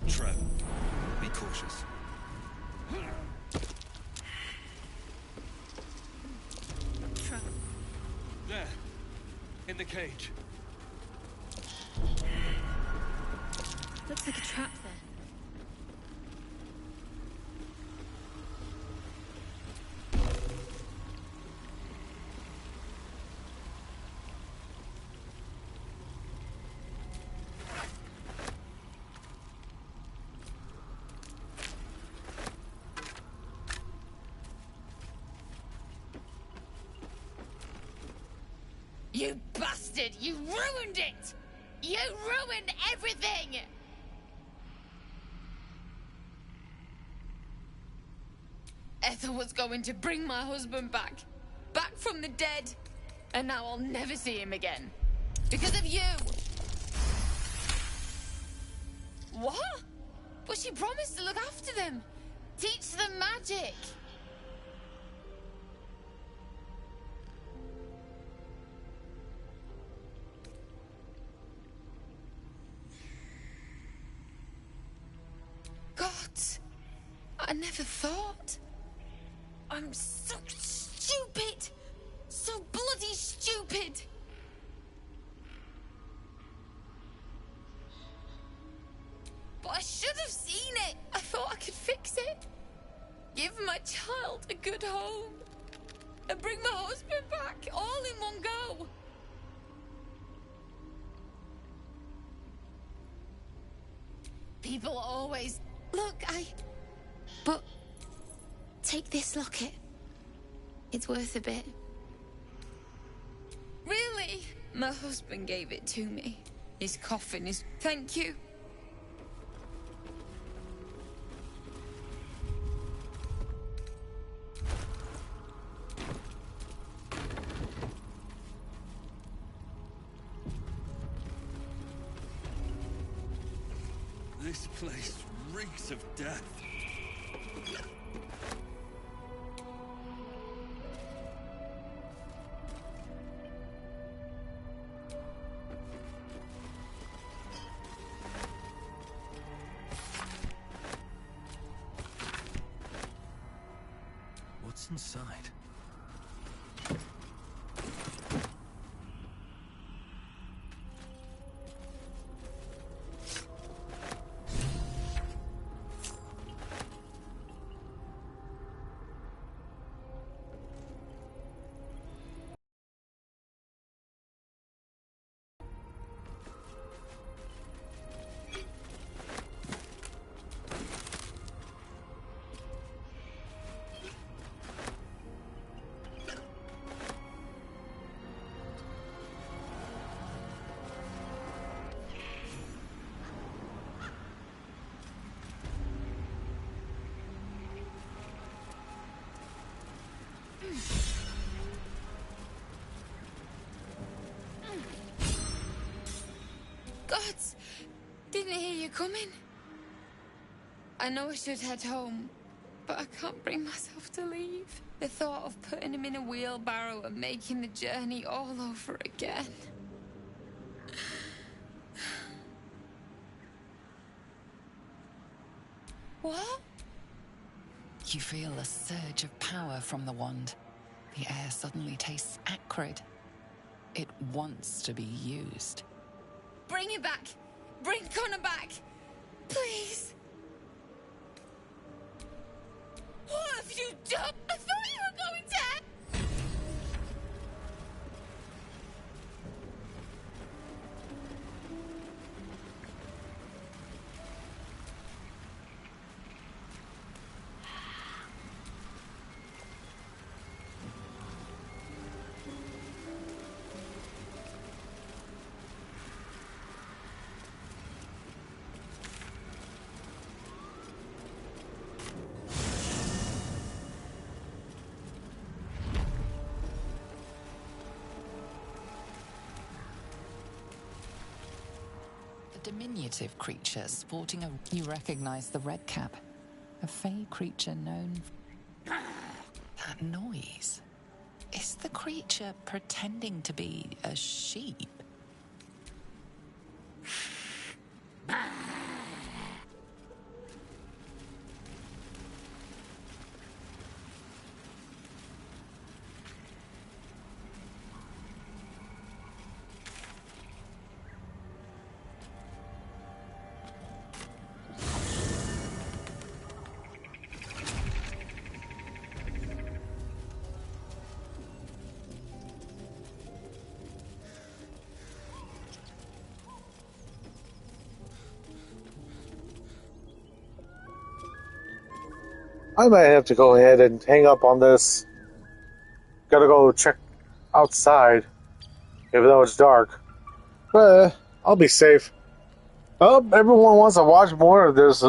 Trap. Be cautious. Trap. There. In the cage. Looks like a trap there. You bastard! You ruined it! You ruined everything! Ethel was going to bring my husband back. Back from the dead. And now I'll never see him again. Because of you! What? But she promised to look after them. Teach them magic. God, I never thought. I'm so stupid. So bloody stupid. But I should have seen it. I thought I could fix it. Give my child a good home. And bring my husband back, all in one go. People always... Look, But... take this locket. It's worth a bit. Really? My husband gave it to me. His coffin is... Thank you. This place reeks of death. What's inside? Gods! Didn't hear you coming. I know I should head home, but I can't bring myself to leave. The thought of putting him in a wheelbarrow and making the journey all over again. What? You feel a surge of power from the wand. The air suddenly tastes acrid. It wants to be used. Bring it back! Bring Connor back! Please! What have you done? I thought you were going to... A diminutive creature sporting a... You recognize the red cap. A fey creature known... That noise. Is the creature pretending to be a sheep? I might have to go ahead and hang up on this. Gotta go check outside. even though it's dark. But I'll be safe. Oh, everyone wants to watch more of this,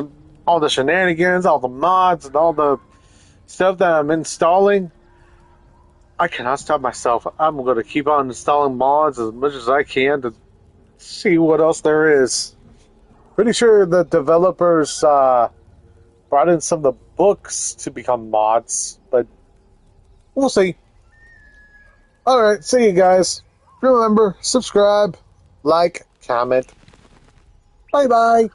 all the shenanigans, all the mods, and all the stuff that I'm installing. I cannot stop myself. I'm going to keep on installing mods as much as I can to see what else there is. Pretty sure the developers brought in some of the books to become mods, but we'll see. Alright, see you guys. Remember, subscribe, like, comment. Bye-bye.